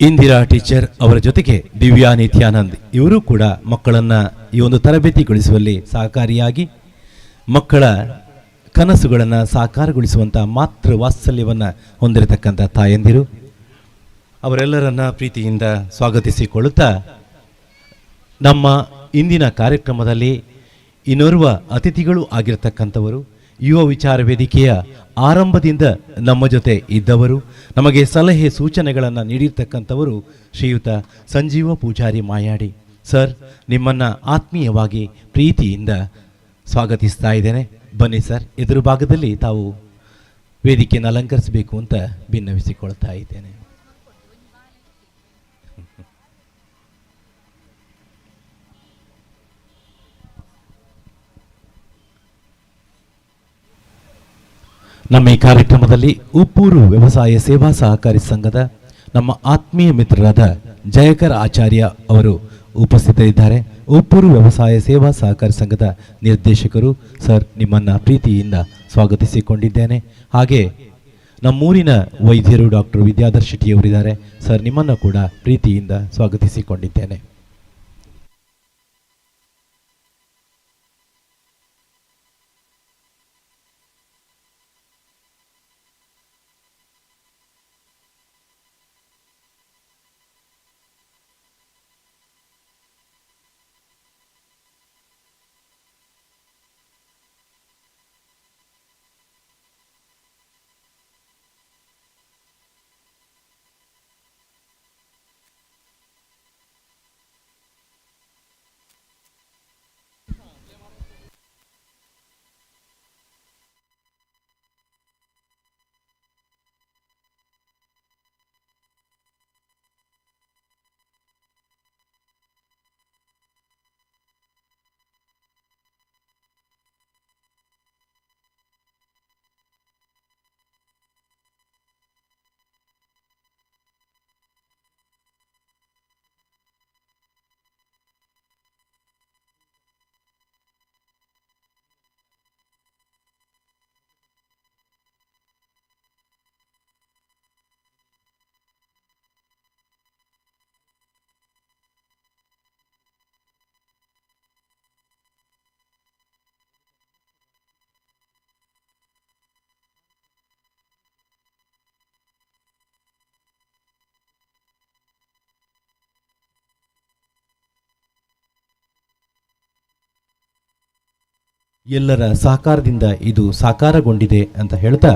Indira teacher ಅವರ ಜೊತೆಗೆ ದಿವ್ಯಾ ನಿತ್ಯಾನಂದ್ ಇವರು ಕೂಡ ಮಕ್ಕಳನ್ನು ಈ ಒಂದು ತರಬೇತಿಗೊಳಿಸುವಲ್ಲಿ ಸಹಕಾರಿಯಾಗಿ ಮಕ್ಕಳ ಕನಸುಗಳನ್ನು ಸಾಕಾರಗೊಳಿಸುವಂಥ ಮಾತೃ ವಾತ್ಸಲ್ಯವನ್ನು ಹೊಂದಿರತಕ್ಕಂಥ ತಾಯಂದಿರು. ಅವರೆಲ್ಲರನ್ನ ಪ್ರೀತಿಯಿಂದ ಸ್ವಾಗತಿಸಿಕೊಳ್ಳುತ್ತಾ ನಮ್ಮ ಇಂದಿನ ಕಾರ್ಯಕ್ರಮದಲ್ಲಿ ಇನ್ನೋರ್ವ ಅತಿಥಿಗಳು ಆಗಿರತಕ್ಕಂಥವರು, ಯುವ ವಿಚಾರ ವೇದಿಕೆಯ ಆರಂಭದಿಂದ ನಮ್ಮ ಜೊತೆ ಇದ್ದವರು, ನಮಗೆ ಸಲಹೆ ಸೂಚನೆಗಳನ್ನು ನೀಡಿರ್ತಕ್ಕಂಥವರು ಶ್ರೀಯುತ ಸಂಜೀವ ಪೂಜಾರಿ ಮಾಯಾಡಿ ಸರ್. ನಿಮ್ಮನ್ನು ಆತ್ಮೀಯವಾಗಿ ಪ್ರೀತಿಯಿಂದ ಸ್ವಾಗತಿಸ್ತಾ ಇದ್ದೇನೆ. ಬನ್ನಿ ಸರ್, ಎದುರು ಭಾಗದಲ್ಲಿ ತಾವು ವೇದಿಕೆಯನ್ನು ಅಲಂಕರಿಸಬೇಕು ಅಂತ ಭಿನ್ನವಿಸಿಕೊಳ್ತಾ ಇದ್ದೇನೆ. ನಮ್ಮ ಈ ಕಾರ್ಯಕ್ರಮದಲ್ಲಿ ಉಪ್ಪೂರು ವ್ಯವಸಾಯ ಸೇವಾ ಸಹಕಾರಿ ಸಂಘದ ನಮ್ಮ ಆತ್ಮೀಯ ಮಿತ್ರರಾದ ಜಯಕರ್ ಆಚಾರ್ಯ ಅವರು ಉಪಸ್ಥಿತರಿದ್ದಾರೆ. ಉಪ್ಪೂರು ವ್ಯವಸಾಯ ಸೇವಾ ಸಹಕಾರಿ ಸಂಘದ ನಿರ್ದೇಶಕರು. ಸರ್, ನಿಮ್ಮನ್ನು ಪ್ರೀತಿಯಿಂದ ಸ್ವಾಗತಿಸಿಕೊಂಡಿದ್ದೇನೆ. ಹಾಗೆ ನಮ್ಮೂರಿನ ವೈದ್ಯರು ಡಾಕ್ಟರ್ ವಿದ್ಯಾಧರ್ ಶೆಟ್ಟಿಯವರಿದ್ದಾರೆ. ಸರ್, ನಿಮ್ಮನ್ನು ಕೂಡ ಪ್ರೀತಿಯಿಂದ ಸ್ವಾಗತಿಸಿಕೊಂಡಿದ್ದೇನೆ. ಎಲ್ಲರ ಸಹಕಾರದಿಂದ ಇದು ಸಾಕಾರಗೊಂಡಿದೆ ಅಂತ ಹೇಳ್ತಾ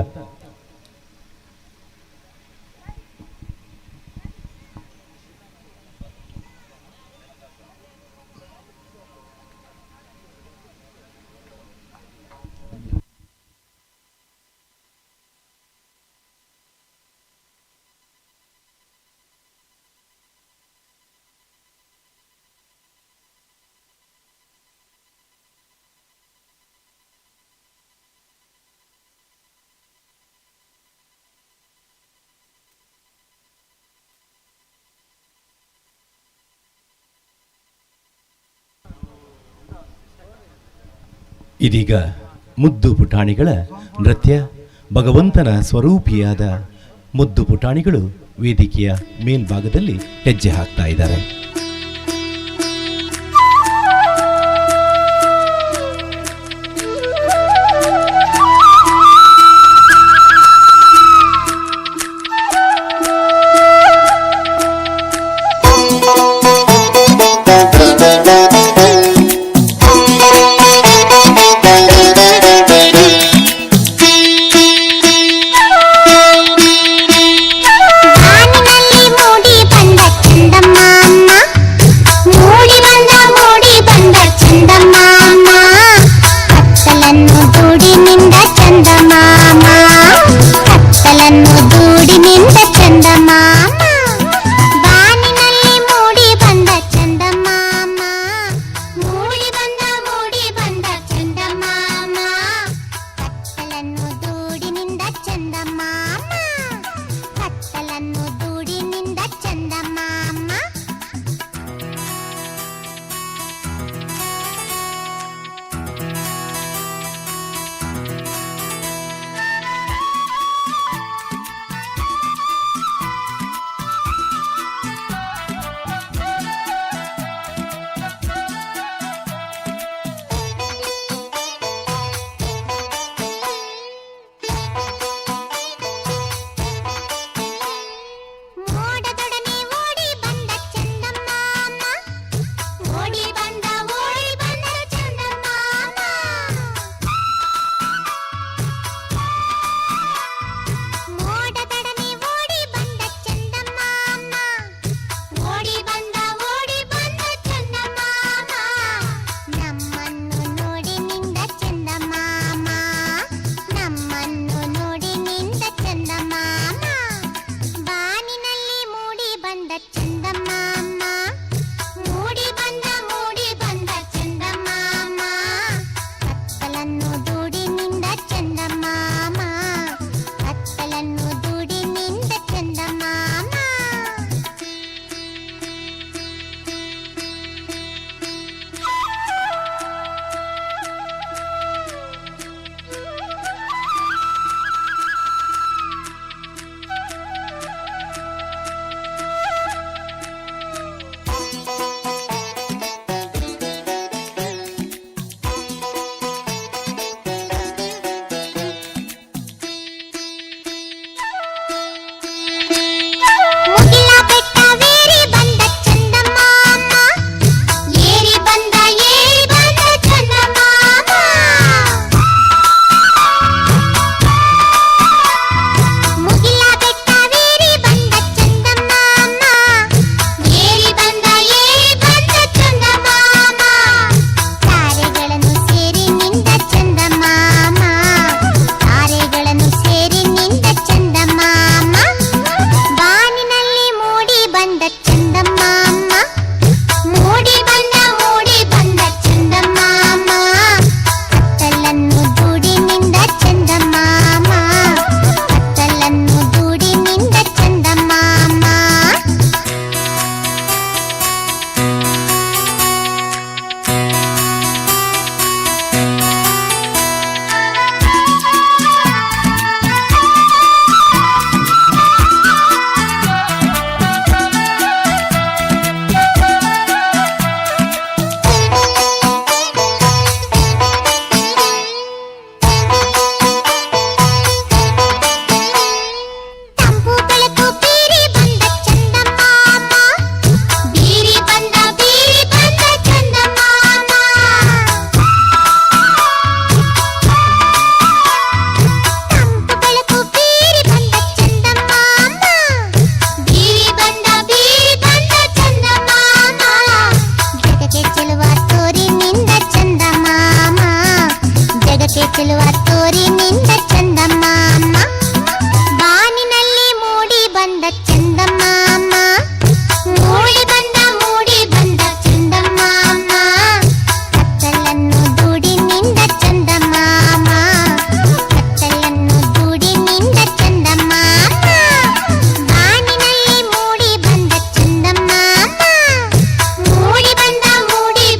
ಇದೀಗ ಮುದ್ದು ಪುಟಾಣಿಗಳ ನೃತ್ಯ. ಭಗವಂತನ ಸ್ವರೂಪಿಯಾದ ಮುದ್ದು ಪುಟಾಣಿಗಳು ವೇದಿಕೆಯ ಮೇಲ್ಭಾಗದಲ್ಲಿ ಹೆಜ್ಜೆ ಹಾಕ್ತಾ ಇದ್ದಾರೆ. ಮೂಡಿ ಬಂದ ಚಂದಮಾಮ ಕೋಟೆ ಚೆಲುವ ತೋರಿ ನಿಂದ ಚಂದಮ್ಮ ಅಮ್ಮ ಬಾನಿನಲ್ಲಿ ಮೂಡಿ ಬಂದ ಚಂದಮ್ಮ ಅಮ್ಮ ಮೂಡಿ ಬಂದ ಚಂದಮ್ಮ ಅಮ್ಮ ಕತ್ತಲನ್ನು ದೂಡಿ ನಿಂದ ಚಂದಮ್ಮ ಅಮ್ಮ ಕತ್ತಲನ್ನು ದೂಡಿ ನಿಂದ ಚಂದಮ್ಮ ಅಮ್ಮ ಬಾನಿನಲ್ಲಿ ಮೂಡಿ ಬಂದ ಚಂದಮ್ಮ ಅಮ್ಮ ಮೂಡಿ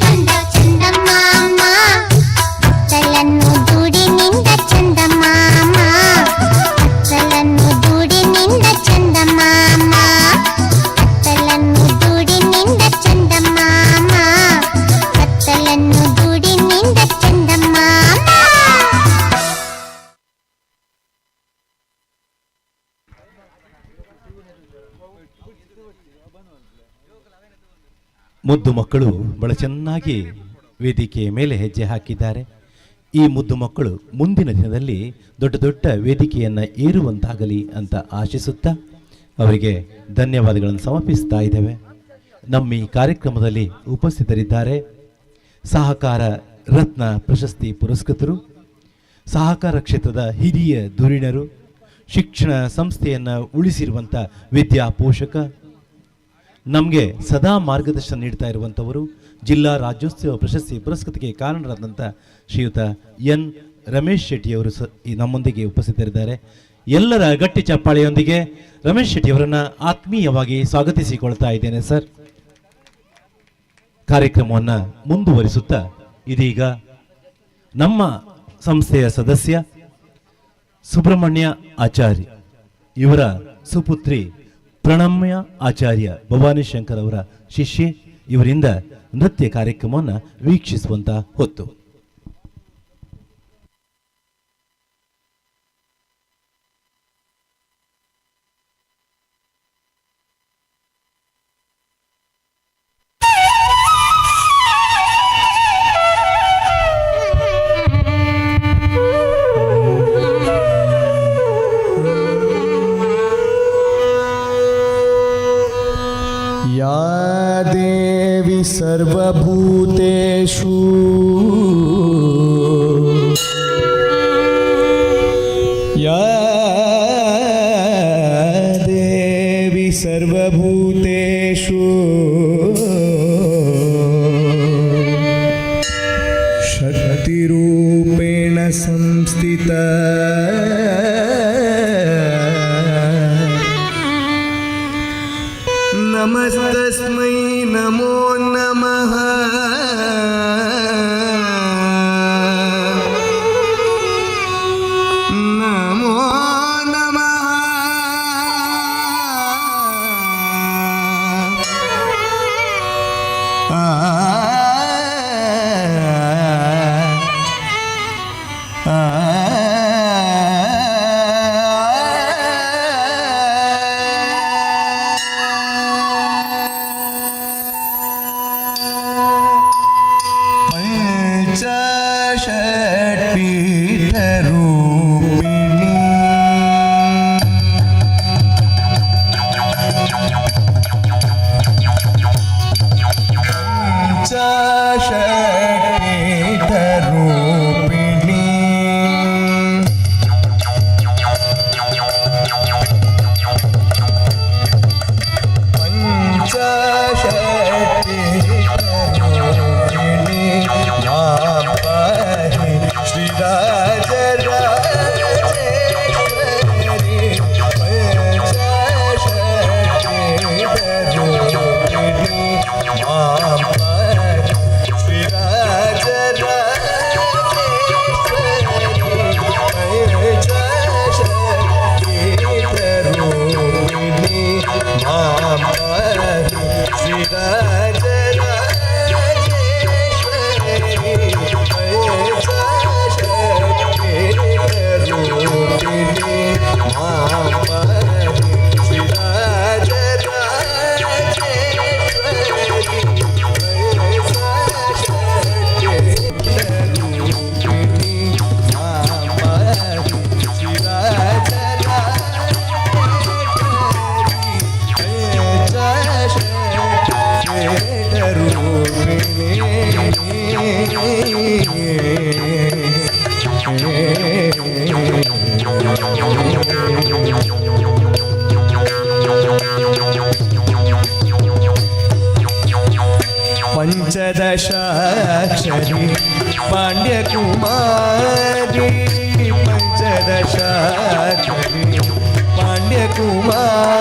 ಬಂದ ಚಂದಮ್ಮ ಅಮ್ಮ ಕತ್ತಲನ್ನು ದೂಡಿ ನಿಂದ ಚಂದಮ್ಮ ಅಮ್ಮ ಕತ್ತಲನ್ನು ದೂಡಿ ನಿಂದ ಚಂದಮ್ಮ ಅಮ್ಮ ಕತ್ತಲನ್ನು ದೂಡಿ ನಿಂದ ಚಂದಮ್ಮ ಅಮ್ಮ ಕತ್ತಲನ್ನು ದೂಡಿ ನಿಂದ ಚಂದಮ್ಮ ಅಮ್ಮ. ಮುದ್ದು ಮಕ್ಕಳು ಬಹಳ ಚೆನ್ನಾಗಿ ವೇದಿಕೆಯ ಮೇಲೆ ಹೆಜ್ಜೆ ಹಾಕಿದ್ದಾರೆ. ಈ ಮುದ್ದು ಮಕ್ಕಳು ಮುಂದಿನ ದಿನದಲ್ಲಿ ದೊಡ್ಡ ದೊಡ್ಡ ವೇದಿಕೆಯನ್ನು ಏರುವಂತಾಗಲಿ ಅಂತ ಆಶಿಸುತ್ತಾ ಅವರಿಗೆ ಧನ್ಯವಾದಗಳನ್ನು ಸಮರ್ಪಿಸ್ತಾ ಇದ್ದೇವೆ. ನಮ್ಮ ಈ ಕಾರ್ಯಕ್ರಮದಲ್ಲಿ ಉಪಸ್ಥಿತರಿದ್ದಾರೆ ಸಹಕಾರ ರತ್ನ ಪ್ರಶಸ್ತಿ ಪುರಸ್ಕೃತರು, ಸಹಕಾರ ಕ್ಷೇತ್ರದ ಹಿರಿಯ ಧುರೀಣರು, ಶಿಕ್ಷಣ ಸಂಸ್ಥೆಯನ್ನು ಉಳಿಸಿರುವಂಥ ವಿದ್ಯಾ ಪೋಷಕ, ನಮಗೆ ಸದಾ ಮಾರ್ಗದರ್ಶನ ನೀಡ್ತಾ ಇರುವಂಥವರು, ಜಿಲ್ಲಾ ರಾಜ್ಯೋತ್ಸವ ಪ್ರಶಸ್ತಿ ಪುರಸ್ಕೃತಿಗೆ ಕಾರಣರಾದಂಥ ಶ್ರೀಯುತ ಎನ್ ರಮೇಶ್ ಶೆಟ್ಟಿಯವರು ನಮ್ಮೊಂದಿಗೆ ಉಪಸ್ಥಿತರಿದ್ದಾರೆ. ಎಲ್ಲರ ಗಟ್ಟಿ ಚಪ್ಪಾಳೆಯೊಂದಿಗೆ ರಮೇಶ್ ಶೆಟ್ಟಿಯವರನ್ನು ಆತ್ಮೀಯವಾಗಿ ಸ್ವಾಗತಿಸಿಕೊಳ್ತಾ ಇದ್ದೇನೆ ಸರ್. ಕಾರ್ಯಕ್ರಮವನ್ನು ಮುಂದುವರಿಸುತ್ತಾ ಇದೀಗ ನಮ್ಮ ಸಂಸ್ಥೆಯ ಸದಸ್ಯ ಸುಬ್ರಹ್ಮಣ್ಯ ಆಚಾರ್ಯ ಇವರ ಸುಪುತ್ರಿ ಪ್ರಣಮ್ಯ ಆಚಾರ್ಯ ಭವಾನಿ ಶಂಕರ್ ಅವರ ಶಿಷ್ಯೆ ಇವರಿಂದ ನೃತ್ಯ ಕಾರ್ಯಕ್ರಮವನ್ನು ವೀಕ್ಷಿಸುವಂತ ಹೊತ್ತು. सर्वभूतेषु या देवी सर्वभूतेषु शक्तिरूपेण संस्थिता नमस्तस्मै नमो नमः नमो नमः श्री राज पंचदशाक्षरी पाण्ड्यकुमारी पंचदशाक्षरी पाण्ड्यकुमारी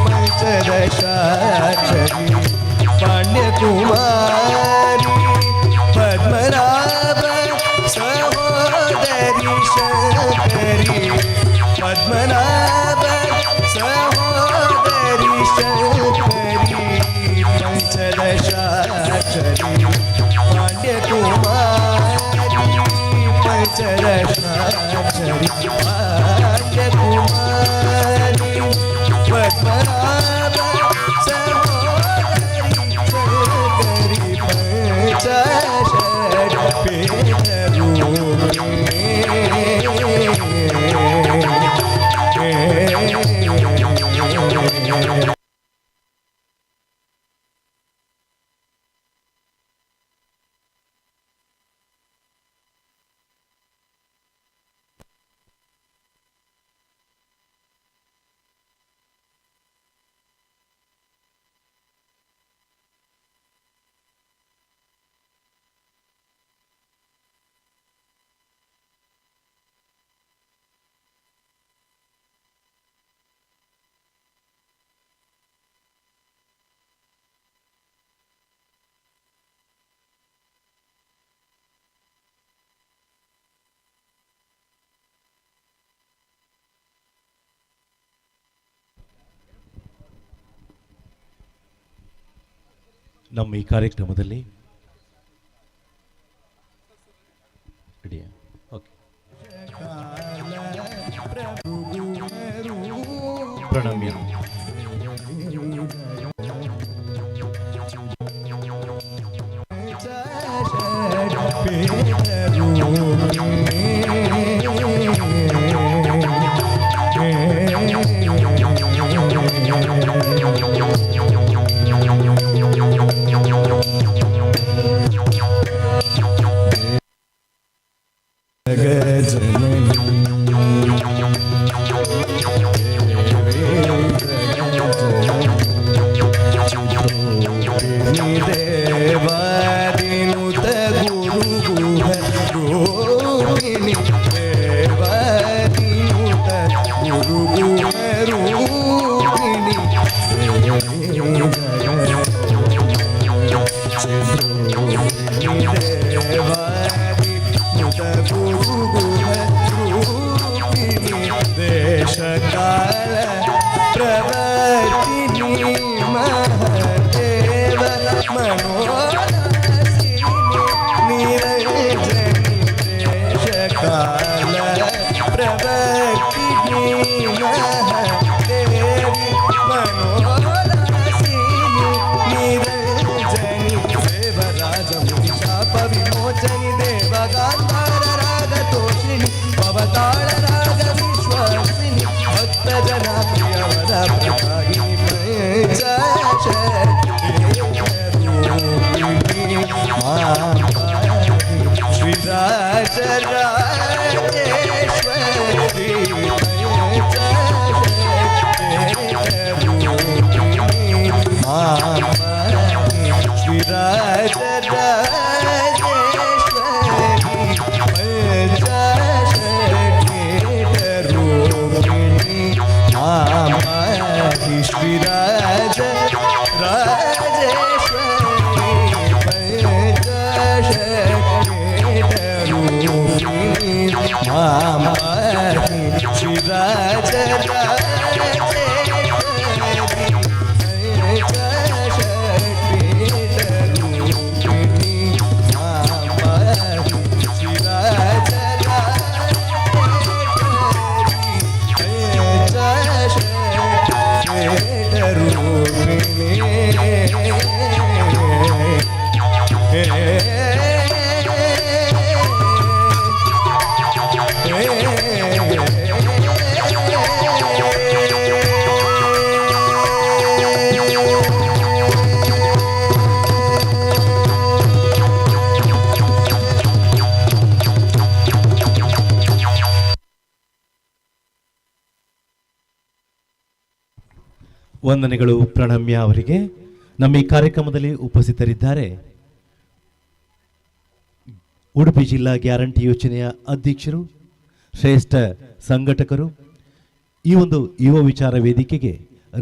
पंचदशाक्षरी पाण्ड्यकुमारी पद्मनाभ सहोदरी शंकरी पद्मनाभ सहोदरी शंकरी पंचदशाक्षरी पाण्ड्यकुमारी पंचदशाक्षरी पाण्ड्यकुमारी पद्मनाभ सहोदरी शंकरी पंचदशाक्षरी ನಮ್ಮ ಈ ಕಾರ್ಯಕ್ರಮದಲ್ಲಿ ಪ್ರಣಮ್ಯ ವಂದನೆಗಳು ಪ್ರಣಮ್ಯ ಅವರಿಗೆ. ನಮ್ಮ ಈ ಕಾರ್ಯಕ್ರಮದಲ್ಲಿ ಉಪಸ್ಥಿತರಿದ್ದಾರೆ ಉಡುಪಿ ಜಿಲ್ಲಾ ಗ್ಯಾರಂಟಿ ಯೋಜನೆಯ ಅಧ್ಯಕ್ಷರು, ಶ್ರೇಷ್ಠ ಸಂಘಟಕರು, ಈ ಒಂದು ಯುವ ವಿಚಾರ ವೇದಿಕೆಗೆ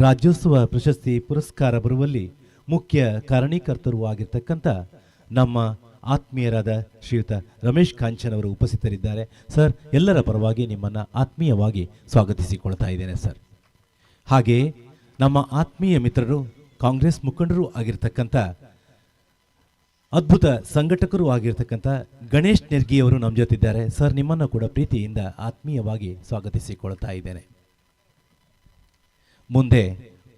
ರಾಜ್ಯೋತ್ಸವ ಪ್ರಶಸ್ತಿ ಪುರಸ್ಕಾರ ಬರುವಲ್ಲಿ ಮುಖ್ಯ ಕಾರಣೀಕರ್ತರು ಆಗಿರ್ತಕ್ಕಂಥ ನಮ್ಮ ಆತ್ಮೀಯರಾದ ಶ್ರೀಯುತ ರಮೇಶ್ ಕಾಂಚನ್ ಅವರು ಉಪಸ್ಥಿತರಿದ್ದಾರೆ. ಸರ್, ಎಲ್ಲರ ಪರವಾಗಿ ನಿಮ್ಮನ್ನು ಆತ್ಮೀಯವಾಗಿ ಸ್ವಾಗತಿಸಿಕೊಳ್ತಾ ಇದ್ದೇನೆ ಸರ್. ಹಾಗೆಯೇ ನಮ್ಮ ಆತ್ಮೀಯ ಮಿತ್ರರು, ಕಾಂಗ್ರೆಸ್ ಮುಖಂಡರು ಆಗಿರ್ತಕ್ಕಂಥ, ಅದ್ಭುತ ಸಂಘಟಕರು ಆಗಿರ್ತಕ್ಕಂಥ ಗಣೇಶ್ ನೆರ್ಗಿ ಅವರು ನಮ್ಮ ಜೊತೆಯಿದ್ದಾರೆ. ಸರ್, ನಿಮ್ಮನ್ನು ಕೂಡ ಪ್ರೀತಿಯಿಂದ ಆತ್ಮೀಯವಾಗಿ ಸ್ವಾಗತಿಸಿಕೊಳ್ತಾ ಇದ್ದೇನೆ. ಮುಂದೆ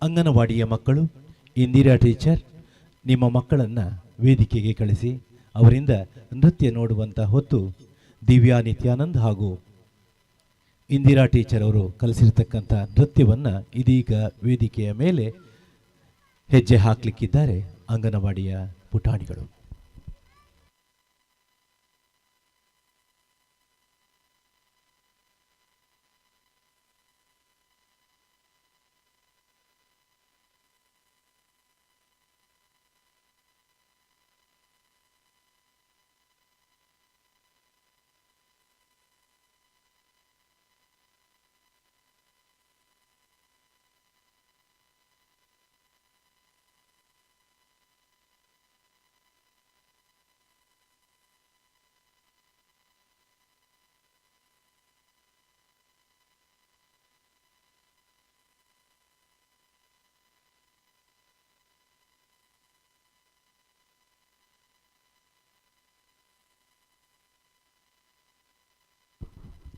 ಅಂಗನವಾಡಿಯ ಮಕ್ಕಳು, ಇಂದಿರಾ ಟೀಚರ್, ನಿಮ್ಮ ಮಕ್ಕಳನ್ನು ವೇದಿಕೆಗೆ ಕಳಿಸಿ ಅವರಿಂದ ನೃತ್ಯ ನೋಡುವಂಥ ಹೊತ್ತು ದಿವ್ಯಾ ನಿತ್ಯಾನಂದ್ ಹಾಗೂ ಇಂದಿರಾ ಟೀಚರ್ ಅವರು ಕಲಿಸಿರ್ತಕ್ಕಂಥ ನೃತ್ಯವನ್ನು ಇದೀಗ ವೇದಿಕೆಯ ಮೇಲೆ ಹೆಜ್ಜೆ ಹಾಕಲಿಕ್ಕಿದ್ದಾರೆ ಅಂಗನವಾಡಿಯ ಪುಟಾಣಿಗಳು.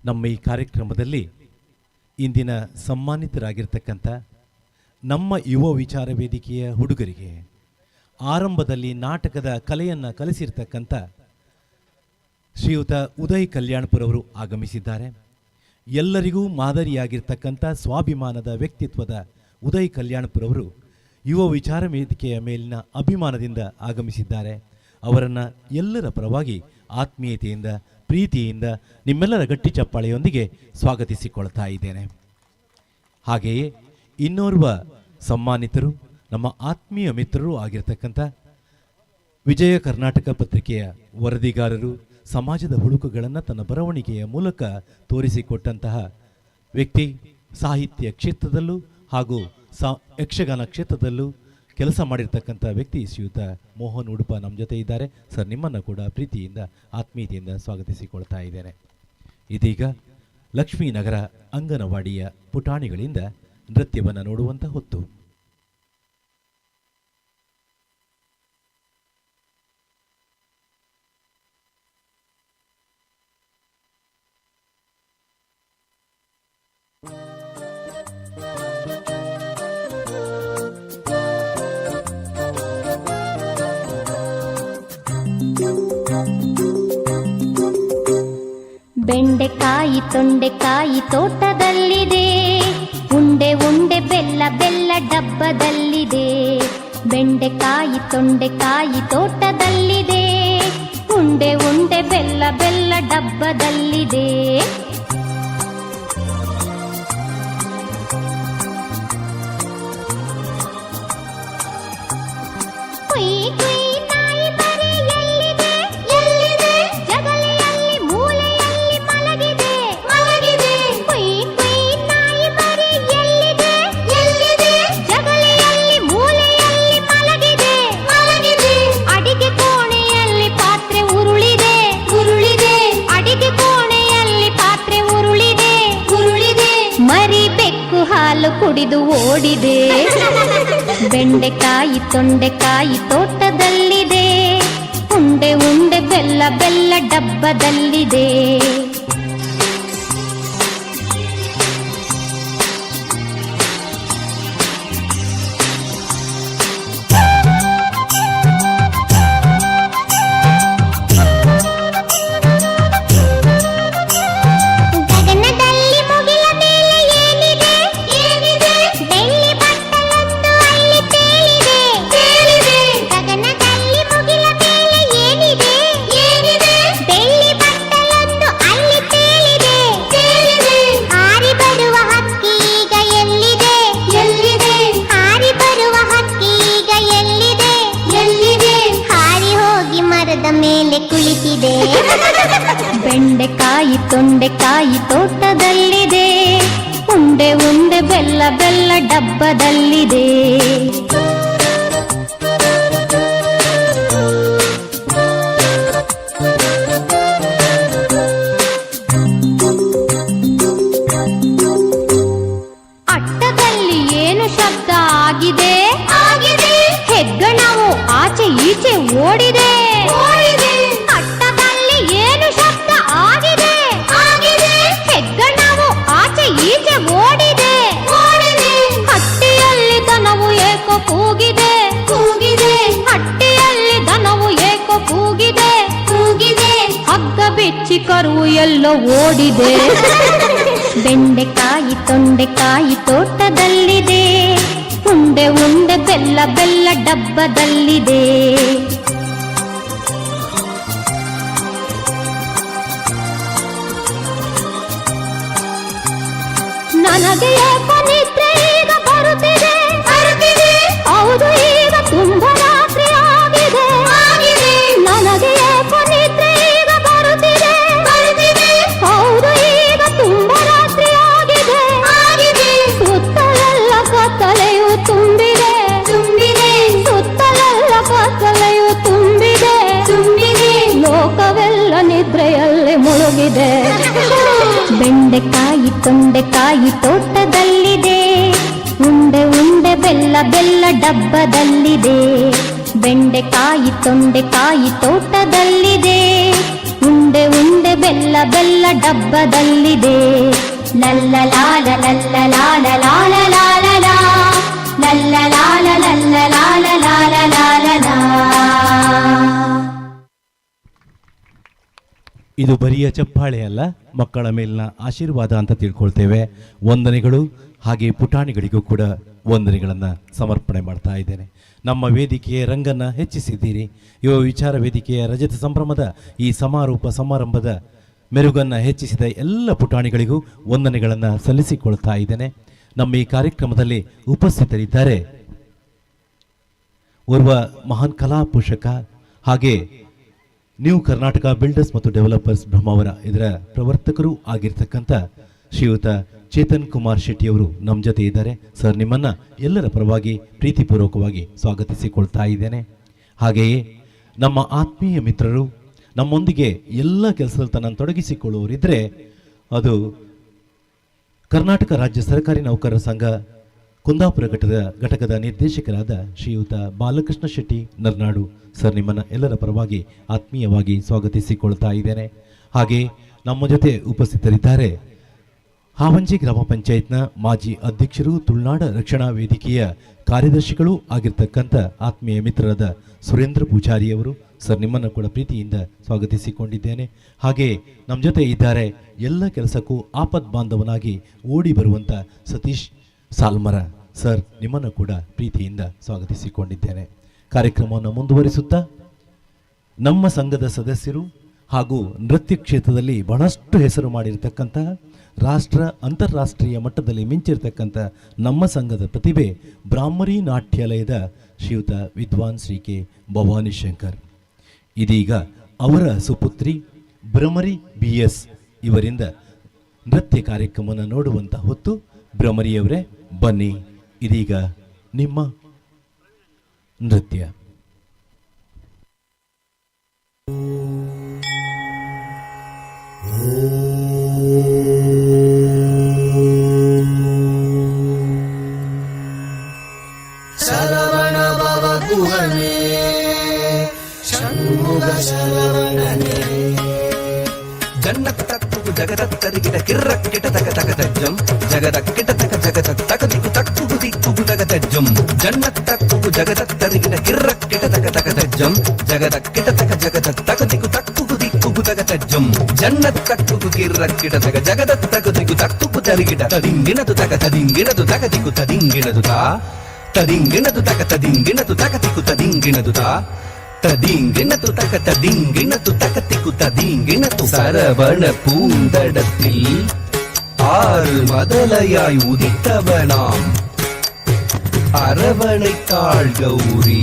ನಮ್ಮ ಈ ಕಾರ್ಯಕ್ರಮದಲ್ಲಿ ಇಂದಿನ ಸನ್ಮಾನಿತರಾಗಿರ್ತಕ್ಕಂಥ ನಮ್ಮ ಯುವ ವಿಚಾರ ವೇದಿಕೆಯ ಹುಡುಗರಿಗೆ ಆರಂಭದಲ್ಲಿ ನಾಟಕದ ಕಲೆಯನ್ನು ಕಲಿಸಿರ್ತಕ್ಕಂಥ ಶ್ರೀಯುತ ಉದಯ್ ಕಲ್ಯಾಣ್ಪುರವರು ಆಗಮಿಸಿದ್ದಾರೆ. ಎಲ್ಲರಿಗೂ ಮಾದರಿಯಾಗಿರ್ತಕ್ಕಂಥ ಸ್ವಾಭಿಮಾನದ ವ್ಯಕ್ತಿತ್ವದ ಉದಯ್ ಕಲ್ಯಾಣ್ಪುರವರು ಯುವ ವಿಚಾರ ವೇದಿಕೆಯ ಮೇಲಿನ ಅಭಿಮಾನದಿಂದ ಆಗಮಿಸಿದ್ದಾರೆ. ಅವರನ್ನು ಎಲ್ಲರ ಪರವಾಗಿ ಆತ್ಮೀಯತೆಯಿಂದ, ಪ್ರೀತಿಯಿಂದ, ನಿಮ್ಮೆಲ್ಲರ ಗಟ್ಟಿ ಚಪ್ಪಾಳೆಯೊಂದಿಗೆ ಸ್ವಾಗತಿಸಿಕೊಳ್ತಾ ಇದ್ದೇನೆ. ಹಾಗೆಯೇ ಇನ್ನೋರ್ವ ಸನ್ಮಾನಿತರು, ನಮ್ಮ ಆತ್ಮೀಯ ಮಿತ್ರರು ಆಗಿರ್ತಕ್ಕಂಥ ವಿಜಯ ಕರ್ನಾಟಕ ಪತ್ರಿಕೆಯ ವರದಿಗಾರರು, ಸಮಾಜದ ಹುಳುಕುಗಳನ್ನು ತನ್ನ ಬರವಣಿಗೆಯ ಮೂಲಕ ತೋರಿಸಿಕೊಟ್ಟಂತಹ ವ್ಯಕ್ತಿ, ಸಾಹಿತ್ಯ ಕ್ಷೇತ್ರದಲ್ಲೂ ಹಾಗೂ ಯಕ್ಷಗಾನ ಕ್ಷೇತ್ರದಲ್ಲೂ ಕೆಲಸ ಮಾಡಿರ್ತಕ್ಕಂಥ ವ್ಯಕ್ತಿ ಶ್ರೀಯುತ ಮೋಹನ್ ಉಡುಪ ನಮ್ಮ ಜೊತೆ ಇದ್ದಾರೆ. ಸರ್, ನಿಮ್ಮನ್ನು ಕೂಡ ಪ್ರೀತಿಯಿಂದ, ಆತ್ಮೀಯತೆಯಿಂದ ಸ್ವಾಗತಿಸಿಕೊಳ್ತಾ ಇದ್ದೇನೆ. ಇದೀಗ ಲಕ್ಷ್ಮೀನಗರ ಅಂಗನವಾಡಿಯ ಪುಟಾಣಿಗಳಿಂದ ನೃತ್ಯವನ್ನು ನೋಡುವಂಥ ಹೊತ್ತು. ಬೆಂಡೆಕಾಯಿ ತೊಂಡೆಕಾಯಿ ತೋಟದಲ್ಲಿದೆ, ಉಂಡೆ ಉಂಡೆ ಬೆಲ್ಲ ಬೆಲ್ಲ ಡಬ್ಬದಲ್ಲಿದೆ. ಬೆಂಡೆಕಾಯಿ ತೊಂಡೆಕಾಯಿ ತೋಟದಲ್ಲಿದೆ, ಉಂಡೆ ಉಂಡೆ ಬೆಲ್ಲ ಬೆಲ್ಲ ಡಬ್ಬದಲ್ಲಿದೆ. ಕುಯ್ ಕುಯ್ ನಾಯಿ ಮರಿ ಎಲ್ಲಿದೆ ಎಲ್ಲಿದೆ, ಜಗಲಿಯಲ್ಲಿ ಮೂಲೆಯಲ್ಲಿ ಮಲಗಿದೆ ಮಲಗಿದೆ. ಕುಯ್ ಕುಯ್ ನಾಯಿ ಮರಿ ಎಲ್ಲಿದೆ ಎಲ್ಲಿದೆ, ಜಗಲಿಯಲ್ಲಿ ಮೂಲೆಯಲ್ಲಿ ಮಲಗಿದೆ ಮಲಗಿದೆ. ಅಡಿಗೆ ಕೋಣೆಯಲ್ಲಿ ಪಾತ್ರೆ ಉರುಳಿದೆ ಉರುಳಿದೆ, ಅಡಿಗೆ ಕೋಣೆಯಲ್ಲಿ ಪಾತ್ರೆ ಉರುಳಿದೆ ಉರುಳಿದೆ. ಮರಿ ಬೆಕ್ಕು ಹಾಲು ಕುಡಿದು ಓಡಿದೆ. ಬೆಂಡೆಕಾಯಿ ತೊಂಡೆಕಾಯಿ ತೋಟದಲ್ಲಿದೆ, ಉಂಡೆ ಉಂಡೆ ಬೆಲ್ಲ ಬೆಲ್ಲ ಡಬ್ಬದಲ್ಲಿದೆ. ಗಗನದಲ್ಲಿ ಮುಗಿಲ ಮೇಲೆ ಏನಿದೆ ಏನಿದೆ, ಬೆಳ್ಳಿ ಬಟ್ಟಲೊಂದು ಅಲ್ಲಿ ತೇಲಿದೆ ತೇಲಿದೆ. ಗಗನದಲ್ಲಿ ಮುಗಿಲ ಮೇಲೆ ಏನಿದೆ ಏನಿದೆ, ಬೆಳ್ಳಿ ಬಟ್ಟಲೊಂದು ಅಲ್ಲಿ ಬೆಂಡೆಕಾಯಿ ತೊಂಡೆಕಾಯಿ ತೋಟದಲ್ಲಿದೆ, ಉಂಡೆ ಉಂಡೆ ಬೆಲ್ಲ ಬೆಲ್ಲ ಡಬ್ಬದಲ್ಲಿದೆ. ಅಟ್ಟದಲ್ಲಿ ಏನು ಶಬ್ದ ಆಗಿದೆ? ಆಗಿದೆ. ಹೆಗ್ಗಣವು ಆಚೆ ಈಚೆ ಓಡಿದೆ. ಅಟ್ಟದಲ್ಲಿ ಏನು ಶಬ್ದ ಆಗಿದೆ? ಆಗಿದೆ. ಹೆಗ್ಗಣವು ಆಚೆ ಈಚೆ ಓಡಿದೆ. ಹಟ್ಟಿಯಲ್ಲಿ ದನವು ಏಕೋ ಕೂಗಿದೆ. ಕೂಗಿದೆ. ಹಟ್ಟಿಯಲ್ಲಿ ದನವು ಏಕೋ ಕೂಗಿದೆ. ಕೂಗಿದೆ. ಹಗ್ಗ ಬಿಚ್ಚಿ ಕರುವು ಎಲ್ಲೋ ಓಡಿದೆ. ಬೆಂಡೆಕಾಯಿ ತೊಂಡೆಕಾಯಿ ತೋಟದಲ್ಲಿದೆ, ಉಂಡೆ ಉಂಡೆ ಬೆಲ್ಲ ಬೆಲ್ಲ ಡಬ್ಬದಲ್ಲಿದೆ. ನನಗೆ ಏಕೋ ನಿದ್ರೆ ಈಗ ಬರುತ್ತಿದೆ. ಹೌದು, ಈಗ ತುಂಬ ರಾತ್ರಿ ಆಗಿದೆ. ನನಗೆ ಏಕೋ ನಿದ್ರೆ ಈಗ ಬರುತ್ತಿದೆ. ಹೌದು, ಈಗ ತುಂಬ ರಾತ್ರಿ ಆಗಿದೆ. ಸುತ್ತಲೆಲ್ಲ ಕತ್ತಲೆಯು ತುಂಬಿದೆ. ಸುತ್ತಲೆಲ್ಲ ಕತ್ತಲೆಯು ತುಂಬಿದೆ. ಲೋಕವೆಲ್ಲ ನಿದ್ರೆಯಲ್ಲಿ ಮುಳುಗಿದೆ. ಬೆಂಡೆಕಾಯಿ ತೊಂಡೆಕಾಯಿ ತೋಟದಲ್ಲಿದೆ, ಉಂಡೆ ಉಂಡೆ ಬೆಲ್ಲ ಬೆಲ್ಲ ಡಬ್ಬದಲ್ಲಿದೆ. ಬೆಂಡೆಕಾಯಿ ತೊಂಡೆಕಾಯಿ ತೋಟದಲ್ಲಿದೆ, ಉಂಡೆ ಉಂಡೆ ಬೆಲ್ಲ ಬೆಲ್ಲ ಡಬ್ಬದಲ್ಲಿದೆ. ಲಲ್ಲ ಲಾಲ ಲಲ್ಲ ಲಾಲ ಲಾಲ ಲಾಲ ಲಾ, ಲಲ್ಲ ಲಾಲ ಲಲ್ಲ ಲಾಲ ಲಾಲ ಲಾಲ ಲಾ. ಇದು ಬರಿಯ ಚಪ್ಪಾಳೆ ಅಲ್ಲ, ಮಕ್ಕಳ ಮೇಲಿನ ಆಶೀರ್ವಾದ ಅಂತ ತಿಳ್ಕೊಳ್ತೇವೆ. ವಂದನೆಗಳು. ಹಾಗೆ ಪುಟಾಣಿಗಳಿಗೂ ಕೂಡ ವಂದನೆಗಳನ್ನು ಸಮರ್ಪಣೆ ಮಾಡ್ತಾ ಇದ್ದೇನೆ. ನಮ್ಮ ವೇದಿಕೆಯ ರಂಗನ್ನು ಹೆಚ್ಚಿಸಿದ್ದೀರಿ. ಯುವ ವಿಚಾರ ವೇದಿಕೆಯ ರಜತ ಸಂಭ್ರಮದ ಈ ಸಮಾರಂಭದ ಮೆರುಗನ್ನು ಹೆಚ್ಚಿಸಿದ ಎಲ್ಲ ಪುಟಾಣಿಗಳಿಗೂ ವಂದನೆಗಳನ್ನು ಸಲ್ಲಿಸಿಕೊಳ್ತಾ ಇದ್ದೇನೆ. ನಮ್ಮ ಈ ಕಾರ್ಯಕ್ರಮದಲ್ಲಿ ಉಪಸ್ಥಿತರಿದ್ದಾರೆ ಓರ್ವ ಮಹಾನ್ ಕಲಾ ಪೋಷಕ, ಹಾಗೆ ನ್ಯೂ ಕರ್ನಾಟಕ ಬಿಲ್ಡರ್ಸ್ ಮತ್ತು ಡೆವಲಪರ್ಸ್ ಬ್ರಹ್ಮಾವರ ಇದರ ಪ್ರವರ್ತಕರು ಆಗಿರ್ತಕ್ಕಂಥ ಶ್ರೀಯುತ ಚೇತನ್ ಕುಮಾರ್ ಶೆಟ್ಟಿಯವರು ನಮ್ಮ ಜೊತೆ ಇದ್ದಾರೆ. ಸರ್, ನಿಮ್ಮನ್ನ ಎಲ್ಲರ ಪರವಾಗಿ ಪ್ರೀತಿಪೂರ್ವಕವಾಗಿ ಸ್ವಾಗತಿಸಿಕೊಳ್ತಾ ಇದ್ದೇನೆ. ಹಾಗೆಯೇ ನಮ್ಮ ಆತ್ಮೀಯ ಮಿತ್ರರು ನಮ್ಮೊಂದಿಗೆ ಎಲ್ಲ ಕೆಲಸದಲ್ಲಿ ತನ್ನನ್ನು ತೊಡಗಿಸಿಕೊಳ್ಳುವವರಿದ್ದರೆ ಅದು ಕರ್ನಾಟಕ ರಾಜ್ಯ ಸರ್ಕಾರಿ ನೌಕರರ ಸಂಘ ಕುಂದಾಪುರ ಘಟಕದ ನಿರ್ದೇಶಕರಾದ ಶ್ರೀಯುತ ಬಾಲಕೃಷ್ಣ ಶೆಟ್ಟಿ ನರ್ನಾಡು. ಸರ್, ನಿಮ್ಮನ್ನು ಎಲ್ಲರ ಪರವಾಗಿ ಆತ್ಮೀಯವಾಗಿ ಸ್ವಾಗತಿಸಿಕೊಳ್ತಾ ಇದ್ದೇನೆ. ಹಾಗೆ ನಮ್ಮ ಜೊತೆ ಉಪಸ್ಥಿತರಿದ್ದಾರೆ ಹಾವಂಜಿ ಗ್ರಾಮ ಪಂಚಾಯತ್ನ ಮಾಜಿ ಅಧ್ಯಕ್ಷರು, ತುಳುನಾಡ ರಕ್ಷಣಾ ವೇದಿಕೆಯ ಕಾರ್ಯದರ್ಶಿಗಳು ಆಗಿರ್ತಕ್ಕಂಥ ಆತ್ಮೀಯ ಮಿತ್ರರಾದ ಸುರೇಂದ್ರ ಪೂಜಾರಿಯವರು. ಸರ್, ನಿಮ್ಮನ್ನು ಕೂಡ ಪ್ರೀತಿಯಿಂದ ಸ್ವಾಗತಿಸಿಕೊಂಡಿದ್ದೇನೆ. ಹಾಗೆ ನಮ್ಮ ಜೊತೆ ಇದ್ದಾರೆ ಎಲ್ಲ ಕೆಲಸಕ್ಕೂ ಆಪದ್ ಬಾಂಧವನಾಗಿ ಓಡಿ ಬರುವಂಥ ಸತೀಶ್ ಸಾಲ್ಮರ. ಸರ್, ನಿಮ್ಮನ್ನು ಕೂಡ ಪ್ರೀತಿಯಿಂದ ಸ್ವಾಗತಿಸಿಕೊಂಡಿದ್ದೇನೆ. ಕಾರ್ಯಕ್ರಮವನ್ನು ಮುಂದುವರಿಸುತ್ತಾ ನಮ್ಮ ಸಂಘದ ಸದಸ್ಯರು ಹಾಗೂ ನೃತ್ಯ ಕ್ಷೇತ್ರದಲ್ಲಿ ಬಹಳಷ್ಟು ಹೆಸರು ಮಾಡಿರ್ತಕ್ಕಂತಹ ರಾಷ್ಟ್ರ ಅಂತಾರಾಷ್ಟ್ರೀಯ ಮಟ್ಟದಲ್ಲಿ ಮಿಂಚಿರ್ತಕ್ಕಂಥ ನಮ್ಮ ಸಂಘದ ಪ್ರತಿಭೆ ಬ್ರಾಹ್ಮರಿ ನಾಟ್ಯಾಲಯದ ಶ್ರೀಯುತ ವಿದ್ವಾನ್ ಶ್ರೀ ಕೆ ಭವಾನಿ ಶಂಕರ್. ಇದೀಗ ಅವರ ಸುಪುತ್ರಿ ಭ್ರಮರಿ BS ಇವರಿಂದ ನೃತ್ಯ ಕಾರ್ಯಕ್ರಮವನ್ನು ನೋಡುವಂಥ ಹೊತ್ತು. ಭ್ರಮರಿಯವರೇ ಬನ್ನಿ, ಇದೀಗ ನಿಮ್ಮ ನೃತ್ಯ. ಶರವಣ ಭವ ಗುಹನೇ ಷಣ್ಮುಗ ಶರವಣನೇ ಜನ್ನತ್ತಕ್ಕು ಜಗದತ್ತರಿಗಿಡ ಕಿರ್ರಕ್ಕಿಟ ತಕ ತಕ ತಜ್ಜಂ ಜಗದಕ್ಕಿಟ ತಕ ಜಗದ ತಕದಿಕು ತಕ್ಕು ದಿಕ್ಕು ತಕ ತಜ್ಜಂ ಜನ್ನತ್ತಕ್ಕು ಜಗದತ್ತರಿಗಿಡ ಕಿರ್ರಕ್ಕಿಟ ತಕ ತಕ ತಜ್ಜಂ ಜಗದಕ್ಕಿಟ ತಕ ಜಗದ ತಕದಿಕು ತಕ್ಕು ದಿಕ್ಕು ತಕ ತಜ್ಜಂ ಜನ್ನತ್ತಕ್ಕು ಕಿರ್ರಕ್ಕಿಟ ತಕ ಜಗದ ತಕದಿಕು ತಕ್ಕು ತರಿಗಿಡ ತದಿಂಗಿನದು ತಕ ತದಿಂಗಿನದು ತಕದಿಕು ತದಿಂಗಿನದು ತಾ ತದಿಂಗಿನದು ತಕ ತದಿಂಗಿನದು ತಕದಿಕು ತದಿಂಗಿನದು ತಾ തതിങ്കിണത്തു തക തതിങ്കിണത്തു തകത്തിക്കു തതിങ്കിണത്തു സരവണ പൂന്തടത്തിൽ ആറ് മതലയായി ഉദിത്തവനാം அரவணைத்தாள் கௌரி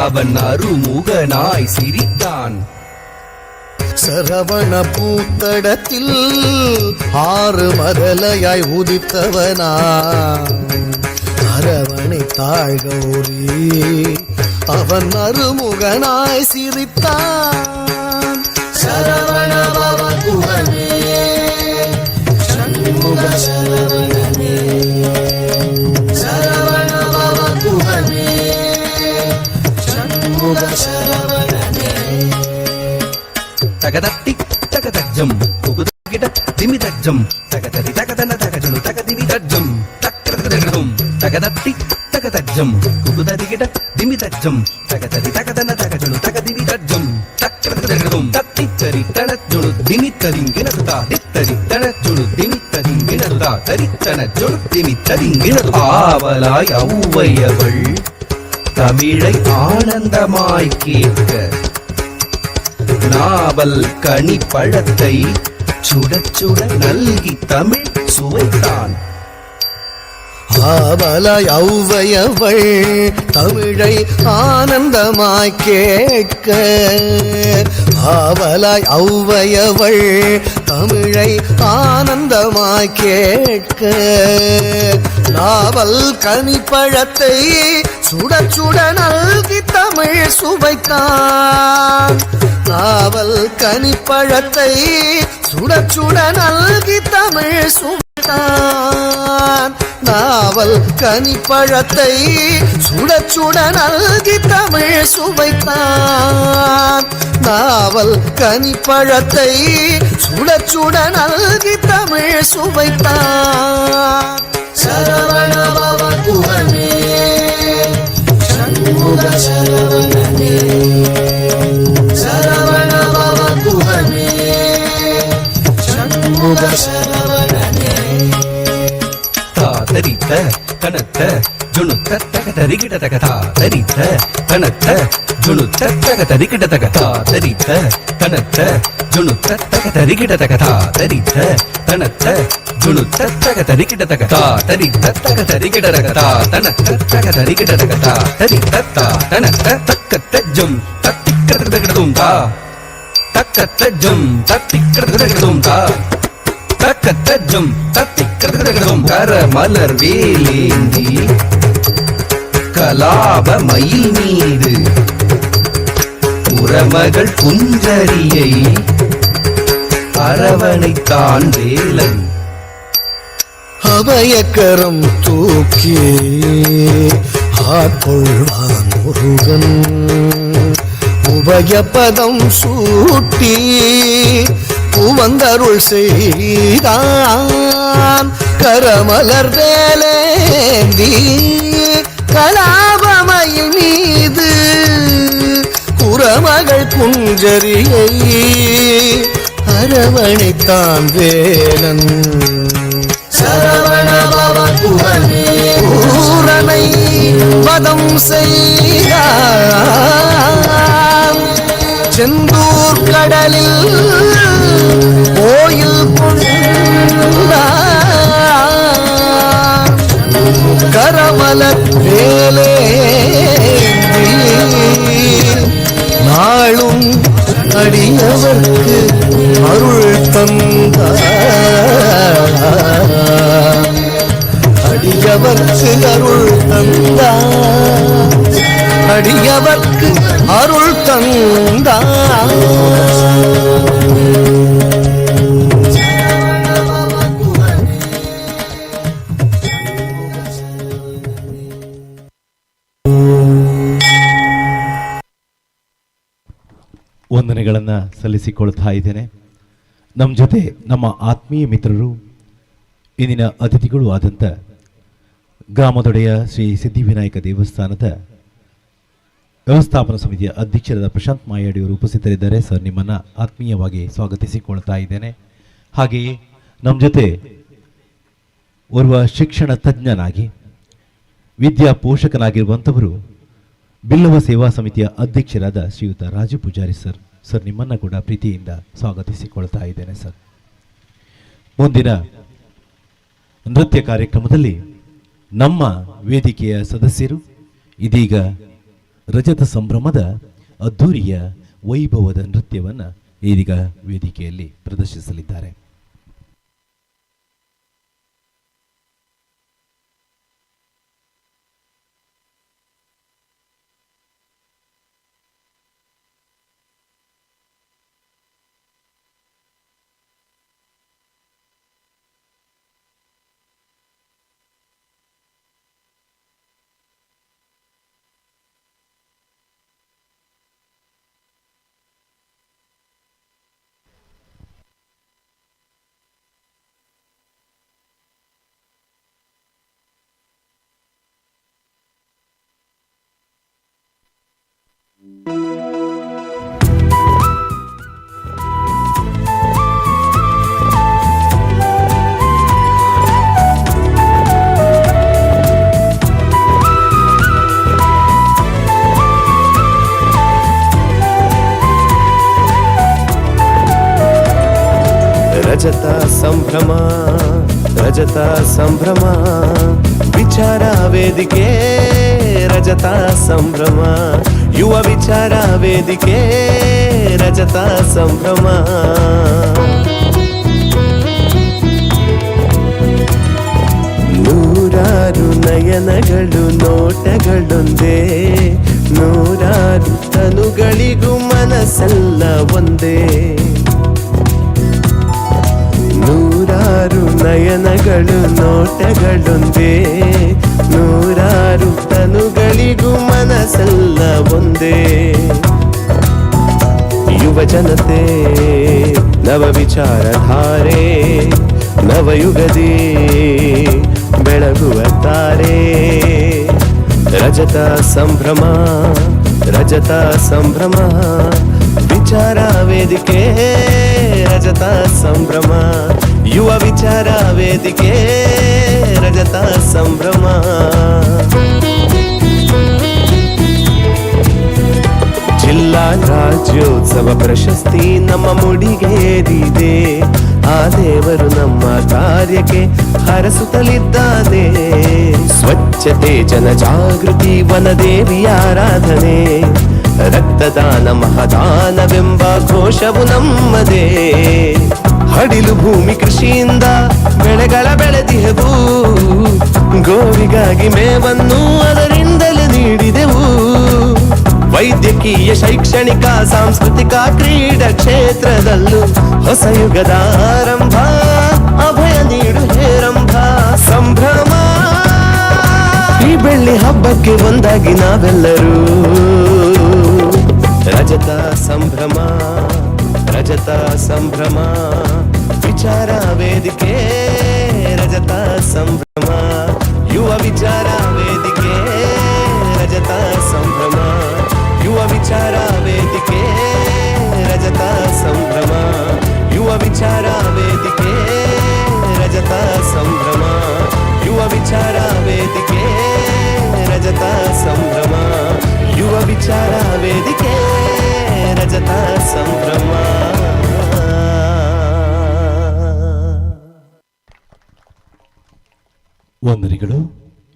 அவன் அருமுகனாய் சிரித்தான் சரவண பூத்தடத்தில் ஆறு மதலையாய் உதித்தவனா அரவணை தாழ்கௌரி அவன் அருமுகனாய் சிரித்தான் சரவண பவன் புகழே சண்முக சரவணனே சரவண பவன் புகழே சண்முக சரவணனே తగదట్టి తగదజ్జం కుగుదగిట దిమిదజ్జం తగదరి తగదన తగజను తగదిమిదజ్జం తక్కదగదగదం తగదట్టి తగదజ్జం కుగుదగిట దిమిదజ్జం తగదరి తగదన తగజను తగదిమిదజ్జం తక్కదగదగదం తత్తిత్తరి తనజును దిమిత్తరింగినదుతా తిత్తరి తనజును దిమిత్తరింగినదుతా తరిత్తనజును దిమిత్తరింగినదు ஆவலாய் ஔவையவள் தமிழை ஆனந்தமாய் கேட்க நாவல் கனி பழத்தை சுட சுட நல்கி தமிழ் சுவைத்தான் ஆவலாய் ஔவையவள் தமிழை ஆனந்தமாய் கேட்க ஆவலாய் ஔவையவள் தமிழை ஆனந்தமாய் கேட்க நாவல் கனி பழத்தை சுட சுட நல்கி தமிழ் சுவைத்தான் நாவல் கனி பழத்தை சுட சுட நல்கி தமிழ் சுவைத்தான் நாவல் கனி பழத்தை சுட சுட நல்கி தமிழ் சுவைத்தான் நாவல் கனி பழத்தை சுட சுட நல்கி தமிழ் சுவைத்தான் சரவண பவன் புகழே சண்முக சரவணனே சரவண பவன் புகழே சண்முக சரவணனே தாதரித்த கனத்த ஜுணுத்த தகதரிகிட தகதா தரித்த கனத்த ஜுணுத்த தகதரிகிட தகதா தரித்த கனத்த ஜுணுத்த தகதரிகிட தகதா தரித்த கனத்த ஜுணுத்த தகதரிகிட தகதா தரித்த தகதரிகிட தகதா தனத்த தகதரிகிட தகதா தரித்த தனத்த தக்கத்த ஜும் தத்திக்கிறதும் தா தக்கத்த ஜும் தத்திக்கிறதும் தா தக்கத்தஜம் தத்திக்கிறதும் கர மலர் வேலேந்தி கலாப மயில் மீது உறமகள் குஞ்சரியை அரவணைத்தான் வேலன் அபயக்கரம் தூக்கி ஆட்கொள்வான் முருகன் உபயபதம் சூட்டி உவந்தருள் செய்தான் கரமலர் வேலேந்தி கலாபமயில் மீது குறமகள் குஞ்சரியை அரவணைத்தான் வேலன் சரவண பவன் புகழே பூரனை பதம் செய்தான் செந்தூர் கடலில் கோயில் கொண்டான் கரமலர் வேலேந்தி நாளும் அடியவர்க்கு அருள் தந்தார் அடியவர்க்கு அருள் தந்தார் அடியவர்க்கு அருள் தந்தார் ವಂದನೆಗಳನ್ನು ಸಲ್ಲಿಸಿಕೊಳ್ತಾ ಇದ್ದೇನೆ. ನಮ್ಮ ಜೊತೆ ನಮ್ಮ ಆತ್ಮೀಯ ಮಿತ್ರರು ಇಂದಿನ ಅತಿಥಿಗಳು ಆದಂಥ ಗ್ರಾಮದೊಡೆಯ ಶ್ರೀ ಸಿದ್ಧಿವಿನಾಯಕ ದೇವಸ್ಥಾನದ ವ್ಯವಸ್ಥಾಪನಾ ಸಮಿತಿಯ ಅಧ್ಯಕ್ಷರಾದ ಪ್ರಶಾಂತ್ ಮಾಯಾಡಿಯವರು ಉಪಸ್ಥಿತರಿದ್ದಾರೆ. ಸರ್, ನಿಮ್ಮನ್ನು ಆತ್ಮೀಯವಾಗಿ ಸ್ವಾಗತಿಸಿಕೊಳ್ತಾ ಇದ್ದೇನೆ. ಹಾಗೆಯೇ ನಮ್ಮ ಜೊತೆ ಓರ್ವ ಶಿಕ್ಷಣ ತಜ್ಞನಾಗಿ ವಿದ್ಯಾ ಪೋಷಕನಾಗಿರುವಂಥವರು ಬಿಲ್ಲವ ಸೇವಾ ಸಮಿತಿಯ ಅಧ್ಯಕ್ಷರಾದ ಶ್ರೀಯುತ ರಾಜು ಪೂಜಾರಿ ಸರ್. ಸರ್, ನಿಮ್ಮನ್ನು ಕೂಡ ಪ್ರೀತಿಯಿಂದ ಸ್ವಾಗತಿಸಿಕೊಳ್ತಾ ಇದ್ದೇನೆ. ಸರ್, ಮುಂದಿನ ನೃತ್ಯ ಕಾರ್ಯಕ್ರಮದಲ್ಲಿ ನಮ್ಮ ವೇದಿಕೆಯ ಸದಸ್ಯರು ಇದೀಗ ರಜತ ಸಂಭ್ರಮದ ಅದ್ಧೂರಿಯ ವೈಭವದ ನೃತ್ಯವನ್ನು ಇದೀಗ ವೇದಿಕೆಯಲ್ಲಿ ಪ್ರದರ್ಶಿಸಲಿದ್ದಾರೆ. ರಜತ ಸಂಭ್ರಮ ರಜತ ಸಂಭ್ರಮ ವಿಚಾರ ವೇದಿಕೆ ರಜತ ಸಂಭ್ರಮ ಯುವ ವಿಚಾರ ವೇದಿಕೆ ರಜತ ಸಂಭ್ರಮ ನೂರಾರು ನಯನಗಳು ನೋಟಗಳೊಂದೇ ನೂರಾರು ತನುಗಳಿಗೂ ಮನಸ್ಸೆಲ್ಲ ಒಂದೇ ನೂರಾರು ನಯನಗಳು ನೋಟಗಳೊಂದೇ ನೂರಾರು ತನುಗಳಿಗೂ ಮನಸ್ಸೆಲ್ಲ ಒಂದೇ ಯುವ ಜನತೆ ನವ ವಿಚಾರಧಾರೆ ನವಯುಗದಿ ಬೆಳಗುವ ತಾರೆ ರಜತ ಸಂಭ್ರಮ ರಜತ ಸಂಭ್ರಮ ವಿಚಾರ ವೇದಿಕೆ ರಜತ ಸಂಭ್ರಮ ಯುವ ವಿಚಾರ ವೇದಿಕೆ ರಜತ ಸಂಭ್ರಮ ಜಿಲ್ಲಾ ರಾಜ್ಯೋತ್ಸವ ಪ್ರಶಸ್ತಿ ನಮ್ಮ ಮುಡಿಗೇರಿದೆ ಆ ದೇವರು ನಮ್ಮ ಕಾರ್ಯಕ್ಕೆ ಹರಸುತ್ತಲಿದ್ದಾನೆ ಸ್ವಚ್ಛತೆ ಜನಜಾಗೃತಿ ವನದೇವಿ ಆರಾಧನೆ ರಕ್ತದಾನ ಮಹದಾನವೆಂಬ ಘೋಷವು ನಮ್ಮದೇ ಹಡಿಲು ಭೂಮಿ ಕೃಷಿಯಿಂದ ಬೆಳೆಗಳ ಬೆಳೆದಿಹೆವು ಗೋವಿಗಾಗಿ ಮೇವನ್ನು ಅದರಿಂದಲೇ ನೀಡಿದೆವು ವೈದ್ಯಕೀಯ ಶೈಕ್ಷಣಿಕ ಸಾಂಸ್ಕೃತಿಕ ಕ್ರೀಡಾ ಕ್ಷೇತ್ರದಲ್ಲೂ ಹೊಸ ಯುಗದ ಆರಂಭ ಅಭಯ ನೀಡು ಹೇರಂಭ ಸಂಭ್ರಮ ಈ ಬೆಳ್ಳಿ ಹಬ್ಬಕ್ಕೆ ಒಂದಾಗಿ ನಾವೆಲ್ಲರೂ ರಜತ ಸಂಭ್ರಮ ರಜತ ಸಂಭ್ರಮ ವಿಚಾರ ವೇದಿಕೆ ರಜತ ಸಂಭ್ರಮ ಯುವ ವಿಚಾರ ವೇದಿಕೆ ರಜತ ಸಂಭ್ರಮ ಯುವ ವಿಚಾರ ವೇದಿಕೆ ರಜತ ಸಂಭ್ರಮ ಯುವ ವಿಚಾರ ವೇದಿಕೆ ರಜತ ಸಂಭ್ರಮ ಯುವ ವಿಚಾರ ವೇದಿಕೆ ರಜತ ಸಂಭ್ರಮ ಯುವ ವಿಚಾರ ವೇದಿಕೆ ರಜತ ಸಂಭ್ರಮ ವಂದನೆಗಳು.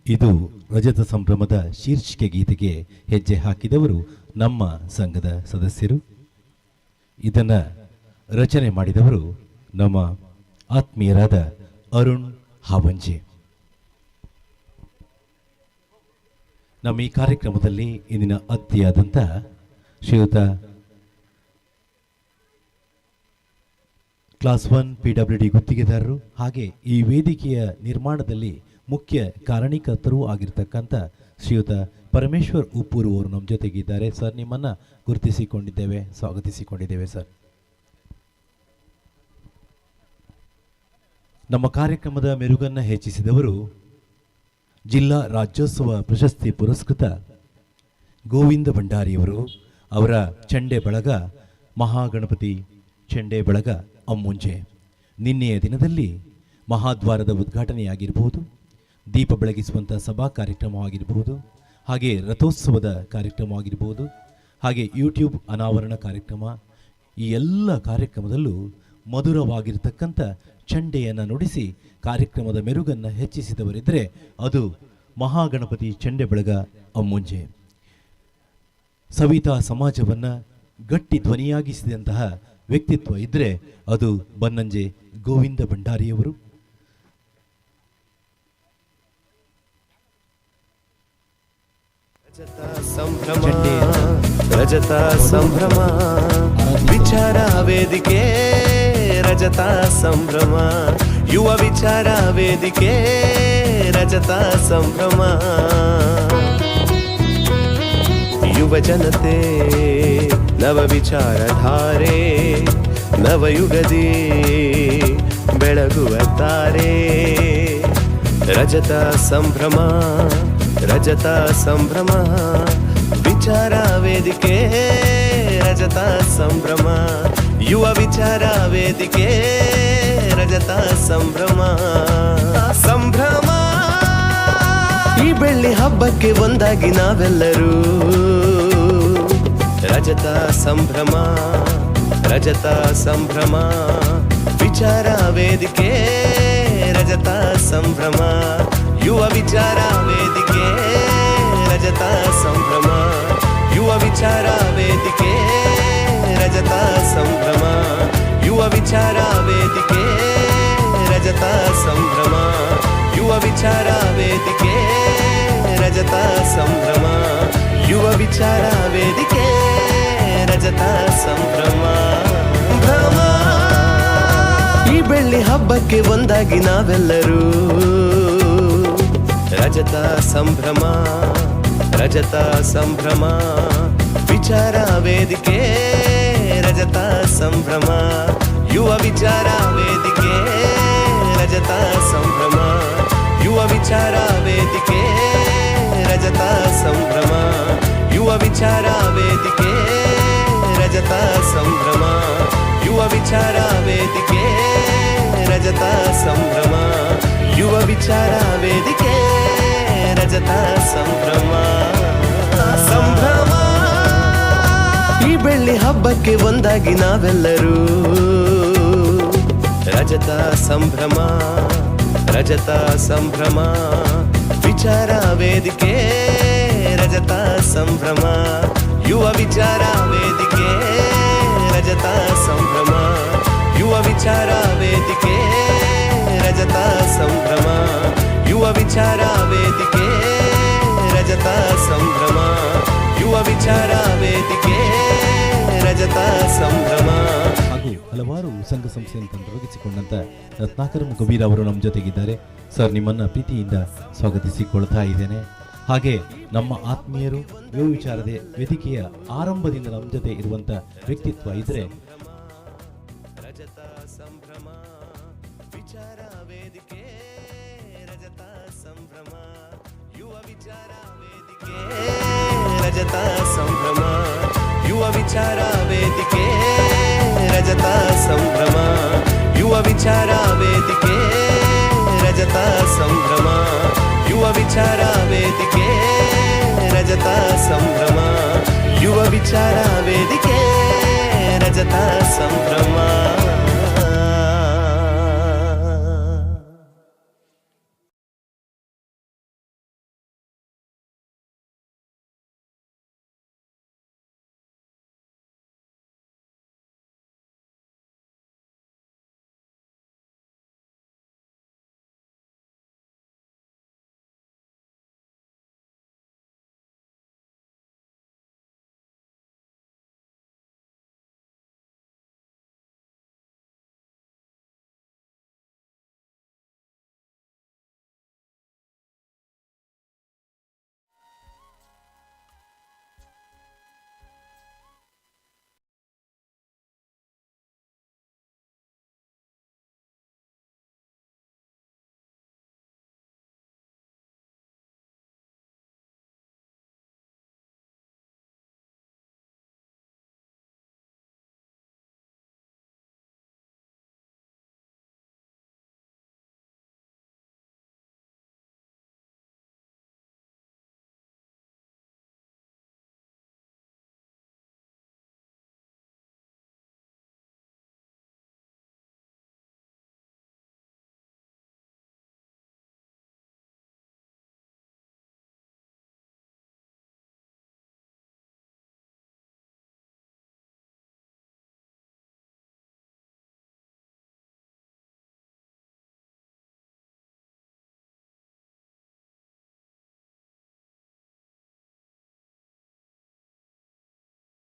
ಇದು ರಜತ ಸಂಭ್ರಮದ ಶೀರ್ಷಿಕೆ ಗೀತೆಗೆ ಹೆಜ್ಜೆ ಹಾಕಿದವರು ನಮ್ಮ ಸಂಘದ ಸದಸ್ಯರು. ಇದನ್ನ ರಚನೆ ಮಾಡಿದವರು ನಮ್ಮ ಆತ್ಮೀಯರಾದ ಅರುಣ್ ಹಾವಂಜೆ. ನಮ್ಮ ಈ ಕಾರ್ಯಕ್ರಮದಲ್ಲಿ ಇಂದಿನ ಅತಿಥಿಯಾದಂಥ ಶ್ರೀಯುತ ಕ್ಲಾಸ್ 1 PWD ಗುತ್ತಿಗೆದಾರರು ಹಾಗೆ ಈ ವೇದಿಕೆಯ ನಿರ್ಮಾಣದಲ್ಲಿ ಮುಖ್ಯ ಕಾರಣೀಕರ್ತರೂ ಆಗಿರ್ತಕ್ಕಂಥ ಶ್ರೀಯುತ ಪರಮೇಶ್ವರ್ ಉಪ್ಪೂರು ಅವರು ನಮ್ಮ ಜೊತೆಗಿದ್ದಾರೆ. ಸರ್, ನಿಮ್ಮನ್ನು ಗುರುತಿಸಿಕೊಂಡಿದ್ದೇವೆ, ಸ್ವಾಗತಿಸಿಕೊಂಡಿದ್ದೇವೆ ಸರ್. ನಮ್ಮ ಕಾರ್ಯಕ್ರಮದ ಮೆರುಗನ್ನು ಹೆಚ್ಚಿಸಿದವರು ಜಿಲ್ಲಾ ರಾಜ್ಯೋತ್ಸವ ಪ್ರಶಸ್ತಿ ಪುರಸ್ಕೃತ ಗೋವಿಂದ ಭಂಡಾರಿಯವರು. ಅವರ ಚಂಡೆ ಬಳಗ ಮಹಾಗಣಪತಿ ಚಂಡೆ ಬಳಗ ಅಮ್ಮುಂಜೆ. ನಿನ್ನೆಯ ದಿನದಲ್ಲಿ ಮಹಾದ್ವಾರದ ಉದ್ಘಾಟನೆಯಾಗಿರಬಹುದು, ದೀಪ ಬೆಳಗಿಸುವಂಥ ಸಭಾ ಕಾರ್ಯಕ್ರಮವಾಗಿರಬಹುದು, ಹಾಗೆ ರಥೋತ್ಸವದ ಕಾರ್ಯಕ್ರಮವಾಗಿರಬಹುದು, ಹಾಗೆ ಯೂಟ್ಯೂಬ್ ಅನಾವರಣ ಕಾರ್ಯಕ್ರಮ, ಈ ಎಲ್ಲ ಕಾರ್ಯಕ್ರಮದಲ್ಲೂ ಮಧುರವಾಗಿರ್ತಕ್ಕಂಥ ಚಂಡೆಯನ್ನು ನುಡಿಸಿ ಕಾರ್ಯಕ್ರಮದ ಮೆರುಗನ್ನು ಹೆಚ್ಚಿಸಿದವರಿದ್ದರೆ ಅದು ಮಹಾಗಣಪತಿ ಚಂಡೆ ಬಳಗ ಅಮ್ಮುಂಜೆ. ಸವಿತಾ ಸಮಾಜವನ್ನು ಗಟ್ಟಿ ಧ್ವನಿಯಾಗಿಸಿದಂತಹ ವ್ಯಕ್ತಿತ್ವ ಇದ್ರೆ ಅದು ಬನ್ನಂಜೆ ಗೋವಿಂದ ಭಂಡಾರಿಯವರು. ರಜತ ಸಂಭ್ರಮ ವಿಚಾರ ವೇದಿಕೆ ರಜತ ಸಂಭ್ರಮ ಯುವ ವಿಚಾರ ವೇದಿಕೆ ರಜತ ಸಂಭ್ರಮ ಯುವ ಜನತೆ ನವ ವಿಚಾರಧಾರೆ ನವಯುಗದಿ ಬೆಳಗುವ ತಾರೆ ರಜತ ಸಂಭ್ರಮ ರಜತ ಸಂಭ್ರಮ ವಿಚಾರ ವೇದಿಕೆ ರಜತ ಸಂಭ್ರಮ ಯುವ ವಿಚಾರ ವೇದಿಕೆ ರಜತ ಸಂಭ್ರಮ ಸಂಭ್ರಮ ಈ ಬೆಳ್ಳಿ ಹಬ್ಬಕ್ಕೆ ಒಂದಾಗಿ ನಾವೆಲ್ಲರೂ ರಜತ ಸಂಭ್ರಮ ರಜತ ಸಂಭ್ರಮ ವಿಚಾರ ವೇದಿಕೆ ರಜತ ಸಂಭ್ರಮ ಯುವ ವಿಚಾರ ವೇದಿಕೆ ರಜತ ಸಂಭ್ರಮ ಯುವ ವಿಚಾರ ವೇದಿಕೆ ರಜತ ಸಂಭ್ರಮ ಯುವ ವಿಚಾರ ವೇದಿಕೆ ರಜತ ಸಂಭ್ರಮ ಯುವ ವಿಚಾರ ವೇದಿಕೆ ರಜತ ಸಂಭ್ರಮ ಯುವ ವಿಚಾರ ವೇದಿಕೆ ರಜತ ಸಂಭ್ರಮ ಭ್ರಮ ಈ ಬೆಳ್ಳಿ ಹಬ್ಬಕ್ಕೆ ಒಂದಾಗಿ ನಾವೆಲ್ಲರೂ ರಜತ ಸಂಭ್ರಮ ರಜತ ಸಂಭ್ರಮ ವಿಚಾರ ವೇದಿಕೆ ರಜತ ಸಂಭ್ರಮ ಯುವ ವಿಚಾರ ವೇದಿಕೆ ರಜತ ಸಂಭ್ರಮ ಯುವ ವಿಚಾರ ವೇದಿಕೆ ರಜತ ಸಂಭ್ರಮ ಯುವ ವಿಚಾರ ವೇದಿಕೆ ರಜತ ಸಂಭ್ರಮ ಯುವ ವಿಚಾರ ವೇದಿಕೆ ರಜತ ಸಂಭ್ರಮ ಯುವ ವಿಚಾರ ವೇದಿಕೆ ರಜತ ಸಂಭ್ರಮ ಸಂಭ್ರಮ ಈ ಬೆಳ್ಳಿ ಹಬ್ಬಕ್ಕೆ ಒಂದಾಗಿ ನಾವೆಲ್ಲರೂ ರಜತ ಸಂಭ್ರಮ ರಜತ ಸಂಭ್ರಮ ವಿಚಾರ ವೇದಿಕೆ ರಜತ ಸಂಭ್ರಮ ಯುವ ವಿಚಾರ ವೇದಿಕೆ ರಜತ ಸಂಭ್ರಮ ಯುವ ವಿಚಾರ ವೇದಿಕೆ ರಜತ ಸಂಭ್ರಮ ಯುವ ವಿಚಾರ ವೇದಿಕೆ ರಜತ ಸಂಭ್ರಮ ಯುವ ವಿಚಾರ ವೇದಿಕೆ ರಜತ ಸಂಭ್ರಮ ಹಾಗೂ ಹಲವಾರು ಸಂಘ ಸಂಸ್ಥೆಯನ್ನು ತೊಡಗಿಸಿಕೊಂಡಂತ ರತ್ನಾಕರ ಕಬೀರ್ ಅವರು ನಮ್ಮ ಜೊತೆಗಿದ್ದಾರೆ. ಸರ್, ನಿಮ್ಮನ್ನ ಪ್ರೀತಿಯಿಂದ ಸ್ವಾಗತಿಸಿಕೊಳ್ತಾ ಇದ್ದೇನೆ. ಹಾಗೆ ನಮ್ಮ ಆತ್ಮೀಯರು ಯುವ ವಿಚಾರದ ವೇದಿಕೆಯ ಆರಂಭದಿಂದ ನಮ್ಮ ಜೊತೆ ಇರುವಂತ ವ್ಯಕ್ತಿತ್ವ ಇದ್ರೆ ರಜತ ಸಂಭ್ರಮ ವಿಚಾರ ವೇದಿಕೆ ರಜತ ಸಂಭ್ರಮ ಯುವ ವಿಚಾರ ವೇದಿಕೆ ರಜತ ಸಂಭ್ರಮ ಯುವ ವಿಚಾರ ವೇದಿಕೆ ರಜತ ಸಂಭ್ರಮ ಯುವ ವಿಚಾರ ವೇದಿಕೆ ರಜತ ಸಂಭ್ರಮ ಯುವ ವಿಚಾರ ವೇದಿಕೆ ರಜತ ಸಂಭ್ರಮ ಯುವ ವಿಚಾರ ವೇದಿಕೆ ರಜತ ಸಂಭ್ರಮ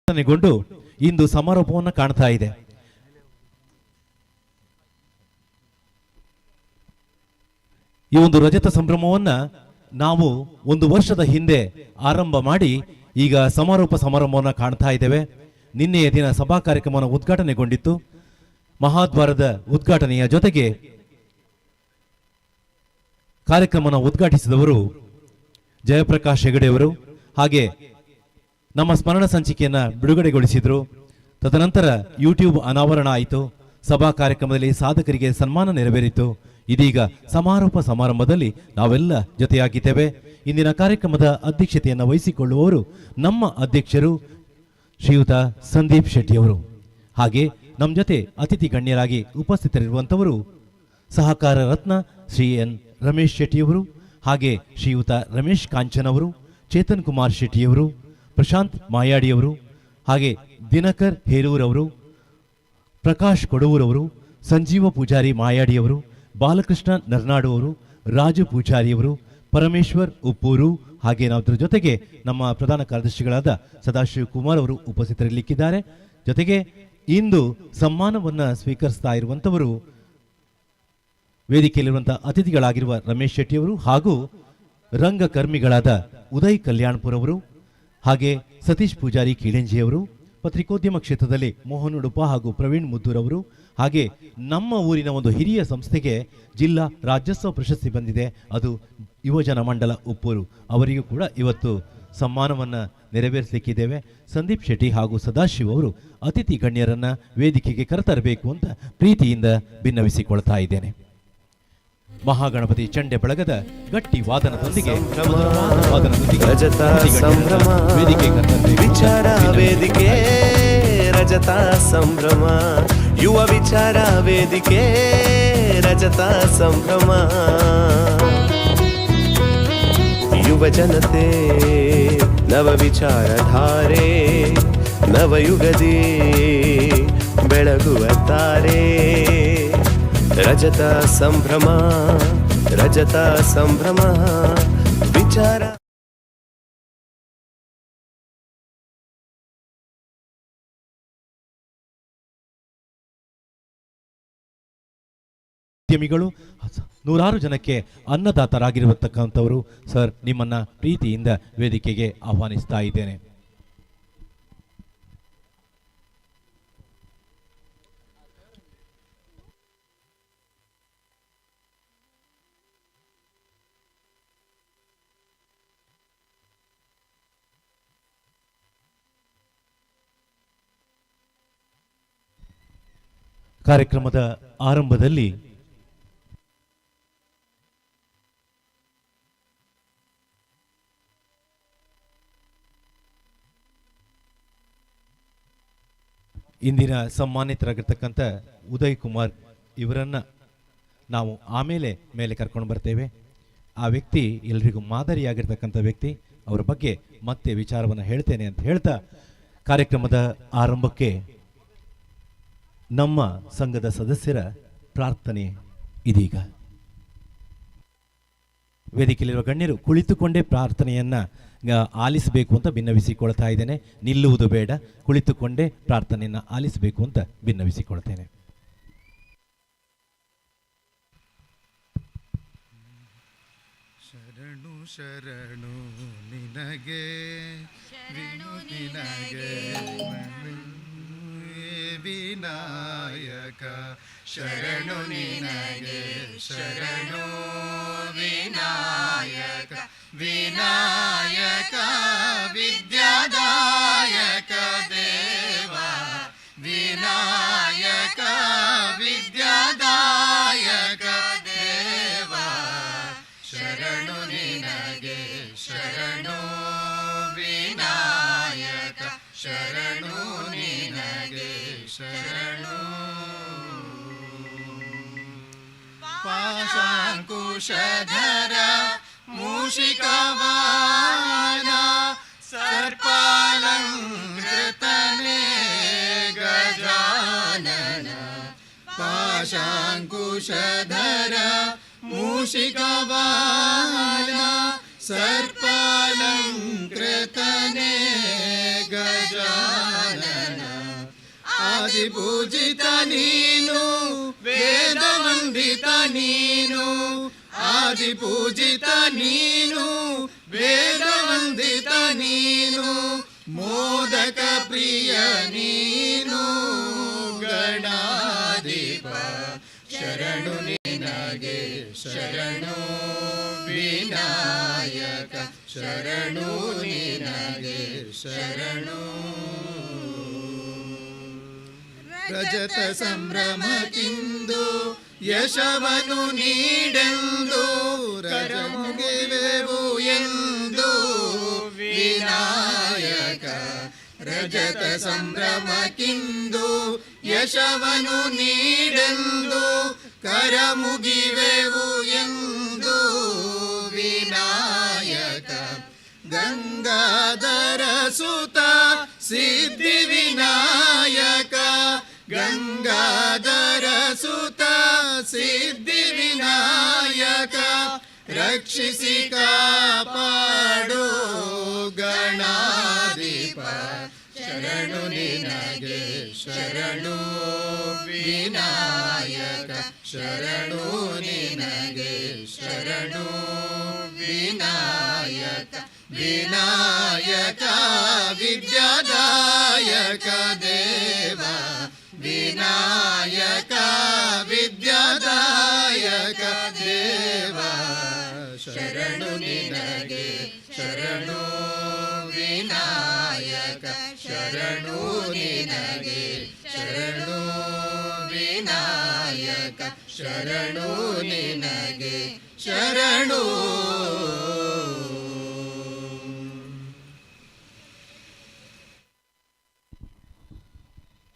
ಗೊಂಡು ಇಂದು ಸಮಾರೋಪವನ್ನು ಕಾಣ್ತಾ ಇದೆ. ಈ ಒಂದು ರಜತ ಸಂಭ್ರಮವನ್ನ ನಾವು 1 ವರ್ಷದ ಹಿಂದೆ ಆರಂಭ ಮಾಡಿ ಈಗ ಸಮಾರೋಪ ಸಮಾರಂಭವನ್ನು ಕಾಣ್ತಾ ಇದ್ದೇವೆ. ನಿನ್ನೆಯ ದಿನ ಸಭಾ ಕಾರ್ಯಕ್ರಮವನ್ನು ಉದ್ಘಾಟನೆಗೊಂಡಿತ್ತು. ಮಹಾದ್ವಾರದ ಉದ್ಘಾಟನೆಯ ಜೊತೆಗೆ ಕಾರ್ಯಕ್ರಮವನ್ನು ಉದ್ಘಾಟಿಸಿದವರು ಜಯಪ್ರಕಾಶ್ ಹೆಗಡೆಯವರು. ಹಾಗೆ ನಮ್ಮ ಸ್ಮರಣ ಸಂಚಿಕೆಯನ್ನ ಬಿಡುಗಡೆಗೊಳಿಸಿದ್ರು. ತದನಂತರ ಯೂಟ್ಯೂಬ್ ಅನಾವರಣ ಆಯಿತು. ಸಭಾ ಕಾರ್ಯಕ್ರಮದಲ್ಲಿ ಸಾಧಕರಿಗೆ ಸನ್ಮಾನ ನೆರವೇರಿತು. ಇದೀಗ ಸಮಾರೋಪ ಸಮಾರಂಭದಲ್ಲಿ ನಾವೆಲ್ಲ ಜೊತೆಯಾಗಿದ್ದೇವೆ. ಇಂದಿನ ಕಾರ್ಯಕ್ರಮದ ಅಧ್ಯಕ್ಷತೆಯನ್ನು ವಹಿಸಿಕೊಳ್ಳುವವರು ನಮ್ಮ ಅಧ್ಯಕ್ಷರು ಶ್ರೀಯುತ ಸಂದೀಪ್ ಶೆಟ್ಟಿಯವರು. ಹಾಗೆ ನಮ್ಮ ಜೊತೆ ಅತಿಥಿ ಗಣ್ಯರಾಗಿ ಉಪಸ್ಥಿತರಿರುವಂಥವರು ಸಹಕಾರ ರತ್ನ ಶ್ರೀ ಎನ್ ರಮೇಶ್ ಶೆಟ್ಟಿಯವರು, ಹಾಗೆ ಶ್ರೀಯುತ ರಮೇಶ್ ಕಾಂಚನ್ ಅವರು, ಚೇತನ್ ಕುಮಾರ್ ಶೆಟ್ಟಿಯವರು, ಪ್ರಶಾಂತ್ ಮಾಯಾಡಿಯವರು, ಹಾಗೆ ದಿನಕರ್ ಹೇರೂರವರು, ಪ್ರಕಾಶ್ ಕೊಡವೂರವರು, ಸಂಜೀವ ಪೂಜಾರಿ ಮಾಯಾಡಿಯವರು, ಬಾಲಕೃಷ್ಣ ನರ್ನಾಡು ಅವರು, ರಾಜು ಪೂಜಾರಿಯವರು, ಪರಮೇಶ್ವರ್ ಉಪ್ಪೂರು, ಹಾಗೆ ನಾವುದ್ರ ಜೊತೆಗೆ ನಮ್ಮ ಪ್ರಧಾನ ಕಾರ್ಯದರ್ಶಿಗಳಾದ ಸದಾಶಿವ ಕುಮಾರ್ ಅವರು ಉಪಸ್ಥಿತರಿರಲಿಕ್ಕಿದ್ದಾರೆ. ಜೊತೆಗೆ ಇಂದು ಸನ್ಮಾನವನ್ನು ಸ್ವೀಕರಿಸ್ತಾ ಇರುವಂಥವರು ವೇದಿಕೆಯಲ್ಲಿರುವಂತಹ ಅತಿಥಿಗಳಾಗಿರುವ ರಮೇಶ್ ಶೆಟ್ಟಿಯವರು, ಹಾಗೂ ರಂಗಕರ್ಮಿಗಳಾದ ಉದಯ್ ಕಲ್ಯಾಣ್ಪುರ್ ಅವರು, ಹಾಗೆ ಸತೀಶ್ ಪೂಜಾರಿ ಕೀಳೆಂಜಿಯವರು, ಪತ್ರಿಕೋದ್ಯಮ ಕ್ಷೇತ್ರದಲ್ಲಿ ಮೋಹನ್ ಉಡುಪ ಹಾಗೂ ಪ್ರವೀಣ್ ಮುದ್ದೂರ್ ಅವರು, ಹಾಗೆ ನಮ್ಮ ಊರಿನ ಒಂದು ಹಿರಿಯ ಸಂಸ್ಥೆಗೆ ಜಿಲ್ಲಾ ರಾಜ್ಯೋತ್ಸವ ಪ್ರಶಸ್ತಿ ಬಂದಿದೆ, ಅದು ಯುವಜನ ಮಂಡಲ ಉಪ್ಪೂರು. ಅವರಿಗೂ ಕೂಡ ಇವತ್ತು ಸನ್ಮಾನವನ್ನು ನೆರವೇರಿಸಲಿಕ್ಕಿದ್ದೇವೆ. ಸಂದೀಪ್ ಶೆಟ್ಟಿ ಹಾಗೂ ಸದಾಶಿವ್ ಅವರು ಅತಿಥಿ ಗಣ್ಯರನ್ನ ವೇದಿಕೆಗೆ ಕರೆತರಬೇಕು ಅಂತ ಪ್ರೀತಿಯಿಂದ ಭಿನ್ನವಿಸಿಕೊಳ್ತಾ ಇದ್ದೇನೆ. ಮಹಾಗಣಪತಿ ಚಂಡೆ ಬೆಳಗದ ಗಟ್ಟಿ ವಾದನದೊಂದಿಗೆ ರಜತ ಸಂಭ್ರಮ ವಿಚಾರ ವೇದಿಕೆ ರಜತ ಸಂಭ್ರಮ ಯುವ ವಿಚಾರ ವೇದಿಕೆ ರಜತ ಸಂಭ್ರಮ ಯುವ ಜನತೆ ನವ ವಿಚಾರಧಾರೆ ನವಯುಗದಿ ಬೆಳಗುವ ತಾರೆ ರಜತ ಸಂಭ್ರಮ ರಜತ ಸಂಭ್ರಮ ವಿಚಾರ ಉದ್ಯಮಿಗಳು ನೂರಾರು ಜನಕ್ಕೆ ಅನ್ನದಾತರಾಗಿರತಕ್ಕಂಥವರು. ಸರ್, ನಿಮ್ಮನ್ನ ಪ್ರೀತಿಯಿಂದ ವೇದಿಕೆಗೆ ಆಹ್ವಾನಿಸ್ತಾ ಇದ್ದೇನೆ. ಕಾರ್ಯಕ್ರಮದ ಆರಂಭದಲ್ಲಿ ಇಂದಿನ ಸನ್ಮಾನಿತರಾಗಿರ್ತಕ್ಕಂಥ ಉದಯ್ ಕುಮಾರ್ ಇವರನ್ನ ನಾವು ಆಮೇಲೆ ಮೇಲೆ ಕರ್ಕೊಂಡು ಬರ್ತೇವೆ. ಆ ವ್ಯಕ್ತಿ ಎಲ್ರಿಗೂ ಮಾದರಿಯಾಗಿರ್ತಕ್ಕಂಥ ವ್ಯಕ್ತಿ. ಅವರ ಬಗ್ಗೆ ಮತ್ತೆ ವಿಚಾರವನ್ನು ಹೇಳ್ತೇನೆ ಅಂತ ಹೇಳ್ತಾ ಕಾರ್ಯಕ್ರಮದ ಆರಂಭಕ್ಕೆ ನಮ್ಮ ಸಂಘದ ಸದಸ್ಯರ ಪ್ರಾರ್ಥನೆ ಇದೀಗ. ವೇದಿಕೆಯಲ್ಲಿರುವ ಗಣ್ಯರು ಕುಳಿತುಕೊಂಡೇ ಪ್ರಾರ್ಥನೆಯನ್ನ ಆಲಿಸಬೇಕು ಅಂತ ಭಿನ್ನವಿಸಿಕೊಳ್ತಾ ಇದ್ದೇನೆ. ನಿಲ್ಲುವುದು ಬೇಡ, ಕುಳಿತುಕೊಂಡೇ ಪ್ರಾರ್ಥನೆಯನ್ನ ಆಲಿಸಬೇಕು ಅಂತ ಭಿನ್ನವಿಸಿಕೊಳ್ತೇನೆ. ಶರಣು ಶರಣು ನಿನಗೆ ವಿನು ನಿನಗೆ ವಿನಾಯಕ ಶರಣು ನಿನಗೆ ಶರಣು ವಿನಾಯಕ ವಿನಾಯಕ ವಿದ್ಯಾದಾಯಕ ದೇವ ವಿನಾಯಕ ವಿದ್ಯಾದಾಯಕ ದೇವ ಶರಣು ನಿನಗೆ ಶರಣು ವಿನಾಯಕ ಶರಣು ನಿನಗೆ ಶರಣು ಪಾಶಾಂಕುಶಧರ ಮೂಷಿಕವಾನ ಸರ್ಪಾಲಂಕೃತನೇ ಗಜಾನನ ಪಾಶಾಂಕುಶಧರ ಮೂಷಿಕವಾನ ಸರ್ಪಾಲಂಕೃತನೇ ಗಜಾನನ ಆದಿಪೂಜಿತ ನೀನು ವೇದವಂದಿತ ನೀನು ಆದಿಪೂಜಿತ ನೀನು ವೇದವಂದಿತ ನೀನು ಮೋದಕ ಪ್ರಿಯ ನೀನು ಗಣಾಧಿಪ ಶರಣು ನಿನಗೆ ಶರಣು ವಿನಾಯಕ ಶರಣು ನಿನಗೆ ಶರಣು ರಜತ ಸಂಭ್ರಮಕ್ಕಿಂದು ಯಶವನು ನೀಡೆಂದು ಕರಮುಗಿವೆವು ಎಂದು ವಿನಾಯಕ ರಜತ ಸಂಭ್ರಮಕ್ಕಿಂದು ಯಶವನು ನೀಡೆಂದು ಕರಮುಗಿವೆವು ಎಂದು ವಿನಾಯಕ ಗಂಗಾಧರ ಸುತ ಸಿದ್ಧಿ ವಿನಾಯಕ ಗಂಗಾಧರ ಸುತ ಸಿದ್ಧಿ ವಿನಾಯಕ ರಕ್ಷಿಸಿ ಕಾಪಾಡು ಗಣಾಧಿಪ ಶರಣು ನಿನಗೆ ಶರಣು ವಿನಾಯಕ ಶರಣು ನಿನಗೆ ಶರಣು ವಿನಾಯಕ ವಿನಾಯಕ ವಿದ್ಯಾದಾಯಕ ದೇವ ವಿನಾಯಕ ವಿದ್ಯಾದಾಯಕ ದೇವ ಶರಣು ನಿನಗೆ ಶರಣು ವಿನಾಯಕ ಶರಣು ನಿನಗೆ ಶರಣು ವಿನಾಯಕ ಶರಣು ನಿನಗೆ ಶರಣು.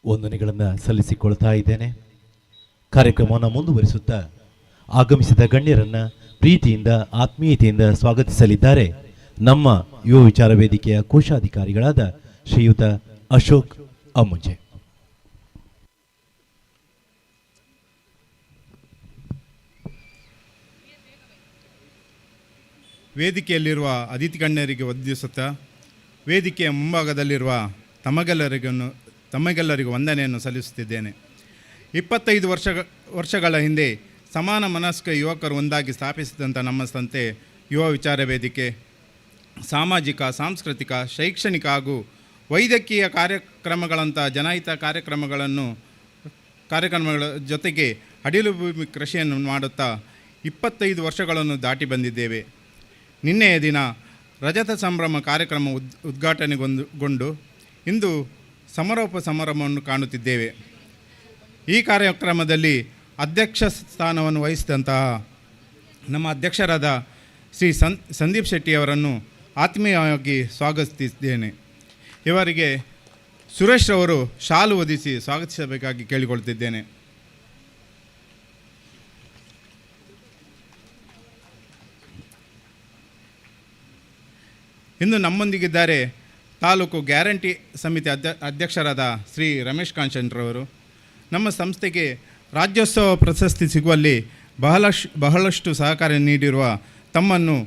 ವಂದನೆಗಳನ್ನು ಸಲ್ಲಿಸಿಕೊಳ್ತಾ ಇದ್ದೇನೆ. ಕಾರ್ಯಕ್ರಮವನ್ನು ಮುಂದುವರಿಸುತ್ತಾ ಆಗಮಿಸಿದ ಗಣ್ಯರನ್ನು ಪ್ರೀತಿಯಿಂದ ಆತ್ಮೀಯತೆಯಿಂದ ಸ್ವಾಗತಿಸಲಿದ್ದಾರೆ ನಮ್ಮ ಯುವ ವಿಚಾರ ವೇದಿಕೆಯ ಕೋಶಾಧಿಕಾರಿಗಳಾದ ಶ್ರೀಯುತ ಅಶೋಕ್ ಅಮ್ಮುಂಜೆ. ವೇದಿಕೆಯಲ್ಲಿರುವ ಅತಿಥಿ ಗಣ್ಯರಿಗೆ ವಂದಿಸುತ್ತಾ ವೇದಿಕೆಯ ಮುಂಭಾಗದಲ್ಲಿರುವ ತಮಗೆಲ್ಲರಿಗೂ ವಂದನೆಯನ್ನು ಸಲ್ಲಿಸುತ್ತಿದ್ದೇನೆ. 25 ವರ್ಷಗಳ ಹಿಂದೆ ಸಮಾನ ಮನಸ್ಕ ಯುವಕರು ಒಂದಾಗಿ ಸ್ಥಾಪಿಸಿದಂಥ ನಮ್ಮ ಸಂಸ್ಥೆ ಯುವ ವಿಚಾರ ವೇದಿಕೆ ಸಾಮಾಜಿಕ, ಸಾಂಸ್ಕೃತಿಕ, ಶೈಕ್ಷಣಿಕ ಹಾಗೂ ವೈದ್ಯಕೀಯ ಕಾರ್ಯಕ್ರಮಗಳಂಥ ಜನಹಿತ ಕಾರ್ಯಕ್ರಮಗಳ ಜೊತೆಗೆ ಅಡಿಲು ಭೂಮಿ ಕೃಷಿಯನ್ನು ಮಾಡುತ್ತಾ 25 ವರ್ಷಗಳನ್ನು ದಾಟಿ ಬಂದಿದ್ದೇವೆ. ನಿನ್ನೆಯ ದಿನ ರಜತ ಸಂಭ್ರಮ ಕಾರ್ಯಕ್ರಮ ಉದ್ಘಾಟನೆಗೊಂಡು ಇಂದು ಸಮಾರೋಪ ಸಮಾರಂಭವನ್ನು ಕಾಣುತ್ತಿದ್ದೇವೆ. ಈ ಕಾರ್ಯಕ್ರಮದಲ್ಲಿ ಅಧ್ಯಕ್ಷ ಸ್ಥಾನವನ್ನು ವಹಿಸಿದಂತಹ ನಮ್ಮ ಅಧ್ಯಕ್ಷರಾದ ಶ್ರೀ ಸಂದೀಪ್ ಶೆಟ್ಟಿಯವರನ್ನು ಆತ್ಮೀಯವಾಗಿ ಸ್ವಾಗತಿಸಿದ್ದೇನೆ. ಇವರಿಗೆ ಸುರೇಶ್ ಅವರು ಶಾಲು ಹೊದಿಸಿ ಸ್ವಾಗತಿಸಬೇಕಾಗಿ ಕೇಳಿಕೊಳ್ತಿದ್ದೇನೆ. ಇಂದು ನಮ್ಮೊಂದಿಗಿದ್ದಾರೆ ತಾಲೂಕು ಗ್ಯಾರಂಟಿ ಸಮಿತಿ ಅಧ್ಯಕ್ಷರಾದ ಶ್ರೀ ರಮೇಶ್ ಕಾಂಚನ್ರವರು. ನಮ್ಮ ಸಂಸ್ಥೆಗೆ ರಾಜ್ಯೋತ್ಸವ ಪ್ರಶಸ್ತಿ ಸಿಗುವಲ್ಲಿ ಬಹಳಷ್ಟು ಸಹಕಾರ ನೀಡಿರುವ ತಮ್ಮನ್ನು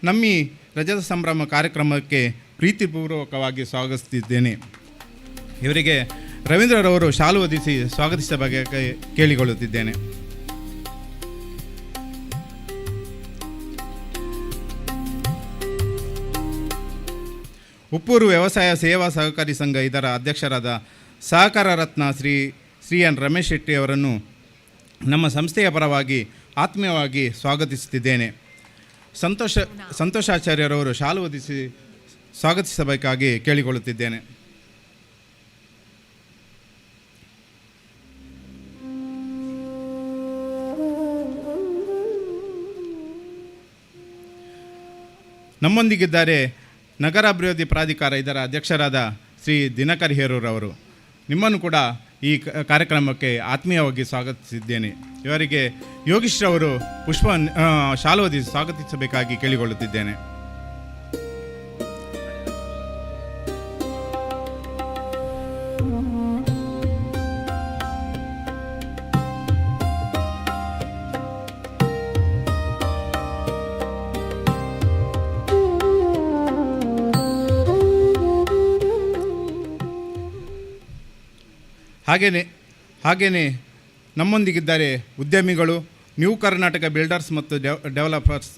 ನಮ್ಮಿ ರಜತ ಸಂಭ್ರಮ ಕಾರ್ಯಕ್ರಮಕ್ಕೆ ಪ್ರೀತಿಪೂರ್ವಕವಾಗಿ ಸ್ವಾಗತಿಸಿದ್ದೇನೆ. ಇವರಿಗೆ ರವೀಂದ್ರರವರು ಶಾಲು ಹೊದಿಸಿ ಸ್ವಾಗತಿಸಬೇಕಾಗಿ ಕೇಳಿಕೊಳ್ಳುತ್ತಿದ್ದೇನೆ. ಉಪ್ಪೂರು ವ್ಯವಸಾಯ ಸೇವಾ ಸಹಕಾರಿ ಸಂಘ ಇದರ ಅಧ್ಯಕ್ಷರಾದ ಸಹಕಾರ ರತ್ನ ಶ್ರೀ ಎನ್ ರಮೇಶ್ ಶೆಟ್ಟಿಯವರನ್ನು ನಮ್ಮ ಸಂಸ್ಥೆಯ ಪರವಾಗಿ ಆತ್ಮೀಯವಾಗಿ ಸ್ವಾಗತಿಸುತ್ತಿದ್ದೇನೆ. ಸಂತೋಷಾಚಾರ್ಯರವರು ಶಾಲು ಹೊದಿಸಿ ಸ್ವಾಗತಿಸಬೇಕಾಗಿ ಕೇಳಿಕೊಳ್ಳುತ್ತಿದ್ದೇನೆ. ನಮ್ಮೊಂದಿಗಿದ್ದಾರೆ ನಗರಾಭಿವೃದ್ಧಿ ಪ್ರಾಧಿಕಾರ ಇದರ ಅಧ್ಯಕ್ಷರಾದ ಶ್ರೀ ದಿನಕರ್ ಹೇರೂರವರು. ನಿಮ್ಮನ್ನು ಕೂಡ ಈ ಕಾರ್ಯಕ್ರಮಕ್ಕೆ ಆತ್ಮೀಯವಾಗಿ ಸ್ವಾಗತಿಸಿದ್ದೇನೆ. ಇವರಿಗೆ ಯೋಗೀಶ್ರವರು ಶಾಲು ಹೊದಿಸಿ ಸ್ವಾಗತಿಸಬೇಕಾಗಿ ಕೇಳಿಕೊಳ್ಳುತ್ತಿದ್ದೇನೆ. ಹಾಗೆಯೇ ನಮ್ಮೊಂದಿಗಿದ್ದಾರೆ ಉದ್ಯಮಿಗಳು, ನ್ಯೂ ಕರ್ನಾಟಕ ಬಿಲ್ಡರ್ಸ್ ಮತ್ತು ಡೆವಲಪರ್ಸ್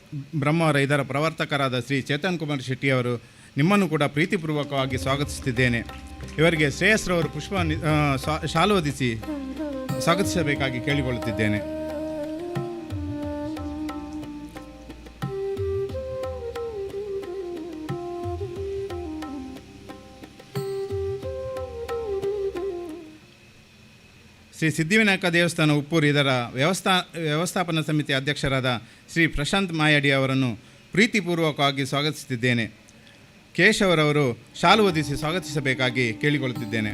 ಬ್ರಹ್ಮಾವರ ಇದರ ಪ್ರವರ್ತಕರಾದ ಶ್ರೀ ಚೇತನ್ ಕುಮಾರ್ ಶೆಟ್ಟಿಯವರು ನಿಮ್ಮನ್ನು ಕೂಡ ಪ್ರೀತಿಪೂರ್ವಕವಾಗಿ ಸ್ವಾಗತಿಸುತ್ತಿದ್ದೇನೆ. ಇವರಿಗೆ ಶ್ರೇಯಸ್ರವರು ಶಾಲು ಹೊದಿಸಿ ಸ್ವಾಗತಿಸಬೇಕಾಗಿ ಕೇಳಿಕೊಳ್ಳುತ್ತಿದ್ದೇನೆ. ಶ್ರೀ ಸಿದ್ಧಿವಿನಾಯಕ ದೇವಸ್ಥಾನ ಉಪ್ಪೂರು ಇದರ ವ್ಯವಸ್ಥಾಪನಾ ಸಮಿತಿ ಅಧ್ಯಕ್ಷರಾದ ಶ್ರೀ ಪ್ರಶಾಂತ್ ಮಾಯಡಿ ಅವರನ್ನು ಪ್ರೀತಿಪೂರ್ವಕವಾಗಿ ಸ್ವಾಗತಿಸುತ್ತಿದ್ದೇನೆ. ಕೇಶವರವರು ಶಾಲು ಹೊದಿಸಿ ಸ್ವಾಗತಿಸಬೇಕಾಗಿ ಕೇಳಿಕೊಳ್ಳುತ್ತಿದ್ದೇನೆ.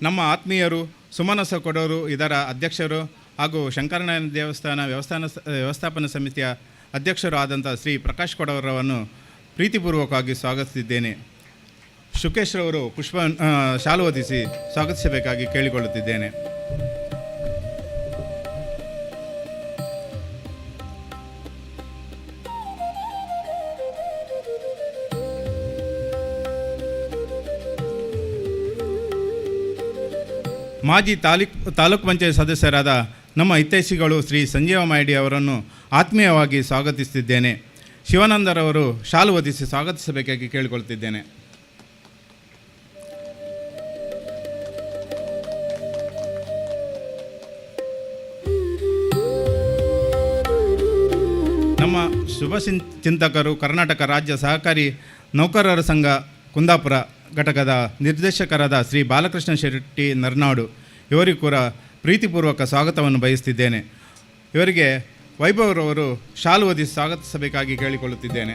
ನಮ್ಮ ಆತ್ಮೀಯರು ಸುಮನಸ ಕೊಡೋರು ಇದರ ಅಧ್ಯಕ್ಷರು ಹಾಗೂ ಶಂಕರನಾರಾಯಣ ದೇವಸ್ಥಾನ ವ್ಯವಸ್ಥಾಪನಾ ಸಮಿತಿಯ ಅಧ್ಯಕ್ಷರು ಆದಂಥ ಶ್ರೀ ಪ್ರಕಾಶ್ ಕೊಡವರವನ್ನು ಪ್ರೀತಿಪೂರ್ವಕವಾಗಿ ಸ್ವಾಗತಿಸಿದ್ದೇನೆ. ಶುಕೇಶ್ರವರು ಶಾಲು ಹೊದಿಸಿ ಸ್ವಾಗತಿಸಬೇಕಾಗಿ ಕೇಳಿಕೊಳ್ಳುತ್ತಿದ್ದೇನೆ. ಮಾಜಿ ತಾಲೂಕು ಪಂಚಾಯತ್ ಸದಸ್ಯರಾದ ನಮ್ಮ ಹಿತೈಷಿಗಳು ಶ್ರೀ ಸಂಜೀವ ಮಾಯಡಿ ಅವರನ್ನು ಆತ್ಮೀಯವಾಗಿ ಸ್ವಾಗತಿಸುತ್ತಿದ್ದೇನೆ. ಶಿವಾನಂದರವರು ಶಾಲು ಹೊದಿಸಿ ಸ್ವಾಗತಿಸಬೇಕಾಗಿ ಕೇಳಿಕೊಳ್ತಿದ್ದೇನೆ. ನಮ್ಮ ಶುಭ ಚಿಂತಕರು, ಕರ್ನಾಟಕ ರಾಜ್ಯ ಸಹಕಾರಿ ನೌಕರರ ಸಂಘ ಕುಂದಾಪುರ ಘಟಕದ ನಿರ್ದೇಶಕರಾದ ಶ್ರೀ ಬಾಲಕೃಷ್ಣ ಶೆಟ್ಟಿ ನರ್ನಾಡು ಇವರಿಗೂ ಕೂಡ ಪ್ರೀತಿಪೂರ್ವಕ ಸ್ವಾಗತವನ್ನು ಬಯಸುತ್ತಿದ್ದೇನೆ. ಇವರಿಗೆ ವೈಭವರವರು ಶಾಲು ಹೊದಿಸಿ ಸ್ವಾಗತಿಸಬೇಕಾಗಿ ಕೇಳಿಕೊಳ್ಳುತ್ತಿದ್ದೇನೆ.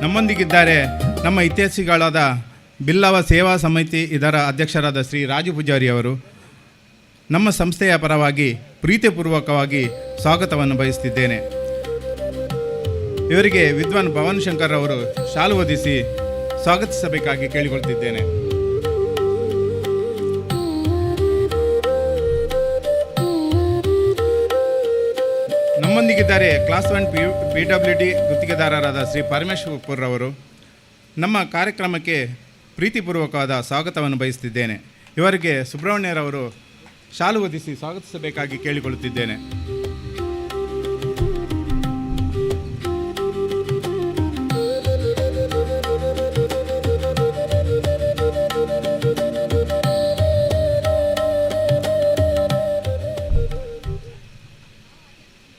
ನಮ್ಮೊಂದಿಗಿದ್ದಾರೆ ನಮ್ಮ ಹಿತೈಷಿಗಳಾದ ಬಿಲ್ಲವ ಸೇವಾ ಸಮಿತಿ ಇದರ ಅಧ್ಯಕ್ಷರಾದ ಶ್ರೀ ರಾಜು ಪೂಜಾರಿ ಅವರು. ನಮ್ಮ ಸಂಸ್ಥೆಯ ಪರವಾಗಿ ಪ್ರೀತಿಪೂರ್ವಕವಾಗಿ ಸ್ವಾಗತವನ್ನು ಬಯಸುತ್ತಿದ್ದೇನೆ. ಇವರಿಗೆ ವಿದ್ವಾನ್ ಭವನ್ ಶಂಕರ್ ಅವರು ಶಾಲು ಹೊದಿಸಿ ಸ್ವಾಗತಿಸಬೇಕಾಗಿ ಕೇಳಿಕೊಳ್ತಿದ್ದೇನೆ. ನಮ್ಮೊಂದಿಗಿದ್ದಾರೆ ಕ್ಲಾಸ್ 1 PWD ಗುತ್ತಿಗೆದಾರರಾದ ಶ್ರೀ ಪರಮೇಶ್ವರ್ ಉಪ್ಪೂರ್ ಅವರು. ನಮ್ಮ ಕಾರ್ಯಕ್ರಮಕ್ಕೆ ಪ್ರೀತಿಪೂರ್ವಕವಾದ ಸ್ವಾಗತವನ್ನು ಬಯಸುತ್ತಿದ್ದೇನೆ. ಇವರಿಗೆ ಸುಬ್ರಹ್ಮಣ್ಯರವರು ಶಾಲು ಹೊದಿಸಿ ಸ್ವಾಗತಿಸಬೇಕಾಗಿ ಕೇಳಿಕೊಳ್ಳುತ್ತಿದ್ದೇನೆ.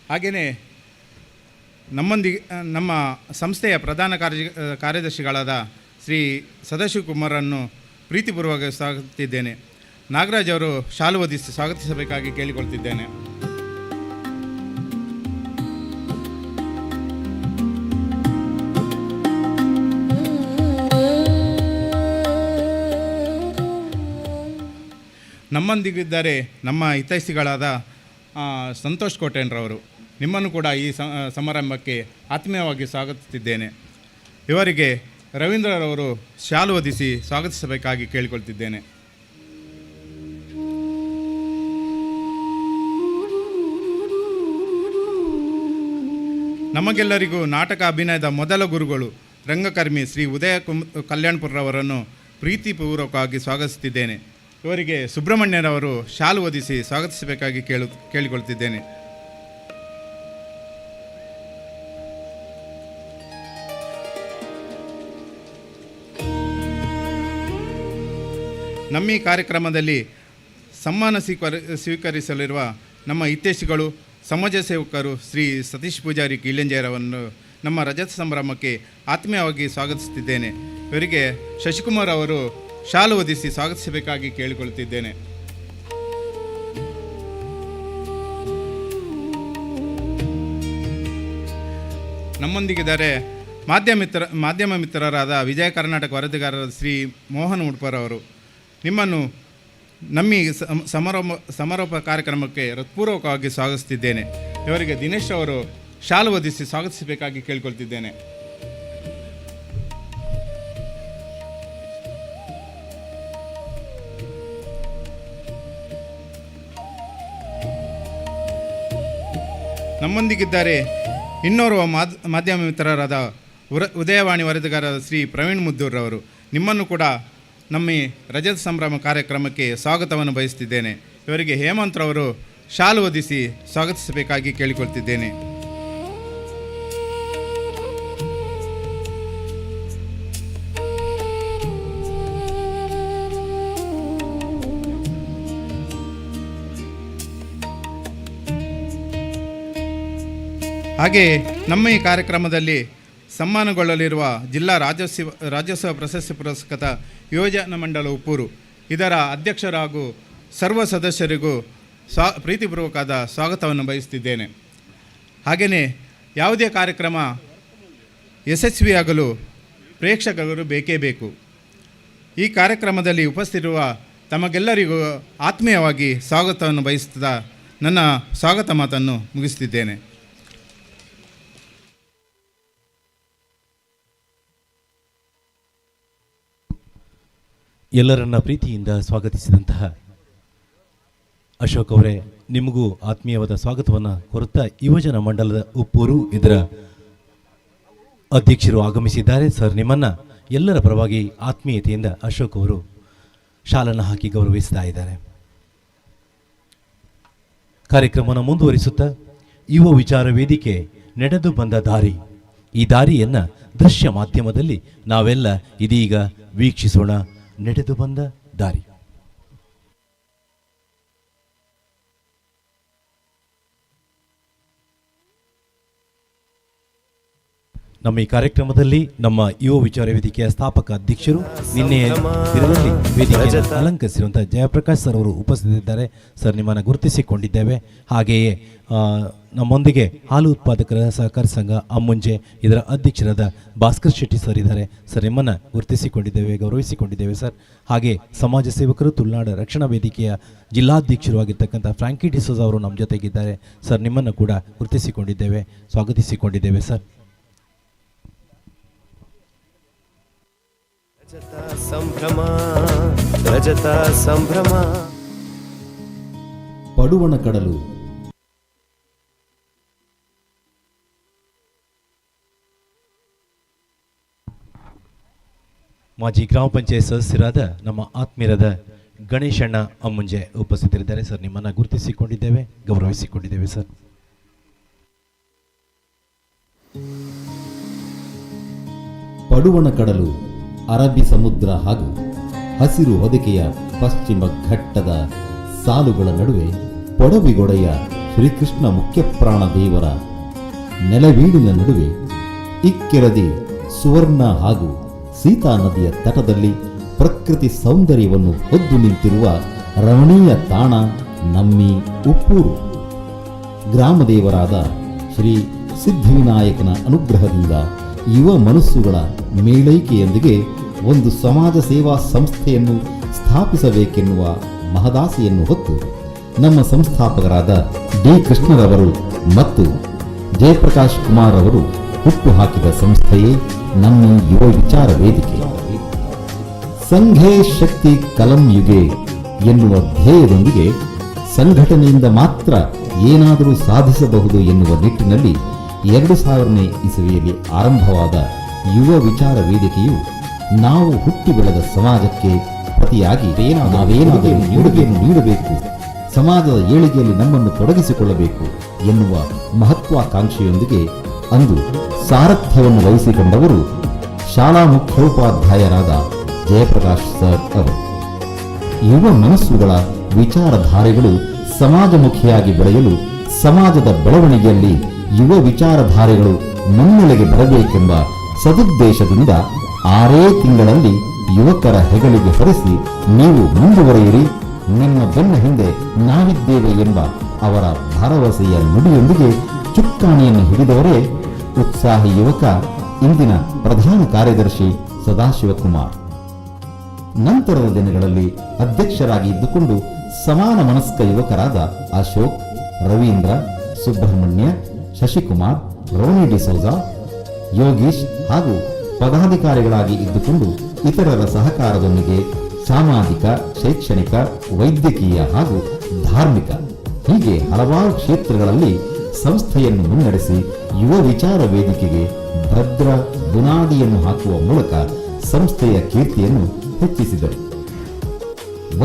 ಹಾಗೆಯೇ ನಮ್ಮ ಸಂಸ್ಥೆಯ ಪ್ರಧಾನ ಕಾರ್ಯದರ್ಶಿಗಳಾದ ಶ್ರೀ ಸದಾಶಿವಕುಮಾರನ್ನು ಪ್ರೀತಿಪೂರ್ವಕ ಸ್ವಾಗತಿಸಿದ್ದೇನೆ. ನಾಗರಾಜ್ ಅವರು ಶಾಲು ಹೊದಿಸಿ ಸ್ವಾಗತಿಸಬೇಕಾಗಿ ಕೇಳಿಕೊಳ್ತಿದ್ದೇನೆ. ನಮ್ಮೊಂದಿಗಿದ್ದಾರೆ ನಮ್ಮ ಹಿತೈಷಿಗಳಾದ ಸಂತೋಷ್ ಕೋಟೆನ್ರವರು. ನಿಮ್ಮನ್ನು ಕೂಡ ಈ ಸಮಾರಂಭಕ್ಕೆ ಆತ್ಮೀಯವಾಗಿ ಸ್ವಾಗತಿಸುತ್ತಿದ್ದೇನೆ. ಇವರಿಗೆ ರವೀಂದ್ರರವರು ಶಾಲು ಹೊದಿಸಿ ಸ್ವಾಗತಿಸಬೇಕಾಗಿ ಕೇಳಿಕೊಳ್ತಿದ್ದೇನೆ. ನಮಗೆಲ್ಲರಿಗೂ ನಾಟಕ ಅಭಿನಯದ ಮೊದಲ ಗುರುಗಳು ರಂಗಕರ್ಮಿ ಶ್ರೀ ಉದಯ ಕಲ್ಯಾಣ್ಪುರರವರನ್ನು ಪ್ರೀತಿಪೂರ್ವಕವಾಗಿ ಸ್ವಾಗತಿಸುತ್ತಿದ್ದೇನೆ. ಇವರಿಗೆ ಸುಬ್ರಹ್ಮಣ್ಯರವರು ಶಾಲು ಹೊದಿಸಿ ಸ್ವಾಗತಿಸಬೇಕಾಗಿ ಕೇಳಿಕೊಳ್ತಿದ್ದೇನೆ. ನಮ್ಮ ಈ ಕಾರ್ಯಕ್ರಮದಲ್ಲಿ ಸಮ್ಮಾನ ಸ್ವೀಕರಿಸಲಿರುವ ನಮ್ಮ ಹಿತೈಷಿಗಳು, ಸಮಾಜ ಸೇವಕರು ಶ್ರೀ ಸತೀಶ್ ಪೂಜಾರಿ ಕೀಲೆಂಜೇರವನ್ನು ನಮ್ಮ ರಜತ ಸಂಭ್ರಮಕ್ಕೆ ಆತ್ಮೀಯವಾಗಿ ಸ್ವಾಗತಿಸುತ್ತಿದ್ದೇನೆ. ಇವರಿಗೆ ಶಶಿಕುಮಾರ್ ಅವರು ಶಾಲು ಹೊದಿಸಿ ಸ್ವಾಗತಿಸಬೇಕಾಗಿ ಕೇಳಿಕೊಳ್ಳುತ್ತಿದ್ದೇನೆ. ನಮ್ಮೊಂದಿಗಿದ್ದಾರೆ ಮಾಧ್ಯಮ ಮಿತ್ರರಾದ ವಿಜಯ ಕರ್ನಾಟಕ ವರದಿಗಾರರಾದ ಶ್ರೀ ಮೋಹನ್ ಉಡ್ಪರ್ ಅವರು. ನಿಮ್ಮನ್ನು ನಮ್ಮ ಸಮಾರೋಪ ಕಾರ್ಯಕ್ರಮಕ್ಕೆ ಹೃತ್ಪೂರ್ವಕವಾಗಿ ಸ್ವಾಗತಿಸುತ್ತಿದ್ದೇನೆ. ಇವರಿಗೆ ದಿನೇಶ್ ಅವರು ಶಾಲು ಹೊದಿಸಿ ಸ್ವಾಗತಿಸಬೇಕಾಗಿ ಕೇಳಿಕೊಳ್ತಿದ್ದೇನೆ. ನಮ್ಮೊಂದಿಗಿದ್ದಾರೆ ಇನ್ನೋರ್ವ ಮಾಧ್ಯಮ ಮಿತ್ರರಾದ ಉದಯವಾಣಿ ವರದಿಗಾರರಾದ ಶ್ರೀ ಪ್ರವೀಣ್ ಮುದ್ದೂರ್ರವರು. ನಿಮ್ಮನ್ನು ಕೂಡ ನಮ್ಮ ಈ ರಜತ ಸಂಭ್ರಮ ಕಾರ್ಯಕ್ರಮಕ್ಕೆ ಸ್ವಾಗತವನ್ನು ಬಯಸ್ತಿದ್ದೇನೆ. ಇವರಿಗೆ ಹೇಮಂತ್ರವರು ಶಾಲು ಹೊದಿಸಿ ಸ್ವಾಗತಿಸಬೇಕಾಗಿ ಕೇಳಿಕೊಳ್ತಿದ್ದೇನೆ. ಹಾಗೆಯೇ ನಮ್ಮ ಈ ಕಾರ್ಯಕ್ರಮದಲ್ಲಿ ಸನ್ಮಾನಗೊಳ್ಳಲಿರುವ ಜಿಲ್ಲಾ ರಾಜ್ಯೋತ್ಸವ ಪ್ರಶಸ್ತಿ ಪುರಸ್ಕೃತ ಯುವಜನ ಮಂಡಲ ಉಪ್ಪೂರು ಇದರ ಅಧ್ಯಕ್ಷರು ಹಾಗೂ ಸರ್ವ ಸದಸ್ಯರಿಗೂ ಪ್ರೀತಿಪೂರ್ವಕವಾದ ಸ್ವಾಗತವನ್ನು ಬಯಸ್ತಿದ್ದೇನೆ. ಹಾಗೆಯೇ ಯಾವುದೇ ಕಾರ್ಯಕ್ರಮ ಯಶಸ್ವಿಯಾಗಲು ಪ್ರೇಕ್ಷಕರು ಬೇಕೇ ಬೇಕು. ಈ ಕಾರ್ಯಕ್ರಮದಲ್ಲಿ ಉಪಸ್ಥಿತಿರುವ ತಮಗೆಲ್ಲರಿಗೂ ಆತ್ಮೀಯವಾಗಿ ಸ್ವಾಗತವನ್ನು ಬಯಸುತ್ತಾ ನನ್ನ ಸ್ವಾಗತ ಮಾತನ್ನು ಮುಗಿಸುತ್ತಿದ್ದೇನೆ. ಎಲ್ಲರನ್ನ ಪ್ರೀತಿಯಿಂದ ಸ್ವಾಗತಿಸಿದಂತಹ ಅಶೋಕ್ ಅವರೇ, ನಿಮಗೂ ಆತ್ಮೀಯವಾದ ಸ್ವಾಗತವನ್ನು ಕೋರುತ್ತಾ ಯುವಜನ ಮಂಡಲದ ಉಪ್ಪೂರು ಇದರ ಅಧ್ಯಕ್ಷರು ಆಗಮಿಸಿದ್ದಾರೆ. ಸರ್, ನಿಮ್ಮನ್ನು ಎಲ್ಲರ ಪರವಾಗಿ ಆತ್ಮೀಯತೆಯಿಂದ ಅಶೋಕ್ ಅವರು ಶಾಲನ್ನು ಹಾಕಿ ಗೌರವಿಸ್ತಾ ಇದ್ದಾರೆ. ಕಾರ್ಯಕ್ರಮವನ್ನು ಮುಂದುವರಿಸುತ್ತಾ ಯುವ ವಿಚಾರ ವೇದಿಕೆ ನಡೆದು ಬಂದ ದಾರಿ, ಈ ದಾರಿಯನ್ನು ದೃಶ್ಯ ಮಾಧ್ಯಮದಲ್ಲಿ ನಾವೆಲ್ಲ ಇದೀಗ ವೀಕ್ಷಿಸೋಣ. ನಡೆದು ಬಂದ ದಾರಿ. ನಮ್ಮ ಈ ಕಾರ್ಯಕ್ರಮದಲ್ಲಿ ನಮ್ಮ ಯುವ ವಿಚಾರ ವೇದಿಕೆಯ ಸ್ಥಾಪಕ ಅಧ್ಯಕ್ಷರು ನಿನ್ನೆ ದಿನದಲ್ಲಿ ವೇದಿಕೆಯನ್ನು ಅಲಂಕರಿಸಿರುವಂತಹ ಜಯಪ್ರಕಾಶ್ ಸರ್ ಅವರು ಉಪಸ್ಥಿತರಿದ್ದಾರೆ. ಸರ್, ನಿಮ್ಮನ್ನು ಗುರುತಿಸಿಕೊಂಡಿದ್ದೇವೆ. ಹಾಗೆಯೇ ನಮ್ಮೊಂದಿಗೆ ಹಾಲು ಉತ್ಪಾದಕರ ಸಹಕಾರ ಸಂಘ ಅಮ್ಮುಂಜೆ ಇದರ ಅಧ್ಯಕ್ಷರಾದ ಭಾಸ್ಕರ್ ಶೆಟ್ಟಿ ಸರ್ ಇದ್ದಾರೆ. ಸರ್, ನಿಮ್ಮನ್ನು ಗುರುತಿಸಿಕೊಂಡಿದ್ದೇವೆ, ಗೌರವಿಸಿಕೊಂಡಿದ್ದೇವೆ ಸರ್. ಹಾಗೆ ಸಮಾಜ ಸೇವಕರು ತುಳುನಾಡು ರಕ್ಷಣಾ ವೇದಿಕೆಯ ಜಿಲ್ಲಾಧ್ಯಕ್ಷರು ಆಗಿರ್ತಕ್ಕಂಥ ಫ್ರಾಂಕಿ ಡಿಸೋಜಾ ಅವರು ನಮ್ಮ ಜೊತೆಗಿದ್ದಾರೆ. ಸರ್, ನಿಮ್ಮನ್ನು ಕೂಡ ಗುರುತಿಸಿಕೊಂಡಿದ್ದೇವೆ, ಸ್ವಾಗತಿಸಿಕೊಂಡಿದ್ದೇವೆ ಸರ್. ಸಂಭ್ರಮ ರಜತ ಸಂಭ್ರಮ. ಪಡುವಣಕಡಲು ಮಾಜಿ ಗ್ರಾಮ ಪಂಚಾಯತ್ ಸದಸ್ಯರಾದ ನಮ್ಮ ಆತ್ಮೀಯರಾದ ಗಣೇಶಣ್ಣ ಅಮ್ಮುಂಜೆ ಉಪಸ್ಥಿತರಿದ್ದಾರೆ. ಸರ್, ನಿಮ್ಮನ್ನು ಗುರುತಿಸಿಕೊಂಡಿದ್ದೇವೆ, ಗೌರವಿಸಿಕೊಂಡಿದ್ದೇವೆ ಸರ್. ಪಡುವಣಕಡಲು ಅರಬ್ಬಿ ಸಮುದ್ರ ಹಾಗೂ ಹಸಿರು ಹೊದಿಕೆಯ ಪಶ್ಚಿಮ ಘಟ್ಟದ ಸಾಲುಗಳ ನಡುವೆ ಪೊಡವಿಗೊಡೆಯ ಶ್ರೀಕೃಷ್ಣ ಮುಖ್ಯಪ್ರಾಣ ದೇವರ ನೆಲವೀಡಿನ ನಡುವೆ ಇಕ್ಕೆರದಿ ಸುವರ್ಣ ಹಾಗೂ ಸೀತಾ ನದಿಯ ತಟದಲ್ಲಿ ಪ್ರಕೃತಿ ಸೌಂದರ್ಯವನ್ನು ಹೊದ್ದು ನಿಂತಿರುವ ರಮಣೀಯ ತಾಣ ನಮ್ಮಿ ಉಪ್ಪೂರು. ಗ್ರಾಮದೇವರಾದ ಶ್ರೀ ಸಿದ್ಧಿವಿನಾಯಕನ ಅನುಗ್ರಹದಿಂದ ಯುವ ಮನಸ್ಸುಗಳ ಮೇಳೈಕೆಯೊಂದಿಗೆ ಒಂದು ಸಮಾಜ ಸೇವಾ ಸಂಸ್ಥೆಯನ್ನು ಸ್ಥಾಪಿಸಬೇಕೆನ್ನುವ ಮಹದಾಸೆಯನ್ನು ಹೊತ್ತು ನಮ್ಮ ಸಂಸ್ಥಾಪಕರಾದ ಡಿ ಕೃಷ್ಣರವರು ಮತ್ತು ಜಯಪ್ರಕಾಶ್ ಕುಮಾರ್ ಅವರು ಹುಟ್ಟು ಹಾಕಿದ ಸಂಸ್ಥೆಯೇ ನಮ್ಮ ಯುವ ವಿಚಾರ ವೇದಿಕೆ. ಸಂಘೇ ಶಕ್ತಿ ಕಲಂ ಯುಗೆ ಎನ್ನುವ ಧ್ಯೇಯದೊಂದಿಗೆ ಸಂಘಟನೆಯಿಂದ ಮಾತ್ರ ಏನಾದರೂ ಸಾಧಿಸಬಹುದು ಎನ್ನುವ ನಿಟ್ಟಿನಲ್ಲಿ 2000ನೇ ಇಸವಿಯಲ್ಲಿ ಆರಂಭವಾದ ಯುವ ವಿಚಾರ ವೇದಿಕೆಯು ನಾವು ಹುಟ್ಟಿ ಬೆಳೆದ ಸಮಾಜಕ್ಕೆ ಪ್ರತಿಯಾಗಿ ನಾವೇನಾದರೂ ಕೊಡುಗೆಯನ್ನು ನೀಡಬೇಕು, ಸಮಾಜದ ಏಳಿಗೆಯಲ್ಲಿ ನಮ್ಮನ್ನು ತೊಡಗಿಸಿಕೊಳ್ಳಬೇಕು ಎನ್ನುವ ಮಹತ್ವಾಕಾಂಕ್ಷೆಯೊಂದಿಗೆ ಅಂದು ಸಾರಥ್ಯವನ್ನು ವಹಿಸಿಕೊಂಡವರು ಶಾಲಾ ಮುಖ್ಯೋಪಾಧ್ಯಾಯರಾದ ಜಯಪ್ರಕಾಶ್ ಸರ್ ಅವರು. ಯುವ ಮನಸ್ಸುಗಳ ವಿಚಾರಧಾರೆಗಳು ಸಮಾಜಮುಖಿಯಾಗಿ ಬೆಳೆಯಲು ಸಮಾಜದ ಬೆಳವಣಿಗೆಯಲ್ಲಿ ಯುವ ವಿಚಾರಧಾರೆಗಳು ಮುನ್ನೆಲೆಗೆ ಬರಬೇಕೆಂಬ ಸದುದ್ದೇಶದಿಂದ 6 ತಿಂಗಳಲ್ಲಿ ಯುವಕರ ಹೆಗಲಿಗೆ ಹೊರಿಸಿ ನೀವು ಮುಂದುವರಿಯಿರಿ, ನಿಮ್ಮ ಬೆನ್ನ ಹಿಂದೆ ನಾವಿದ್ದೇವೆ ಎಂಬ ಅವರ ಭರವಸೆಯ ನುಡಿಯೊಂದಿಗೆ ಚುಕ್ಕಾಣಿಯನ್ನು ಹಿಡಿದವರೇ ಉತ್ಸಾಹಿ ಯುವಕ ಇಂದಿನ ಪ್ರಧಾನ ಕಾರ್ಯದರ್ಶಿ ಸದಾಶಿವಕುಮಾರ್. ನಂತರದ ದಿನಗಳಲ್ಲಿ ಅಧ್ಯಕ್ಷರಾಗಿ ಇದ್ದುಕೊಂಡು ಸಮಾನ ಮನಸ್ಕ ಯುವಕರಾದ ಅಶೋಕ್, ರವೀಂದ್ರ, ಸುಬ್ರಹ್ಮಣ್ಯ, ಶಶಿಕುಮಾರ್, ರೋನಿ ಡಿಸೋಜಾ, ಯೋಗೀಶ್ ಹಾಗೂ ಪದಾಧಿಕಾರಿಗಳಾಗಿ ಇದ್ದುಕೊಂಡು ಇತರರ ಸಹಕಾರದೊಂದಿಗೆ ಸಾಮಾಜಿಕ, ಶೈಕ್ಷಣಿಕ, ವೈದ್ಯಕೀಯ ಹಾಗೂ ಧಾರ್ಮಿಕ ಹೀಗೆ ಹಲವಾರು ಕ್ಷೇತ್ರಗಳಲ್ಲಿ ಸಂಸ್ಥೆಯನ್ನು ಮುನ್ನಡೆಸಿ ಯುವ ವಿಚಾರ ವೇದಿಕೆಗೆ ಭದ್ರ ಬುನಾದಿಯನ್ನು ಹಾಕುವ ಮೂಲಕ ಸಂಸ್ಥೆಯ ಕೀರ್ತಿಯನ್ನು ಹೆಚ್ಚಿಸಿದರು.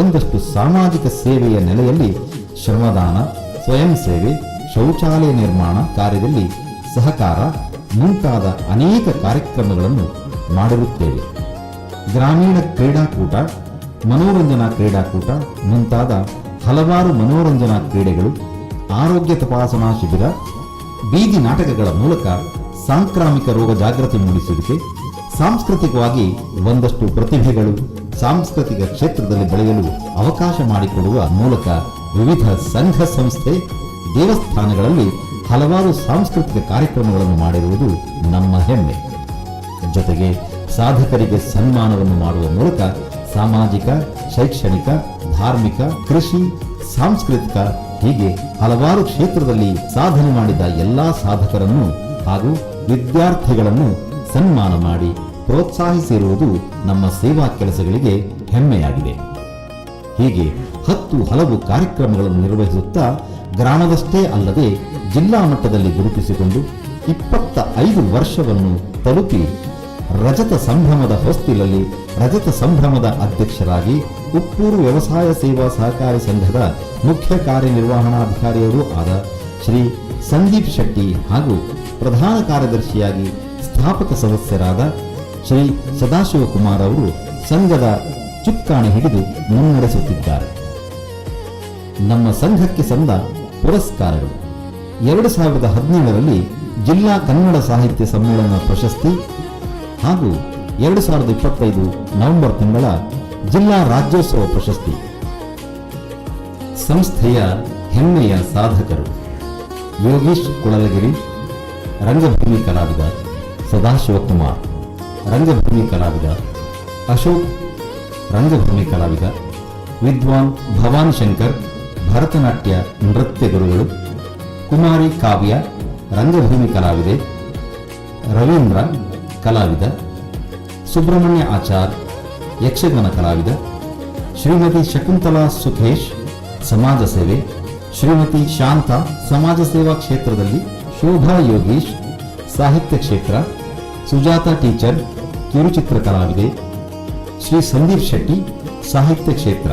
ಒಂದಷ್ಟು ಸಾಮಾಜಿಕ ಸೇವೆಯ ನೆಲೆಯಲ್ಲಿ ಶ್ರಮದಾನ, ಸ್ವಯಂ ಸೇವೆ, ಶೌಚಾಲಯ ನಿರ್ಮಾಣ ಕಾರ್ಯದಲ್ಲಿ ಸಹಕಾರ ಮುಂತಾದ ಅನೇಕ ಕಾರ್ಯಕ್ರಮಗಳನ್ನು ಮಾಡಿರುತ್ತೇವೆ. ಗ್ರಾಮೀಣ ಕ್ರೀಡಾಕೂಟ, ಮನೋರಂಜನಾ ಕ್ರೀಡಾಕೂಟ ಮುಂತಾದ ಹಲವಾರು ಮನೋರಂಜನಾ ಕ್ರೀಡೆಗಳು, ಆರೋಗ್ಯ ತಪಾಸಣಾ ಶಿಬಿರ, ಬೀದಿ ನಾಟಕಗಳ ಮೂಲಕ ಸಾಂಕ್ರಾಮಿಕ ರೋಗ ಜಾಗೃತಿ ಮೂಡಿಸುವಿಕೆ, ಸಾಂಸ್ಕೃತಿಕವಾಗಿ ಒಂದಷ್ಟು ಪ್ರತಿಭೆಗಳು ಸಾಂಸ್ಕೃತಿಕ ಕ್ಷೇತ್ರದಲ್ಲಿ ಬೆಳೆಯಲು ಅವಕಾಶ ಮಾಡಿಕೊಡುವ ಮೂಲಕ ವಿವಿಧ ಸಂಘ ಸಂಸ್ಥೆ, ದೇವಸ್ಥಾನಗಳಲ್ಲಿ ಹಲವಾರು ಸಾಂಸ್ಕೃತಿಕ ಕಾರ್ಯಕ್ರಮಗಳನ್ನು ಮಾಡಿರುವುದು ನಮ್ಮ ಹೆಮ್ಮೆ. ಜೊತೆಗೆ ಸಾಧಕರಿಗೆ ಸನ್ಮಾನವನ್ನು ಮಾಡುವ ಮೂಲಕ ಸಾಮಾಜಿಕ, ಶೈಕ್ಷಣಿಕ, ಧಾರ್ಮಿಕ, ಕೃಷಿ, ಸಾಂಸ್ಕೃತಿಕ ಹೀಗೆ ಹಲವಾರು ಕ್ಷೇತ್ರದಲ್ಲಿ ಸಾಧನೆ ಮಾಡಿದ ಎಲ್ಲಾ ಸಾಧಕರನ್ನು ಹಾಗೂ ವಿದ್ಯಾರ್ಥಿಗಳನ್ನು ಸನ್ಮಾನ ಮಾಡಿ ಪ್ರೋತ್ಸಾಹಿಸಿರುವುದು ನಮ್ಮ ಸೇವಾ ಕೆಲಸಗಳಿಗೆ ಹೆಮ್ಮೆಯಾಗಿದೆ. ಹೀಗೆ ಹಲವು ಕಾರ್ಯಕ್ರಮಗಳನ್ನು ನಿರ್ವಹಿಸುತ್ತಾ ಗ್ರಾಮದಷ್ಟೇ ಅಲ್ಲದೆ ಜಿಲ್ಲಾ ಮಟ್ಟದಲ್ಲಿ ಗುರುತಿಸಿಕೊಂಡು 25 ವರ್ಷವನ್ನು ತಲುಪಿ ರಜತ ಸಂಭ್ರಮದ ಹೊಸ್ತಿಲಲ್ಲಿ ರಜತ ಸಂಭ್ರಮದ ಅಧ್ಯಕ್ಷರಾಗಿ ಉಪ್ಪೂರು ವ್ಯವಸಾಯ ಸೇವಾ ಸಹಕಾರಿ ಸಂಘದ ಮುಖ್ಯ ಕಾರ್ಯನಿರ್ವಹಣಾಧಿಕಾರಿಯವರೂ ಆದ ಶ್ರೀ ಸಂದೀಪ್ ಶೆಟ್ಟಿ ಹಾಗೂ ಪ್ರಧಾನ ಕಾರ್ಯದರ್ಶಿಯಾಗಿ ಸ್ಥಾಪಕ ಸದಸ್ಯರಾದ ಶ್ರೀ ಸದಾಶಿವಕುಮಾರ್ ಅವರು ಸಂಘದ ಚುಕ್ಕಾಣಿ ಹಿಡಿದು ಮುನ್ನಡೆಸುತ್ತಿದ್ದಾರೆ. ನಮ್ಮ ಸಂಘಕ್ಕೆ ಸಂದ ಪುರಸ್ಕಾರಗಳು: 2017ರಲ್ಲಿ ಜಿಲ್ಲಾ ಕನ್ನಡ ಸಾಹಿತ್ಯ ಸಮ್ಮೇಳನ ಪ್ರಶಸ್ತಿ ಹಾಗೂ 2025 ನವೆಂಬರ್ ತಿಂಗಳ ಜಿಲ್ಲಾ ರಾಜ್ಯೋತ್ಸವ ಪ್ರಶಸ್ತಿ. ಸಂಸ್ಥೆಯ ಹೆಮ್ಮೆಯ ಸಾಧಕರು: ಯೋಗೀಶ್ ಕುಳಲಗಿರಿ, ರಂಗಭೂಮಿ ಕಲಾವಿದ; ಸದಾಶಿವಕುಮಾರ್, ರಂಗಭೂಮಿ ಕಲಾವಿದ; ಅಶೋಕ್, ರಂಗಭೂಮಿ ಕಲಾವಿದ; ವಿದ್ವಾನ್ ಭವಾನಿ ಶಂಕರ್, ಭರತನಾಟ್ಯ ನೃತ್ಯ ಗುರುಗಳು; ಕುಮಾರಿ ಕಾವ್ಯ, ರಂಗಭೂಮಿ ಕಲಾವಿದೆ; ರವೀಂದ್ರ, ಕಲಾವಿದ; ಸುಬ್ರಹ್ಮಣ್ಯ ಆಚಾರ್, ಯಕ್ಷಗಾನ ಕಲಾವಿದ; ಶ್ರೀಮತಿ ಶಕುಂತಲಾ ಸುಖೇಶ್, ಸಮಾಜ ಸೇವೆ; ಶ್ರೀಮತಿ ಶಾಂತ, ಸಮಾಜ ಸೇವಾ ಕ್ಷೇತ್ರದಲ್ಲಿ; ಶೋಭಾ ಯೋಗೀಶ್, ಸಾಹಿತ್ಯ ಕ್ಷೇತ್ರ; ಸುಜಾತ ಟೀಚರ್, ಕಿರುಚಿತ್ರ ಕಲಾವಿದೆ; ಶ್ರೀ ಸಂದೀಪ್ ಶೆಟ್ಟಿ, ಸಾಹಿತ್ಯ ಕ್ಷೇತ್ರ.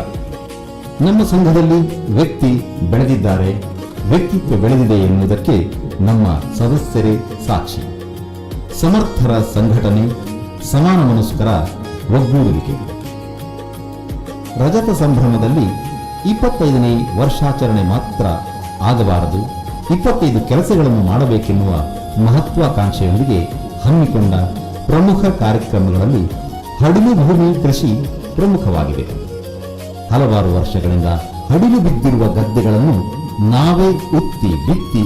ನಮ್ಮ ಸಂಘದಲ್ಲಿ ವ್ಯಕ್ತಿ ಬೆಳೆದಿದ್ದಾರೆ, ವ್ಯಕ್ತಿತ್ವ ಬೆಳೆದಿದೆ ಎನ್ನುವುದಕ್ಕೆ ನಮ್ಮ ಸದಸ್ಯರೇ ಸಾಕ್ಷಿ. ಸಮರ್ಥರ ಸಂಘಟನೆ, ಸಮಾನ ಮನಸ್ಕರ ಒಗ್ಗೂಡುವಿಕೆ. ರಜತ ಸಂಭ್ರಮದಲ್ಲಿ 25ನೇ ವರ್ಷಾಚರಣೆ ಮಾತ್ರ ಆಗಬಾರದು, 25 ಕೆಲಸಗಳನ್ನು ಮಾಡಬೇಕೆನ್ನುವ ಮಹತ್ವಾಕಾಂಕ್ಷೆಯೊಂದಿಗೆ ಹಮ್ಮಿಕೊಂಡ ಪ್ರಮುಖ ಕಾರ್ಯಕ್ರಮಗಳಲ್ಲಿ ಹಡಿಲು ಭೂಮಿ ಕೃಷಿ ಪ್ರಮುಖವಾಗಿದೆ. ಹಲವಾರು ವರ್ಷಗಳಿಂದ ಹಡಿಲು ಬಿದ್ದಿರುವ ಗದ್ದೆಗಳನ್ನು ನಾವೇ ಉತ್ತಿ ಬಿತ್ತಿ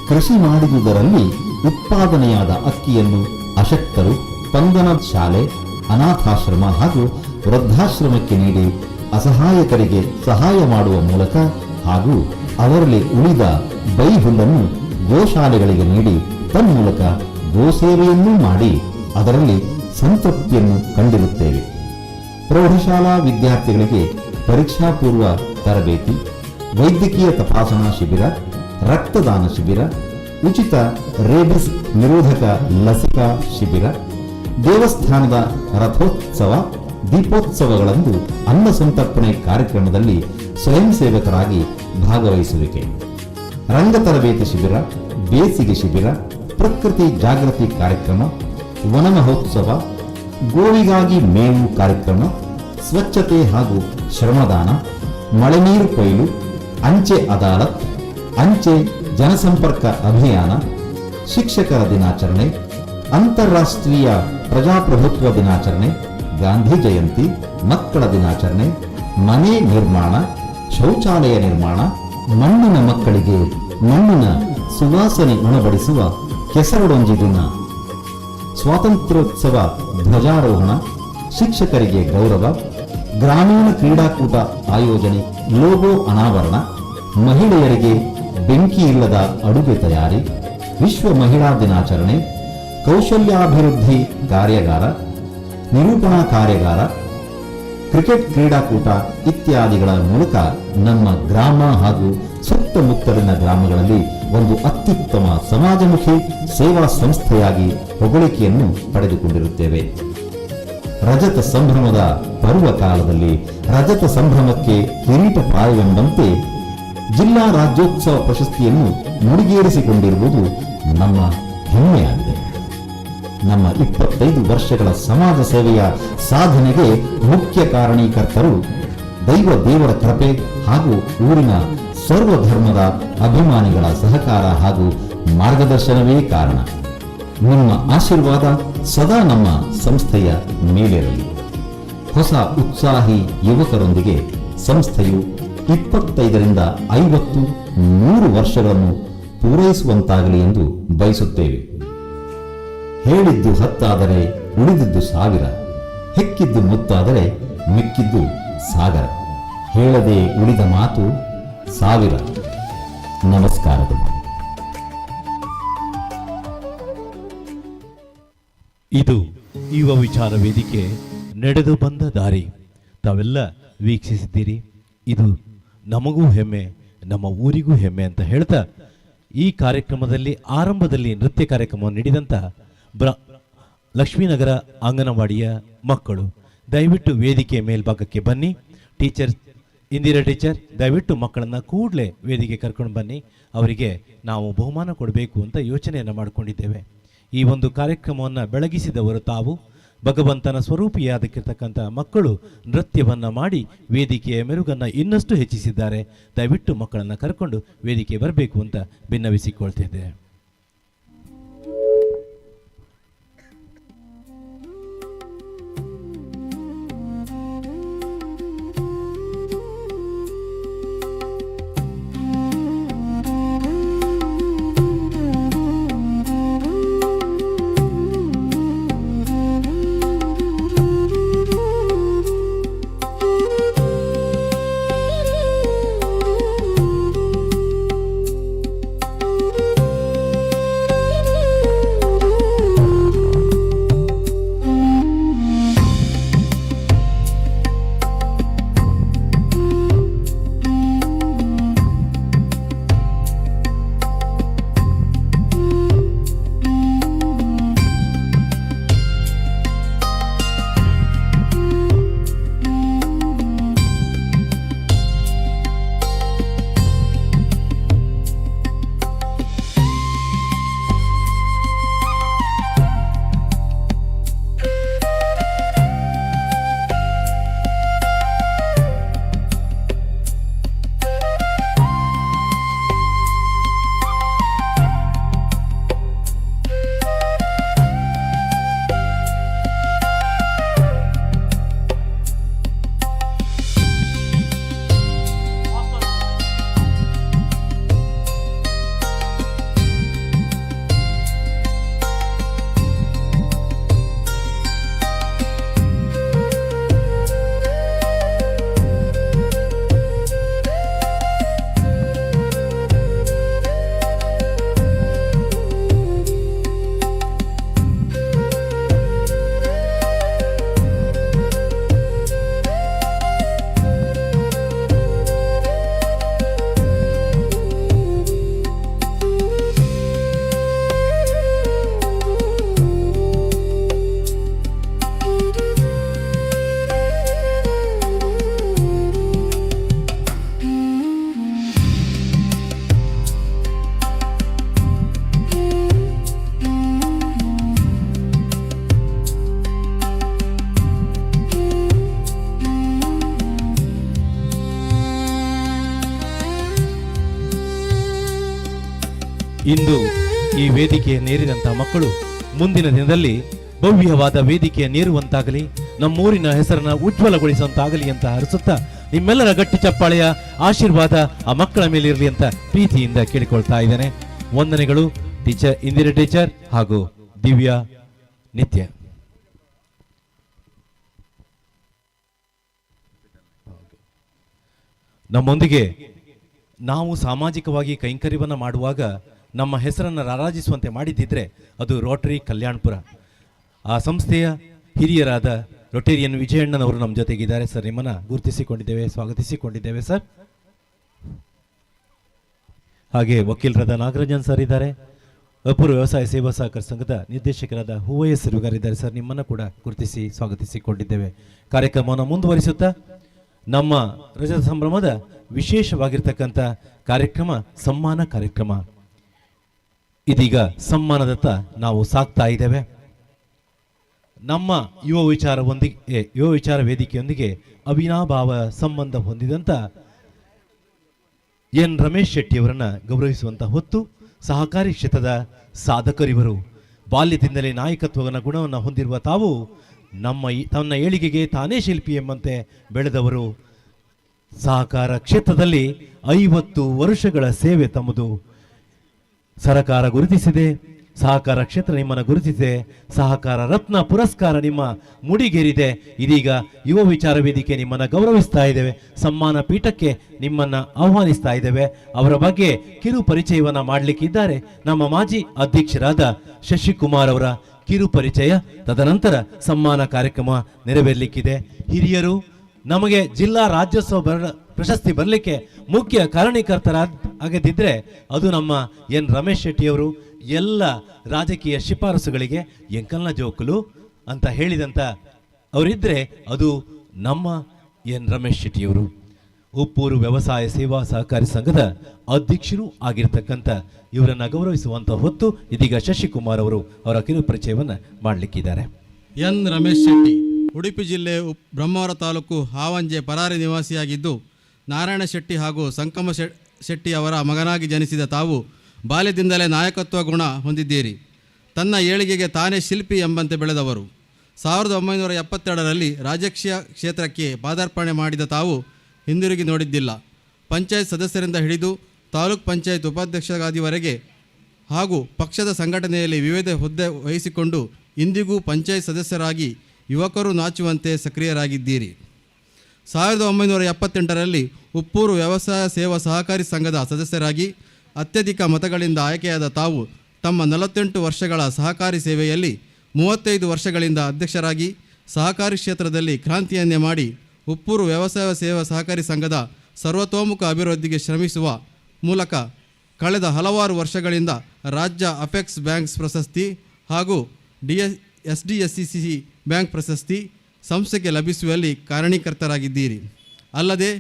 ಕೃಷಿ ಮಾಡಿದುದರಲ್ಲಿ ಉತ್ಪಾದನೆಯಾದ ಅಕ್ಕಿಯನ್ನು ಅಶಕ್ತರು, ಸ್ಪಂದನ ಶಾಲೆ, ಅನಾಥಾಶ್ರಮ ಹಾಗೂ ವೃದ್ಧಾಶ್ರಮಕ್ಕೆ ನೀಡಿ ಅಸಹಾಯಕರಿಗೆ ಸಹಾಯ ಮಾಡುವ ಮೂಲಕ ಹಾಗೂ ಅವರಲ್ಲಿ ಉಳಿದ ಬೈಹುಲ್ಲನ್ನು ಗೋಶಾಲೆಗಳಿಗೆ ನೀಡಿ ತನ್ಮೂಲಕ ಗೋಸೇವೆಯನ್ನೂ ಮಾಡಿ ಅದರಲ್ಲಿ ಸಂತೃಪ್ತಿಯನ್ನು ಕಂಡಿರುತ್ತೇವೆ. ಪ್ರೌಢಶಾಲಾ ವಿದ್ಯಾರ್ಥಿಗಳಿಗೆ ಪರೀಕ್ಷಾ ಪೂರ್ವ ತರಬೇತಿ, ವೈದ್ಯಕೀಯ ತಪಾಸಣಾ ಶಿಬಿರ, ರಕ್ತದಾನ ಶಿಬಿರ, ಉಚಿತ ರೇಬಿಸ್ ನಿರೋಧಕ ಲಸಿಕಾ ಶಿಬಿರ, ದೇವಸ್ಥಾನದ ರಥೋತ್ಸವ, ದೀಪೋತ್ಸವಗಳಂದು ಅನ್ನ ಸಂತರ್ಪಣೆ ಕಾರ್ಯಕ್ರಮದಲ್ಲಿ ಸ್ವಯಂ ಸೇವಕರಾಗಿ ಭಾಗವಹಿಸುವಿಕೆ, ರಂಗ ತರಬೇತಿ ಶಿಬಿರ, ಬೇಸಿಗೆ ಶಿಬಿರ, ಪ್ರಕೃತಿ ಜಾಗೃತಿ ಕಾರ್ಯಕ್ರಮ, ವನ ಮಹೋತ್ಸವ, ಗೋವಿಗಾಗಿ ಮೇವು ಕಾರ್ಯಕ್ರಮ, ಸ್ವಚ್ಛತೆ ಹಾಗೂ ಶ್ರಮದಾನ, ಮಳೆ ನೀರು ಕೊಯ್ಲು, ಅಂಚೆ ಅದಾಲತ್, ಅಂಚೆ ಜನಸಂಪರ್ಕ ಅಭಿಯಾನ, ಶಿಕ್ಷಕರ ದಿನಾಚರಣೆ, ಅಂತಾರಾಷ್ಟ್ರೀಯ ಪ್ರಜಾಪ್ರಭುತ್ವ ದಿನಾಚರಣೆ, ಗಾಂಧಿ ಜಯಂತಿ, ಮಕ್ಕಳ ದಿನಾಚರಣೆ, ಮನೆ ನಿರ್ಮಾಣ, ಶೌಚಾಲಯ ನಿರ್ಮಾಣ, ಮಣ್ಣಿನ ಮಕ್ಕಳಿಗೆ ಮಣ್ಣಿನ ಸುವಾಸನೆ ಉಣಬಡಿಸುವ ಕೆಸರಡೊಂಜಿ ದಿನ, ಸ್ವಾತಂತ್ರ್ಯೋತ್ಸವ ಧ್ವಜಾರೋಹಣ, ಶಿಕ್ಷಕರಿಗೆ ಗೌರವ, ಗ್ರಾಮೀಣ ಕ್ರೀಡಾಕೂಟ ಆಯೋಜನೆ, ಲೋಗೋ ಅನಾವರಣ, ಮಹಿಳೆಯರಿಗೆ ಬೆಂಕಿ ಇಲ್ಲದ ಅಡುಗೆ ತಯಾರಿ, ವಿಶ್ವ ಮಹಿಳಾ ದಿನಾಚರಣೆ, ಕೌಶಲ್ಯಾಭಿವೃದ್ಧಿ ಕಾರ್ಯಾಗಾರ, ನಿರೂಪಣಾ ಕಾರ್ಯಾಗಾರ, ಕ್ರಿಕೆಟ್ ಕ್ರೀಡಾಕೂಟ ಇತ್ಯಾದಿಗಳ ಮೂಲಕ ನಮ್ಮ ಗ್ರಾಮ ಹಾಗೂ ಸುತ್ತಮುತ್ತಲಿನ ಗ್ರಾಮಗಳಲ್ಲಿ ಒಂದು ಅತ್ಯುತ್ತಮ ಸಮಾಜಮುಖಿ ಸೇವಾ ಸಂಸ್ಥೆಯಾಗಿ ಹೊಗಳಿಕೆಯನ್ನು ಪಡೆದುಕೊಂಡಿರುತ್ತೇವೆ. ರಜತ ಸಂಭ್ರಮದ ಪರ್ವಕಾಲದಲ್ಲಿ ರಜತ ಸಂಭ್ರಮಕ್ಕೆ ಕಿರೀಟ ಪ್ರಾಯವೆಂಬಂತೆ ಜಿಲ್ಲಾ ರಾಜ್ಯೋತ್ಸವ ಪ್ರಶಸ್ತಿಯನ್ನು ಮುಡಿಗೇರಿಸಿಕೊಂಡಿರುವುದು ನಮ್ಮ ಹೆಮ್ಮೆಯಾಗಿದೆ. ನಮ್ಮ 25 ವರ್ಷಗಳ ಸಮಾಜ ಸೇವೆಯ ಸಾಧನೆಗೆ ಮುಖ್ಯ ಕಾರಣೀಕರ್ತರು ದೇವರ ಕೃಪೆ ಹಾಗೂ ಊರಿನ ಸರ್ವಧರ್ಮದ ಅಭಿಮಾನಿಗಳ ಸಹಕಾರ ಹಾಗೂ ಮಾರ್ಗದರ್ಶನವೇ ಕಾರಣ. ನಿಮ್ಮ ಆಶೀರ್ವಾದ ಸದಾ ನಮ್ಮ ಸಂಸ್ಥೆಯ ಮೇಲಿರಲಿ. ಹೊಸ ಉತ್ಸಾಹಿ ಯುವಕರೊಂದಿಗೆ ಸಂಸ್ಥೆಯು 25ರಿಂದ 50, 100 ವರ್ಷಗಳನ್ನು ಪೂರೈಸುವಂತಾಗಲಿ ಎಂದು ಬಯಸುತ್ತೇವೆ. ಹೇಳಿದ್ದು 10 ಆದರೆ ಉಳಿದಿದ್ದು 1000, ಹೆಕ್ಕಿದ್ದು ಮುತ್ತಾದರೆ ಮಿಕ್ಕಿದ್ದು ಸಾಗರ, ಹೇಳದೆ ಉಳಿದ ಮಾತು 1000. ನಮಸ್ಕಾರಗಳು. ಇದು ಯುವ ವಿಚಾರ ವೇದಿಕೆ ನಡೆದು ಬಂದ ದಾರಿ. ತಾವೆಲ್ಲ ವೀಕ್ಷಿಸಿದ್ದೀರಿ. ಇದು ನಮಗೂ ಹೆಮ್ಮೆ, ನಮ್ಮ ಊರಿಗೂ ಹೆಮ್ಮೆ ಅಂತ ಹೇಳ್ತಾ ಈ ಕಾರ್ಯಕ್ರಮದಲ್ಲಿ ಆರಂಭದಲ್ಲಿ ನೃತ್ಯ ಕಾರ್ಯಕ್ರಮವನ್ನು ನೀಡಿದಂಥ ಲಕ್ಷ್ಮೀನಗರ ಅಂಗನವಾಡಿಯ ಮಕ್ಕಳು ದಯವಿಟ್ಟು ವೇದಿಕೆಯ ಮೇಲ್ಭಾಗಕ್ಕೆ ಬನ್ನಿ. ಇಂದಿರಾ ಟೀಚರ್ ದಯವಿಟ್ಟು ಮಕ್ಕಳನ್ನು ಕೂಡಲೇ ವೇದಿಕೆ ಕರ್ಕೊಂಡು ಬನ್ನಿ. ಅವರಿಗೆ ನಾವು ಬಹುಮಾನ ಕೊಡಬೇಕು ಅಂತ ಯೋಚನೆಯನ್ನು ಮಾಡಿಕೊಂಡಿದ್ದೇವೆ. ಈ ಒಂದು ಕಾರ್ಯಕ್ರಮವನ್ನು ಬೆಳಗಿಸಿದವರು ತಾವು. ಭಗವಂತನ ಸ್ವರೂಪಿಯಾದಕ್ಕಿರ್ತಕ್ಕಂಥ ಮಕ್ಕಳು ನೃತ್ಯವನ್ನು ಮಾಡಿ ವೇದಿಕೆಯ ಮೆರುಗನ್ನು ಇನ್ನಷ್ಟು ಹೆಚ್ಚಿಸಿದ್ದಾರೆ. ದಯವಿಟ್ಟು ಮಕ್ಕಳನ್ನು ಕರ್ಕೊಂಡು ವೇದಿಕೆ ಬರಬೇಕು ಅಂತ ಭಿನ್ನವಿಸಿಕೊಳ್ತಿದ್ದೆ. ಇಂದು ಈ ವೇದಿಕೆಯನ್ನೇರಿದಂಥ ಮಕ್ಕಳು ಮುಂದಿನ ದಿನದಲ್ಲಿ ಭವ್ಯವಾದ ವೇದಿಕೆಯನ್ನೇರುವಂತಾಗಲಿ, ನಮ್ಮೂರಿನ ಹೆಸರನ್ನು ಉಜ್ವಲಗೊಳಿಸುವಂತಾಗಲಿ ಅಂತ ಹರಿಸುತ್ತಾ ನಿಮ್ಮೆಲ್ಲರ ಗಟ್ಟಿ ಚಪ್ಪಾಳೆಯ ಆಶೀರ್ವಾದ ಆ ಮಕ್ಕಳ ಮೇಲೆ ಇರಲಿ ಅಂತ ಪ್ರೀತಿಯಿಂದ ಕೇಳಿಕೊಳ್ತಾ ಇದ್ದೇನೆ. ವಂದನೆಗಳು ಟೀಚರ್ ಇಂದಿರಾ ಟೀಚರ್ ಹಾಗೂ ದಿವ್ಯಾ ನಿತ್ಯ. ನಮ್ಮೊಂದಿಗೆ ನಾವು ಸಾಮಾಜಿಕವಾಗಿ ಕೈಂಕರ್ಯವನ್ನು ಮಾಡುವಾಗ ನಮ್ಮ ಹೆಸರನ್ನು ರಾರಾಜಿಸುವಂತೆ ಮಾಡಿದ್ದಿದ್ರೆ ಅದು ರೋಟರಿ ಕಲ್ಯಾಣಪುರ. ಆ ಸಂಸ್ಥೆಯ ಹಿರಿಯರಾದ ರೊಟೇರಿಯನ್ ವಿಜಯಣ್ಣನವರು ನಮ್ಮ ಜೊತೆಗಿದ್ದಾರೆ ಸರ್. ನಿಮ್ಮನ್ನು ಗುರುತಿಸಿಕೊಂಡಿದ್ದೇವೆ, ಸ್ವಾಗತಿಸಿಕೊಂಡಿದ್ದೇವೆ ಸರ್. ಹಾಗೆ ವಕೀಲರಾದ ನಾಗರಾಜನ್ ಸರ್ ಇದ್ದಾರೆ. ಅಪೂರ್ವ ವ್ಯವಸಾಯ ಸೇವಾ ಸಹಕಾರ ಸಂಘದ ನಿರ್ದೇಶಕರಾದ ಹೂವಯ್ಯ ಇದ್ದಾರೆ ಸರ್. ನಿಮ್ಮನ್ನು ಕೂಡ ಗುರುತಿಸಿ ಸ್ವಾಗತಿಸಿಕೊಂಡಿದ್ದೇವೆ. ಕಾರ್ಯಕ್ರಮವನ್ನು ಮುಂದುವರಿಸುತ್ತಾ ನಮ್ಮ ರಜತ ಸಂಭ್ರಮದ ವಿಶೇಷವಾಗಿರ್ತಕ್ಕಂಥ ಕಾರ್ಯಕ್ರಮ ಸಮ್ಮಾನ ಕಾರ್ಯಕ್ರಮ. ಇದೀಗ ಸಮ್ಮಾನದತ್ತ ನಾವು ಸಾಕ್ತಾ ಇದ್ದೇವೆ. ನಮ್ಮ ಯುವ ವಿಚಾರ ವೇದಿಕೆಯೊಂದಿಗೆ ಅವಿನಾಭಾವ ಸಂಬಂಧ ಹೊಂದಿದಂಥ ಎನ್ ರಮೇಶ್ ಶೆಟ್ಟಿಯವರನ್ನು ಗೌರವಿಸುವಂಥ ಹೊತ್ತು. ಸಹಕಾರಿ ಕ್ಷೇತ್ರದ ಸಾಧಕರಿವರು. ಬಾಲ್ಯದಿಂದಲೇ ನಾಯಕತ್ವದ ಗುಣವನ್ನು ಹೊಂದಿರುವ ತಾವು ತನ್ನ ಏಳಿಗೆಗೆ ತಾನೇ ಶಿಲ್ಪಿ ಎಂಬಂತೆ ಬೆಳೆದವರು. ಸಹಕಾರ ಕ್ಷೇತ್ರದಲ್ಲಿ 50 ವರ್ಷಗಳ ಸೇವೆ ತಮ್ಮದು. ಸರಕಾರ ಗುರುತಿಸಿದೆ, ಸಹಕಾರ ಕ್ಷೇತ್ರ ನಿಮ್ಮನ್ನು ಗುರುತಿಸಿದೆ, ಸಹಕಾರ ರತ್ನ ಪುರಸ್ಕಾರ ನಿಮ್ಮ ಮುಡಿಗೇರಿದೆ. ಇದೀಗ ಯುವ ವಿಚಾರ ವೇದಿಕೆ ನಿಮ್ಮನ್ನು ಗೌರವಿಸ್ತಾ ಇದ್ದೇವೆ, ಸಮ್ಮಾನ ಪೀಠಕ್ಕೆ ನಿಮ್ಮನ್ನು ಆಹ್ವಾನಿಸ್ತಾ ಇದ್ದೇವೆ. ಅವರ ಬಗ್ಗೆ ಕಿರು ಪರಿಚಯವನ್ನು ಮಾಡಲಿಕ್ಕಿದ್ದಾರೆ ನಮ್ಮ ಮಾಜಿ ಅಧ್ಯಕ್ಷರಾದ ಶಶಿಕುಮಾರ್ ಅವರ ಕಿರು ಪರಿಚಯ. ತದನಂತರ ಸಮ್ಮಾನ ಕಾರ್ಯಕ್ರಮ ನೆರವೇರಲಿಕ್ಕಿದೆ. ಹಿರಿಯರು ನಮಗೆ ಜಿಲ್ಲಾ ರಾಜ್ಯೋತ್ಸವ ಪ್ರಶಸ್ತಿ ಬರಲಿಕ್ಕೆ ಮುಖ್ಯ ಕಾರಣೀಕರ್ತರಾಗದಿದ್ದರೆ ಅದು ನಮ್ಮ ಎನ್ ರಮೇಶ್ ಶೆಟ್ಟಿಯವರು. ಎಲ್ಲ ರಾಜಕೀಯ ಶಿಫಾರಸುಗಳಿಗೆ ಎಂಕಲ್ನ ಜೋಕುಲು ಅಂತ ಹೇಳಿದಂಥ ಅವರಿದ್ದರೆ ಅದು ನಮ್ಮ ಎನ್ ರಮೇಶ್ ಶೆಟ್ಟಿಯವರು. ಉಪ್ಪೂರು ವ್ಯವಸಾಯ ಸೇವಾ ಸಹಕಾರಿ ಸಂಘದ ಅಧ್ಯಕ್ಷರು ಆಗಿರ್ತಕ್ಕಂಥ ಇವರನ್ನು ಗೌರವಿಸುವಂಥ ಹೊತ್ತು. ಇದೀಗ ಶಶಿಕುಮಾರ್ ಅವರು ಅವರ ಕಿರು ಪರಿಚಯವನ್ನು ಮಾಡಲಿಕ್ಕಿದ್ದಾರೆ. ಎನ್ ರಮೇಶ್ ಶೆಟ್ಟಿ ಉಡುಪಿ ಜಿಲ್ಲೆ ಬ್ರಹ್ಮಾವರ ತಾಲೂಕು ಹಾವಂಜೆ ಪರಾರಿ ನಿವಾಸಿಯಾಗಿದ್ದು, ನಾರಾಯಣ ಶೆಟ್ಟಿ ಹಾಗೂ ಸಂಕಮ ಶೆಟ್ಟಿ ಅವರ ಮಗನಾಗಿ ಜನಿಸಿದ ತಾವು ಬಾಲ್ಯದಿಂದಲೇ ನಾಯಕತ್ವ ಗುಣ ಹೊಂದಿದ್ದೀರಿ. ತನ್ನ ಏಳಿಗೆಗೆ ತಾನೇ ಶಿಲ್ಪಿ ಎಂಬಂತೆ ಬೆಳೆದವರು. 1972ರಲ್ಲಿ ರಾಜಕೀಯ ಕ್ಷೇತ್ರಕ್ಕೆ ಪಾದಾರ್ಪಣೆ ಮಾಡಿದ ತಾವು ಹಿಂದಿರುಗಿ ನೋಡಿದ್ದಿಲ್ಲ. ಪಂಚಾಯತ್ ಸದಸ್ಯರಿಂದ ಹಿಡಿದು ತಾಲೂಕ್ ಪಂಚಾಯತ್ ಉಪಾಧ್ಯಕ್ಷರಾದಿವರೆಗೆ ಹಾಗೂ ಪಕ್ಷದ ಸಂಘಟನೆಯಲ್ಲಿ ವಿವಿಧ ಹುದ್ದೆ ವಹಿಸಿಕೊಂಡು ಇಂದಿಗೂ ಪಂಚಾಯತ್ ಸದಸ್ಯರಾಗಿ ಯುವಕರು ನಾಚುವಂತೆ ಸಕ್ರಿಯರಾಗಿದ್ದೀರಿ. 1978ರಲ್ಲಿ ಉಪ್ಪೂರು ವ್ಯವಸಾಯ ಸೇವಾ ಸಹಕಾರಿ ಸಂಘದ ಸದಸ್ಯರಾಗಿ ಅತ್ಯಧಿಕ ಮತಗಳಿಂದ ಆಯ್ಕೆಯಾದ ತಾವು ತಮ್ಮ 48 ವರ್ಷಗಳ ಸಹಕಾರಿ ಸೇವೆಯಲ್ಲಿ 35 ವರ್ಷಗಳಿಂದ ಅಧ್ಯಕ್ಷರಾಗಿ ಸಹಕಾರಿ ಕ್ಷೇತ್ರದಲ್ಲಿ ಕ್ರಾಂತಿಯನ್ನೇ ಮಾಡಿ ಉಪ್ಪೂರು ವ್ಯವಸಾಯ ಸೇವಾ ಸಹಕಾರಿ ಸಂಘದ ಸರ್ವತೋಮುಖ ಅಭಿವೃದ್ಧಿಗೆ ಶ್ರಮಿಸುವ ಮೂಲಕ ಕಳೆದ ಹಲವಾರು ವರ್ಷಗಳಿಂದ ರಾಜ್ಯ ಅಪೆಕ್ಸ್ ಬ್ಯಾಂಕ್ಸ್ ಪ್ರಶಸ್ತಿ ಹಾಗೂ SDSCC ಬ್ಯಾಂಕ್ ಪ್ರಶಸ್ತಿ ಸಂಸ್ಥೆಗೆ ಲಭಿಸುವಲ್ಲಿ ಕಾರಣೀಕರ್ತರಾಗಿದ್ದೀರಿ. ಅಲ್ಲದೆ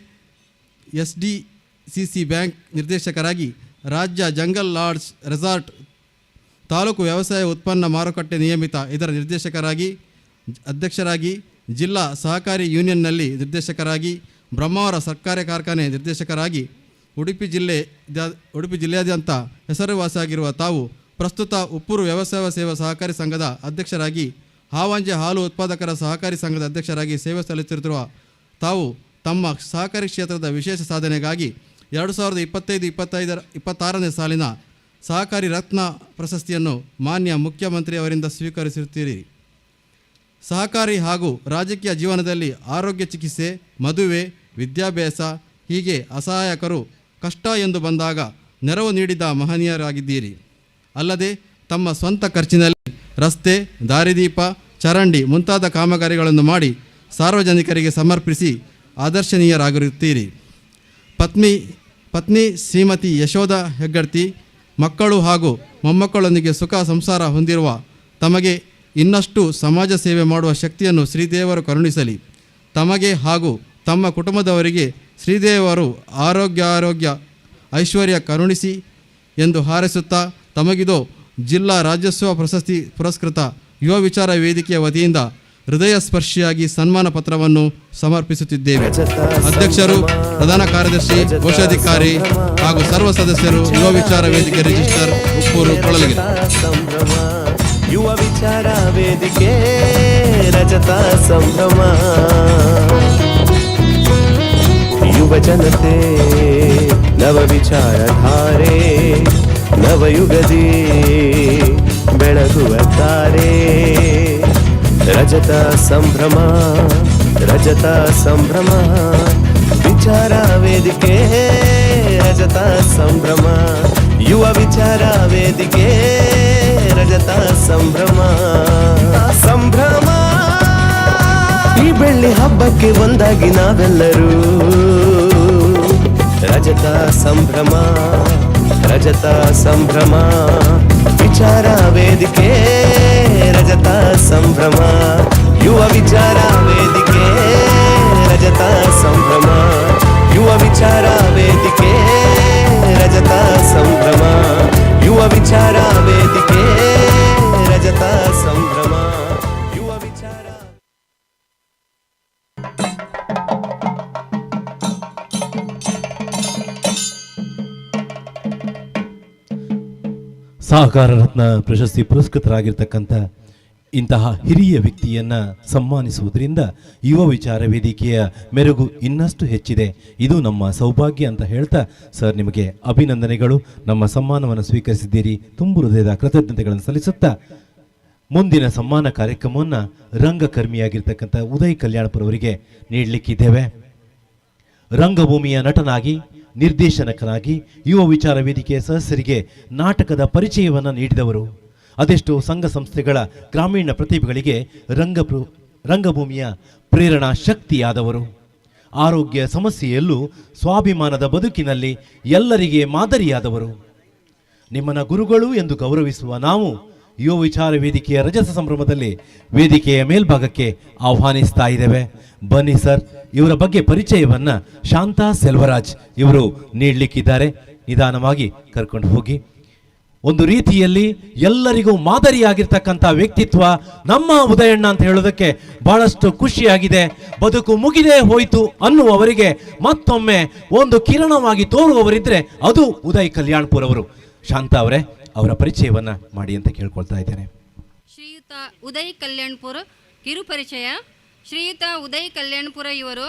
SDCC ಬ್ಯಾಂಕ್ ನಿರ್ದೇಶಕರಾಗಿ ರಾಜ್ಯ ಜಂಗಲ್ ಲಾಡ್ಜ್ ರೆಸಾರ್ಟ್ ತಾಲೂಕು ವ್ಯವಸಾಯ ಉತ್ಪನ್ನ ಮಾರುಕಟ್ಟೆ ನಿಯಮಿತ ಇದರ ನಿರ್ದೇಶಕರಾಗಿ ಅಧ್ಯಕ್ಷರಾಗಿ ಜಿಲ್ಲಾ ಸಹಕಾರಿ ಯೂನಿಯನ್ನಲ್ಲಿ ನಿರ್ದೇಶಕರಾಗಿ ಬ್ರಹ್ಮಾವರ ಸರ್ಕಾರಿ ಕಾರ್ಖಾನೆ ನಿರ್ದೇಶಕರಾಗಿ ಉಡುಪಿ ಜಿಲ್ಲೆಯಾದ್ಯಂತ ಹೆಸರುವಾಸಿಯಾಗಿರುವ ತಾವು ಪ್ರಸ್ತುತ ಉಪ್ಪೂರು ವ್ಯವಸಾಯ ಸೇವಾ ಸಹಕಾರಿ ಸಂಘದ ಅಧ್ಯಕ್ಷರಾಗಿ ಹಾವಂಜೆ ಹಾಲು ಉತ್ಪಾದಕರ ಸಹಕಾರಿ ಸಂಘದ ಅಧ್ಯಕ್ಷರಾಗಿ ಸೇವೆ ಸಲ್ಲಿಸುತ್ತಿರುವ ತಾವು ತಮ್ಮ ಸಹಕಾರಿ ಕ್ಷೇತ್ರದ ವಿಶೇಷ ಸಾಧನೆಗಾಗಿ 2025-26ನೇ ಸಾಲಿನ ಸಹಕಾರಿ ರತ್ನ ಪ್ರಶಸ್ತಿಯನ್ನು ಮಾನ್ಯ ಮುಖ್ಯಮಂತ್ರಿ ಅವರಿಂದ ಸ್ವೀಕರಿಸುತ್ತೀರಿ. ಸಹಕಾರಿ ಹಾಗೂ ರಾಜಕೀಯ ಜೀವನದಲ್ಲಿ ಆರೋಗ್ಯ ಚಿಕಿತ್ಸೆ, ಮದುವೆ, ವಿದ್ಯಾಭ್ಯಾಸ ಹೀಗೆ ಅಸಹಾಯಕರು ಕಷ್ಟ ಎಂದು ಬಂದಾಗ ನೆರವು ನೀಡಿದ ಮಹನೀಯರಾಗಿದ್ದೀರಿ. ಅಲ್ಲದೆ ತಮ್ಮ ಸ್ವಂತ ಖರ್ಚಿನಲ್ಲಿ ರಸ್ತೆ, ದಾರಿದೀಪ, ಚರಂಡಿ ಮುಂತಾದ ಕಾಮಗಾರಿಗಳನ್ನು ಮಾಡಿ ಸಾರ್ವಜನಿಕರಿಗೆ ಸಮರ್ಪಿಸಿ ಆದರ್ಶನೀಯರಾಗಿರುತ್ತೀರಿ. ಪತ್ನಿ ಶ್ರೀಮತಿ ಯಶೋಧ ಹೆಗ್ಗಡ್ತಿ, ಮಕ್ಕಳು ಹಾಗೂ ಮೊಮ್ಮಕ್ಕಳೊಂದಿಗೆ ಸುಖ ಸಂಸಾರ ಹೊಂದಿರುವ ತಮಗೆ ಇನ್ನಷ್ಟು ಸಮಾಜ ಸೇವೆ ಮಾಡುವ ಶಕ್ತಿಯನ್ನು ಶ್ರೀದೇವರು ಕರುಣಿಸಲಿ. ತಮಗೆ ಹಾಗೂ ತಮ್ಮ ಕುಟುಂಬದವರಿಗೆ ಶ್ರೀದೇವರು ಆರೋಗ್ಯ ಐಶ್ವರ್ಯ ಕರುಣಿಸಿ ಎಂದು ಹಾರೈಸುತ್ತಾ ತಮಗಿದು ಜಿಲ್ಲಾ ರಾಜ್ಯೋತ್ಸವ ಪ್ರಶಸ್ತಿ ಪುರಸ್ಕೃತ ಯುವ ವಿಚಾರ ವೇದಿಕೆಯ ವತಿಯಿಂದ ಹೃದಯ ಸ್ಪರ್ಶಿಯಾಗಿ ಸನ್ಮಾನ ಪತ್ರವನ್ನು ಸಮರ್ಪಿಸುತ್ತಿದ್ದೇವೆ. ಅಧ್ಯಕ್ಷರು, ಪ್ರಧಾನ ಕಾರ್ಯದರ್ಶಿ, ಕೋಶಾಧಿಕಾರಿ ಹಾಗೂ ಸರ್ವ ಸದಸ್ಯರು, ಯುವ ವಿಚಾರ ವೇದಿಕೆ ರಿಜಿಸ್ಟರ್, ಉಪ್ಪೂರು, ಕೊಳಲಗಿರಿ. ಯುವ ವಿಚಾರ ವೇದಿಕೆ ರಜತ ಸಂಭ್ರಮ. ಯುವ ಜನತೆ ನವ ವಿಚಾರಧಾರೆ, ನವಯುಗದಿ ಬೆಳಗುವ ತಾರೆ. ರಜತ ಸಂಭ್ರಮ, ರಜತ ಸಂಭ್ರಮ, ವಿಚಾರ ವೇದಿಕೆ ರಜತ ಸಂಭ್ರಮ. ಯುವ ವಿಚಾರ ವೇದಿಕೆ ರಜತ ಸಂಭ್ರಮ. ಸಂಭ್ರಮ ಹಬ್ಬಕ್ಕೆ ಒಂದಾಗಿ ನಾವೆಲ್ಲರೂ ರಜತ ಸಂಭ್ರಮ ರಜತ ಸಂಭ್ರಮ ವಿಚಾರ ವೇದಿಕೆ ರಜತ ಸಂಭ್ರಮ ಯುವ ವಿಚಾರ ವೇದಿಕೆ ರಜತ ಸಂಭ್ರಮ ಯುವ ವಿಚಾರ ವೇದಿಕೆ ರಜತ ಸಂಭ್ರಮ ಯುವ ವಿಚಾರ ವೇದಿಕೆ ರಜತ ಸಂಭ್ರಮ ಯುವ ವಿಚಾರ ಸಹಕಾರ ರತ್ನ ಪ್ರಶಸ್ತಿ ಪುರಸ್ಕೃತರಾಗಿರ್ತಕ್ಕಂಥ ಇಂತಹ ಹಿರಿಯ ವ್ಯಕ್ತಿಯನ್ನ ಸನ್ಮಾನಿಸುವುದರಿಂದ ಯುವ ವಿಚಾರ ವೇದಿಕೆಯ ಮೆರುಗು ಇನ್ನಷ್ಟು ಹೆಚ್ಚಿದೆ. ಇದು ನಮ್ಮ ಸೌಭಾಗ್ಯ ಅಂತ ಹೇಳ್ತಾ ಸರ್ ನಿಮಗೆ ಅಭಿನಂದನೆಗಳು. ನಮ್ಮ ಸನ್ಮಾನವನ್ನು ಸ್ವೀಕರಿಸಿದ್ದೀರಿ. ತುಂಬು ಹೃದಯದ ಕೃತಜ್ಞತೆಗಳನ್ನು ಸಲ್ಲಿಸುತ್ತಾ ಮುಂದಿನ ಸನ್ಮಾನ ಕಾರ್ಯಕ್ರಮವನ್ನು ರಂಗಕರ್ಮಿಯಾಗಿರ್ತಕ್ಕಂಥ ಉದಯ್ ಕಲ್ಯಾಣಪುರ ಅವರಿಗೆ ನೀಡಲಿಕ್ಕಿದ್ದೇವೆ. ರಂಗಭೂಮಿಯ ನಟನಾಗಿ ನಿರ್ದೇಶನಕನಾಗಿ ಯುವ ವಿಚಾರ ವೇದಿಕೆಯ ಸದಸ್ಯರಿಗೆ ನಾಟಕದ ಪರಿಚಯವನ್ನು ನೀಡಿದವರು. ಅದೆಷ್ಟೋ ಸಂಘ ಸಂಸ್ಥೆಗಳ ಗ್ರಾಮೀಣ ಪ್ರತಿಭೆಗಳಿಗೆ ರಂಗಭೂಮಿಯ ಪ್ರೇರಣಾ ಶಕ್ತಿಯಾದವರು. ಆರೋಗ್ಯ ಸಮಸ್ಯೆಯಲ್ಲೂ ಸ್ವಾಭಿಮಾನದ ಬದುಕಿನಲ್ಲಿ ಎಲ್ಲರಿಗೆ ಮಾದರಿಯಾದವರು. ನಿಮ್ಮನ್ನ ಗುರುಗಳು ಎಂದು ಗೌರವಿಸುವ ನಾವು ಯುವ ವಿಚಾರ ವೇದಿಕೆಯ ರಜತ ಸಂಭ್ರಮದಲ್ಲಿ ವೇದಿಕೆಯ ಮೇಲ್ಭಾಗಕ್ಕೆ ಆಹ್ವಾನಿಸ್ತಾ ಇದ್ದೇವೆ. ಬನ್ನಿ ಸರ್, ಇವರ ಬಗ್ಗೆ ಪರಿಚಯವನ್ನ ಶಾಂತಾ ಸೆಲ್ವರಾಜ್ ಇವರು ನೀಡಲಿಕ್ಕಿದ್ದಾರೆ. ನಿಧಾನವಾಗಿ ಕರ್ಕೊಂಡು ಹೋಗಿ. ಒಂದು ರೀತಿಯಲ್ಲಿ ಎಲ್ಲರಿಗೂ ಮಾದರಿಯಾಗಿರ್ತಕ್ಕಂಥ ವ್ಯಕ್ತಿತ್ವ ನಮ್ಮ ಉದಯಣ್ಣ ಅಂತ ಹೇಳೋದಕ್ಕೆ ಬಹಳಷ್ಟು ಖುಷಿಯಾಗಿದೆ. ಬದುಕು ಮುಗಿದೇ ಹೋಯಿತು ಅನ್ನುವವರಿಗೆ ಮತ್ತೊಮ್ಮೆ ಒಂದು ಕಿರಣವಾಗಿ ತೋರುವವರಿದ್ರೆ ಅದು ಉದಯ್ ಕಲ್ಯಾಣ್ಪುರ್ ಅವರು. ಶಾಂತಾ ಅವರೇ, ಅವರ ಪರಿಚಯವನ್ನ ಮಾಡಿ ಅಂತ ಕೇಳ್ಕೊಳ್ತಾ ಇದ್ದೇನೆ. ಶ್ರೀಯುತ ಉದಯ್ ಕಲ್ಯಾಣ್ಪುರ ಕಿರುಪರಿಚಯ. ಶ್ರೀಯುತ ಉದಯ್ ಕಲ್ಯಾಣ್ಪುರ ಇವರು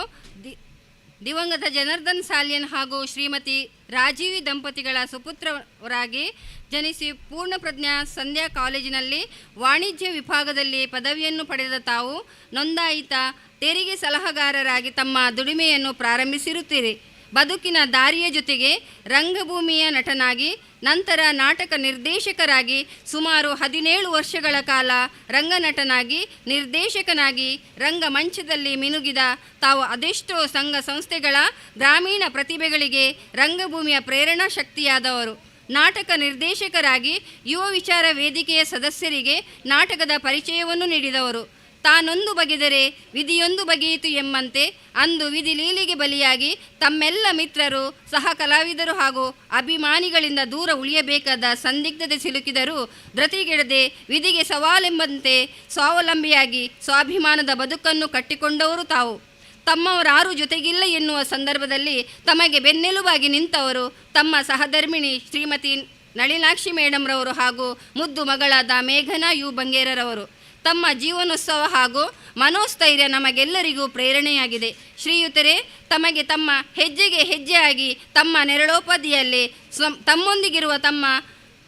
ದಿವಂಗತ ಜನಾರ್ದನ್ ಸಾಲಿಯನ್ ಹಾಗೂ ಶ್ರೀಮತಿ ರಾಜೀವಿ ದಂಪತಿಗಳ ಸುಪುತ್ರರಾಗಿ ಜನಿಸಿ ಪೂರ್ಣ ಪ್ರಜ್ಞಾ ಸಂಧ್ಯಾ ಕಾಲೇಜಿನಲ್ಲಿ ವಾಣಿಜ್ಯ ವಿಭಾಗದಲ್ಲಿ ಪದವಿಯನ್ನು ಪಡೆದ ತಾವು ನೋಂದಾಯಿತ ತೆರಿಗೆ ಸಲಹೆಗಾರರಾಗಿ ತಮ್ಮ ದುಡಿಮೆಯನ್ನು ಪ್ರಾರಂಭಿಸಿರುತ್ತೀರಿ. ಬದುಕಿನ ದಾರಿಯ ಜೊತೆಗೆ ರಂಗಭೂಮಿಯ ನಟನಾಗಿ ನಂತರ ನಾಟಕ ನಿರ್ದೇಶಕರಾಗಿ ಸುಮಾರು 17 ವರ್ಷಗಳ ಕಾಲ ರಂಗನಟನಾಗಿ ನಿರ್ದೇಶಕನಾಗಿ ರಂಗಮಂಚದಲ್ಲಿ ಮಿನುಗಿದ ತಾವು ಅದೆಷ್ಟೋ ಸಂಘ ಸಂಸ್ಥೆಗಳ ಗ್ರಾಮೀಣ ಪ್ರತಿಭೆಗಳಿಗೆ ರಂಗಭೂಮಿಯ ಪ್ರೇರಣಾ ಶಕ್ತಿಯಾದವರು. ನಾಟಕ ನಿರ್ದೇಶಕರಾಗಿ ಯುವ ವಿಚಾರ ವೇದಿಕೆಯ ಸದಸ್ಯರಿಗೆ ನಾಟಕದ ಪರಿಚಯವನ್ನು ನೀಡಿದವರು. ತಾನೊಂದು ಬಗೆದರೆ ವಿಧಿಯೊಂದು ಬಗೆಯಿತು ಎಂಬಂತೆ ಅಂದು ವಿಧಿ ಲೀಲೆಗೆ ಬಲಿಯಾಗಿ ತಮ್ಮೆಲ್ಲ ಮಿತ್ರರು ಸಹ ಕಲಾವಿದರು ಹಾಗೂ ಅಭಿಮಾನಿಗಳಿಂದ ದೂರ ಉಳಿಯಬೇಕಾದ ಸಂದಿಗ್ಧತೆ ಸಿಲುಕಿದರೂ ಧೃತಿಗೆಡದೆ ವಿಧಿಗೆ ಸವಾಲೆಂಬಂತೆ ಸ್ವಾವಲಂಬಿಯಾಗಿ ಸ್ವಾಭಿಮಾನದ ಬದುಕನ್ನು ಕಟ್ಟಿಕೊಂಡವರು ತಾವು. ತಮ್ಮವರಾರು ಜೊತೆಗಿಲ್ಲ ಎನ್ನುವ ಸಂದರ್ಭದಲ್ಲಿ ತಮಗೆ ಬೆನ್ನೆಲುಬಾಗಿ ನಿಂತವರು ತಮ್ಮ ಸಹಧರ್ಮಿಣಿ ಶ್ರೀಮತಿ ನಳಿನಾಕ್ಷಿ ಮೇಡಮ್ರವರು ಹಾಗೂ ಮುದ್ದು ಮಗಳಾದ ಮೇಘನಾ ಯು ಬಂಗೇರರವರು. ತಮ್ಮ ಜೀವನೋತ್ಸವ ಹಾಗೂ ಮನೋಸ್ಥೈರ್ಯ ನಮಗೆಲ್ಲರಿಗೂ ಪ್ರೇರಣೆಯಾಗಿದೆ. ಶ್ರೀಯುತರೇ, ತಮಗೆ ತಮ್ಮ ಹೆಜ್ಜೆಗೆ ಹೆಜ್ಜೆಯಾಗಿ ತಮ್ಮ ನೆರಳೋಪಾದಿಯಲ್ಲಿ ತಮ್ಮೊಂದಿಗಿರುವ ತಮ್ಮ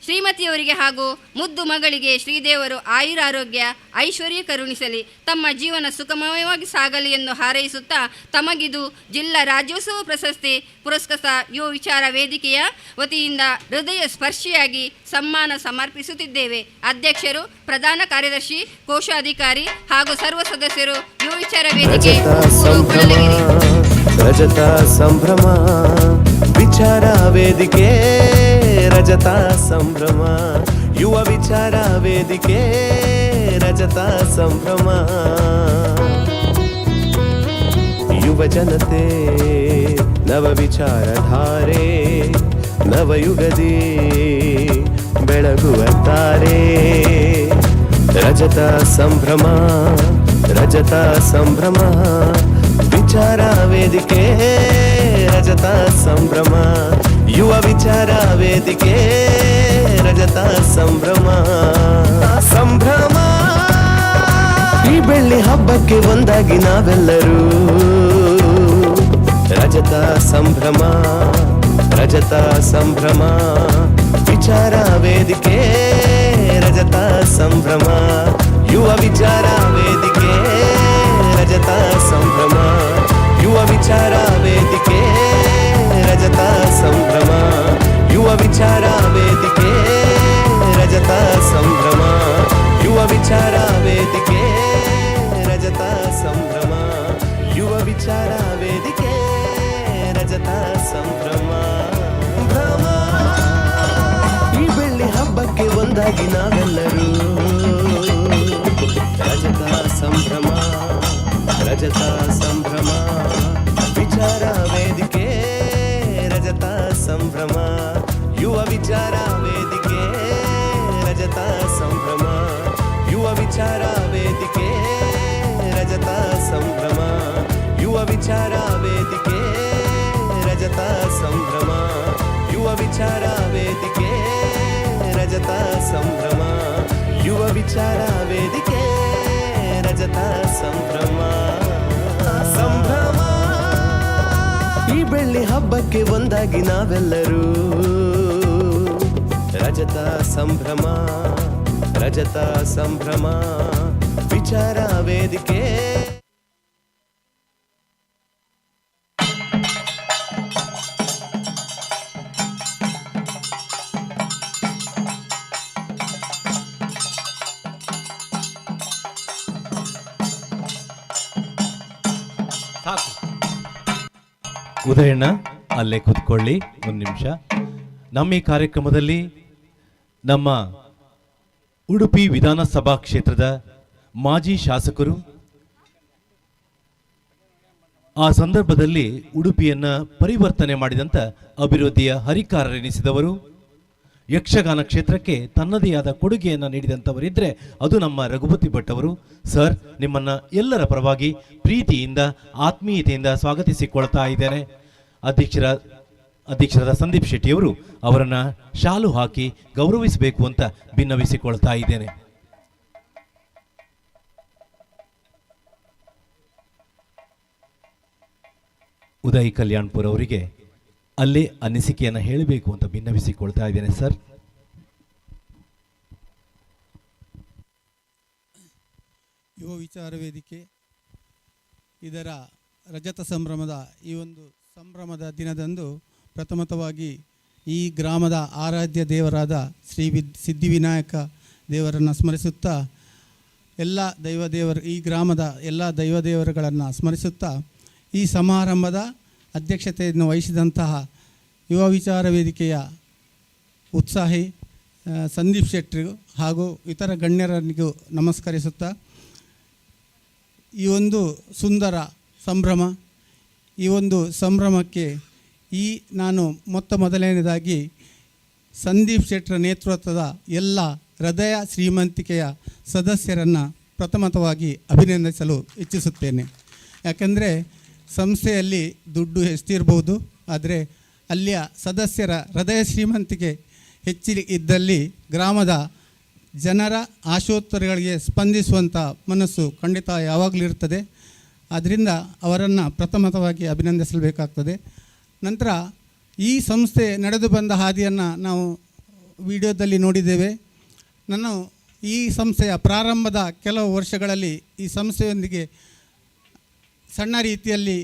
ಶ್ರೀಮತಿಯವರಿಗೆ ಹಾಗೂ ಮುದ್ದು ಮಗಳಿಗೆ ಶ್ರೀದೇವರು ಆಯುರಾರೋಗ್ಯ ಐಶ್ವರ್ಯ ಕರುಣಿಸಲಿ, ತಮ್ಮ ಜೀವನ ಸುಖಮಯವಾಗಿ ಸಾಗಲಿ ಎಂದು ಹಾರೈಸುತ್ತಾ ತಮಗಿದು ಜಿಲ್ಲಾ ರಾಜ್ಯೋತ್ಸವ ಪ್ರಶಸ್ತಿ ಪುರಸ್ಕೃತ ಯುವ ವಿಚಾರ ವೇದಿಕೆಯ ವತಿಯಿಂದ ಹೃದಯ ಸ್ಪರ್ಶಿಯಾಗಿ ಸನ್ಮಾನ ಸಮರ್ಪಿಸುತ್ತಿದ್ದೇವೆ. ಅಧ್ಯಕ್ಷರು, ಪ್ರಧಾನ ಕಾರ್ಯದರ್ಶಿ, ಕೋಶಾಧಿಕಾರಿ ಹಾಗೂ ಸರ್ವ ಸದಸ್ಯರು ಯುವ ವಿಚಾರ ವೇದಿಕೆ. ರಜತ ಸಂಭ್ರಮ ವಿಚಾರ ವೇದಿಕೆ ರಜತ ಸಂಭ್ರಮ ಯುವ ವಿಚಾರ ವೇದಿಕೆ ರಜತ ಸಂಭ್ರಮ. ಯುವ ಜನತೆ ನವ ವಿಚಾರಧಾರೆ ನವಯುಗದಿ ಬೆಳಗುತ್ತಾರೆ. ರಜತ ಸಂಭ್ರಮ ರಜತ ಸಂಭ್ರಮ ವಿಚಾರ ವೇದಿಕೆ ರಜತ ಸಂಭ್ರಮ ಯುವ ವಿಚಾರ ವೇದಿಕೆ ರಜತ ಸಂಭ್ರಮ. ಸಂಭ್ರಮ ಈ ಬೆಳ್ಳಿ ಹಬ್ಬಕ್ಕೆ ಒಂದಾಗಿ ನಾವೆಲ್ಲರೂ ರಜತ ಸಂಭ್ರಮ ರಜತ ಸಂಭ್ರಮ ವಿಚಾರ ವೇದಿಕೆ ರಜತ ಸಂಭ್ರಮ ಯುವ ವಿಚಾರ ವೇದಿಕೆ ರಜತ ಸಂಭ್ರಮ ಯುವ ವಿಚಾರ ವೇದಿಕೆ ರಜತ ಸಂಭ್ರಮ ಯುವ ವಿಚಾರ ವೇದಿಕೆ ರಜತ ಸಂಭ್ರಮ ಯುವ ವಿಚಾರ ವೇದಿಕೆ ರಜತ ಸಂಭ್ರಮ ಒಂದಾಗಿ ನಾವೆಲ್ಲರೂ ರಜತ ಸಂಭ್ರಮ ರಜತ ಸಂಭ್ರಮ ವಿಚಾರ ವೇದಿಕೆ ರಜತ ಸಂಭ್ರಮ ಯುವ ವಿಚಾರ ವೇದಿಕೆ ರಜತ ಸಂಭ್ರಮ ಯುವ ವಿಚಾರ ವೇದಿಕೆ ರಜತ ಸಂಭ್ರಮ ಯುವ ವಿಚಾರ ವೇದಿಕೆ ರಜತ ಸಂಭ್ರಮ ಯುವ ವಿಚಾರ ವೇದಿಕೆ ರಜತ ಸಂಭ್ರಮ ಯುವ ವಿಚಾರ ವೇದಿಕೆ ರಜತ ಸಂಭ್ರಮ ಸಂಭ್ರಮ ಈ ಬೆಳ್ಳಿ ಹಬ್ಬಕ್ಕೆ ಒಂದಾಗಿ ನಾವೆಲ್ಲರೂ ರಜತ ಸಂಭ್ರಮ ರಜತ ಸಂಭ್ರಮ ವಿಚಾರ ವೇದಿಕೆ. ಉದಯಣ್ಣ ಅಲ್ಲೇ ಕೂತ್ಕೊಳ್ಳಿ ಒಂದು ನಿಮಿಷ. ನಮ್ಮ ಈ ಕಾರ್ಯಕ್ರಮದಲ್ಲಿ ನಮ್ಮ ಉಡುಪಿ ವಿಧಾನಸಭಾ ಕ್ಷೇತ್ರದ ಮಾಜಿ ಶಾಸಕರು, ಆ ಸಂದರ್ಭದಲ್ಲಿ ಉಡುಪಿಯನ್ನ ಪರಿವರ್ತನೆ ಮಾಡಿದಂಥ ಅಭಿವೃದ್ಧಿಯ ಹರಿಕಾರರೆನಿಸಿದವರು, ಯಕ್ಷಗಾನ ಕ್ಷೇತ್ರಕ್ಕೆ ತನ್ನದೇ ಆದ ಕೊಡುಗೆಯನ್ನು ನೀಡಿದಂಥವರಿದ್ದರೆ ಅದು ನಮ್ಮ ರಘುಪತಿ ಭಟ್ ಅವರು. ಸರ್, ನಿಮ್ಮನ್ನ ಎಲ್ಲರ ಪರವಾಗಿ ಪ್ರೀತಿಯಿಂದ ಆತ್ಮೀಯತೆಯಿಂದ ಸ್ವಾಗತಿಸಿಕೊಳ್ತಾ ಇದ್ದೇನೆ. ಅಧ್ಯಕ್ಷರಾದ ಸಂದೀಪ್ ಶೆಟ್ಟಿಯವರು ಅವರನ್ನು ಶಾಲು ಹಾಕಿ ಗೌರವಿಸಬೇಕು ಅಂತ ಭಿನ್ನವಿಸಿಕೊಳ್ತಾ ಇದ್ದೇನೆ. ಉದಯ್ ಕಲ್ಯಾಣ್ಪುರ್ ಅವರಿಗೆ ಅಲ್ಲೇ ಅನಿಸಿಕೆಯನ್ನು ಹೇಳಬೇಕು ಅಂತ ಭಿನ್ನವಿಸಿಕೊಳ್ತಾ ಇದ್ದೇನೆ. ಸರ್, ಯುವ ವಿಚಾರ ವೇದಿಕೆ ಇದರ ರಜತ ಸಂಭ್ರಮದ ಈ ಒಂದು ಸಂಭ್ರಮದ ದಿನದಂದು ಪ್ರಥಮತವಾಗಿ ಈ ಗ್ರಾಮದ ಆರಾಧ್ಯ ದೇವರಾದ ಸಿದ್ಧಿವಿನಾಯಕ ದೇವರನ್ನು ಸ್ಮರಿಸುತ್ತಾ ಈ ಗ್ರಾಮದ ಎಲ್ಲ ದೈವದೇವರುಗಳನ್ನು ಸ್ಮರಿಸುತ್ತಾ ಈ ಸಮಾರಂಭದ ಅಧ್ಯಕ್ಷತೆಯನ್ನು ವಹಿಸಿದಂತಹ ಯುವ ವಿಚಾರ ವೇದಿಕೆಯ ಉತ್ಸಾಹಿ ಸಂದೀಪ್ ಶೆಟ್ಟಿಗೂ ಹಾಗೂ ಇತರ ಗಣ್ಯರನಿಗೂ ನಮಸ್ಕರಿಸುತ್ತಾ, ಈ ಒಂದು ಸುಂದರ ಸಂಭ್ರಮ, ಈ ಒಂದು ಸಂಭ್ರಮಕ್ಕೆ ನಾನು ಮೊದಲನೇದಾಗಿ ಸಂದೀಪ್ ಶೆಟ್ಟರ ನೇತೃತ್ವದ ಎಲ್ಲ ಹೃದಯ ಶ್ರೀಮಂತಿಕೆಯ ಸದಸ್ಯರನ್ನು ಪ್ರಥಮತವಾಗಿ ಅಭಿನಂದಿಸಲು ಇಚ್ಛಿಸುತ್ತೇನೆ. ಯಾಕೆಂದರೆ ಸಂಸ್ಥೆಯಲ್ಲಿ ದುಡ್ಡು ಎಷ್ಟಿರ್ಬೋದು, ಆದರೆ ಅಲ್ಲಿಯ ಸದಸ್ಯರ ಹೃದಯ ಶ್ರೀಮಂತಿಕೆ ಹೆಚ್ಚಿದ್ದಲ್ಲಿ ಗ್ರಾಮದ ಜನರ ಆಶೋತ್ತರಗಳಿಗೆ ಸ್ಪಂದಿಸುವಂಥ ಮನಸ್ಸು ಖಂಡಿತ ಯಾವಾಗಲೂ ಇರ್ತದೆ. ಆದ್ದರಿಂದ ಅವರನ್ನು ಪ್ರಥಮತವಾಗಿ ಅಭಿನಂದಿಸಬೇಕಾಗ್ತದೆ. ನಂತರ ಈ ಸಂಸ್ಥೆ ನಡೆದು ಬಂದ ಹಾದಿಯನ್ನು ನಾವು ವಿಡಿಯೋದಲ್ಲಿ ನೋಡಿದ್ದೇವೆ. ನಾನು ಈ ಸಂಸ್ಥೆಯ ಪ್ರಾರಂಭದ ಕೆಲವು ವರ್ಷಗಳಲ್ಲಿ ಈ ಸಂಸ್ಥೆಯೊಂದಿಗೆ ಸಣ್ಣ ರೀತಿಯಲ್ಲಿ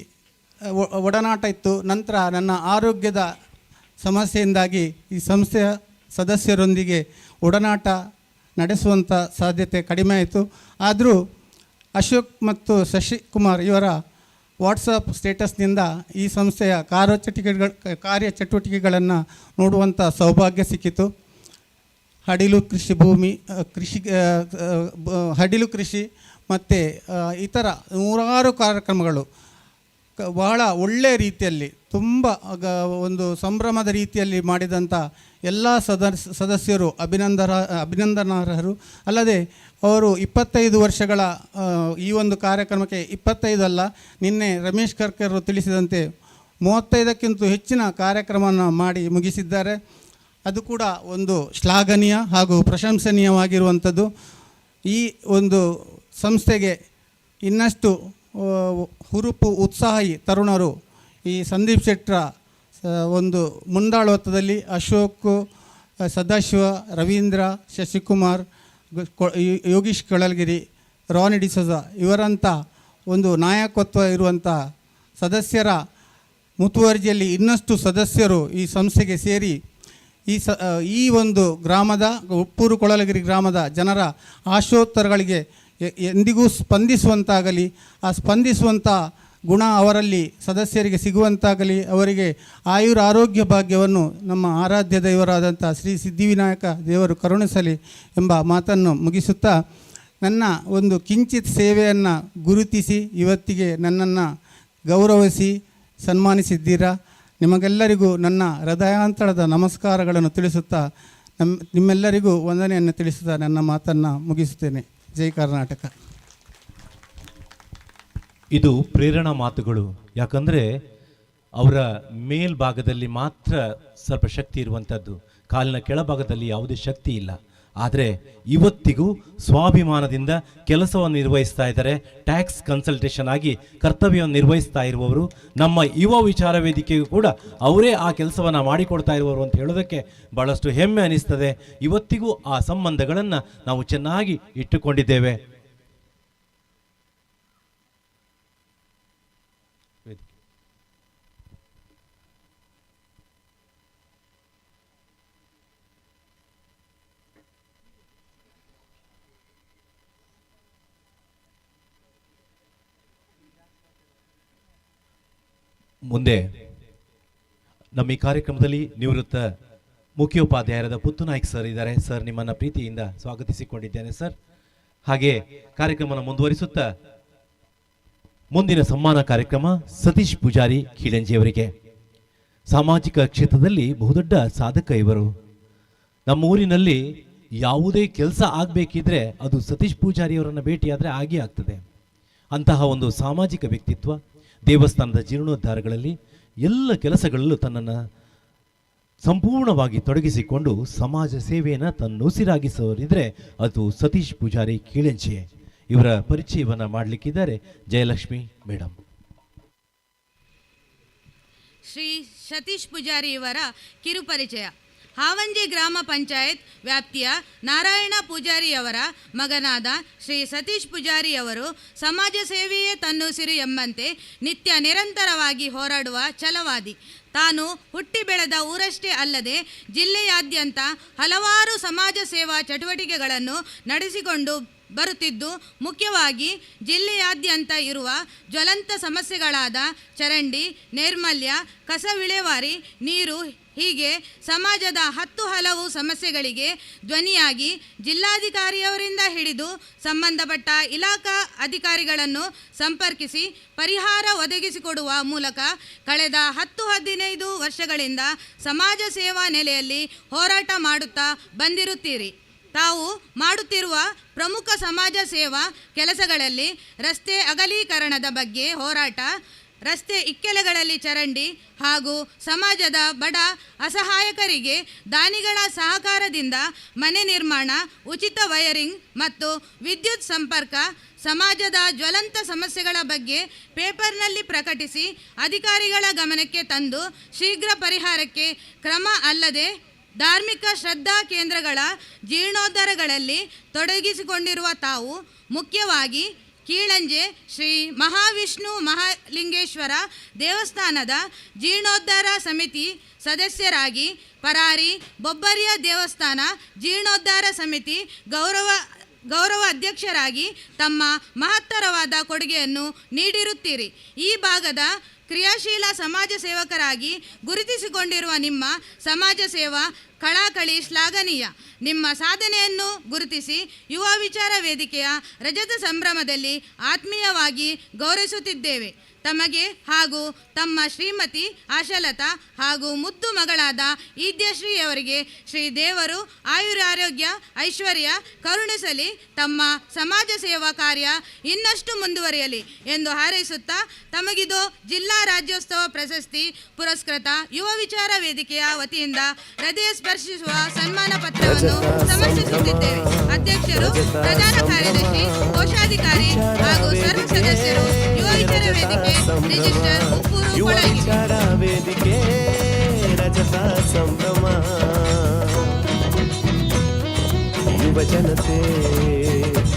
ಒಡನಾಟ ಇತ್ತು. ನಂತರ ನನ್ನ ಆರೋಗ್ಯದ ಸಮಸ್ಯೆಯಿಂದಾಗಿ ಈ ಸಂಸ್ಥೆಯ ಸದಸ್ಯರೊಂದಿಗೆ ಒಡನಾಟ ನಡೆಸುವಂಥ ಸಾಧ್ಯತೆ ಕಡಿಮೆ ಆಯಿತು. ಆದರೂ ಅಶೋಕ್ ಮತ್ತು ಶಶಿಕುಮಾರ್ ಇವರ ವಾಟ್ಸಪ್ ಸ್ಟೇಟಸ್ನಿಂದ ಈ ಸಂಸ್ಥೆಯ ಕಾರ್ಯಚಟುವಟಿಕೆಗಳನ್ನು ನೋಡುವಂಥ ಸೌಭಾಗ್ಯ ಸಿಕ್ಕಿತು. ಹಡಿಲು ಕೃಷಿ ಮತ್ತು ಇತರ ನೂರಾರು ಕಾರ್ಯಕ್ರಮಗಳು ಬಹಳ ಒಳ್ಳೆಯ ರೀತಿಯಲ್ಲಿ ತುಂಬ ಒಂದು ಸಂಭ್ರಮದ ರೀತಿಯಲ್ಲಿ ಮಾಡಿದಂಥ ಎಲ್ಲ ಸದಸ್ಯರು ಅಭಿನಂದನಾರ್ಹರು. ಅಲ್ಲದೆ ಅವರು 25 ವರ್ಷಗಳ ಈ ಒಂದು ಕಾರ್ಯಕ್ರಮಕ್ಕೆ 25 ಅಲ್ಲ, ನಿನ್ನೆ ರಮೇಶ್ ಕರ್ಕರ್ ತಿಳಿಸಿದಂತೆ 35ಕ್ಕಿಂತ ಹೆಚ್ಚಿನ ಕಾರ್ಯಕ್ರಮವನ್ನು ಮಾಡಿ ಮುಗಿಸಿದ್ದಾರೆ. ಅದು ಕೂಡ ಒಂದು ಶ್ಲಾಘನೀಯ ಹಾಗೂ ಪ್ರಶಂಸನೀಯವಾಗಿರುವಂಥದ್ದು. ಈ ಒಂದು ಸಂಸ್ಥೆಗೆ ಇನ್ನಷ್ಟು ಹುರುಪು ಉತ್ಸಾಹಿ ತರುಣರು ಈ ಸಂದೀಪ್ ಶೆಟ್ಟರ ಒಂದು ಮುಂದಾಳತ್ವದಲ್ಲಿ ಅಶೋಕ್, ಸದಾಶಿವ, ರವೀಂದ್ರ, ಶಶಿಕುಮಾರ್, ಯೋಗೀಶ್ ಕೊಳಲ್ಗಿರಿ, ರಾನಿ ಡಿಸೋಜ ಇವರಂಥ ಒಂದು ನಾಯಕತ್ವ ಇರುವಂಥ ಸದಸ್ಯರ ಮುತುವರ್ಜಿಯಲ್ಲಿ ಇನ್ನಷ್ಟು ಸದಸ್ಯರು ಈ ಸಂಸ್ಥೆಗೆ ಸೇರಿ ಈ ಒಂದು ಗ್ರಾಮದ ಉಪ್ಪೂರು ಕೊಳಲಗಿರಿ ಗ್ರಾಮದ ಜನರ ಆಶೋತ್ತರಗಳಿಗೆ ಎಂದಿಗೂ ಸ್ಪಂದಿಸುವಂತಾಗಲಿ, ಆ ಸ್ಪಂದಿಸುವಂಥ ಗುಣ ಅವರಲ್ಲಿ ಸದಸ್ಯರಿಗೆ ಸಿಗುವಂತಾಗಲಿ, ಅವರಿಗೆ ಆಯುರಾರೋಗ್ಯ ಭಾಗ್ಯವನ್ನು ನಮ್ಮ ಆರಾಧ್ಯ ದೇವರಾದಂಥ ಶ್ರೀ ಸಿದ್ಧಿವಿನಾಯಕ ದೇವರು ಕರುಣಿಸಲಿ ಎಂಬ ಮಾತನ್ನು ಮುಗಿಸುತ್ತಾ, ನನ್ನ ಒಂದು ಕಿಂಚಿತ್ ಸೇವೆಯನ್ನು ಗುರುತಿಸಿ ಇವತ್ತಿಗೆ ನನ್ನನ್ನು ಗೌರವಿಸಿ ಸನ್ಮಾನಿಸಿದ್ದೀರಾ. ನಿಮಗೆಲ್ಲರಿಗೂ ನನ್ನ ಹೃದಯಾಂತರದ ನಮಸ್ಕಾರಗಳನ್ನು ತಿಳಿಸುತ್ತಾ ನಿಮ್ಮೆಲ್ಲರಿಗೂ ವಂದನೆಯನ್ನು ತಿಳಿಸುತ್ತಾ ನನ್ನ ಮಾತನ್ನು ಮುಗಿಸುತ್ತೇನೆ. ಜೈ ಕರ್ನಾಟಕ. ಇದು ಪ್ರೇರಣಾ ಮಾತುಗಳು. ಯಾಕಂದರೆ ಅವರ ಮೇಲ್ಭಾಗದಲ್ಲಿ ಮಾತ್ರ ಸ್ವಲ್ಪ ಶಕ್ತಿ ಇರುವಂಥದ್ದು, ಕಾಲಿನ ಕೆಳಭಾಗದಲ್ಲಿ ಯಾವುದೇ ಶಕ್ತಿ ಇಲ್ಲ. ಆದರೆ ಇವತ್ತಿಗೂ ಸ್ವಾಭಿಮಾನದಿಂದ ಕೆಲಸವನ್ನು ನಿರ್ವಹಿಸ್ತಾ ಇದ್ದಾರೆ. ಟ್ಯಾಕ್ಸ್ ಕನ್ಸಲ್ಟೇಷನ್ ಆಗಿ ಕರ್ತವ್ಯವನ್ನು ನಿರ್ವಹಿಸ್ತಾ ಇರುವವರು. ನಮ್ಮ ಯುವ ವಿಚಾರ ವೇದಿಕೆಗೂ ಕೂಡ ಅವರೇ ಆ ಕೆಲಸವನ್ನು ಮಾಡಿಕೊಡ್ತಾ ಇರುವವರು ಅಂತ ಹೇಳೋದಕ್ಕೆ ಭಾಳಷ್ಟು ಹೆಮ್ಮೆ ಅನಿಸ್ತದೆ. ಇವತ್ತಿಗೂ ಆ ಸಂಬಂಧಗಳನ್ನು ನಾವು ಚೆನ್ನಾಗಿ ಇಟ್ಟುಕೊಂಡಿದ್ದೇವೆ. ಮುಂದೆ ನಮ್ಮ ಈ ಕಾರ್ಯಕ್ರಮದಲ್ಲಿ ನಿವೃತ್ತ ಮುಖ್ಯೋಪಾಧ್ಯಾಯರಾದ ಪುತ್ತುನಾಯ್ಕ್ ಸರ್ ಇದ್ದಾರೆ. ಸರ್, ನಿಮ್ಮನ್ನು ಪ್ರೀತಿಯಿಂದ ಸ್ವಾಗತಿಸಿಕೊಂಡಿದ್ದೇನೆ ಸರ್. ಹಾಗೆ ಕಾರ್ಯಕ್ರಮವನ್ನು ಮುಂದುವರಿಸುತ್ತಾ ಮುಂದಿನ ಸನ್ಮಾನ ಕಾರ್ಯಕ್ರಮ ಸತೀಶ್ ಪೂಜಾರಿ ಕೀಳಂಜಿಯವರಿಗೆ. ಸಾಮಾಜಿಕ ಕ್ಷೇತ್ರದಲ್ಲಿ ಬಹುದೊಡ್ಡ ಸಾಧಕ ಇವರು. ನಮ್ಮ ಊರಿನಲ್ಲಿ ಯಾವುದೇ ಕೆಲಸ ಆಗಬೇಕಿದ್ರೆ ಅದು ಸತೀಶ್ ಪೂಜಾರಿಯವರನ್ನು ಭೇಟಿಯಾದರೆ ಆಗೇ ಆಗ್ತದೆ. ಅಂತಹ ಒಂದು ಸಾಮಾಜಿಕ ವ್ಯಕ್ತಿತ್ವ. ದೇವಸ್ಥಾನದ ಜೀರ್ಣೋದ್ಧಾರಗಳಲ್ಲಿ ಎಲ್ಲ ಕೆಲಸಗಳಲ್ಲೂ ತನ್ನನ್ನು ಸಂಪೂರ್ಣವಾಗಿ ತೊಡಗಿಸಿಕೊಂಡು ಸಮಾಜ ಸೇವೆಯನ್ನು ತನ್ನುಸಿರಾಗಿಸೋರಿದ್ರೆ ಅದು ಸತೀಶ್ ಪೂಜಾರಿ ಕೀಳಂಜಿ. ಇವರ ಪರಿಚಯವನ್ನು ಮಾಡಲಿಕ್ಕಿದ್ದಾರೆ ಜಯಲಕ್ಷ್ಮಿ ಮೇಡಮ್. ಶ್ರೀ ಸತೀಶ್ ಪೂಜಾರಿ ಇವರ ಕಿರುಪರಿಚಯ. ಹಾವಂಜಿ ಗ್ರಾಮ ಪಂಚಾಯತ್ ವ್ಯಾಪ್ತಿಯ ನಾರಾಯಣ ಪೂಜಾರಿಯವರ ಮಗನಾದ ಶ್ರೀ ಸತೀಶ್ ಪೂಜಾರಿಯವರು ಸಮಾಜ ಸೇವೆಯೇ ತನ್ನುಸಿರು ಎಂಬಂತೆ ನಿತ್ಯ ನಿರಂತರವಾಗಿ ಹೋರಾಡುವ ಛಲವಾದಿ. ತಾನು ಹುಟ್ಟಿ ಬೆಳೆದ ಊರಷ್ಟೇ ಅಲ್ಲದೆ ಜಿಲ್ಲೆಯಾದ್ಯಂತ ಹಲವಾರು ಸಮಾಜ ಸೇವಾ ಚಟುವಟಿಕೆಗಳನ್ನು ನಡೆಸಿಕೊಂಡು ಬರುತ್ತಿದ್ದು, ಮುಖ್ಯವಾಗಿ ಜಿಲ್ಲೆಯಾದ್ಯಂತ ಇರುವ ಜ್ವಲಂತ ಸಮಸ್ಯೆಗಳಾದ ಚರಂಡಿ, ನೈರ್ಮಲ್ಯ, ಕಸ ವಿಲೇವಾರಿ, ನೀರು ಹೀಗೆ ಸಮಾಜದ 10 ಹಲವು ಸಮಸ್ಯೆಗಳಿಗೆ ಧ್ವನಿಯಾಗಿ ಜಿಲ್ಲಾಧಿಕಾರಿಯವರಿಂದ ಹಿಡಿದು ಸಂಬಂಧಪಟ್ಟ ಇಲಾಖಾ ಅಧಿಕಾರಿಗಳನ್ನು ಸಂಪರ್ಕಿಸಿ ಪರಿಹಾರ ಒದಗಿಸಿಕೊಡುವ ಮೂಲಕ ಕಳೆದ 10-15 ವರ್ಷಗಳಿಂದ ಸಮಾಜ ಸೇವಾ ನೆಲೆಯಲ್ಲಿ ಹೋರಾಟ ಮಾಡುತ್ತಾ ಬಂದಿರುತ್ತೀರಿ. ತಾವು ಮಾಡುತ್ತಿರುವ ಪ್ರಮುಖ ಸಮಾಜ ಸೇವಾ ಕೆಲಸಗಳಲ್ಲಿ ರಸ್ತೆ ಅಗಲೀಕರಣದ ಬಗ್ಗೆ ಹೋರಾಟ, ರಸ್ತೆ ಇಕ್ಕೆಲೆಗಳಲ್ಲಿ ಚರಂಡಿ ಹಾಗೂ ಸಮಾಜದ ಬಡ ಅಸಹಾಯಕರಿಗೆ ದಾನಿಗಳ ಸಹಕಾರದಿಂದ ಮನೆ ನಿರ್ಮಾಣ, ಉಚಿತ ವೈರಿಂಗ್ ಮತ್ತು ವಿದ್ಯುತ್ ಸಂಪರ್ಕ, ಸಮಾಜದ ಜ್ವಲಂತ ಸಮಸ್ಯೆಗಳ ಬಗ್ಗೆ ಪೇಪರ್ನಲ್ಲಿ ಪ್ರಕಟಿಸಿ ಅಧಿಕಾರಿಗಳ ಗಮನಕ್ಕೆ ತಂದು ಶೀಘ್ರ ಪರಿಹಾರಕ್ಕೆ ಕ್ರಮ ಅಲ್ಲದೆ ಧಾರ್ಮಿಕ ಶ್ರದ್ಧಾ ಕೇಂದ್ರಗಳ ಜೀರ್ಣೋದ್ಧಾರಗಳಲ್ಲಿ ತೊಡಗಿಸಿಕೊಂಡಿರುವ ತಾವು ಮುಖ್ಯವಾಗಿ ಕೀಳಂಜೆ ಶ್ರೀ ಮಹಾವಿಷ್ಣು ಮಹಾಲಿಂಗೇಶ್ವರ ದೇವಸ್ಥಾನದ ಜೀರ್ಣೋದ್ಧಾರ ಸಮಿತಿ ಸದಸ್ಯರಾಗಿ, ಪರಾರಿ ಬೊಬ್ಬರಿಯ ದೇವಸ್ಥಾನ ಜೀರ್ಣೋದ್ಧಾರ ಸಮಿತಿ ಗೌರವ ಅಧ್ಯಕ್ಷರಾಗಿ ತಮ್ಮ ಮಹತ್ತರವಾದ ಕೊಡುಗೆಯನ್ನು ನೀಡಿರುತ್ತೀರಿ. ಈ ಭಾಗದ ಕ್ರಿಯಾಶೀಲ ಸಮಾಜ ಸೇವಕರಾಗಿ ಗುರುತಿಸಿಕೊಂಡಿರುವ ನಿಮ್ಮ ಸಮಾಜ ಸೇವಾ ಕಳಕಳಿ ಶ್ಲಾಘನೀಯ. ನಿಮ್ಮ ಸಾಧನೆಯನ್ನು ಗುರುತಿಸಿ ಯುವ ವಿಚಾರ ವೇದಿಕೆಯ ರಜತ ಸಂಭ್ರಮದಲ್ಲಿ ಆತ್ಮೀಯವಾಗಿ ಗೌರವಿಸುತ್ತಿದ್ದೇವೆ. ತಮಗೆ ಹಾಗೂ ತಮ್ಮ ಶ್ರೀಮತಿ ಆಶಾಲತಾ ಹಾಗೂ ಮುದ್ದು ಮಗಳಾದ ಈದ್ಯಶ್ರೀಯವರಿಗೆ ಶ್ರೀ ದೇವರು ಆಯುರಾರೋಗ್ಯ ಐಶ್ವರ್ಯ ಕರುಣಿಸಲಿ, ತಮ್ಮ ಸಮಾಜ ಸೇವಾ ಕಾರ್ಯ ಇನ್ನಷ್ಟು ಮುಂದುವರಿಯಲಿ ಎಂದು ಹಾರೈಸುತ್ತಾ, ತಮಗಿದು ಜಿಲ್ಲಾ ರಾಜ್ಯೋತ್ಸವ ಪ್ರಶಸ್ತಿ ಪುರಸ್ಕೃತ ಯುವ ವಿಚಾರ ವೇದಿಕೆಯ ವತಿಯಿಂದ ಹೃದಯ ಸ್ಪರ್ಶಿಸುವ ಸನ್ಮಾನ ಪತ್ರವನ್ನು ಸಮರ್ಪಿಸುತ್ತಿದ್ದೇವೆ. ಅಧ್ಯಕ್ಷರು, ಪ್ರಧಾನ ಕಾರ್ಯದರ್ಶಿ, ಕೋಶಾಧಿಕಾರಿ ಹಾಗೂ ಸರ್ವ ಸದಸ್ಯರು, ಯುವ ವಿಚಾರ ವೇದಿಕೆ ರಿಜಿಸ್ಟರ್ ಉಪ್ಪೂರು ಯುವ ಕೊಳಗಿ. ವಿಚಾರ ವೇದಿಕೆ ರಜತ ಸಂಭ್ರಮ. ಯುವ ಜನತೆ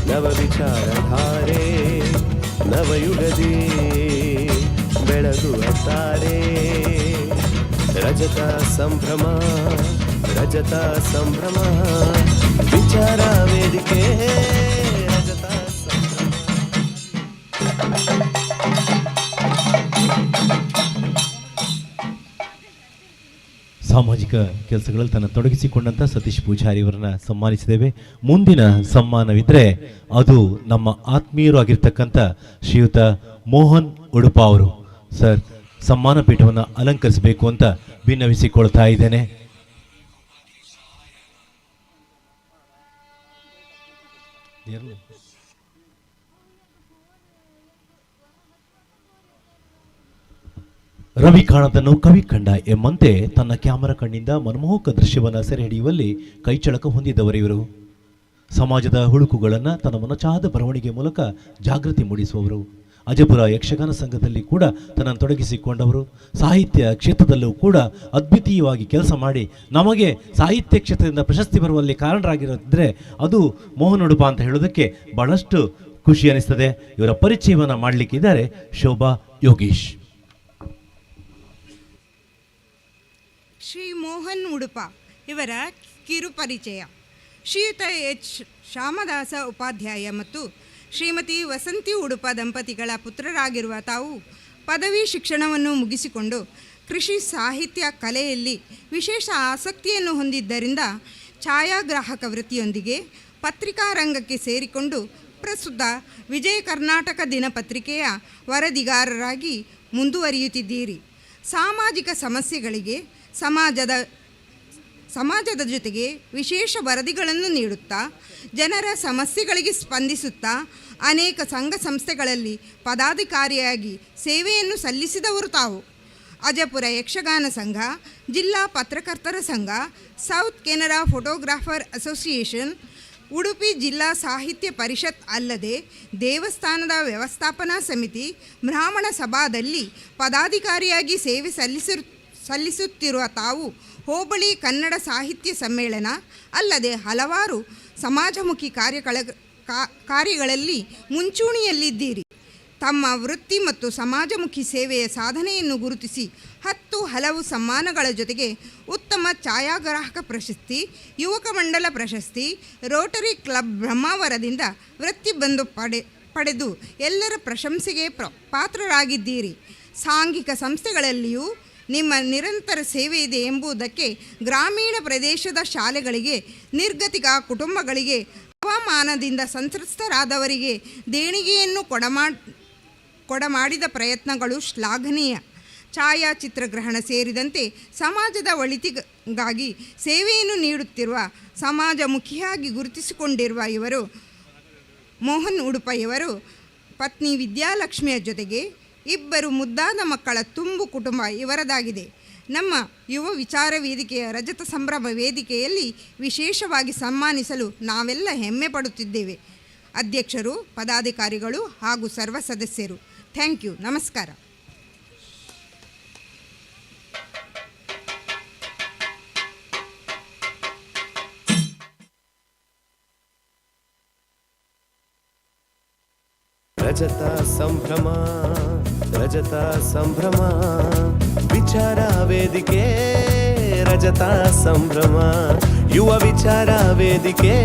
ನವ ವಿಚಾರಧಾರೆ, ನವಯುಗದಿ ಬೆಳಗುತ್ತಾರೆ. ರಜತ ಸಂಭ್ರಮ, ರಜತ ಸಂಭ್ರಮ, ವಿಚಾರ ವೇದಿಕೆ ರಜತ ಸಂಭ್ರಮ. ಸಾಮಾಜಿಕ ಕೆಲಸಗಳಲ್ಲಿ ತನ್ನ ತೊಡಗಿಸಿಕೊಂಡಂಥ ಸತೀಶ್ ಪೂಜಾರಿ ಅವರನ್ನ ಸನ್ಮಾನಿಸಿದ್ದೇವೆ. ಮುಂದಿನ ಸನ್ಮಾನವಿದ್ದರೆ ಅದು ನಮ್ಮ ಆತ್ಮೀಯರು ಆಗಿರ್ತಕ್ಕಂಥ ಶ್ರೀಯುತ ಮೋಹನ್ ಉಡುಪ ಅವರು. ಸರ್, ಸನ್ಮಾನ ಪೀಠವನ್ನು ಅಲಂಕರಿಸಬೇಕು ಅಂತ ಭಿನ್ನವಿಸಿಕೊಳ್ತಾ ಇದ್ದೇನೆ. ರವಿ ಕಾಣದನ್ನು ಕವಿ ಕಂಡ ಎಂಬಂತೆ ತನ್ನ ಕ್ಯಾಮರಾ ಕಣ್ಣಿಂದ ಮನಮೋಹಕ ದೃಶ್ಯವನ್ನು ಸೆರೆ ಹಿಡಿಯುವಲ್ಲಿ ಕೈಚಳಕ ಹೊಂದಿದ್ದವರಿವರು. ಸಮಾಜದ ಹುಳುಕುಗಳನ್ನು ತನ್ನ ಮನಚಾದ ಬರವಣಿಗೆ ಮೂಲಕ ಜಾಗೃತಿ ಮೂಡಿಸುವವರು. ಅಜಪುರ ಯಕ್ಷಗಾನ ಸಂಘದಲ್ಲಿ ಕೂಡ ತನ್ನನ್ನು ತೊಡಗಿಸಿಕೊಂಡವರು. ಸಾಹಿತ್ಯ ಕ್ಷೇತ್ರದಲ್ಲೂ ಕೂಡ ಅದ್ವಿತೀಯವಾಗಿ ಕೆಲಸ ಮಾಡಿ ನಮಗೆ ಸಾಹಿತ್ಯ ಕ್ಷೇತ್ರದಿಂದ ಪ್ರಶಸ್ತಿ ಬರುವಲ್ಲಿ ಕಾರಣರಾಗಿರೋದಿದ್ರೆ ಅದು ಮೋಹನ್ ಉಡುಪ ಅಂತ ಹೇಳೋದಕ್ಕೆ ಬಹಳಷ್ಟು ಖುಷಿ ಅನಿಸ್ತದೆ. ಇವರ ಪರಿಚಯವನ್ನು ಮಾಡಲಿಕ್ಕಿದ್ದಾರೆ ಶೋಭಾ ಯೋಗೀಶ್. ಶ್ರೀ ಮೋಹನ್ ಉಡುಪ ಇವರ ಕಿರು ಪರಿಚಯ. ಶ್ರೀಯುತ ಎಚ್ ಶ್ಯಾಮದಾಸ ಉಪಾಧ್ಯಾಯ ಮತ್ತು ಶ್ರೀಮತಿ ವಸಂತಿ ಉಡುಪ ದಂಪತಿಗಳ ಪುತ್ರರಾಗಿರುವ ತಾವು ಪದವಿ ಶಿಕ್ಷಣವನ್ನು ಮುಗಿಸಿಕೊಂಡು ಕೃಷಿ ಸಾಹಿತ್ಯ ಕಲೆಯಲ್ಲಿ ವಿಶೇಷ ಆಸಕ್ತಿಯನ್ನು ಹೊಂದಿದ್ದರಿಂದ ಛಾಯಾಗ್ರಾಹಕ ವೃತ್ತಿಯೊಂದಿಗೆ ಪತ್ರಿಕಾ ರಂಗಕ್ಕೆ ಸೇರಿಕೊಂಡು ಪ್ರಸ್ತುತ ವಿಜಯ ಕರ್ನಾಟಕ ದಿನಪತ್ರಿಕೆಯ ವರದಿಗಾರರಾಗಿ ಮುಂದುವರಿಯುತ್ತಿದ್ದೀರಿ. ಸಾಮಾಜಿಕ ಸಮಸ್ಯೆಗಳಿಗೆ ಸಮಾಜದ ಜೊತೆಗೆ ವಿಶೇಷ ವರದಿಗಳನ್ನು ನೀಡುತ್ತಾ ಜನರ ಸಮಸ್ಯೆಗಳಿಗೆ ಸ್ಪಂದಿಸುತ್ತಾ ಅನೇಕ ಸಂಘ ಸಂಸ್ಥೆಗಳಲ್ಲಿ ಪದಾಧಿಕಾರಿಯಾಗಿ ಸೇವೆಯನ್ನು ಸಲ್ಲಿಸಿದವರು ತಾವು. ಅಜಪುರ ಯಕ್ಷಗಾನ ಸಂಘ, ಜಿಲ್ಲಾ ಪತ್ರಕರ್ತರ ಸಂಘ, south Canara photographer association, Udupi ಜಿಲ್ಲಾ ಸಾಹಿತ್ಯ ಪರಿಷತ್ ಅಲ್ಲದೆ ದೇವಸ್ಥಾನದ ವ್ಯವಸ್ಥಾಪನಾ ಸಮಿತಿ, ಬ್ರಾಹ್ಮಣ ಸಭಾದಲ್ಲಿ ಪದಾಧಿಕಾರಿಯಾಗಿ ಸೇವೆ ಸಲ್ಲಿಸುತ್ತಿರುವ ತಾವು ಹೋಬಳಿ ಕನ್ನಡ ಸಾಹಿತ್ಯ ಸಮ್ಮೇಳನ ಅಲ್ಲದೆ ಹಲವಾರು ಸಮಾಜಮುಖಿ ಕಾರ್ಯಗಳಲ್ಲಿ ಮುಂಚೂಣಿಯಲ್ಲಿದ್ದೀರಿ. ತಮ್ಮ ವೃತ್ತಿ ಮತ್ತು ಸಮಾಜಮುಖಿ ಸೇವೆಯ ಸಾಧನೆಯನ್ನು ಗುರುತಿಸಿ 10 ಹಲವು ಸನ್ಮಾನಗಳ ಜೊತೆಗೆ ಉತ್ತಮ ಛಾಯಾಗ್ರಾಹಕ ಪ್ರಶಸ್ತಿ, ಯುವಕ ಮಂಡಲ ಪ್ರಶಸ್ತಿ, ರೋಟರಿ ಕ್ಲಬ್ ಬ್ರಹ್ಮಾವರದಿಂದ ವೃತ್ತಿ ಬಂದು ಪಡೆದು ಎಲ್ಲರ ಪ್ರಶಂಸೆಗೆ ಪಾತ್ರರಾಗಿದ್ದೀರಿ. ಸಾಂಘಿಕ ಸಂಸ್ಥೆಗಳಲ್ಲಿಯೂ ನಿಮ್ಮ ನಿರಂತರ ಸೇವೆ ಇದೆ ಎಂಬುದಕ್ಕೆ ಗ್ರಾಮೀಣ ಪ್ರದೇಶದ ಶಾಲೆಗಳಿಗೆ, ನಿರ್ಗತಿಕ ಕುಟುಂಬಗಳಿಗೆ, ಹವಾಮಾನದಿಂದ ಸಂತ್ರಸ್ತರಾದವರಿಗೆ ದೇಣಿಗೆಯನ್ನು ಕೊಡಮಾಡಿದ ಪ್ರಯತ್ನಗಳು ಶ್ಲಾಘನೀಯ. ಛಾಯಾಚಿತ್ರಗ್ರಹಣ ಸೇರಿದಂತೆ ಸಮಾಜದ ಒಳಿತಿಗಾಗಿ ಸೇವೆಯನ್ನು ನೀಡುತ್ತಿರುವ ಸಮಾಜಮುಖಿಯಾಗಿ ಗುರುತಿಸಿಕೊಂಡಿರುವ ಇವರು ಮೋಹನ್ ಉಡುಪ ಇವರು ಪತ್ನಿ ವಿದ್ಯಾಲಕ್ಷ್ಮಿಯ ಜೊತೆಗೆ 2 ಮುದ್ದಾದ ಮಕ್ಕಳ ತುಂಬು ಕುಟುಂಬ ಇವರದಾಗಿದೆ. ನಮ್ಮ ಯುವ ವಿಚಾರ ವೇದಿಕೆಯ ರಜತ ಸಂಭ್ರಮ ವೇದಿಕೆಯಲ್ಲಿ ವಿಶೇಷವಾಗಿ ಸನ್ಮಾನಿಸಲು ನಾವೆಲ್ಲ ಹೆಮ್ಮೆ ಪಡುತ್ತಿದ್ದೇವೆ. ಅಧ್ಯಕ್ಷರು, ಪದಾಧಿಕಾರಿಗಳು ಹಾಗೂ ಸರ್ವ ಸದಸ್ಯರು, ಥ್ಯಾಂಕ್ ಯು. ನಮಸ್ಕಾರ. ರಜತ ಸಂಭ್ರಮ, ರಜತ ಸಂಭ್ರಮ, ವಿಚಾರ ವೇದಿಕೆ ರಜತ ಸಂಭ್ರಮ, ಯುವ ವಿಚಾರ ವೇದಿಕೆ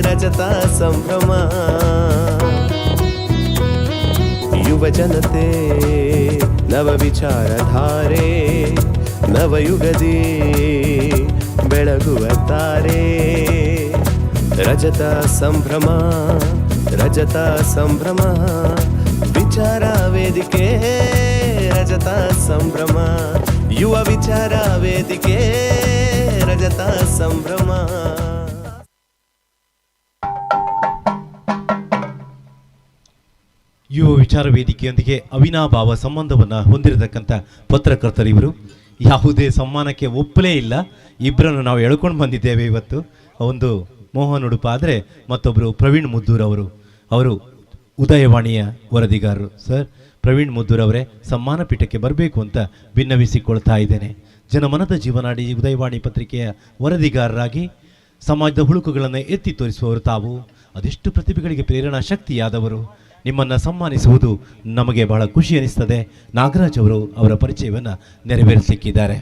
ರಜತ ಸಂಭ್ರಮ. ಯುವ ಜನತೆ ನವ ವಿಚಾರಧಾರೆ, ನವಯುಗದಿ ಬೆಳಗುವ ತಾರೆ. ರಜತ ಸಂಭ್ರಮ, ರಜತ ಸಂಭ್ರಮ, ವಿಚಾರ ವೇದಿಕೆ ರಜತ ಸಂಭ್ರಮ, ಯುವ ವಿಚಾರ ವೇದಿಕೆ ರಜತ ಸಂಭ್ರಮ. ಯುವ ವಿಚಾರ ವೇದಿಕೆಯೊಂದಿಗೆ ಅವಿನಾಭಾವ ಸಂಬಂಧವನ್ನು ಹೊಂದಿರತಕ್ಕಂಥ ಪತ್ರಕರ್ತರಿವರು. ಯಾವುದೇ ಸನ್ಮಾನಕ್ಕೆ ಒಪ್ಪಲೇ ಇಲ್ಲ, ಇಬ್ಬರನ್ನು ನಾವು ಎಳ್ಕೊಂಡು ಬಂದಿದ್ದೇವೆ ಇವತ್ತು. ಒಂದು ಮೋಹನ್ ಉಡುಪ ಆದರೆ ಮತ್ತೊಬ್ಬರು ಪ್ರವೀಣ್ ಮುದ್ದೂರ್ ಅವರು ಉದಯವಾಣಿಯ ವರದಿಗಾರರು. ಸರ್, ಪ್ರವೀಣ್ ಮುದ್ದೂರ್ ಅವರೇ ಸನ್ಮಾನ ಪೀಠಕ್ಕೆ ಬರಬೇಕು ಅಂತ ಭಿನ್ನವಿಸಿಕೊಳ್ತಾ ಇದ್ದೇನೆ. ಜನಮನದ ಜೀವನಾಡಿ ಉದಯವಾಣಿ ಪತ್ರಿಕೆಯ ವರದಿಗಾರರಾಗಿ ಸಮಾಜದ ಹುಳುಕುಗಳನ್ನು ಎತ್ತಿ ತೋರಿಸುವವರು ತಾವು. ಅದೆಷ್ಟು ಪ್ರತಿಭೆಗಳಿಗೆ ಪ್ರೇರಣಾ ಶಕ್ತಿಯಾದವರು. ನಿಮ್ಮನ್ನು ಸನ್ಮಾನಿಸುವುದು ನಮಗೆ ಬಹಳ ಖುಷಿ ಅನಿಸ್ತದೆ. ನಾಗರಾಜ್ ಅವರು ಅವರ ಪರಿಚಯವನ್ನು ನೆರವೇರಿಸಲಿಕ್ಕಿದ್ದಾರೆ.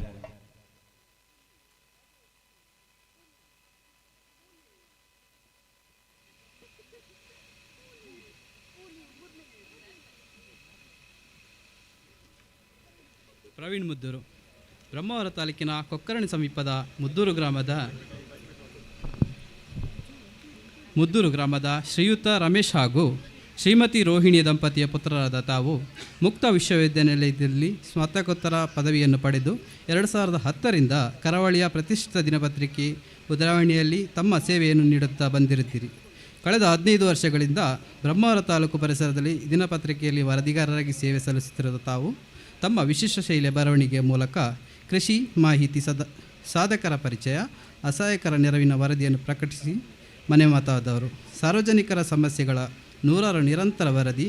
ಪ್ರವೀಣ್ ಮುದ್ದೂರು ಬ್ರಹ್ಮಾವರ ತಾಲೂಕಿನ ಕೊಕ್ಕರಣಿ ಸಮೀಪದ ಮುದ್ದೂರು ಗ್ರಾಮದ ಶ್ರೀಯುತ ರಮೇಶ್ ಹಾಗೂ ಶ್ರೀಮತಿ ರೋಹಿಣಿ ದಂಪತಿಯ ಪುತ್ರರಾದ ತಾವು ಮುಕ್ತ ವಿಶ್ವವಿದ್ಯಾನಿಲಯದಲ್ಲಿ ಸ್ನಾತಕೋತ್ತರ ಪದವಿಯನ್ನು ಪಡೆದು 2010ರಿಂದ ಕರಾವಳಿಯ ಪ್ರತಿಷ್ಠಿತ ದಿನಪತ್ರಿಕೆ ಉದ್ರಾವಣಿಯಲ್ಲಿ ತಮ್ಮ ಸೇವೆಯನ್ನು ನೀಡುತ್ತಾ ಬಂದಿರುತ್ತೀರಿ. ಕಳೆದ 15 ವರ್ಷಗಳಿಂದ ಬ್ರಹ್ಮಾವರ ತಾಲೂಕು ಪರಿಸರದಲ್ಲಿ ದಿನಪತ್ರಿಕೆಯಲ್ಲಿ ವರದಿಗಾರರಾಗಿ ಸೇವೆ ಸಲ್ಲಿಸುತ್ತಿರುವ ತಾವು ತಮ್ಮ ವಿಶಿಷ್ಟ ಶೈಲಿಯ ಬರವಣಿಗೆಯ ಮೂಲಕ ಕೃಷಿ ಮಾಹಿತಿ ಸಾಧಕರ ಪರಿಚಯ, ಅಸಹಾಯಕರ ನೆರವಿನ ವರದಿಯನ್ನು ಪ್ರಕಟಿಸಿ ಮನೆ ಮಾತಾದವರು. ಸಾರ್ವಜನಿಕರ ಸಮಸ್ಯೆಗಳ 100 ನಿರಂತರ ವರದಿ,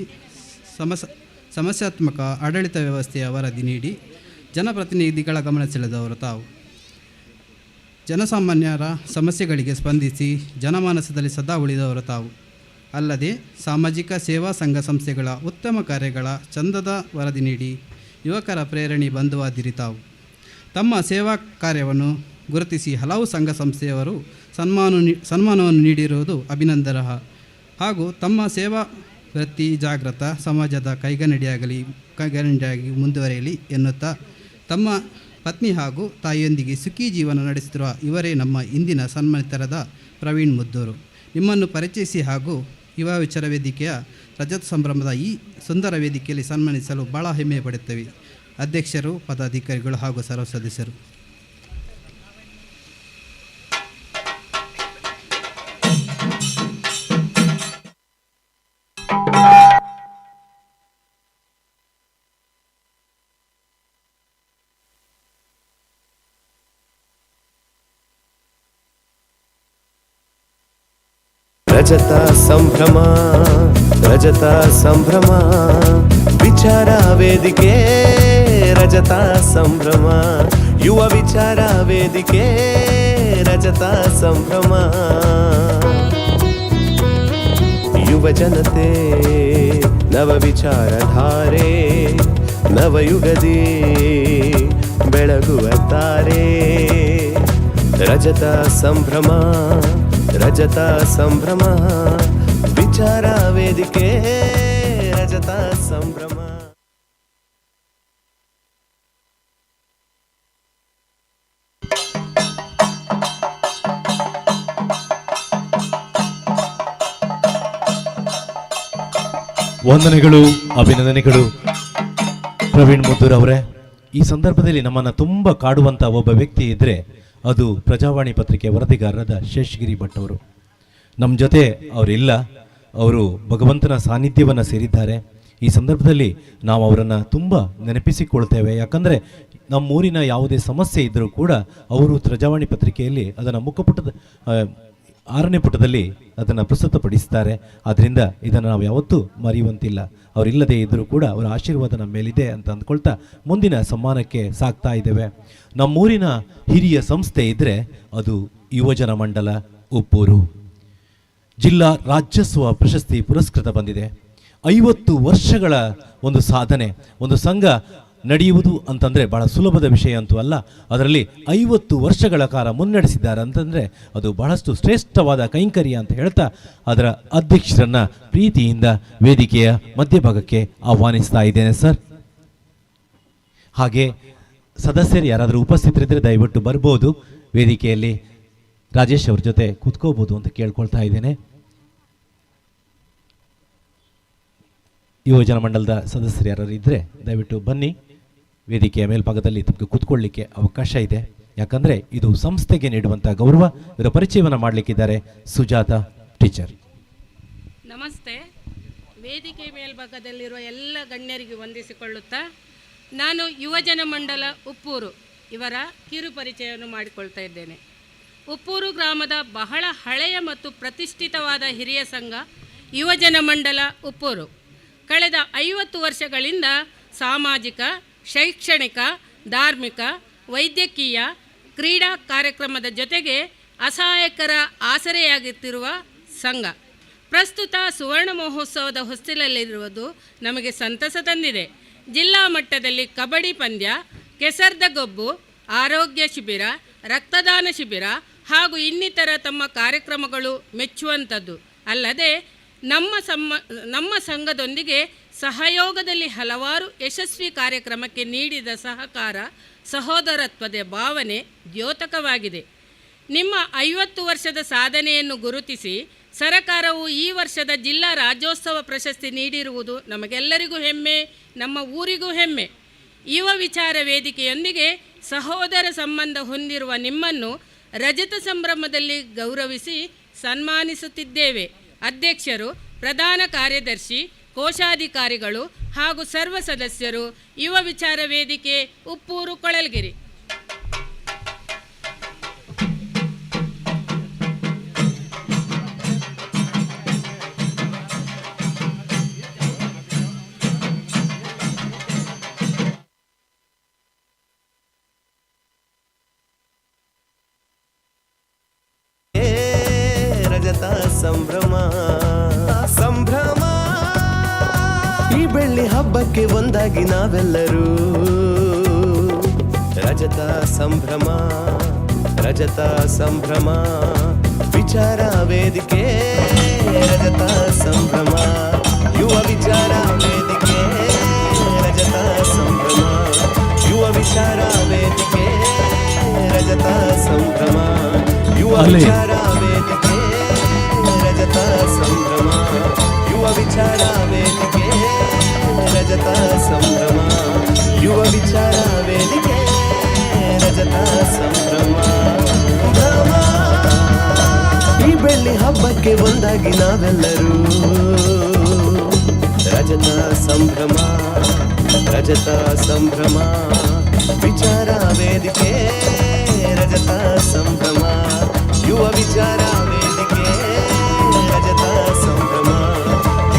ಸಮಸ್ಯಾತ್ಮಕ ಆಡಳಿತ ವ್ಯವಸ್ಥೆಯ ವರದಿ ನೀಡಿ ಜನಪ್ರತಿನಿಧಿಗಳ ಗಮನ ಸೆಳೆದವರು ತಾವು. ಜನಸಾಮಾನ್ಯರ ಸಮಸ್ಯೆಗಳಿಗೆ ಸ್ಪಂದಿಸಿ ಜನಮಾನಸದಲ್ಲಿ ಸದಾ ಉಳಿದವರು ತಾವು. ಅಲ್ಲದೆ ಸಾಮಾಜಿಕ ಸೇವಾ ಸಂಘ ಸಂಸ್ಥೆಗಳ ಉತ್ತಮ ಕಾರ್ಯಗಳ ಚಂದದ ವರದಿ ನೀಡಿ ಯುವಕರ ಪ್ರೇರಣೆ ಬಂಧುವಾದಿರಿ ತಾವು. ತಮ್ಮ ಸೇವಾ ಕಾರ್ಯವನ್ನು ಗುರುತಿಸಿ ಹಲವು ಸಂಘ ಸಂಸ್ಥೆಯವರು ಸನ್ಮಾನವನ್ನು ನೀಡಿರುವುದು ಅಭಿನಂದನೀಯ ಹಾಗೂ ತಮ್ಮ ಸೇವಾ ವೃತ್ತಿ ಜಾಗೃತ ಸಮಾಜದ ಕೈಗನ್ನಡಿಯಾಗಿ ಮುಂದುವರಿಯಲಿ ಎನ್ನುತ್ತಾ ತಮ್ಮ ಪತ್ನಿ ಹಾಗೂ ತಾಯಿಯೊಂದಿಗೆ ಸುಖಿ ಜೀವನ ನಡೆಸುತ್ತಿರುವ ಇವರೇ ನಮ್ಮ ಇಂದಿನ ಸನ್ಮಾನಿತರಾದ ಪ್ರವೀಣ್ ಮುದ್ದೂರು. ನಿಮ್ಮನ್ನು ಪರಿಚಯಿಸಿ ಹಾಗೂ ಯುವ ವಿಚಾರ ವೇದಿಕೆಯ ರಜತ ಸಂಭ್ರಮದ ಈ ಸುಂದರ ವೇದಿಕೆಯಲ್ಲಿ ಸನ್ಮಾನಿಸಲು ಭಾಳ ಹೆಮ್ಮೆ ಪಡುತ್ತೇವೆ. ಅಧ್ಯಕ್ಷರು, ಪದಾಧಿಕಾರಿಗಳು ಹಾಗೂ ಸರ್ವ ಸದಸ್ಯರು. ರಜತ ಸಂಭ್ರಮ ರಜತ ಸಂಭ್ರಮ ವಿಚಾರ ವೇದಿಕೆ ರಜತ ಸಂಭ್ರಮ ಯುವ ವಿಚಾರ ವೇದಿಕೆ ರಜತ ಸಂಭ್ರಮ ಯುವ ಜನತೆ ನವ ವಿಚಾರಧಾರೆ ನವಯುಗದಿ ಬೆಳಗುವ ತಾರೆ ರಜತ ಸಂಭ್ರಮ ರಜತ ಸಂಭ್ರಮ ವಿಚಾರ ವೇದಿಕೆ ರಜತ ಸಂಭ್ರಮ. ವಂದನೆಗಳು, ಅಭಿನಂದನೆಗಳು ಪ್ರವೀಣ್ ಮುದ್ದೂರ್ ಅವರೇ. ಈ ಸಂದರ್ಭದಲ್ಲಿ ನಮ್ಮನ್ನು ತುಂಬ ಕಾಡುವಂಥ ಒಬ್ಬ ವ್ಯಕ್ತಿ ಇದ್ದರೆ ಅದು ಪ್ರಜಾವಾಣಿ ಪತ್ರಿಕೆ ವರದಿಗಾರರಾದ ಶೇಷಗಿರಿ ಭಟ್ ಅವರು. ನಮ್ಮ ಜೊತೆ ಅವರಿಲ್ಲ, ಅವರು ಭಗವಂತನ ಸಾನ್ನಿಧ್ಯವನ್ನು ಸೇರಿದ್ದಾರೆ. ಈ ಸಂದರ್ಭದಲ್ಲಿ ನಾವು ಅವರನ್ನು ತುಂಬ ನೆನಪಿಸಿಕೊಳ್ತೇವೆ. ಯಾಕಂದರೆ ನಮ್ಮೂರಿನ ಯಾವುದೇ ಸಮಸ್ಯೆ ಇದ್ದರೂ ಕೂಡ ಅವರು ಪ್ರಜಾವಾಣಿ ಪತ್ರಿಕೆಯಲ್ಲಿ ಅದನ್ನು ಮುಖಪುಟದ 6ನೇ ಪುಟದಲ್ಲಿ ಅದನ್ನು ಪ್ರಸ್ತುತಪಡಿಸ್ತಾರೆ. ಆದ್ದರಿಂದ ಇದನ್ನು ನಾವು ಯಾವತ್ತೂ ಮರೆಯುವಂತಿಲ್ಲ. ಅವರಿಲ್ಲದೆ ಇದ್ದರೂ ಕೂಡ ಅವರ ಆಶೀರ್ವಾದ ನಮ್ಮ ಮೇಲಿದೆ ಅಂತ ಅಂದ್ಕೊಳ್ತಾ ಮುಂದಿನ ಸಮ್ಮಾನಕ್ಕೆ ಸಾಗ್ತಾ ಇದ್ದೇವೆ. ನಮ್ಮೂರಿನ ಹಿರಿಯ ಸಂಸ್ಥೆ ಇದ್ದರೆ ಅದು ಯುವಜನ ಮಂಡಲ ಉಪ್ಪೂರು. ಜಿಲ್ಲಾ ರಾಜ್ಯೋತ್ಸವ ಪ್ರಶಸ್ತಿ ಪುರಸ್ಕೃತ ಬಂದಿದೆ. 50 ವರ್ಷಗಳ ಒಂದು ಸಾಧನೆ. ಒಂದು ಸಂಘ ನಡೆಯುವುದು ಅಂತಂದರೆ ಭಾಳ ಸುಲಭದ ವಿಷಯ ಅಂತೂ ಅಲ್ಲ. ಅದರಲ್ಲಿ 50 ವರ್ಷಗಳ ಕಾಲ ಮುನ್ನಡೆಸಿದ್ದಾರೆ ಅಂತಂದರೆ ಅದು ಬಹಳಷ್ಟು ಶ್ರೇಷ್ಠವಾದ ಕೈಂಕರ್ಯ ಅಂತ ಹೇಳ್ತಾ ಅದರ ಅಧ್ಯಕ್ಷರನ್ನು ಪ್ರೀತಿಯಿಂದ ವೇದಿಕೆಯ ಮಧ್ಯಭಾಗಕ್ಕೆ ಆಹ್ವಾನಿಸ್ತಾ ಇದ್ದೇನೆ ಸರ್. ಹಾಗೆ ಸದಸ್ಯರು ಯಾರಾದರೂ ಉಪಸ್ಥಿತರಿದ್ದರೆ ದಯವಿಟ್ಟು ಬರ್ಬೋದು, ವೇದಿಕೆಯಲ್ಲಿ ರಾಜೇಶ್ ಅವ್ರ ಜೊತೆ ಕೂತ್ಕೋಬೋದು ಅಂತ ಕೇಳ್ಕೊಳ್ತಾ ಇದ್ದೇನೆ. ಯುವಜನ ಮಂಡಲದ ಸದಸ್ಯರು ಯಾರು ಇದ್ದರೆ ದಯವಿಟ್ಟು ಬನ್ನಿ. ವೇದಿಕೆಯ ಮೇಲ್ಭಾಗದಲ್ಲಿ ತಮಗೆ ಕೂತ್ಕೊಳ್ಳಿಕ್ಕೆ ಅವಕಾಶ ಇದೆ. ಯಾಕಂದರೆ ಇದು ಸಂಸ್ಥೆಗೆ ನೀಡುವಂಥ ಗೌರವ. ಇವರ ಪರಿಚಯವನ್ನು ಮಾಡಲಿಕ್ಕಿದ್ದಾರೆ ಸುಜಾತ ಟೀಚರ್. ನಮಸ್ತೆ. ವೇದಿಕೆ ಮೇಲ್ಭಾಗದಲ್ಲಿರುವ ಎಲ್ಲ ಗಣ್ಯರಿಗೆ ವಂದಿಸಿಕೊಳ್ಳುತ್ತಾ ನಾನು ಯುವಜನ ಮಂಡಲ ಉಪ್ಪೂರು ಇವರ ಕಿರು ಪರಿಚಯವನ್ನು ಮಾಡಿಕೊಳ್ತಾ ಇದ್ದೇನೆ. ಉಪ್ಪೂರು ಗ್ರಾಮದ ಬಹಳ ಹಳೆಯ ಮತ್ತು ಪ್ರತಿಷ್ಠಿತವಾದ ಹಿರಿಯ ಸಂಘ ಯುವಜನ ಮಂಡಲ ಉಪ್ಪೂರು. ಕಳೆದ 50 ವರ್ಷಗಳಿಂದ ಸಾಮಾಜಿಕ, ಶೈಕ್ಷಣಿಕ, ಧಾರ್ಮಿಕ, ವೈದ್ಯಕೀಯ, ಕ್ರೀಡಾ ಕಾರ್ಯಕ್ರಮದ ಜೊತೆಗೆ ಅಸಹಾಯಕರ ಆಸರೆಯಾಗುತ್ತಿರುವ ಸಂಘ. ಪ್ರಸ್ತುತ ಸುವರ್ಣ ಮಹೋತ್ಸವದ ಹೊಸ್ತಿಲಲ್ಲಿರುವುದು ನಮಗೆ ಸಂತಸ ತಂದಿದೆ. ಜಿಲ್ಲಾ ಮಟ್ಟದಲ್ಲಿ ಕಬಡ್ಡಿ ಪಂದ್ಯ, ಕೆಸರ್ದ ಗೊಬ್ಬು, ಆರೋಗ್ಯ ಶಿಬಿರ, ರಕ್ತದಾನ ಶಿಬಿರ ಹಾಗೂ ಇನ್ನಿತರ ತಮ್ಮ ಕಾರ್ಯಕ್ರಮಗಳು ಮೆಚ್ಚುವಂಥದ್ದು. ಅಲ್ಲದೆ ನಮ್ಮ ಸಂಘದೊಂದಿಗೆ ಸಹಯೋಗದಲ್ಲಿ ಹಲವಾರು ಯಶಸ್ವಿ ಕಾರ್ಯಕ್ರಮಕ್ಕೆ ನೀಡಿದ ಸಹಕಾರ ಸಹೋದರತ್ವದ ಭಾವನೆ ದ್ಯೋತಕವಾಗಿದೆ. ನಿಮ್ಮ 50 ವರ್ಷದ ಸಾಧನೆಯನ್ನು ಗುರುತಿಸಿ ಸರಕಾರವು ಈ ವರ್ಷದ ಜಿಲ್ಲಾ ರಾಜ್ಯೋತ್ಸವ ಪ್ರಶಸ್ತಿ ನೀಡಿರುವುದು ನಮಗೆಲ್ಲರಿಗೂ ಹೆಮ್ಮೆ, ನಮ್ಮ ಊರಿಗೂ ಹೆಮ್ಮೆ. ಯುವ ವಿಚಾರ ವೇದಿಕೆಯೊಂದಿಗೆ ಸಹೋದರ ಸಂಬಂಧ ಹೊಂದಿರುವ ನಿಮ್ಮನ್ನು ರಜತ ಸಂಭ್ರಮದಲ್ಲಿ ಗೌರವಿಸಿ ಸನ್ಮಾನಿಸುತ್ತಿದ್ದೇವೆ. ಅಧ್ಯಕ್ಷರು, ಪ್ರಧಾನ ಕಾರ್ಯದರ್ಶಿ, ಕೋಶಾಧಿಕಾರಿಗಳು ಹಾಗೂ ಸರ್ವ ಸದಸ್ಯರು, ಯುವ ವಿಚಾರ ವೇದಿಕೆ ಉಪ್ಪೂರು ಕೊಳಲ್ಗಿರಿ. ರಜತ ಸಂಭ್ರಮ ಸಂಭ್ರಮ, ಈ ಬೆಳ್ಳಿ ಹಬ್ಬಕ್ಕೆ ಒಂದಾಗಿ ನಾವೆಲ್ಲರೂ. ರಜತ ಸಂಭ್ರಮ ರಜತ ಸಂಭ್ರಮ, ವಿಚಾರ ವೇದಿಕೆ ರಜತ ಸಂಭ್ರಮ, ಯುವ ವಿಚಾರ ವೇದಿಕೆ ರಜತ ಸಂಭ್ರಮ, ಯುವ ವಿಚಾರ ವೇದಿಕೆ ರಜತ ಸಂಭ್ರಮ, ಯುವ ವಿಚಾರ ವೇದಿಕೆ ರಜತ ಸಂಭ್ರಮ, ಯುವ ವಿಚಾರ ವೇದಿಕೆ ರಜತ ಸಂಭ್ರಮ, ಯುವ ವಿಚಾರ ವೇದಿಕೆ ರಜತ ಸಂಭ್ರಮ. ಈ ಬೆಳ್ಳಿ ಹಬ್ಬಕ್ಕೆ ಒಂದಾಗಿ ನಾವೆಲ್ಲರೂ. ರಜತ ಸಂಭ್ರಮ ರಜತ ಸಂಭ್ರಮ, ವಿಚಾರ ವೇದಿಕೆ ರಜತ ಸಂಭ್ರಮ, ಯುವ ವಿಚಾರ ವೇದಿಕೆ ರಜತ ಸಂಭ್ರಮ,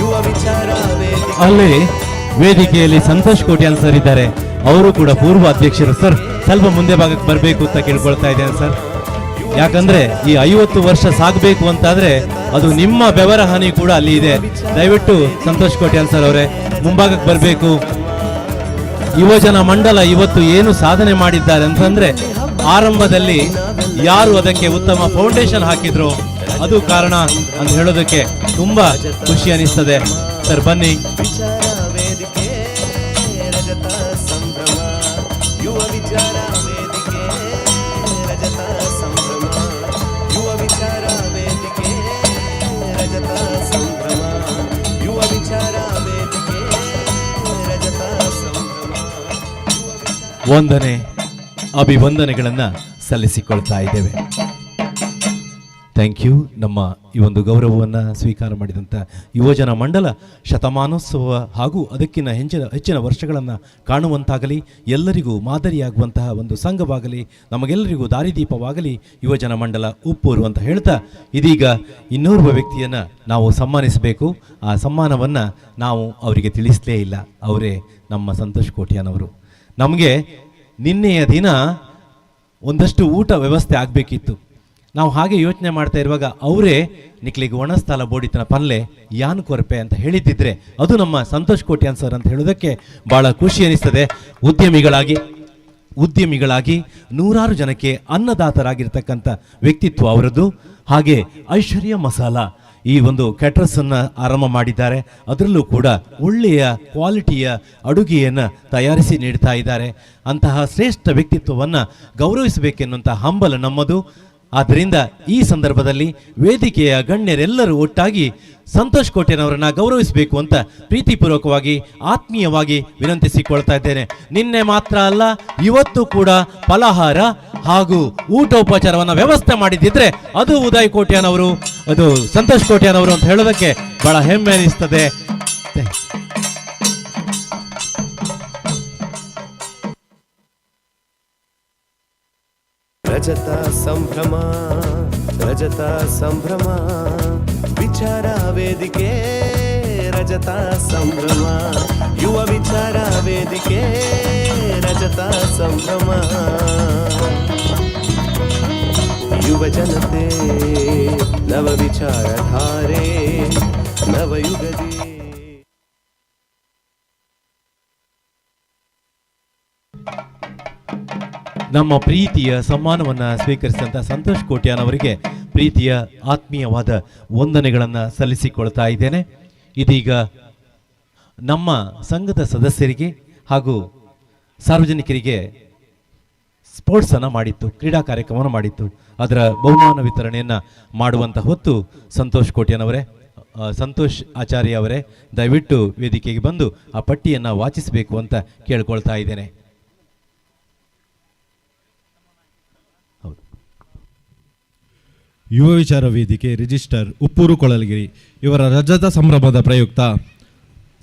ಯುವ ವಿಚಾರ ವೇದಿಕೆ. ಅಲ್ಲಿ ವೇದಿಕೆಯಲ್ಲಿ ಸಂತೋಷ್ ಕೋಟ್ಯಾನ್ ಸರ್ ಇದ್ದಾರೆ, ಅವರು ಕೂಡ ಪೂರ್ವ ಅಧ್ಯಕ್ಷರು. ಸರ್, ಸ್ವಲ್ಪ ಮುಂದೆ ಭಾಗಕ್ಕೆ ಬರಬೇಕು ಅಂತ ಕೇಳ್ಕೊಳ್ತಾ ಇದ್ದೇನೆ ಸರ್. ಯಾಕಂದ್ರೆ ಈ 50 ವರ್ಷ ಸಾಗಬೇಕು ಅಂತಾದ್ರೆ ಅದು ನಿಮ್ಮ ಬೆವರ ಹಾನಿ ಕೂಡ ಅಲ್ಲಿ ಇದೆ. ದಯವಿಟ್ಟು ಸಂತೋಷ್ ಕೋಟ್ಯಾನ್ ಸರ್ ಅವರೇ ಮುಂಭಾಗಕ್ಕೆ ಬರಬೇಕು. ಯುವಜನ ಮಂಡಲ ಇವತ್ತು ಏನು ಸಾಧನೆ ಮಾಡಿದ್ದಾರೆ ಅಂತಂದ್ರೆ, ಆರಂಭದಲ್ಲಿ ಯಾರು ಅದಕ್ಕೆ ಉತ್ತಮ ಫೌಂಡೇಶನ್ ಹಾಕಿದ್ರು ಅದು ಕಾರಣ ಅಂತ ಹೇಳೋದಕ್ಕೆ ತುಂಬಾ ಖುಷಿ ಅನಿಸ್ತದೆ. ಸರ್ ಬನ್ನಿ. ವಂದನೆ ಅಭಿವಂದನೆಗಳನ್ನು ಸಲ್ಲಿಸಿಕೊಳ್ತಾ ಇದ್ದೇವೆ. Thank you. ನಮ್ಮ ಈ ಒಂದು ಗೌರವವನ್ನು ಸ್ವೀಕಾರ ಮಾಡಿದಂಥ ಯುವಜನ ಮಂಡಲ ಶತಮಾನೋತ್ಸವ ಹಾಗೂ ಅದಕ್ಕಿಂತ ಹೆಚ್ಚಿನ ವರ್ಷಗಳನ್ನು ಕಾಣುವಂತಾಗಲಿ, ಎಲ್ಲರಿಗೂ ಮಾದರಿಯಾಗುವಂತಹ ಒಂದು ಸಂಘವಾಗಲಿ, ನಮಗೆಲ್ಲರಿಗೂ ದಾರಿದೀಪವಾಗಲಿ ಯುವಜನ ಮಂಡಲ ಉಪ್ಪೂರು ಅಂತ ಹೇಳ್ತಾ, ಇದೀಗ ಇನ್ನೋರ್ವ ವ್ಯಕ್ತಿಯನ್ನು ನಾವು ಸನ್ಮಾನಿಸಬೇಕು. ಆ ಸನ್ಮಾನವನ್ನು ನಾವು ಅವರಿಗೆ ತಿಳಿಸಲೇ ಇಲ್ಲ. ಅವರೇ ನಮ್ಮ ಸಂತೋಷ್ ಕೋಟ್ಯಾನ್ ಅವರು. ನಮಗೆ ನಿನ್ನೆಯ ದಿನ ಒಂದಷ್ಟು ಊಟ ವ್ಯವಸ್ಥೆ ಆಗಬೇಕಿತ್ತು. ನಾವು ಹಾಗೆ ಯೋಚನೆ ಮಾಡ್ತಾ ಇರುವಾಗ ಅವರೇ ನಿಕ್ಲಿಗೆ ಒಣಸ್ಥಳ ಬೋಡಿತನ ಪನ್ಲೆ ಯಾನ್ ಕೊರಪೆ ಅಂತ ಹೇಳಿದ್ದಿದ್ರೆ ಅದು ನಮ್ಮ ಸಂತೋಷ್ ಕೋಟ್ಯಾನ್ ಸರ್ ಅಂತ ಹೇಳೋದಕ್ಕೆ ಭಾಳ ಖುಷಿ ಅನಿಸ್ತದೆ. ಉದ್ಯಮಿಗಳಾಗಿ ನೂರಾರು ಜನಕ್ಕೆ ಅನ್ನದಾತರಾಗಿರ್ತಕ್ಕಂಥ ವ್ಯಕ್ತಿತ್ವ ಅವರದ್ದು. ಹಾಗೆ ಐಶ್ವರ್ಯ ಮಸಾಲಾ ಈ ಒಂದು ಕ್ಯಾಟ್ರಸನ್ನು ಆರಂಭ ಮಾಡಿದ್ದಾರೆ. ಅದರಲ್ಲೂ ಕೂಡ ಒಳ್ಳೆಯ ಕ್ವಾಲಿಟಿಯ ಅಡುಗೆಯನ್ನು ತಯಾರಿಸಿ ನೀಡ್ತಾ ಇದ್ದಾರೆ. ಅಂತಹ ಶ್ರೇಷ್ಠ ವ್ಯಕ್ತಿತ್ವವನ್ನು ಗೌರವಿಸಬೇಕೆನ್ನುವಂಥ ಹಂಬಲ ನಮ್ಮದು. ಆದ್ದರಿಂದ ಈ ಸಂದರ್ಭದಲ್ಲಿ ವೇದಿಕೆಯ ಗಣ್ಯರೆಲ್ಲರೂ ಒಟ್ಟಾಗಿ ಸಂತೋಷ್ ಕೋಟ್ಯಾನ್ ಅವರನ್ನು ಗೌರವಿಸಬೇಕು ಅಂತ ಪ್ರೀತಿಪೂರ್ವಕವಾಗಿ ಆತ್ಮೀಯವಾಗಿ ವಿನಂತಿಸಿಕೊಳ್ತಾ ಇದ್ದೇನೆ. ನಿನ್ನೆ ಮಾತ್ರ ಅಲ್ಲ, ಇವತ್ತು ಕೂಡ ಫಲಹಾರ ಹಾಗೂ ಊಟೋಪಚಾರವನ್ನು ವ್ಯವಸ್ಥೆ ಮಾಡಿದ್ದಿದ್ರೆ ಅದು ಉದಯ್ ಕೋಟ್ಯಾನ್ ಅವರು, ಅದು ಸಂತೋಷ್ ಕೋಟ್ಯಾನ್ ಅವರು ಅಂತ ಹೇಳೋದಕ್ಕೆ ಬಹಳ ಹೆಮ್ಮೆ ಅನಿಸ್ತದೆ. ರಜತ ಸಂಭ್ರಮ ರಜತ ಸಂಭ್ರಮ, ವಿಚಾರ ವೇದಿಕೆ ರಜತ ಸಂಭ್ರಮ, ಯುವ ವಿಚಾರ ವೇದಿಕೆ ರಜತ ಸಂಭ್ರಮ, ಯುವ ಜನತೆ ನವ ವಿಚಾರಧಾರೆ ನವಯುಗದಿ. ನಮ್ಮ ಪ್ರೀತಿಯ ಸನ್ಮಾನವನ್ನು ಸ್ವೀಕರಿಸಿದಂಥ ಸಂತೋಷ್ ಕೋಟ್ಯಾನ್ ಅವರಿಗೆ ಪ್ರೀತಿಯ ಆತ್ಮೀಯವಾದ ವಂದನೆಗಳನ್ನು ಸಲ್ಲಿಸಿಕೊಳ್ತಾ ಇದ್ದೇನೆ. ಇದೀಗ ನಮ್ಮ ಸಂಘದ ಸದಸ್ಯರಿಗೆ ಹಾಗೂ ಸಾರ್ವಜನಿಕರಿಗೆ ಸ್ಪೋರ್ಟ್ಸನ್ನು ಮಾಡಿತ್ತು, ಕ್ರೀಡಾ ಕಾರ್ಯಕ್ರಮವನ್ನು ಮಾಡಿತ್ತು. ಅದರ ಬಹುಮಾನ ವಿತರಣೆಯನ್ನು ಮಾಡುವಂಥ ಹೊತ್ತು ಸಂತೋಷ್ ಕೋಟ್ಯನವರೇ, ಸಂತೋಷ್ ಆಚಾರ್ಯ ಅವರೇ ದಯವಿಟ್ಟು ವೇದಿಕೆಗೆ ಬಂದು ಆ ಪಟ್ಟಿಯನ್ನು ವಾಚಿಸಬೇಕು ಅಂತ ಕೇಳ್ಕೊಳ್ತಾ ಇದ್ದೇನೆ. ಯುವ ವಿಚಾರ ವೇದಿಕೆ ರಿಜಿಸ್ಟರ್ ಉಪ್ಪೂರು ಕೊಳಲಗಿರಿ ಇವರ ರಜತ ಸಂಭ್ರಮದ ಪ್ರಯುಕ್ತ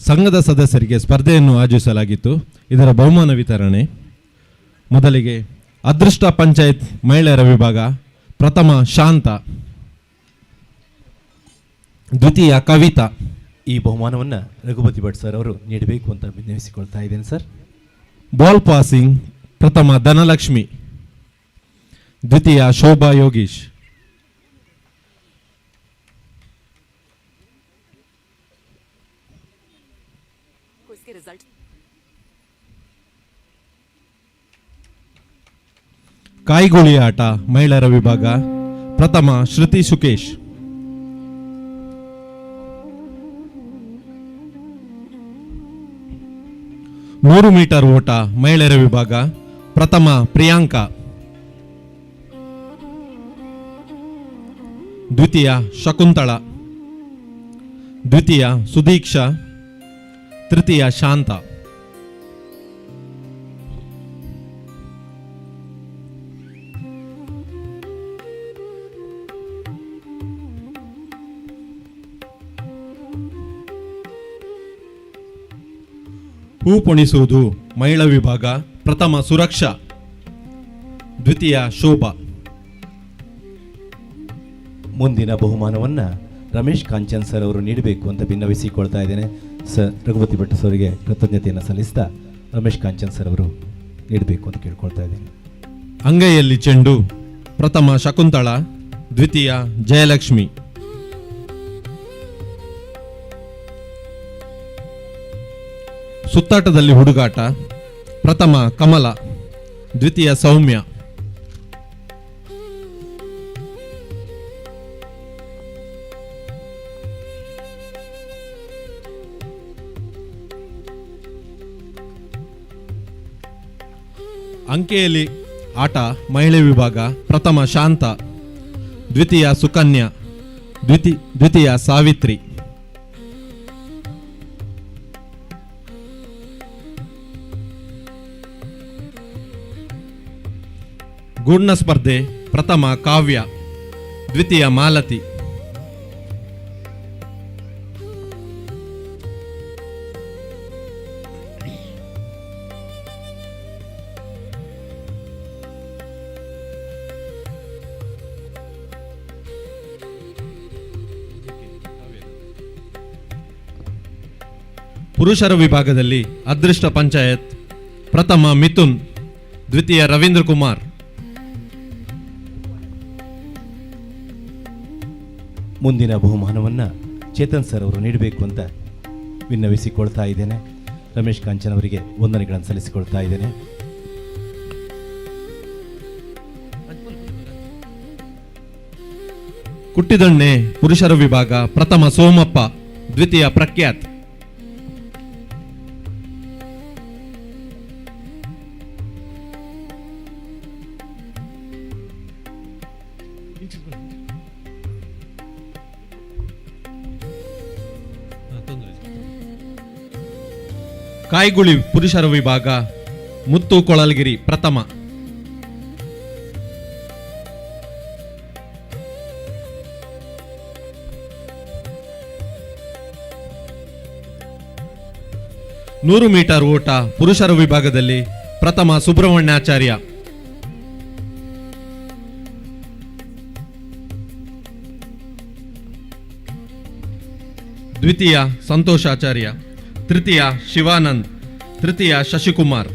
ಸಂಘದ ಸದಸ್ಯರಿಗೆ ಸ್ಪರ್ಧೆಯನ್ನು ಆಯೋಜಿಸಲಾಗಿತ್ತು. ಇದರ ಬಹುಮಾನ ವಿತರಣೆ ಮೊದಲಿಗೆ ಅದೃಷ್ಟ ಪಂಚಾಯತ್ ಮಹಿಳೆಯರ ವಿಭಾಗ ಪ್ರಥಮ ಶಾಂತ, ದ್ವಿತೀಯ ಕವಿತಾ. ಈ ಬಹುಮಾನವನ್ನು ರಘುಪತಿ ಭಟ್ ಸರ್ ಅವರು ನೀಡಬೇಕು ಅಂತ ವಿನಂತಿಸಿಕೊಳ್ತಾ ಇದ್ದೇನೆ ಸರ್. ಬಾಲ್ ಪಾಸಿಂಗ್ ಪ್ರಥಮ ಧನಲಕ್ಷ್ಮಿ, ದ್ವಿತೀಯ ಶೋಭಾ ಯೋಗೀಶ್. ಕಾಯಿಗುಳಿ ಆಟ ಮಹಿಳೆಯರ ವಿಭಾಗ ಪ್ರಥಮ ಶ್ರುತಿ ಸುಕೇಶ್, 100 ಮೀಟರ್ ಓಟ ಮಹಿಳೆಯರ ವಿಭಾಗ ಪ್ರಥಮ ಪ್ರಿಯಾಂಕಾ, ದ್ವಿತೀಯ ಶಕುಂತಳ, ದ್ವಿತೀಯ ಸುದೀಕ್ಷಾ, ತೃತೀಯ ಶಾಂತ. ಹೂ ಪೊಣಿಸುವುದು ಮಹಿಳಾ ವಿಭಾಗ ಪ್ರಥಮ ಸುರಕ್ಷಾ, ದ್ವಿತೀಯ ಶೋಭಾ. ಮುಂದಿನ ಬಹುಮಾನವನ್ನು ರಮೇಶ್ ಕಾಂಚನ್ ಸರ್ ಅವರು ನೀಡಬೇಕು ಅಂತ ಭಿನ್ನವಿಸಿಕೊಳ್ತಾ ಇದ್ದೇನೆ. ಸರ್ ರಘುಪತಿ ಭಟ್ ಅವರಿಗೆ ಕೃತಜ್ಞತೆಯನ್ನು ಸಲ್ಲಿಸ್ತಾ ರಮೇಶ್ ಕಾಂಚನ್ ಸರ್ ಅವರು ನೀಡಬೇಕು ಅಂತ ಕೇಳ್ಕೊಳ್ತಾ ಇದ್ದೇನೆ. ಅಂಗೈಯಲ್ಲಿ ಚೆಂಡು ಪ್ರಥಮ ಶಕುಂತಳ, ದ್ವಿತೀಯ ಜಯಲಕ್ಷ್ಮಿ. ಸುತ್ತಾಟದಲ್ಲಿ ಹುಡುಗಾಟ ಪ್ರಥಮ ಕಮಲ, ದ್ವಿತೀಯ ಸೌಮ್ಯ. ಅಂಕೆಯಲ್ಲಿ ಆಟ ಮಹಿಳೆ ವಿಭಾಗ ಪ್ರಥಮ ಶಾಂತ, ದ್ವಿತೀಯ ಸುಕನ್ಯಾ, ದ್ವಿತೀಯ ಸಾವಿತ್ರಿ. ಗೂಢ ಸ್ಪರ್ಧೆ ಪ್ರಥಮ ಕಾವ್ಯ, ದ್ವಿತೀಯ ಮಾಲತಿ. ಪುರುಷರ ವಿಭಾಗದಲ್ಲಿ ಅದೃಷ್ಟ ಪಂಚಾಯತ್ ಪ್ರಥಮ ಮಿಥುನ್, ದ್ವಿತೀಯ ರವೀಂದ್ರ ಕುಮಾರ್. ಮುಂದಿನ ಬಹುಮಾನವನ್ನು ಚೇತನ್ ಸರ್ ಅವರು ನೀಡಬೇಕು ಅಂತ ವಿನ್ನವಿಸಿಕೊಳ್ತಾ ಇದ್ದೇನೆ. ರಮೇಶ್ ಕಾಂಚನ್ ಅವರಿಗೆ ವಂದನೆಗಳನ್ನು ಸಲ್ಲಿಸಿಕೊಳ್ತಾ ಇದ್ದೇನೆ. ಕುಟ್ಟಿದೊಣ್ಣೆ ಪುರುಷರ ವಿಭಾಗ ಪ್ರಥಮ ಸೋಮಪ್ಪ, ದ್ವಿತೀಯ ಪ್ರಖ್ಯಾತ್. ಕಾಯಿಗುಳಿ ಪುರುಷರ ವಿಭಾಗ ಮುತ್ತು ಕೊಳಲಗಿರಿ ಪ್ರಥಮ, ನೂರು ಮೀಟರ್ ಓಟ ಪುರುಷರ ವಿಭಾಗದಲ್ಲಿ ಪ್ರಥಮ ಸುಬ್ರಹ್ಮಣ್ಯಾಚಾರ್ಯ, ದ್ವಿತೀಯ ಸಂತೋಷಾಚಾರ್ಯ, ತೃತೀಯ ಶಿವಾನಂದ್, ತೃತೀಯ ಶಶಿಕುಮಾರ್.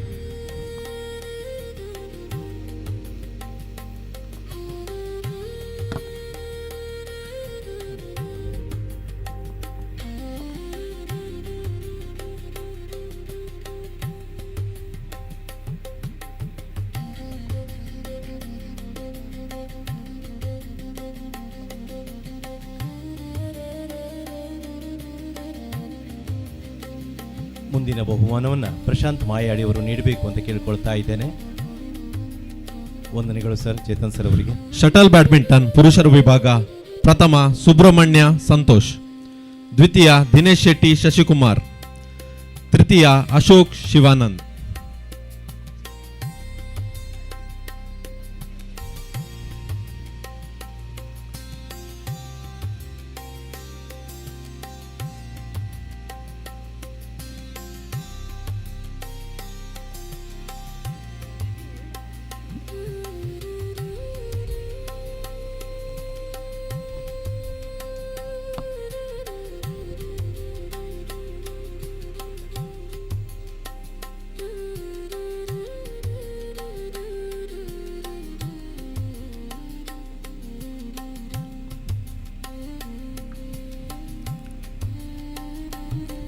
ಮುಂದಿನ ಬಹುಮಾನವನ್ನು ಪ್ರಶಾಂತ್ ಮಾಯಾಡಿ ಅವರು ನೀಡಬೇಕು ಅಂತ ಕೇಳ್ಕೊಳ್ತಾ ಇದ್ದೇನೆ. ವಂದನೆಗಳು ಸರ್ ಚೇತನ್ ಸರ್ ಅವರಿಗೆ. ಶಟಲ್ ಬ್ಯಾಡ್ಮಿಂಟನ್ ಪುರುಷರ ವಿಭಾಗ ಪ್ರಥಮ ಸುಬ್ರಹ್ಮಣ್ಯ ಸಂತೋಷ್, ದ್ವಿತೀಯ ದಿನೇಶ್ ಶೆಟ್ಟಿ ಶಶಿಕುಮಾರ್, ತೃತೀಯ ಅಶೋಕ್ ಶಿವಾನಂದ್.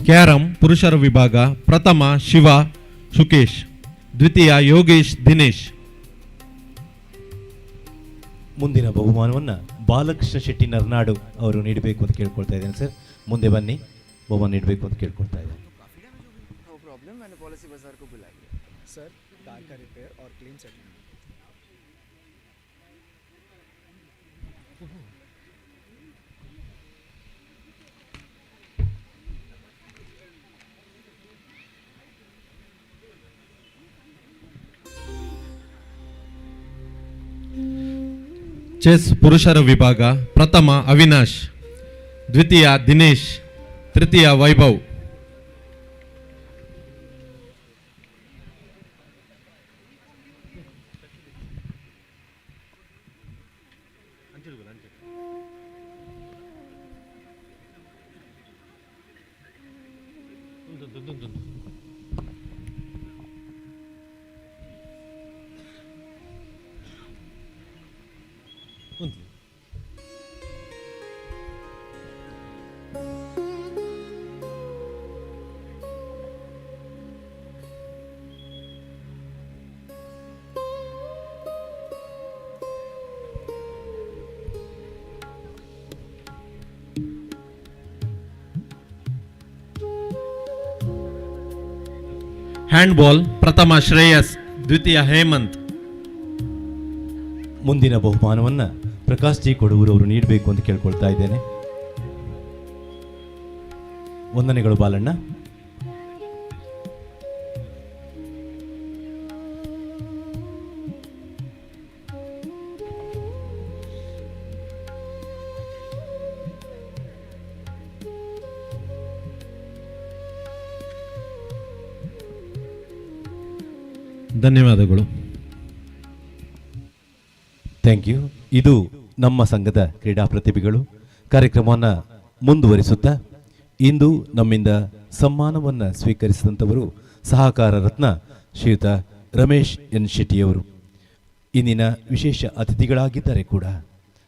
ಕ್ಯಾರಂ ಪುರುಷರ ವಿಭಾಗ ಪ್ರಥಮ ಶಿವ ಶುಕೇಶ್, ದ್ವಿತೀಯ ಯೋಗೇಶ್ ದಿನೇಶ್. ಮುಂದಿನ ಬಹುಮಾನವನ್ನು ಬಾಲಕೃಷ್ಣ ಶೆಟ್ಟಿ ನರ್ನಾಡು ಅವರು ನೀಡಬೇಕು ಅಂತ ಕೇಳ್ಕೊಳ್ತಾ ಇದ್ದೇನೆ ಸರ್. ಮುಂದೆ ಬನ್ನಿ, ಬಹುಮಾನ ನೀಡಬೇಕು ಅಂತ ಕೇಳ್ಕೊಳ್ತಾ ಇದ್ದೇನೆ. ಚೆಸ್ ಪುರುಷರ ವಿಭಾಗ ಪ್ರಥಮ ಅವಿನಾಶ್, ದ್ವಿತೀಯ ದಿನೇಶ್, ತೃತೀಯ ವೈಭವ್. ಹ್ಯಾಂಡ್ಬಾಲ್ ಪ್ರಥಮ ಶ್ರೇಯಸ್, ದ್ವಿತೀಯ ಹೇಮಂತ್. ಮುಂದಿನ ಬಹುಮಾನವನ್ನು ಪ್ರಕಾಶ್ ಜಿ ಕೊಡೂರು ಅವರು ನೀಡಬೇಕು ಅಂತ ಕೇಳ್ಕೊಳ್ತಾ ಇದ್ದೇನೆ. ವಂದನೆಗಳು ಬಾಲಣ್ಣ. ಧನ್ಯವಾದಗಳು. Thank you. ಇದು ನಮ್ಮ ಸಂಘದ ಕ್ರೀಡಾ ಪ್ರತಿಭೆಗಳು. ಕಾರ್ಯಕ್ರಮವನ್ನು ಮುಂದುವರಿಸುತ್ತಾ ಇಂದು ನಮ್ಮಿಂದ ಸಮ್ಮಾನವನ್ನು ಸ್ವೀಕರಿಸಿದಂಥವರು ಸಹಕಾರ ರತ್ನ ಶ್ರೀಯುತ ರಮೇಶ್ ಎನ್ ಶೆಟ್ಟಿಯವರು ಇಂದಿನ ವಿಶೇಷ ಅತಿಥಿಗಳಾಗಿದ್ದಾರೆ ಕೂಡ.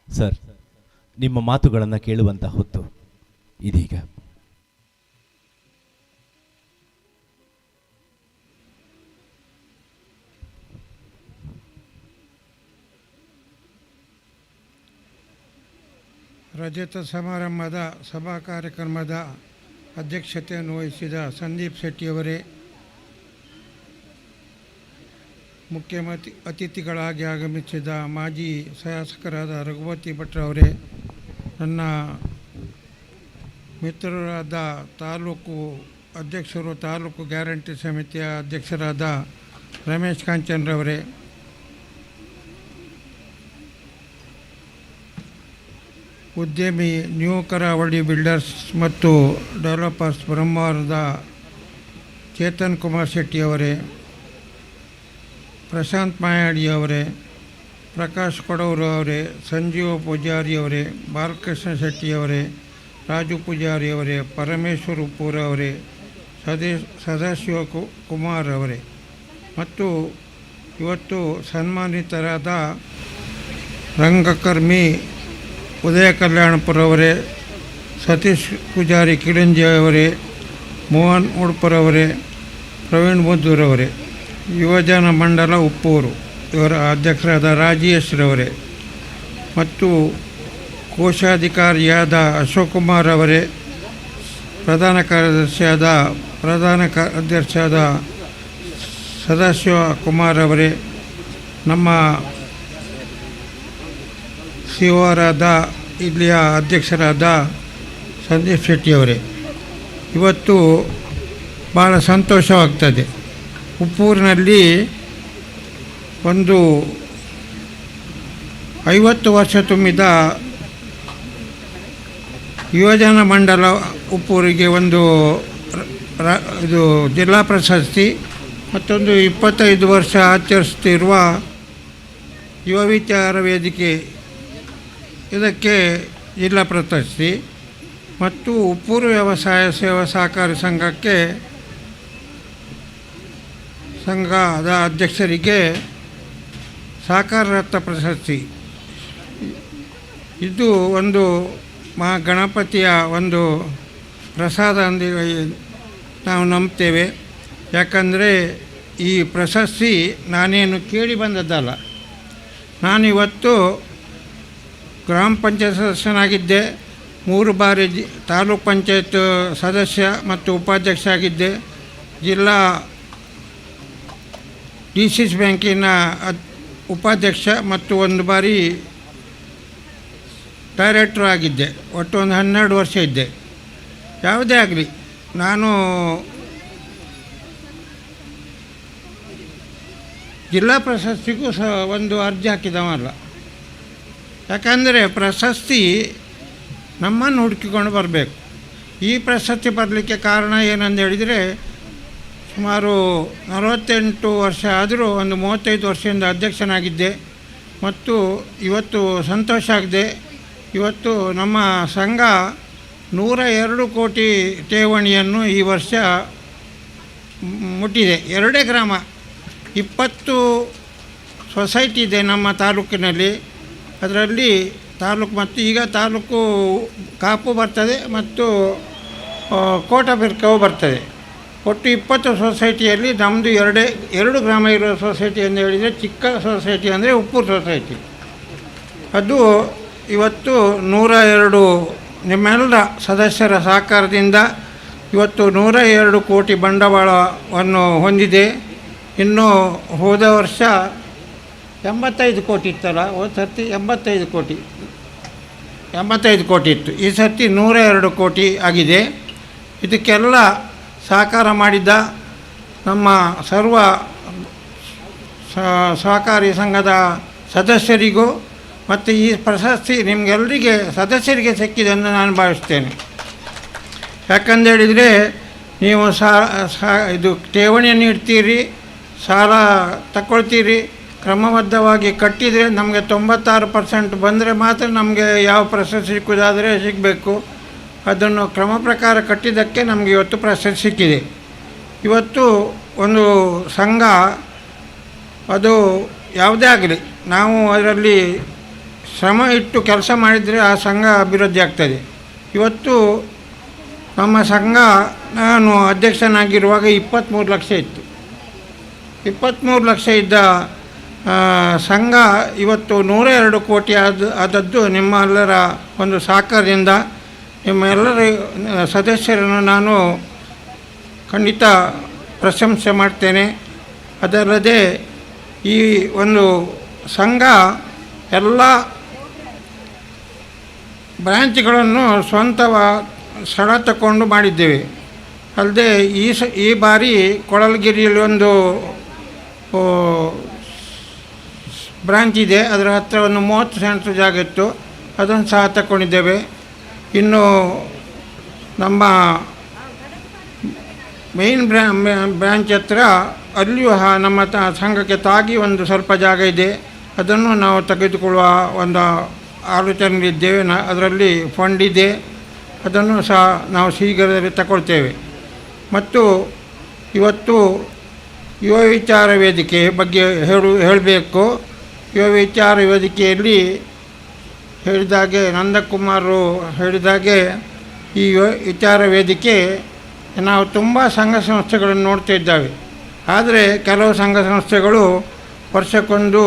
ಸರ್, ನಿಮ್ಮ ಮಾತುಗಳನ್ನು ಕೇಳುವಂಥ ಹೊತ್ತು ಇದೀಗ. ರಜತ ಸಮಾರಂಭದ ಸಭಾ ಕಾರ್ಯಕ್ರಮದ ಅಧ್ಯಕ್ಷತೆಯನ್ನು ವಹಿಸಿದ ಸಂದೀಪ್ ಶೆಟ್ಟಿಯವರೇ, ಮುಖ್ಯ ಅತಿಥಿಗಳಾಗಿ ಆಗಮಿಸಿದ ಮಾಜಿ ಶಾಸಕರಾದ ರಘುಪತಿ ಭಟ್ರವರೇ, ನನ್ನ ಮಿತ್ರರಾದ ತಾಲೂಕು ಅಧ್ಯಕ್ಷರು, ತಾಲೂಕು ಗ್ಯಾರಂಟಿ ಸಮಿತಿಯ ಅಧ್ಯಕ್ಷರಾದ ರಮೇಶ್ ಕಾಂಚನ್ರವರೇ, ಉದ್ಯಮಿ ನ್ಯೂ ಕರಾವಳಿ ಬಿಲ್ಡರ್ಸ್ ಮತ್ತು ಡೆವಲಪರ್ಸ್ ಬ್ರಹ್ಮಾವರದ ಚೇತನ್ ಕುಮಾರ್ ಶೆಟ್ಟಿಯವರೇ, ಪ್ರಶಾಂತ್ ಮಾಯಾಡಿಯವರೇ, ಪ್ರಕಾಶ್ ಕೊಡೂರು ಅವರೇ, ಸಂಜೀವ ಪೂಜಾರಿಯವರೇ, ಬಾಲಕೃಷ್ಣ ಶೆಟ್ಟಿಯವರೇ, ರಾಜು ಪೂಜಾರಿಯವರೇ, ಪರಮೇಶ್ವರ್ ಉಪ್ಪೂರ್ ಅವರೇ, ಸದಾಶಿವ ಕುಮಾರ್ ಅವರೇ ಮತ್ತು ಇವತ್ತು ಸನ್ಮಾನಿತರಾದ ರಂಗಕರ್ಮಿ ಉದಯ ಕಲ್ಯಾಣಪುರವರೇ, ಸತೀಶ್ ಪೂಜಾರಿ ಕಿಳಂಜಿಯವರೇ, ಮೋಹನ್ ಉಡುಪರವರೇ, ಪ್ರವೀಣ್ ಮುದ್ದೂರವರೇ, ಯುವಜನ ಮಂಡಲ ಉಪ್ಪೂರು ಇವರ ಅಧ್ಯಕ್ಷರಾದ ರಾಜೇಶ್ರವರೇ ಮತ್ತು ಕೋಶಾಧಿಕಾರಿಯಾದ ಅಶೋಕ್ ಕುಮಾರ್ ಅವರೇ, ಪ್ರಧಾನ ಕಾರ್ಯದರ್ಶಿಯಾದ ಸದಾಶಿವ ಕುಮಾರ್ ಅವರೇ, ನಮ್ಮ ಸಿಒರಾದ ಇಲ್ಲಿಯ ಅಧ್ಯಕ್ಷರಾದ ಸಂದೀಪ್ ಶೆಟ್ಟಿಯವರೇ, ಇವತ್ತು ಭಾಳ ಸಂತೋಷವಾಗ್ತದೆ. ಉಪ್ಪೂರಿನಲ್ಲಿ ಒಂದು 50 ವರ್ಷ ತುಂಬಿದ ಯುವಜನ ಮಂಡಲ ಉಪ್ಪೂರಿಗೆ ಒಂದು ಇದು ಜಿಲ್ಲಾ ಪ್ರಶಸ್ತಿ, ಮತ್ತೊಂದು 25 ವರ್ಷ ಆಚರಿಸುತ್ತಿರುವ ಯುವ ವಿಚಾರ ವೇದಿಕೆ ಇದಕ್ಕೆ ಜಿಲ್ಲಾ ಪ್ರಶಸ್ತಿ, ಮತ್ತು ಉಪ್ಪೂರು ವ್ಯವಸಾಯ ಸೇವಾ ಸಹಕಾರಿ ಸಂಘದ ಅಧ್ಯಕ್ಷರಿಗೆ ಸಹಕಾರ ರತ್ನ ಪ್ರಶಸ್ತಿ. ಇದು ಒಂದು ಗಣಪತಿಯ ಒಂದು ಪ್ರಸಾದ ಎಂದು ನಾವು ನಂಬ್ತೇವೆ. ಯಾಕಂದರೆ ಈ ಪ್ರಶಸ್ತಿ ನಾನೇನು ಕೇಳಿ ಬಂದದ್ದಲ್ಲ. ನಾನಿವತ್ತು ಗ್ರಾಮ ಪಂಚಾಯತ್ ಸದಸ್ಯನಾಗಿದ್ದೆ, 3 ಬಾರಿ ತಾಲೂಕು ಪಂಚಾಯತ್ ಸದಸ್ಯ ಮತ್ತು ಉಪಾಧ್ಯಕ್ಷ ಆಗಿದ್ದೆ, ಜಿಲ್ಲಾ DCC ಬ್ಯಾಂಕಿನ ಉಪಾಧ್ಯಕ್ಷ ಮತ್ತು 1 ಬಾರಿ ಡೈರೆಕ್ಟ್ರು ಆಗಿದ್ದೆ. ಒಟ್ಟು ಒಂದು 12 ವರ್ಷ ಇದ್ದೆ. ಯಾವುದೇ ಆಗಲಿ ನಾನು ಜಿಲ್ಲಾ ಪ್ರಶಸ್ತಿಗೂ ಸಹ ಒಂದು ಅರ್ಜಿ ಹಾಕಿದವಲ್ಲ. ಯಾಕಂದರೆ ಪ್ರಶಸ್ತಿ ನಮ್ಮನ್ನು ಹುಡುಕಿಕೊಂಡು ಬರಬೇಕು. ಈ ಪ್ರಶಸ್ತಿ ಬರಲಿಕ್ಕೆ ಕಾರಣ ಏನಂತ ಹೇಳಿದರೆ, ಸುಮಾರು 48 ವರ್ಷ ಆದರೂ ಒಂದು 35 ವರ್ಷದಿಂದ ಅಧ್ಯಕ್ಷನಾಗಿದ್ದೆ. ಮತ್ತು ಇವತ್ತು ಸಂತೋಷ ಆಗಿದೆ. ಇವತ್ತು ನಮ್ಮ ಸಂಘ 102 ಕೋಟಿ ಠೇವಣಿಯನ್ನು ಈ ವರ್ಷ ಮುಟ್ಟಿದೆ. 2 ಗ್ರಾಮ 20 ಸೊಸೈಟಿ ಇದೆ ನಮ್ಮ ತಾಲೂಕಿನಲ್ಲಿ. ಅದರಲ್ಲಿ ತಾಲೂಕು ಮತ್ತು ಈಗ ತಾಲೂಕು ಕಾಪು ಬರ್ತದೆ ಮತ್ತು ಕೋಟಬಿರ್ಕವು ಬರ್ತದೆ. ಒಟ್ಟು 20 ಸೊಸೈಟಿಯಲ್ಲಿ ನಮ್ಮದು 2 ಗ್ರಾಮ ಇರೋ ಸೊಸೈಟಿ ಎಂದು ಹೇಳಿದರೆ, ಚಿಕ್ಕ ಸೊಸೈಟಿ ಅಂದರೆ ಉಪ್ಪೂರು ಸೊಸೈಟಿ. ಅದು ಇವತ್ತು 102 ನಿಮ್ಮೆಲ್ಲ ಸದಸ್ಯರ ಸಹಕಾರದಿಂದ ಇವತ್ತು 102 ಕೋಟಿ ಬಂಡವಾಳವನ್ನು ಹೊಂದಿದೆ. ಇನ್ನು ಹೋದ ವರ್ಷ 85 ಕೋಟಿ ಇತ್ತಲ್ಲ, ಹೋದ ಸರ್ತಿ 85 ಕೋಟಿ ಇತ್ತು. ಈ ಸರ್ತಿ 102 ಕೋಟಿ ಆಗಿದೆ. ಇದಕ್ಕೆಲ್ಲ ಸಹಕಾರ ಮಾಡಿದ್ದ ನಮ್ಮ ಸರ್ವ ಸಹಕಾರಿ ಸಂಘದ ಸದಸ್ಯರಿಗೂ ಮತ್ತು ಈ ಪ್ರಶಸ್ತಿ ನಿಮಗೆಲ್ಲರಿಗೆ ಸದಸ್ಯರಿಗೆ ಸಿಕ್ಕಿದೆ ಎಂದು ನಾನು ಭಾವಿಸ್ತೇನೆ. ಯಾಕಂದೇಳಿದರೆ ನೀವು ಇದು ಠೇವಣಿಯನ್ನು ಇಡ್ತೀರಿ, ಸಾಲ ತಗೊಳ್ತೀರಿ, ಕ್ರಮಬದ್ಧವಾಗಿ ಕಟ್ಟಿದರೆ ನಮಗೆ 96% ಬಂದರೆ ಮಾತ್ರ ನಮಗೆ ಯಾವ ಪ್ರಶಸ್ತಿ ಸಿಕ್ಕುವುದಾದರೆ ಸಿಗಬೇಕು. ಅದನ್ನು ಕ್ರಮ ಪ್ರಕಾರ ಕಟ್ಟಿದ್ದಕ್ಕೆ ನಮಗೆ ಇವತ್ತು ಪ್ರಶಸ್ತಿ ಸಿಕ್ಕಿದೆ. ಇವತ್ತು ಒಂದು ಸಂಘ ಅದು ಯಾವುದೇ ಆಗಲಿ, ನಾವು ಅದರಲ್ಲಿ ಶ್ರಮ ಇಟ್ಟು ಕೆಲಸ ಮಾಡಿದರೆ ಆ ಸಂಘ ಅಭಿವೃದ್ಧಿ ಆಗ್ತದೆ. ಇವತ್ತು ನಮ್ಮ ಸಂಘ ನಾನು ಅಧ್ಯಕ್ಷನಾಗಿರುವಾಗ 23 ಲಕ್ಷ ಇತ್ತು. 23 ಲಕ್ಷ ಇದ್ದ ಸಂಘ ಇವತ್ತು 102 ಕೋಟಿ ಆದದ್ದು ನಿಮ್ಮೆಲ್ಲರ ಒಂದು ಸಹಕಾರದಿಂದ. ನಿಮ್ಮೆಲ್ಲರ ಸದಸ್ಯರನ್ನು ನಾನು ಖಂಡಿತ ಪ್ರಶಂಸೆ ಮಾಡ್ತೇನೆ. ಅದಲ್ಲದೆ ಈ ಒಂದು ಸಂಘ ಎಲ್ಲ ಬ್ರ್ಯಾಂಚ್ಗಳನ್ನು ಸ್ವಂತ ಸ್ಥಳ ತಗೊಂಡು ಮಾಡಿದ್ದೇವೆ. ಅಲ್ಲದೆ ಈ ಬಾರಿ ಕೊಳಲಗಿರಿಯಲ್ಲಿ ಒಂದು ಬ್ರಾಂಚ್ ಇದೆ, ಅದರ ಹತ್ತಿರ ಒಂದು 30 ಸೆಂಟ್ರ್ ಜಾಗ ಇತ್ತು, ಅದನ್ನು ಸಹ ತಗೊಂಡಿದ್ದೇವೆ. ಇನ್ನು ನಮ್ಮ ಮೇನ್ ಬ್ರ್ಯಾಂಚ್ ಹತ್ರ ಅಲ್ಲಿಯೂ ನಮ್ಮ ಸಂಘಕ್ಕೆ ತಾಗಿ ಒಂದು ಸ್ವಲ್ಪ ಜಾಗ ಇದೆ, ಅದನ್ನು ನಾವು ತೆಗೆದುಕೊಳ್ಳುವ ಒಂದು ಆಲೋಚನೆಯಲ್ಲಿದ್ದೇವೆ. ಅದರಲ್ಲಿ ಫಂಡ್ ಇದೆ, ಅದನ್ನು ಸಹ ನಾವು ಶೀಘ್ರದಲ್ಲಿ ತಗೊಳ್ತೇವೆ. ಮತ್ತು ಇವತ್ತು ಯುವ ವಿಚಾರ ವೇದಿಕೆ ಬಗ್ಗೆ ಹೇಳಬೇಕು. ಯುವ ವಿಚಾರ ವೇದಿಕೆಯಲ್ಲಿ ಹೇಳಿದಾಗೆ ನಂದಕುಮಾರರು ಹೇಳಿದಾಗೆ ಈ ಯುವ ವಿಚಾರ ವೇದಿಕೆ ನಾವು ತುಂಬ ಸಂಘ ಸಂಸ್ಥೆಗಳನ್ನು ನೋಡ್ತಾ ಇದ್ದಾವೆ. ಆದರೆ ಕೆಲವು ಸಂಘ ಸಂಸ್ಥೆಗಳು ವರ್ಷಕ್ಕೊಂದು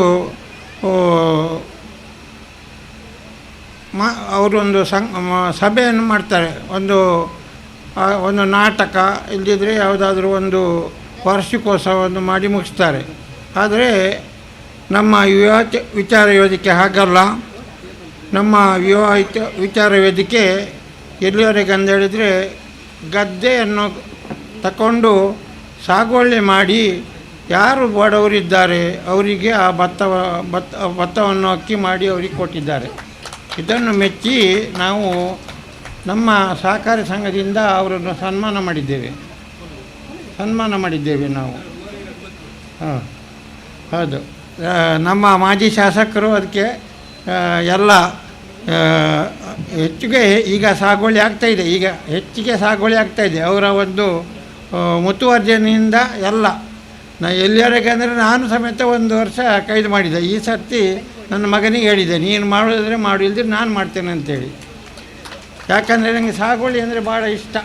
ಅವರೊಂದು ಸಭೆಯನ್ನು ಮಾಡ್ತಾರೆ, ಒಂದು ನಾಟಕ ಇಲ್ಲದಿದ್ದರೆ ಯಾವುದಾದ್ರೂ ಒಂದು ವಾರ್ಷಿಕೋತ್ಸವವನ್ನು ಮಾಡಿ ಮುಗಿಸ್ತಾರೆ. ಆದರೆ ನಮ್ಮ ಯುವ ವಿಚಾರ ವೇದಿಕೆ ಹಾಗಲ್ಲ. ನಮ್ಮ ವಿವಾಹ ವಿಚಾರ ವೇದಿಕೆ ಎಲ್ಲಿವರೆಗೆ ಅಂತ ಹೇಳಿದರೆ ಗದ್ದೆಯನ್ನು ತಗೊಂಡು ಸಾಗುವಳಿ ಮಾಡಿ ಯಾರು ಬಡವರಿದ್ದಾರೆ ಅವರಿಗೆ ಆ ಭತ್ತವನ್ನು ಅಕ್ಕಿ ಮಾಡಿ ಅವರಿಗೆ ಕೊಟ್ಟಿದ್ದಾರೆ. ಇದನ್ನು ಮೆಚ್ಚಿ ನಾವು ನಮ್ಮ ಸಹಕಾರಿ ಸಂಘದಿಂದ ಅವರನ್ನು ಸನ್ಮಾನ ಮಾಡಿದ್ದೇವೆ ನಾವು. ಹಾಂ, ಹೌದು. ನಮ್ಮ ಮಾಜಿ ಶಾಸಕರು ಅದಕ್ಕೆ ಎಲ್ಲ ಹೆಚ್ಚಿಗೆ ಈಗ ಸಾಗುವಳಿ ಆಗ್ತಾಯಿದೆ, ಈಗ ಹೆಚ್ಚಿಗೆ ಸಾಗುವಳಿ ಆಗ್ತಾಯಿದೆ. ಅವರ ಒಂದು ಮುತುವರ್ಜನೆಯಿಂದ ಎಲ್ಲ ಎಲ್ಲಿವರೆಗೆ ಅಂದರೆ ನಾನು ಸಮೇತ 1 ವರ್ಷ ಕೈದು ಮಾಡಿದ್ದೆ. ಈ ಸರ್ತಿ ನನ್ನ ಮಗನಿಗೆ ಹೇಳಿದೆ, ನೀನು ಮಾಡೋದಾದರೆ ಮಾಡು, ಇಲ್ದಿದ್ರೆ ನಾನು ಮಾಡ್ತೇನೆ ಅಂತೇಳಿ. ಯಾಕಂದರೆ ನನಗೆ ಸಾಗುವಳಿ ಅಂದರೆ ಭಾಳ ಇಷ್ಟ.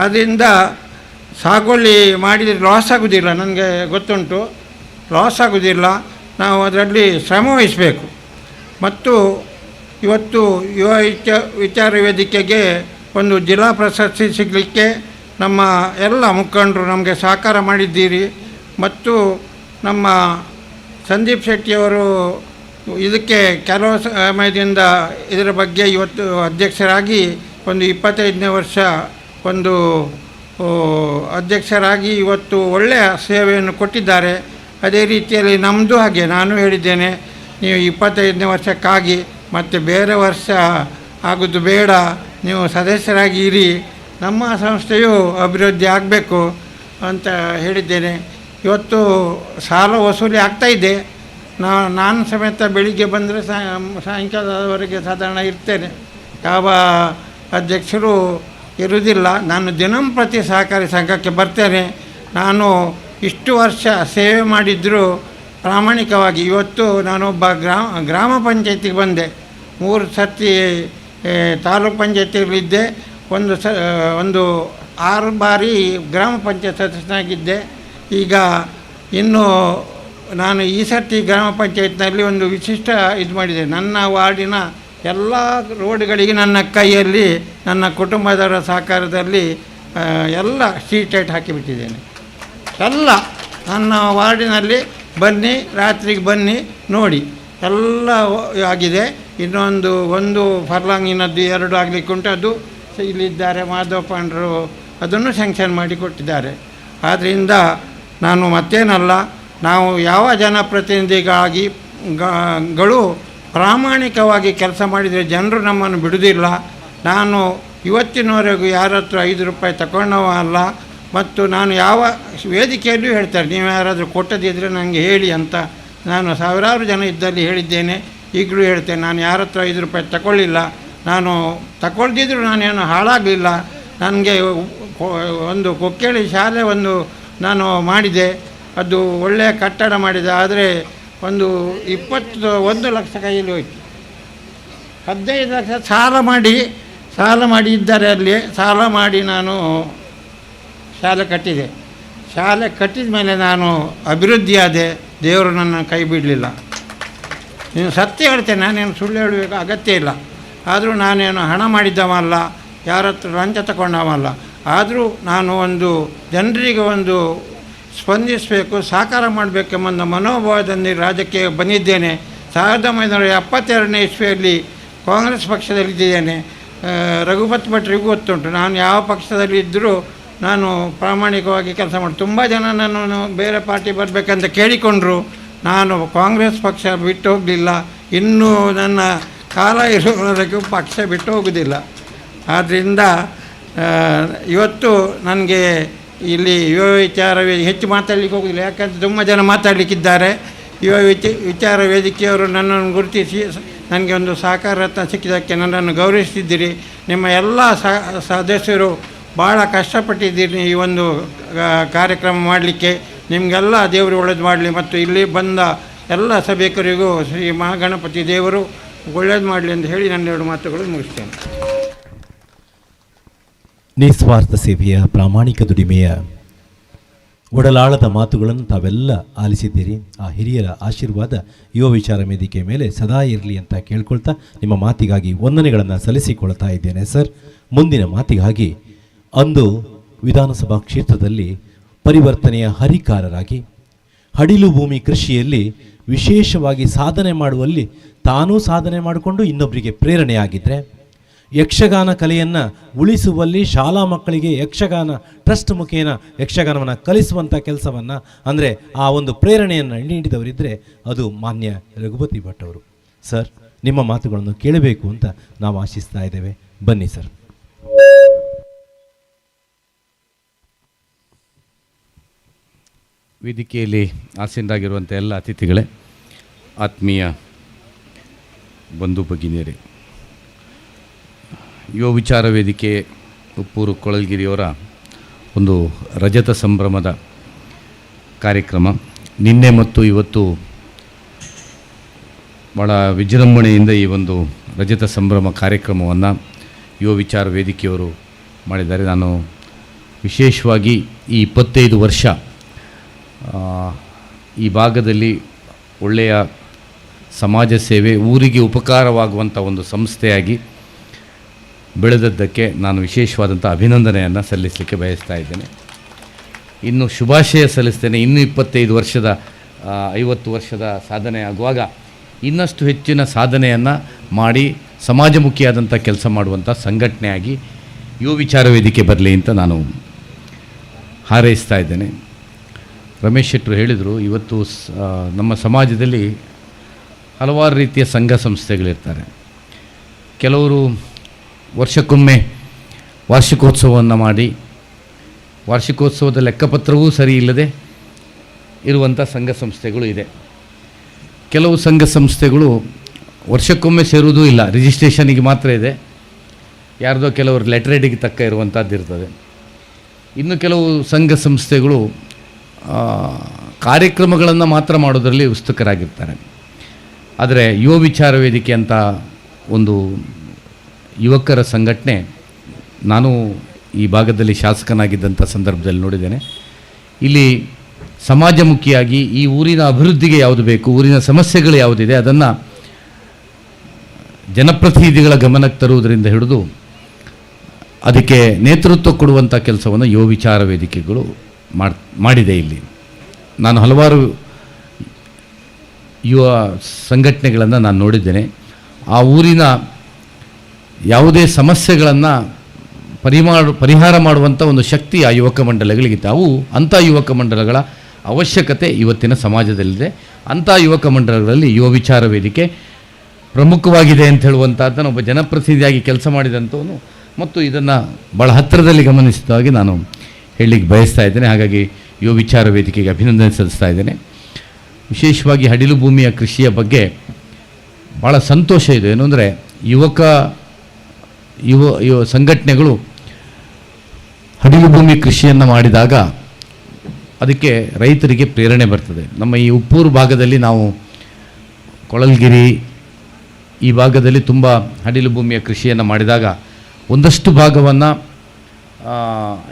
ಆದ್ದರಿಂದ ಸಾಗುವಳಿ ಮಾಡಿದರೆ ಲಾಸ್ ಆಗೋದಿಲ್ಲ, ನನಗೆ ಗೊತ್ತುಂಟು, ಲಾಸ್ ಆಗೋದಿಲ್ಲ. ನಾವು ಅದರಲ್ಲಿ ಶ್ರಮ ವಹಿಸಬೇಕು. ಮತ್ತು ಇವತ್ತು ಯುವ ವಿಚಾರ ವೇದಿಕೆಗೆ ಒಂದು ಜಿಲ್ಲಾ ಪ್ರಶಸ್ತಿ ಸಿಗಲಿಕ್ಕೆ ನಮ್ಮ ಎಲ್ಲ ಮುಖಂಡರು ನಮಗೆ ಸಹಕಾರ ಮಾಡಿದ್ದೀರಿ. ಮತ್ತು ನಮ್ಮ ಸಂದೀಪ್ ಶೆಟ್ಟಿಯವರು ಇದಕ್ಕೆ ಕೆಲವು ಸಮಯದಿಂದ ಇದರ ಬಗ್ಗೆ ಇವತ್ತು ಅಧ್ಯಕ್ಷರಾಗಿ ಒಂದು 25ನೇ ವರ್ಷ ಒಂದು ಅಧ್ಯಕ್ಷರಾಗಿ ಇವತ್ತು ಒಳ್ಳೆಯ ಸೇವೆಯನ್ನು ಕೊಟ್ಟಿದ್ದಾರೆ. ಅದೇ ರೀತಿಯಲ್ಲಿ ನಮ್ಮದು ಹಾಗೆ ನಾನು ಹೇಳಿದ್ದೇನೆ, ನೀವು 25ನೇ ವರ್ಷಕ್ಕಾಗಿ ಮತ್ತು ಬೇರೆ ವರ್ಷ ಆಗೋದು ಬೇಡ, ನೀವು ಸದಸ್ಯರಾಗಿ ಇರಿ, ನಮ್ಮ ಸಂಸ್ಥೆಯು ಅಭಿವೃದ್ಧಿ ಆಗಬೇಕು ಅಂತ ಹೇಳಿದ್ದೇನೆ. ಇವತ್ತು ಸಾಲ ವಸೂಲಿ ಆಗ್ತಾಯಿದೆ. ನಾನು ಸಮೇತ ಬೆಳಿಗ್ಗೆ ಬಂದರೆ ಸಾಯಂಕಾಲದವರೆಗೆ ಸಾಧಾರಣ ಇರ್ತೇನೆ, ಯಾವ ಅಧ್ಯಕ್ಷರು ಇರುವುದಿಲ್ಲ. ನಾನು ದಿನಂಪ್ರತಿ ಸಹಕಾರಿ ಸಂಘಕ್ಕೆ ಬರ್ತೇನೆ. ನಾನು ಇಷ್ಟು ವರ್ಷ ಸೇವೆ ಮಾಡಿದ್ದರೂ ಪ್ರಾಮಾಣಿಕವಾಗಿ ಇವತ್ತು ನಾನೊಬ್ಬ ಗ್ರಾಮ ಪಂಚಾಯತಿಗೆ ಬಂದೆ. 3 ಸರ್ತಿ ತಾಲೂಕು ಪಂಚಾಯತಿಗಳಿದ್ದೆ, ಒಂದು 6 ಬಾರಿ ಗ್ರಾಮ ಪಂಚಾಯತ್ ಸದಸ್ಯನಾಗಿದ್ದೆ. ಈಗ ಇನ್ನು ನಾನು ಈ ಸರ್ತಿ ಗ್ರಾಮ ಪಂಚಾಯತ್ನಲ್ಲಿ ಒಂದು ವಿಶಿಷ್ಟ ಇದು ಮಾಡಿದೆ. ನನ್ನ ವಾರ್ಡಿನ ಎಲ್ಲ ರೋಡ್ಗಳಿಗೆ ನನ್ನ ಕೈಯಲ್ಲಿ ನನ್ನ ಕುಟುಂಬದವರ ಸಹಕಾರದಲ್ಲಿ ಎಲ್ಲ ಸ್ಟ್ರೀಟ್ ಲೈಟ್ ಹಾಕಿಬಿಟ್ಟಿದ್ದೇನೆ. ಎಲ್ಲ ನನ್ನ ವಾರ್ಡಿನಲ್ಲಿ ಬನ್ನಿ, ರಾತ್ರಿಗೆ ಬನ್ನಿ ನೋಡಿ, ಎಲ್ಲ ಆಗಿದೆ. ಒಂದು ಫರ್ಲಾಂಗಿನದ್ದು 2 ಆಗಲಿಕ್ಕೆ ಉಂಟು, ಅದು ಇಲ್ಲಿದ್ದಾರೆ ಮಾಧವ ಪಾಂಡ್ರು, ಅದನ್ನು ಸ್ಯಾಂಕ್ಷನ್ ಮಾಡಿ ಕೊಟ್ಟಿದ್ದಾರೆ. ಆದ್ದರಿಂದ ನಾನು ಮತ್ತೇನಲ್ಲ, ನಾವು ಯಾವ ಜನಪ್ರತಿನಿಧಿಗಾಗಿ ಗಳು ಪ್ರಾಮಾಣಿಕವಾಗಿ ಕೆಲಸ ಮಾಡಿದರೆ ಜನರು ನಮ್ಮನ್ನು ಬಿಡುವುದಿಲ್ಲ. ನಾನು ಇವತ್ತಿನವರೆಗೂ ಯಾರ ಹತ್ರ 5 ರೂಪಾಯಿ ತಗೊಂಡವ ಅಲ್ಲ. ಮತ್ತು ನಾನು ಯಾವ ವೇದಿಕೆಯಲ್ಲೂ ಹೇಳ್ತಾರೆ, ನೀವು ಯಾರಾದರೂ ಕೊಟ್ಟದಿದ್ದರೆ ನನಗೆ ಹೇಳಿ ಅಂತ. ನಾನು ಸಾವಿರಾರು ಜನ ಇದ್ದಲ್ಲಿ ಹೇಳಿದ್ದೇನೆ, ಈಗಲೂ ಹೇಳ್ತೇನೆ. ನಾನು ಯಾರ ಹತ್ರ 5 ರೂಪಾಯಿ ತಗೊಳ್ಳಿಲ್ಲ. ನಾನು ತಗೊಳ್ದಿದ್ರು ನಾನೇನು ಹಾಳಾಗಲಿಲ್ಲ. ನನಗೆ ಒಂದು ಕೊಕ್ಕೇಳಿ ಶಾಲೆ ನಾನು ಮಾಡಿದೆ, ಅದು ಒಳ್ಳೆಯ ಕಟ್ಟಡ ಮಾಡಿದೆ. ಆದರೆ ಒಂದು 21 ಲಕ್ಷ ಕೈಯಲ್ಲಿ ಹೋಯಿತು. 15 ಲಕ್ಷ ಸಾಲ ಮಾಡಿ ಇದ್ದಾರೆ. ಅಲ್ಲಿ ಸಾಲ ಮಾಡಿ ನಾನು ಶಾಲೆ ಕಟ್ಟಿದೆ. ಶಾಲೆ ಕಟ್ಟಿದ ಮೇಲೆ ನಾನು ಅಭಿವೃದ್ಧಿಯಾದೆ. ದೇವರು ನನ್ನ ಕೈ ಬಿಡಲಿಲ್ಲ. ನೀನು ಸತ್ಯ ಹೇಳ್ತೇನೆ, ನಾನೇನು ಸುಳ್ಳು ಹೇಳಬೇಕು ಅಗತ್ಯ ಇಲ್ಲ. ಆದರೂ ನಾನೇನು ಹಣ ಮಾಡಿದ್ದವಲ್ಲ, ಯಾರ ಹತ್ರ ಲಂಚ ತಗೊಂಡವಲ್ಲ. ಆದರೂ ನಾನು ಒಂದು ಜನರಿಗೆ ಒಂದು ಸ್ಪಂದಿಸಬೇಕು, ಸಹಕಾರ ಮಾಡಬೇಕೆಂಬ ಮನೋಭಾವದಲ್ಲಿ ರಾಜ್ಯಕ್ಕೆ ಬಂದಿದ್ದೇನೆ. 1972ನೇ ಇಸ್ವಿಯಲ್ಲಿ ಕಾಂಗ್ರೆಸ್ ಪಕ್ಷದಲ್ಲಿದ್ದೇನೆ. ರಘುಪತಿ ಭಟ್ರಿಗೂ ಗೊತ್ತುಂಟು, ನಾನು ಯಾವ ಪಕ್ಷದಲ್ಲಿ ಇದ್ದರೂ ನಾನು ಪ್ರಾಮಾಣಿಕವಾಗಿ ಕೆಲಸ ಮಾಡಿ. ತುಂಬ ಜನ ನನ್ನನ್ನು ಬೇರೆ ಪಾರ್ಟಿ ಬರಬೇಕಂತ ಕೇಳಿಕೊಂಡ್ರು. ನಾನು ಕಾಂಗ್ರೆಸ್ ಪಕ್ಷ ಬಿಟ್ಟು ಹೋಗಲಿಲ್ಲ. ಇನ್ನೂ ನನ್ನ ಕಾಲ ಇರುವವರೆಗೂ ಪಕ್ಷ ಬಿಟ್ಟು ಹೋಗೋದಿಲ್ಲ. ಆದ್ದರಿಂದ ಇವತ್ತು ನನಗೆ ಇಲ್ಲಿ ಯುವ ವಿಚಾರ ಹೆಚ್ಚು ಮಾತಾಡಲಿಕ್ಕೆ ಹೋಗೋದಿಲ್ಲ, ಯಾಕಂದರೆ ತುಂಬ ಜನ ಮಾತಾಡಲಿಕ್ಕಿದ್ದಾರೆ. ಯುವ ವಿಚಾರ ವೇದಿಕೆಯವರು ನನ್ನನ್ನು ಗುರುತಿಸಿ ನನಗೆ ಒಂದು ಸಹಕಾರ ರತ್ನ ಸಿಕ್ಕಿದ್ದಕ್ಕೆ ನನ್ನನ್ನು ಗೌರವಿಸಿದ್ದೀರಿ. ನಿಮ್ಮ ಎಲ್ಲ ಸದಸ್ಯರು ಭಾಳ ಕಷ್ಟಪಟ್ಟಿದ್ದೀರಿ ಈ ಒಂದು ಕಾರ್ಯಕ್ರಮ ಮಾಡಲಿಕ್ಕೆ. ನಿಮಗೆಲ್ಲ ದೇವರು ಒಳ್ಳೇದು ಮಾಡಲಿ. ಮತ್ತು ಇಲ್ಲಿ ಬಂದ ಎಲ್ಲ ಸಭಿಕರಿಗೂ ಶ್ರೀ ಮಹಾಗಣಪತಿ ದೇವರು ಒಳ್ಳೇದು ಮಾಡಲಿ ಅಂತ ಹೇಳಿ ನನ್ನ 2 ಮಾತುಗಳು ಮುಗಿಸ್ತೇನೆ. ನಿಸ್ವಾರ್ಥ ಸೇವೆಯ ಪ್ರಾಮಾಣಿಕ ದುಡಿಮೆಯ ಒಡಲಾಳದ ಮಾತುಗಳನ್ನು ತಾವೆಲ್ಲ ಆಲಿಸಿದ್ದೀರಿ. ಆ ಹಿರಿಯರ ಆಶೀರ್ವಾದ ಯುವ ವಿಚಾರ ವೇದಿಕೆ ಮೇಲೆ ಸದಾ ಇರಲಿ ಅಂತ ಕೇಳ್ಕೊಳ್ತಾ ನಿಮ್ಮ ಮಾತಿಗಾಗಿ ವಂದನೆಗಳನ್ನು ಸಲ್ಲಿಸಿಕೊಳ್ತಾ ಇದ್ದೇನೆ ಸರ್. ಮುಂದಿನ ಮಾತಿಗಾಗಿ ಅಂದು ವಿಧಾನಸಭಾ ಕ್ಷೇತ್ರದಲ್ಲಿ ಪರಿವರ್ತನೆಯ ಹರಿಕಾರರಾಗಿ ಹಡಿಲು ಭೂಮಿ ಕೃಷಿಯಲ್ಲಿ ವಿಶೇಷವಾಗಿ ಸಾಧನೆ ಮಾಡುವಲ್ಲಿ ತಾನೂ ಸಾಧನೆ ಮಾಡಿಕೊಂಡು ಇನ್ನೊಬ್ಬರಿಗೆ ಪ್ರೇರಣೆಯಾಗಿದ್ದರೆ, ಯಕ್ಷಗಾನ ಕಲೆಯನ್ನು ಉಳಿಸುವಲ್ಲಿ ಶಾಲಾ ಮಕ್ಕಳಿಗೆ ಯಕ್ಷಗಾನ ಟ್ರಸ್ಟ್ ಮುಖೇನ ಯಕ್ಷಗಾನವನ್ನು ಕಲಿಸುವಂಥ ಕೆಲಸವನ್ನು, ಅಂದರೆ ಆ ಒಂದು ಪ್ರೇರಣೆಯನ್ನು ನೀಡಿದವರಿದ್ದರೆ ಅದು ಮಾನ್ಯ ರಘುಪತಿ ಭಟ್ ಅವರು. ಸರ್, ನಿಮ್ಮ ಮಾತುಗಳನ್ನು ಕೇಳಬೇಕು ಅಂತ ನಾವು ಆಶಿಸ್ತಾ ಇದ್ದೇವೆ. ಬನ್ನಿ ಸರ್. ವೇದಿಕೆಯಲ್ಲಿ ಆಸೀನರಾಗಿರುವಂಥ ಎಲ್ಲ ಅತಿಥಿಗಳೇ, ಆತ್ಮೀಯ ಬಂಧು ಭಗಿನಿಯರೇ, ಯುವ ವಿಚಾರ ವೇದಿಕೆ ಉಪ್ಪೂರು ಕೊಳಲ್ಗಿರಿಯವರ ಒಂದು ರಜತ ಸಂಭ್ರಮದ ಕಾರ್ಯಕ್ರಮ ನಿನ್ನೆ ಮತ್ತು ಇವತ್ತು ಭಾಳ ವಿಜೃಂಭಣೆಯಿಂದ ಈ ಒಂದು ರಜತ ಸಂಭ್ರಮ ಕಾರ್ಯಕ್ರಮವನ್ನು ಯುವ ವಿಚಾರ ವೇದಿಕೆಯವರು ಮಾಡಿದ್ದಾರೆ. ನಾನು ವಿಶೇಷವಾಗಿ ಈ 25 ವರ್ಷ ಈ ಭಾಗದಲ್ಲಿ ಒಳ್ಳೆಯ ಸಮಾಜ ಸೇವೆ, ಊರಿಗೆ ಉಪಕಾರವಾಗುವಂಥ ಒಂದು ಸಂಸ್ಥೆಯಾಗಿ ಬೆಳೆದದ್ದಕ್ಕೆ ನಾನು ವಿಶೇಷವಾದಂಥ ಅಭಿನಂದನೆಯನ್ನು ಸಲ್ಲಿಸಲಿಕ್ಕೆ ಬಯಸ್ತಾ ಇದ್ದೇನೆ. ಇನ್ನು ಶುಭಾಶಯ ಸಲ್ಲಿಸ್ತೇನೆ. ಇನ್ನೂ 25 ವರ್ಷದ 50 ವರ್ಷದ ಸಾಧನೆ ಆಗುವಾಗ ಇನ್ನಷ್ಟು ಹೆಚ್ಚಿನ ಸಾಧನೆಯನ್ನು ಮಾಡಿ ಸಮಾಜಮುಖಿಯಾದಂಥ ಕೆಲಸ ಮಾಡುವಂಥ ಸಂಘಟನೆಯಾಗಿ ಯುವ ವಿಚಾರ ವೇದಿಕೆ ಬರಲಿ ಅಂತ ನಾನು ಹಾರೈಸ್ತಾ ಇದ್ದೇನೆ. ರಮೇಶ್ ಶೆಟ್ಟರು ಹೇಳಿದರು, ಇವತ್ತು ನಮ್ಮ ಸಮಾಜದಲ್ಲಿ ಹಲವಾರು ರೀತಿಯ ಸಂಘ ಸಂಸ್ಥೆಗಳಿರ್ತಾರೆ. ಕೆಲವರು ವರ್ಷಕ್ಕೊಮ್ಮೆ ವಾರ್ಷಿಕೋತ್ಸವವನ್ನು ಮಾಡಿ ವಾರ್ಷಿಕೋತ್ಸವದ ಲೆಕ್ಕಪತ್ರವೂ ಸರಿ ಇಲ್ಲದೆ ಇರುವಂಥ ಸಂಘ ಸಂಸ್ಥೆಗಳು ಇದೆ. ಕೆಲವು ಸಂಘ ಸಂಸ್ಥೆಗಳು ವರ್ಷಕ್ಕೊಮ್ಮೆ ಸೇರುವುದೂ ಇಲ್ಲ, ರಿಜಿಸ್ಟ್ರೇಷನಿಗೆ ಮಾತ್ರ ಇದೆ, ಯಾರ್ದೋ ಕೆಲವರು ಲೆಟ್ರೇಡಿಗೆ ತಕ್ಕ ಇರುವಂಥದ್ದು ಇರ್ತದೆ. ಇನ್ನು ಕೆಲವು ಸಂಘ ಸಂಸ್ಥೆಗಳು ಕಾರ್ಯಕ್ರಮಗಳನ್ನು ಮಾತ್ರ ಮಾಡೋದರಲ್ಲಿ ಉತ್ಸುಕರಾಗಿರ್ತಾರೆ. ಆದರೆ ಯುವ ವಿಚಾರ ವೇದಿಕೆ ಅಂತ ಒಂದು ಯುವಕರ ಸಂಘಟನೆ ನಾನು ಈ ಭಾಗದಲ್ಲಿ ಶಾಸಕನಾಗಿದ್ದಂಥ ಸಂದರ್ಭದಲ್ಲಿ ನೋಡಿದ್ದೇನೆ. ಇಲ್ಲಿ ಸಮಾಜಮುಖಿಯಾಗಿ ಈ ಊರಿನ ಅಭಿವೃದ್ಧಿಗೆ ಯಾವುದು ಬೇಕು, ಊರಿನ ಸಮಸ್ಯೆಗಳು ಯಾವುದಿದೆ ಅದನ್ನು ಜನಪ್ರತಿನಿಧಿಗಳ ಗಮನಕ್ಕೆ ತರುವುದರಿಂದ ಹಿಡಿದು ಅದಕ್ಕೆ ನೇತೃತ್ವ ಕೊಡುವಂಥ ಕೆಲಸವನ್ನು ಯುವ ವಿಚಾರ ವೇದಿಕೆಗಳು ಮಾಡಿದೆ. ಇಲ್ಲಿ ನಾನು ಹಲವಾರು ಯುವ ಸಂಘಟನೆಗಳನ್ನು ನಾನು ನೋಡಿದ್ದೇನೆ. ಆ ಊರಿನ ಯಾವುದೇ ಸಮಸ್ಯೆಗಳನ್ನು ಪರಿಹಾರ ಮಾಡುವಂಥ ಒಂದು ಶಕ್ತಿ ಆ ಯುವಕ ಮಂಡಲಗಳಿಗಿತ್ತು. ಅವು ಅಂಥ ಯುವಕ ಮಂಡಲಗಳ ಅವಶ್ಯಕತೆ ಇವತ್ತಿನ ಸಮಾಜದಲ್ಲಿದೆ. ಅಂಥ ಯುವಕ ಮಂಡಲಗಳಲ್ಲಿ ಯುವ ವಿಚಾರ ವೇದಿಕೆ ಪ್ರಮುಖವಾಗಿದೆ ಅಂತ ಹೇಳುವಂಥದ್ದನ್ನು ಒಬ್ಬ ಜನಪ್ರತಿನಿಧಿಯಾಗಿ ಕೆಲಸ ಮಾಡಿದಂಥವನು ಮತ್ತು ಇದನ್ನು ಭಾಳ ಹತ್ತಿರದಲ್ಲಿ ಗಮನಿಸಿದಾಗಿ ನಾನು ಹೇಳಲಿಕ್ಕೆ ಬಯಸ್ತಾ ಇದ್ದೇನೆ. ಹಾಗಾಗಿ ಯುವ ವಿಚಾರ ವೇದಿಕೆಗೆ ಅಭಿನಂದನೆ ಸಲ್ಲಿಸ್ತಾ ಇದ್ದೇನೆ. ವಿಶೇಷವಾಗಿ ಹಡಿಲು ಭೂಮಿಯ ಕೃಷಿಯ ಬಗ್ಗೆ ಭಾಳ ಸಂತೋಷ ಇದೆ. ಏನು ಅಂದರೆ ಯುವ ಸಂಘಟನೆಗಳು ಹಡಿಲು ಭೂಮಿ ಕೃಷಿಯನ್ನು ಮಾಡಿದಾಗ ಅದಕ್ಕೆ ರೈತರಿಗೆ ಪ್ರೇರಣೆ ಬರ್ತದೆ. ನಮ್ಮ ಈ ಉಪ್ಪೂರು ಭಾಗದಲ್ಲಿ ನಾವು ಕೊಳಲ್ಗಿರಿ ಈ ಭಾಗದಲ್ಲಿ ತುಂಬ ಹಡಿಲು ಭೂಮಿಯ ಕೃಷಿಯನ್ನು ಮಾಡಿದಾಗ ಒಂದಷ್ಟು ಭಾಗವನ್ನು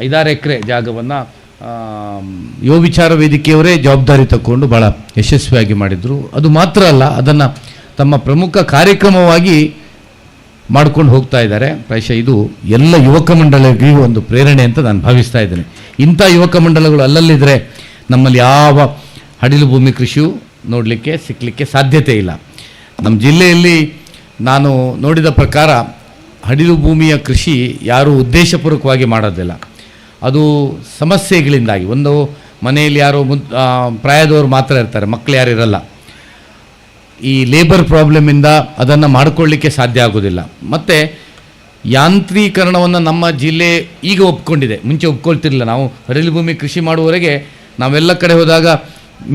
5-6 ಎಕರೆ ಜಾಗವನ್ನು ಯುವ ವಿಚಾರ ವೇದಿಕೆಯವರೇ ಜವಾಬ್ದಾರಿ ತಗೊಂಡು ಭಾಳ ಯಶಸ್ವಿಯಾಗಿ ಮಾಡಿದರು. ಅದು ಮಾತ್ರ ಅಲ್ಲ, ಅದನ್ನು ತಮ್ಮ ಪ್ರಮುಖ ಕಾರ್ಯಕ್ರಮವಾಗಿ ಮಾಡ್ಕೊಂಡು ಹೋಗ್ತಾ ಇದ್ದಾರೆ. ಪ್ರಾಯಶಃ ಇದು ಎಲ್ಲ ಯುವಕ ಮಂಡಳಿಗೂ ಒಂದು ಪ್ರೇರಣೆ ಅಂತ ನಾನು ಭಾವಿಸ್ತಾ ಇದ್ದೇನೆ. ಇಂಥ ಯುವಕ ಮಂಡಲಗಳು ಅಲ್ಲಲ್ಲಿದ್ದರೆ ನಮ್ಮಲ್ಲಿ ಯಾವ ಹಡಿಲು ಭೂಮಿ ಕೃಷಿಯು ನೋಡಲಿಕ್ಕೆ ಸಿಕ್ಕಲಿಕ್ಕೆ ಸಾಧ್ಯತೆ ಇಲ್ಲ. ನಮ್ಮ ಜಿಲ್ಲೆಯಲ್ಲಿ ನಾನು ನೋಡಿದ ಪ್ರಕಾರ ಹಡಿಲು ಭೂಮಿಯ ಕೃಷಿ ಯಾರೂ ಉದ್ದೇಶಪೂರ್ವಕವಾಗಿ ಮಾಡೋದಿಲ್ಲ. ಅದು ಸಮಸ್ಯೆಗಳಿಂದಾಗಿ, ಒಂದು ಮನೆಯಲ್ಲಿ ಯಾರೋ ಪ್ರಾಯದವರು ಮಾತ್ರ ಇರ್ತಾರೆ, ಮಕ್ಕಳು ಯಾರು ಇರಲ್ಲ. ಈ ಲೇಬರ್ ಪ್ರಾಬ್ಲಮಿಂದ ಅದನ್ನು ಮಾಡಿಕೊಳ್ಳಿಕ್ಕೆ ಸಾಧ್ಯ ಆಗೋದಿಲ್ಲ. ಮತ್ತು ಯಾಂತ್ರೀಕರಣವನ್ನು ನಮ್ಮ ಜಿಲ್ಲೆ ಈಗ ಒಪ್ಕೊಂಡಿದೆ, ಮುಂಚೆ ಒಪ್ಕೊಳ್ತಿರಲಿಲ್ಲ. ನಾವು ಹಡಿಲು ಭೂಮಿ ಕೃಷಿ ಮಾಡುವವರೆಗೆ ನಾವೆಲ್ಲ ಕಡೆ ಹೋದಾಗ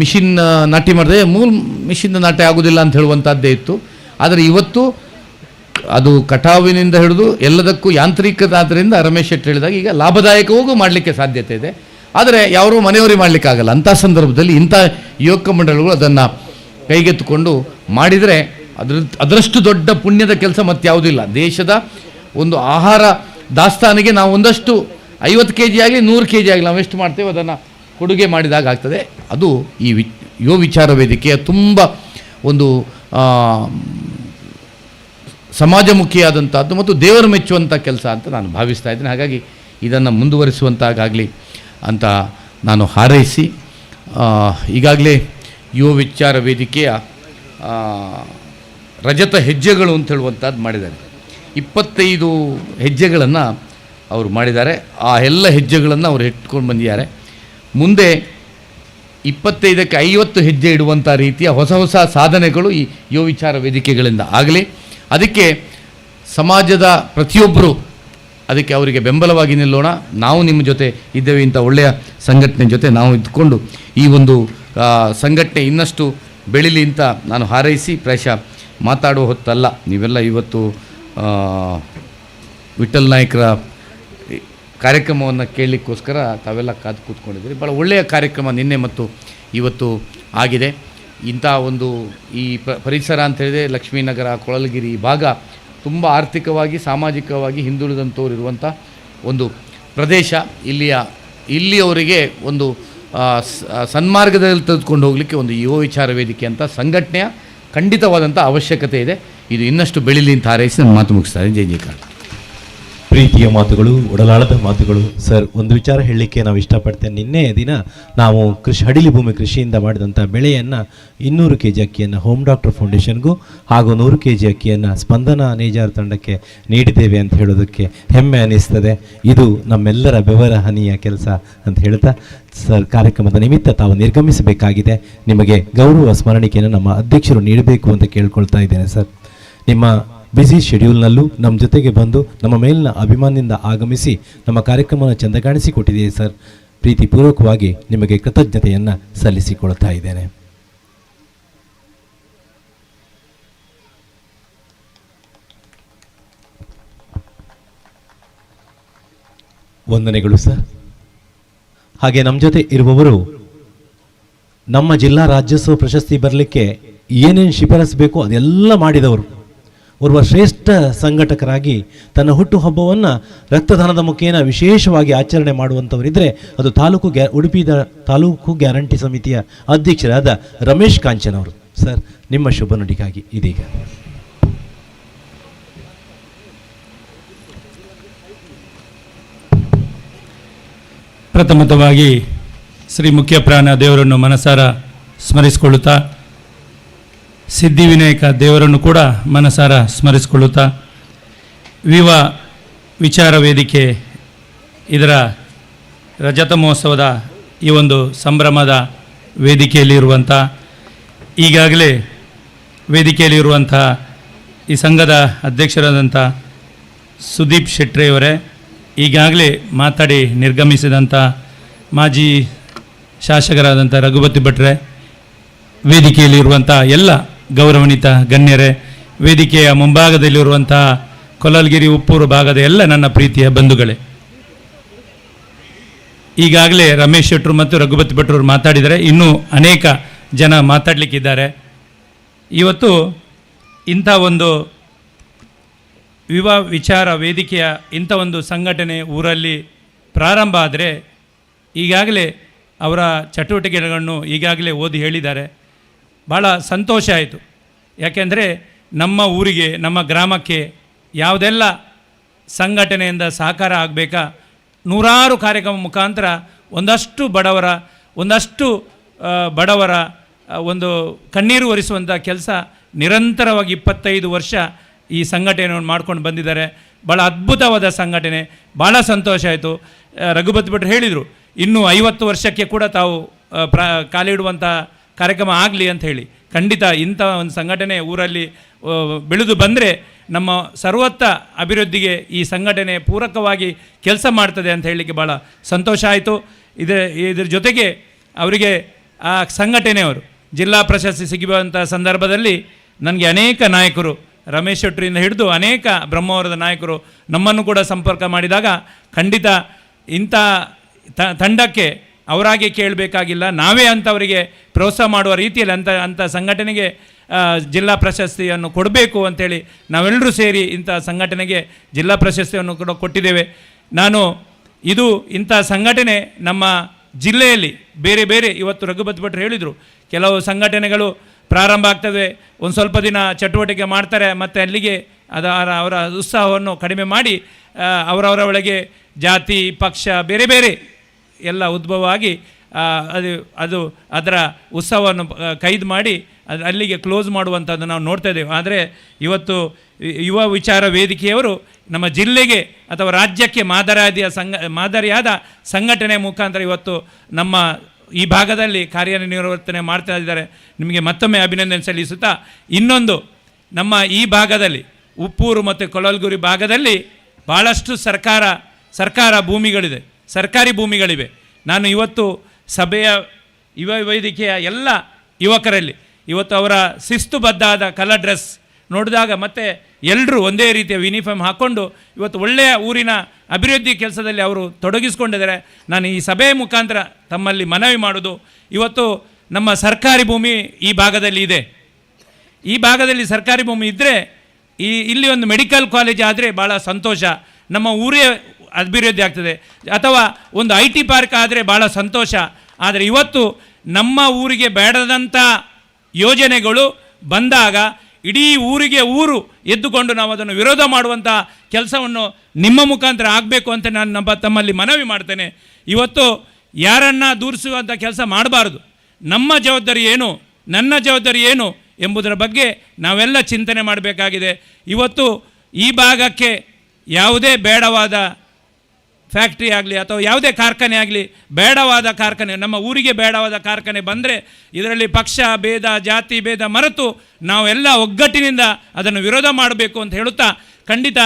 ಮಿಷಿನ್ ನಾಟಿ ಮಾಡಿದೆ, ಮಿಷಿನ್ ನಾಟಿ ಆಗೋದಿಲ್ಲ ಅಂತ ಹೇಳುವಂಥದ್ದೇ ಇತ್ತು. ಆದರೆ ಇವತ್ತು ಅದು ಕಟಾವಿನಿಂದ ಹಿಡಿದು ಎಲ್ಲದಕ್ಕೂ ಯಾಂತ್ರಿಕದಾದ್ದರಿಂದ ರಮೇಶ್ ಶೆಟ್ಟಿ ಹೇಳಿದಾಗ ಈಗ ಲಾಭದಾಯಕವಾಗೂ ಮಾಡಲಿಕ್ಕೆ ಸಾಧ್ಯತೆ ಇದೆ. ಆದರೆ ಯಾರೂ ಮನೆಯವರಿಗೆ ಮಾಡಲಿಕ್ಕಾಗಲ್ಲ. ಅಂಥ ಸಂದರ್ಭದಲ್ಲಿ ಇಂಥ ಯುವಕ ಮಂಡಳಿಗಳು ಅದನ್ನು ಕೈಗೆತ್ತಿಕೊಂಡು ಮಾಡಿದರೆ ಅದರಷ್ಟು ದೊಡ್ಡ ಪುಣ್ಯದ ಕೆಲಸ ಮತ್ತಾವುದಿಲ್ಲ. ದೇಶದ ಒಂದು ಆಹಾರ ದಾಸ್ತಾನಿಗೆ ನಾವು ಒಂದಷ್ಟು 50 kg ಆಗಲಿ 100 kg ಆಗಲಿ ನಾವು ಎಷ್ಟು ಮಾಡ್ತೇವೆ ಅದನ್ನು ಕೊಡುಗೆ ಮಾಡಿದಾಗ ಆಗ್ತದೆ. ಅದು ಈ ಯುವ ವಿಚಾರ ವೇದಿಕೆಯ ತುಂಬ ಒಂದು ಸಮಾಜಮುಖಿಯಾದಂಥದ್ದು ಮತ್ತು ದೇವರು ಮೆಚ್ಚುವಂಥ ಕೆಲಸ ಅಂತ ನಾನು ಭಾವಿಸ್ತಾ ಇದ್ದೇನೆ. ಹಾಗಾಗಿ ಇದನ್ನು ಮುಂದುವರಿಸುವಂತಾಗಲಿ ಅಂತ ನಾನು ಹಾರೈಸಿ, ಈಗಾಗಲೇ ಯುವ ವಿಚಾರ ವೇದಿಕೆಯ ರಜತ ಹೆಜ್ಜೆಗಳು ಅಂತ ಹೇಳುವಂಥದ್ದು ಮಾಡಿದ್ದಾರೆ. 25 ಹೆಜ್ಜೆಗಳನ್ನು ಅವರು ಮಾಡಿದ್ದಾರೆ. ಆ ಎಲ್ಲ ಹೆಜ್ಜೆಗಳನ್ನು ಅವರು ಇಟ್ಕೊಂಡು ಬಂದಿದ್ದಾರೆ. ಮುಂದೆ 25ಕ್ಕೆ 50 ಹೆಜ್ಜೆ ಇಡುವಂಥ ರೀತಿಯ ಹೊಸ ಹೊಸ ಸಾಧನೆಗಳು ಈ ಯುವ ವಿಚಾರ ವೇದಿಕೆಗಳಿಂದ ಆಗಲಿ. ಅದಕ್ಕೆ ಸಮಾಜದ ಪ್ರತಿಯೊಬ್ಬರು ಅದಕ್ಕೆ ಅವರಿಗೆ ಬೆಂಬಲವಾಗಿ ನಿಲ್ಲೋಣ. ನಾವು ನಿಮ್ಮ ಜೊತೆ ಇದ್ದೇವೆ. ಇಂಥ ಒಳ್ಳೆಯ ಸಂಘಟನೆ ಜೊತೆ ನಾವು ಇದ್ಕೊಂಡು ಈ ಒಂದು ಸಂಘಟನೆ ಇನ್ನಷ್ಟು ಬೆಳೀಲಿ ಅಂತ ನಾನು ಹಾರೈಸಿ ಪ್ರಾಯಶಃ ಮಾತಾಡುವ ಹೊತ್ತಲ್ಲ. ನೀವೆಲ್ಲ ಇವತ್ತು ವಿಠಲ್ ನಾಯ್ಕರ ಕಾರ್ಯಕ್ರಮವನ್ನು ಕೇಳಲಿಕ್ಕೋಸ್ಕರ ತಾವೆಲ್ಲ ಕಾದು ಕೂತ್ಕೊಂಡಿದ್ದೀರಿ. ಭಾಳ ಒಳ್ಳೆಯ ಕಾರ್ಯಕ್ರಮ ನಿನ್ನೆ ಮತ್ತು ಇವತ್ತು ಆಗಿದೆ. ಇಂಥ ಒಂದು ಈ ಪರಿಸರ ಅಂತ ಹೇಳಿದರೆ ಲಕ್ಷ್ಮೀನಗರ, ಕೊಳಲಗಿರಿ ಭಾಗ ತುಂಬ ಆರ್ಥಿಕವಾಗಿ ಸಾಮಾಜಿಕವಾಗಿ ಹಿಂದುಳಿದಂಥವ್ರು ಇರುವಂಥ ಒಂದು ಪ್ರದೇಶ. ಇಲ್ಲಿಯವರಿಗೆ ಒಂದು ಸನ್ಮಾರ್ಗದಲ್ಲಿ ತೆಗೆದುಕೊಂಡು ಹೋಗಲಿಕ್ಕೆ ಒಂದು ಯುವ ವಿಚಾರ ವೇದಿಕೆ ಅಂತ ಸಂಘಟನೆಯ ಖಂಡಿತವಾದಂಥ ಅವಶ್ಯಕತೆ ಇದೆ. ಇದು ಇನ್ನಷ್ಟು ಬೆಳೀಲಿ ಅಂತ ಹಾರೈಸಿ ನನ್ನ ಮಾತು ಮುಗಿಸ್ತಾರೆ. ಜೈ ಜೈಕಾರ. ಪ್ರೀತಿಯ ಮಾತುಗಳು, ಒಡಲಾಳದ ಮಾತುಗಳು. ಸರ್, ಒಂದು ವಿಚಾರ ಹೇಳಲಿಕ್ಕೆ ನಾವು ಇಷ್ಟಪಡ್ತೇನೆ. ನಿನ್ನೆ ದಿನ ನಾವು ಹಡಿಲಿ ಭೂಮಿ ಕೃಷಿಯಿಂದ ಮಾಡಿದಂಥ ಬೆಳೆಯನ್ನು 200 kg ಅಕ್ಕಿಯನ್ನು ಹೋಮ್ ಡಾಕ್ಟರ್ ಫೌಂಡೇಶನ್ಗೂ ಹಾಗೂ 100 kg ಅಕ್ಕಿಯನ್ನು ಸ್ಪಂದನ ನೇಜಾರ್ ತಂಡಕ್ಕೆ ನೀಡಿದ್ದೇವೆ ಅಂತ ಹೇಳೋದಕ್ಕೆ ಹೆಮ್ಮೆ ಅನ್ನಿಸ್ತದೆ. ಇದು ನಮ್ಮೆಲ್ಲರ ಬೆವರ ಹನಿಯ ಕೆಲಸ ಅಂತ ಹೇಳ್ತಾ ಸರ್, ಕಾರ್ಯಕ್ರಮದ ನಿಮಿತ್ತ ತಾವು ನಿರ್ಗಮಿಸಬೇಕಾಗಿದೆ. ನಿಮಗೆ ಗೌರವ ಸ್ಮರಣಿಕೆಯನ್ನು ನಮ್ಮ ಅಧ್ಯಕ್ಷರು ನೀಡಬೇಕು ಅಂತ ಕೇಳ್ಕೊಳ್ತಾ ಇದ್ದೇನೆ. ಸರ್, ನಿಮ್ಮ ಬ್ಯುಸಿ ಶೆಡ್ಯೂಲ್ನಲ್ಲೂ ನಮ್ಮ ಜೊತೆಗೆ ಬಂದು ನಮ್ಮ ಮೇಲಿನ ಅಭಿಮಾನದಿಂದ ಆಗಮಿಸಿ ನಮ್ಮ ಕಾರ್ಯಕ್ರಮವನ್ನು ಚೆಂದಗಾಣಿಸಿಕೊಟ್ಟಿದ್ದೀರಿ ಸರ್. ಪ್ರೀತಿಪೂರ್ವಕವಾಗಿ ನಿಮಗೆ ಕೃತಜ್ಞತೆಯನ್ನು ಸಲ್ಲಿಸಿಕೊಳ್ತಾ ಇದ್ದೇನೆ. ವಂದನೆಗಳು ಸರ್. ಹಾಗೆ ನಮ್ಮ ಜೊತೆ ಇರುವವರು ನಮ್ಮ ಜಿಲ್ಲಾ ರಾಜ್ಯೋತ್ಸವ ಪ್ರಶಸ್ತಿ ಬರಲಿಕ್ಕೆ ಏನೇನು ಶಿಫಾರಸು ಅದೆಲ್ಲ ಮಾಡಿದವರು. ಓರ್ವ ಶ್ರೇಷ್ಠ ಸಂಘಟಕರಾಗಿ ತನ್ನ ಹುಟ್ಟುಹಬ್ಬವನ್ನು ರಕ್ತದಾನದ ಮುಖೇನ ವಿಶೇಷವಾಗಿ ಆಚರಣೆ ಮಾಡುವಂಥವರಿದ್ದರೆ ಅದು ಉಡುಪಿ ತಾಲೂಕು ಗ್ಯಾರಂಟಿ ಸಮಿತಿಯ ಅಧ್ಯಕ್ಷರಾದ ರಮೇಶ್ ಕಾಂಚನ್ ಅವರು. ಸರ್, ನಿಮ್ಮ ಶುಭ ನುಡಿಗಾಗಿ ಇದೀಗ ಪ್ರಥಮತವಾಗಿ ಶ್ರೀ ಮುಖ್ಯ ಪ್ರಾಣ ದೇವರನ್ನು ಮನಸಾರ ಸ್ಮರಿಸಿಕೊಳ್ಳುತ್ತಾ, ಸಿದ್ಧಿವಿನಾಯಕ ದೇವರನ್ನು ಕೂಡ ಮನಸಾರ ಸ್ಮರಿಸಿಕೊಳ್ಳುತ್ತಾ, ವಿಚಾರ ವೇದಿಕೆ ಇದರ ರಜತ ಮಹೋತ್ಸವದ ಈ ಒಂದು ಸಂಭ್ರಮದ ವೇದಿಕೆಯಲ್ಲಿರುವಂಥ, ಈಗಾಗಲೇ ವೇದಿಕೆಯಲ್ಲಿರುವಂಥ ಈ ಸಂಘದ ಅಧ್ಯಕ್ಷರಾದಂಥ ಸುದೀಪ್ ಶೆಟ್ರೆಯವರೇ, ಈಗಾಗಲೇ ಮಾತಾಡಿ ನಿರ್ಗಮಿಸಿದಂಥ ಮಾಜಿ ಶಾಸಕರಾದಂಥ ರಘುಪತಿ ಭಟ್ರೆ, ವೇದಿಕೆಯಲ್ಲಿರುವಂಥ ಎಲ್ಲ ಗೌರವಾನ್ವಿತ ಗಣ್ಯರೇ, ವೇದಿಕೆಯ ಮುಂಭಾಗದಲ್ಲಿರುವಂಥ ಕೊಳಲಗಿರಿ ಉಪ್ಪೂರು ಭಾಗದ ಎಲ್ಲ ನನ್ನ ಪ್ರೀತಿಯ ಬಂಧುಗಳೇ, ಈಗಾಗಲೇ ರಮೇಶ್ ಶೆಟ್ಟರು ಮತ್ತು ರಘುಪತಿ ಭಟ್ರವರು ಮಾತಾಡಿದರೆ ಇನ್ನೂ ಅನೇಕ ಜನ ಮಾತಾಡಲಿಕ್ಕಿದ್ದಾರೆ. ಇವತ್ತು ಇಂಥ ಒಂದು ವಿಚಾರ ವೇದಿಕೆಯ ಇಂಥ ಒಂದು ಸಂಘಟನೆ ಊರಲ್ಲಿ ಪ್ರಾರಂಭ ಆದರೆ ಈಗಾಗಲೇ ಅವರ ಚಟುವಟಿಕೆಗಳನ್ನು ಈಗಾಗಲೇ ಓದಿ ಹೇಳಿದ್ದಾರೆ. ಭಾಳ ಸಂತೋಷ ಆಯಿತು. ಯಾಕೆಂದರೆ ನಮ್ಮ ಊರಿಗೆ, ನಮ್ಮ ಗ್ರಾಮಕ್ಕೆ ಯಾವುದೆಲ್ಲ ಸಂಘಟನೆಯಿಂದ ಸಹಕಾರ ಆಗಬೇಕಾ, ನೂರಾರು ಕಾರ್ಯಕ್ರಮ ಮುಖಾಂತರ ಒಂದಷ್ಟು ಬಡವರ ಒಂದು ಕಣ್ಣೀರು ಒರೆಸುವಂಥ ಕೆಲಸ ನಿರಂತರವಾಗಿ 25 ವರ್ಷ ಈ ಸಂಘಟನೆಯನ್ನು ಮಾಡ್ಕೊಂಡು ಬಂದಿದ್ದಾರೆ. ಭಾಳ ಅದ್ಭುತವಾದ ಸಂಘಟನೆ, ಭಾಳ ಸಂತೋಷ ಆಯಿತು. ರಘುಪತಿ ಭಟ್ರು ಹೇಳಿದರು, ಇನ್ನೂ 50 ವರ್ಷಕ್ಕೆ ಕೂಡ ತಾವು ಕಾಲಿಡುವಂಥ ಕಾರ್ಯಕ್ರಮ ಆಗಲಿ ಅಂತ ಹೇಳಿ. ಖಂಡಿತ ಇಂಥ ಒಂದು ಸಂಘಟನೆ ಊರಲ್ಲಿ ಬೆಳೆದು ಬಂದರೆ ನಮ್ಮ ಸರ್ವತ್ರ ಅಭಿವೃದ್ಧಿಗೆ ಈ ಸಂಘಟನೆ ಪೂರಕವಾಗಿ ಕೆಲಸ ಮಾಡ್ತದೆ ಅಂತ ಹೇಳಲಿಕ್ಕೆ ಭಾಳ ಸಂತೋಷ ಆಯಿತು. ಇದರ ಜೊತೆಗೆ ಅವರಿಗೆ ಆ ಸಂಘಟನೆಯವರು ಜಿಲ್ಲಾ ಪ್ರಶಸ್ತಿ ಸಿಗುವಂಥ ಸಂದರ್ಭದಲ್ಲಿ ನನಗೆ ಅನೇಕ ನಾಯಕರು, ರಮೇಶ್ ಶೆಟ್ಟರಿಂದ ಹಿಡಿದು ಅನೇಕ ಬ್ರಹ್ಮಾವರದ ನಾಯಕರು ನಮ್ಮನ್ನು ಕೂಡ ಸಂಪರ್ಕ ಮಾಡಿದಾಗ ಖಂಡಿತ ಇಂಥ ತಂಡಕ್ಕೆ ಅವರಾಗೆ ಕೇಳಬೇಕಾಗಿಲ್ಲ, ನಾವೇ ಅಂಥವರಿಗೆ ಪ್ರೋತ್ಸಾಹ ಮಾಡುವ ರೀತಿಯಲ್ಲಿ ಅಂಥ ಸಂಘಟನೆಗೆ ಜಿಲ್ಲಾ ಪ್ರಶಸ್ತಿಯನ್ನು ಕೊಡಬೇಕು ಅಂಥೇಳಿ ನಾವೆಲ್ಲರೂ ಸೇರಿ ಇಂಥ ಸಂಘಟನೆಗೆ ಜಿಲ್ಲಾ ಪ್ರಶಸ್ತಿಯನ್ನು ಕೂಡ ಕೊಟ್ಟಿದ್ದೇವೆ. ಇಂಥ ಸಂಘಟನೆ ನಮ್ಮ ಜಿಲ್ಲೆಯಲ್ಲಿ ಬೇರೆ ಬೇರೆ, ಇವತ್ತು ರಘುಪತಿ ಭಟ್ರು ಹೇಳಿದರು, ಕೆಲವು ಸಂಘಟನೆಗಳು ಪ್ರಾರಂಭ ಆಗ್ತದೆ, ಒಂದು ಸ್ವಲ್ಪ ದಿನ ಚಟುವಟಿಕೆ ಮಾಡ್ತಾರೆ, ಮತ್ತು ಅಲ್ಲಿಗೆ ಅವರ ಉತ್ಸಾಹವನ್ನು ಕಡಿಮೆ ಮಾಡಿ ಅವರವರ ಒಳಗೆ ಜಾತಿ ಪಕ್ಷ ಬೇರೆ ಬೇರೆ ಎಲ್ಲ ಉದ್ಭವ ಆಗಿ ಅದರ ಉತ್ಸವವನ್ನು ಕೈದು ಮಾಡಿ ಅಲ್ಲಿಗೆ ಕ್ಲೋಸ್ ಮಾಡುವಂಥದ್ದು ನಾವು ನೋಡ್ತಾ ಇದ್ದೇವೆ. ಆದರೆ ಇವತ್ತು ಯುವ ವಿಚಾರ ವೇದಿಕೆಯವರು ನಮ್ಮ ಜಿಲ್ಲೆಗೆ ಅಥವಾ ರಾಜ್ಯಕ್ಕೆ ಮಾದರಿಯಾದ ಸಂಘಟನೆ ಮುಖಾಂತರ ಇವತ್ತು ನಮ್ಮ ಈ ಭಾಗದಲ್ಲಿ ಕಾರ್ಯನಿರ್ವರ್ತನೆ ಮಾಡ್ತಾ ಇದ್ದಾರೆ. ನಿಮಗೆ ಮತ್ತೊಮ್ಮೆ ಅಭಿನಂದನೆ ಸಲ್ಲಿಸುತ್ತಾ, ಇನ್ನೊಂದು ನಮ್ಮ ಈ ಭಾಗದಲ್ಲಿ ಉಪ್ಪೂರು ಮತ್ತು ಕೊಳಲ್ಗುರಿ ಭಾಗದಲ್ಲಿ ಭಾಳಷ್ಟು ಸರ್ಕಾರ ಭೂಮಿಗಳಿದೆ, ಸರ್ಕಾರಿ ಭೂಮಿಗಳಿವೆ. ನಾನು ಇವತ್ತು ಸಭೆಯ ಯುವ ವೇದಿಕೆಯ ಎಲ್ಲ ಯುವಕರಲ್ಲಿ ಇವತ್ತು ಅವರ ಶಿಸ್ತುಬದ್ಧಾದ ಕಲರ್ ಡ್ರೆಸ್ ನೋಡಿದಾಗ ಮತ್ತು ಎಲ್ಲರೂ ಒಂದೇ ರೀತಿಯ ಯೂನಿಫಾರ್ಮ್ ಹಾಕ್ಕೊಂಡು ಇವತ್ತು ಒಳ್ಳೆಯ ಊರಿನ ಅಭಿವೃದ್ಧಿ ಕೆಲಸದಲ್ಲಿ ಅವರು ತೊಡಗಿಸ್ಕೊಂಡಿದ್ದಾರೆ. ನಾನು ಈ ಸಭೆಯ ಮುಖಾಂತರ ತಮ್ಮಲ್ಲಿ ಮನವಿ ಮಾಡೋದು, ಇವತ್ತು ನಮ್ಮ ಸರ್ಕಾರಿ ಭೂಮಿ ಈ ಭಾಗದಲ್ಲಿ ಇದೆ. ಈ ಭಾಗದಲ್ಲಿ ಸರ್ಕಾರಿ ಭೂಮಿ ಇದ್ದರೆ ಇಲ್ಲಿ ಒಂದು ಮೆಡಿಕಲ್ ಕಾಲೇಜ್ ಆದರೆ ಭಾಳ ಸಂತೋಷ, ನಮ್ಮ ಊರೇ ಅಭಿವೃದ್ಧಿ ಆಗ್ತದೆ. ಅಥವಾ ಒಂದು IT ಪಾರ್ಕ್ ಆದರೆ ಭಾಳ ಸಂತೋಷ. ಆದರೆ ಇವತ್ತು ನಮ್ಮ ಊರಿಗೆ ಬೇಡದಂಥ ಯೋಜನೆಗಳು ಬಂದಾಗ ಇಡೀ ಊರು ಎದ್ದುಕೊಂಡು ನಾವು ಅದನ್ನು ವಿರೋಧ ಮಾಡುವಂಥ ಕೆಲಸವನ್ನು ನಿಮ್ಮ ಮುಖಾಂತರ ಆಗಬೇಕು ಅಂತ ನಾನು ತಮ್ಮಲ್ಲಿ ಮನವಿ ಮಾಡ್ತೇನೆ. ಇವತ್ತು ಯಾರನ್ನು ದೂರಿಸುವಂಥ ಕೆಲಸ ಮಾಡಬಾರ್ದು. ನಮ್ಮ ಜವಾಬ್ದಾರಿ ಏನು, ನನ್ನ ಜವಾಬ್ದಾರಿ ಏನು ಎಂಬುದರ ಬಗ್ಗೆ ನಾವೆಲ್ಲ ಚಿಂತನೆ ಮಾಡಬೇಕಾಗಿದೆ. ಇವತ್ತು ಈ ಭಾಗಕ್ಕೆ ಯಾವುದೇ ಬೇಡವಾದ ಫ್ಯಾಕ್ಟ್ರಿ ಆಗಲಿ ಅಥವಾ ಯಾವುದೇ ಕಾರ್ಖಾನೆ ಆಗಲಿ, ಬೇಡವಾದ ಕಾರ್ಖಾನೆ, ನಮ್ಮ ಊರಿಗೆ ಬೇಡವಾದ ಕಾರ್ಖಾನೆ ಬಂದರೆ ಇದರಲ್ಲಿ ಪಕ್ಷ ಭೇದ ಜಾತಿ ಭೇದ ಮರೆತು ನಾವೆಲ್ಲ ಒಗ್ಗಟ್ಟಿನಿಂದ ಅದನ್ನು ವಿರೋಧ ಮಾಡಬೇಕು ಅಂತ ಹೇಳುತ್ತಾ, ಖಂಡಿತ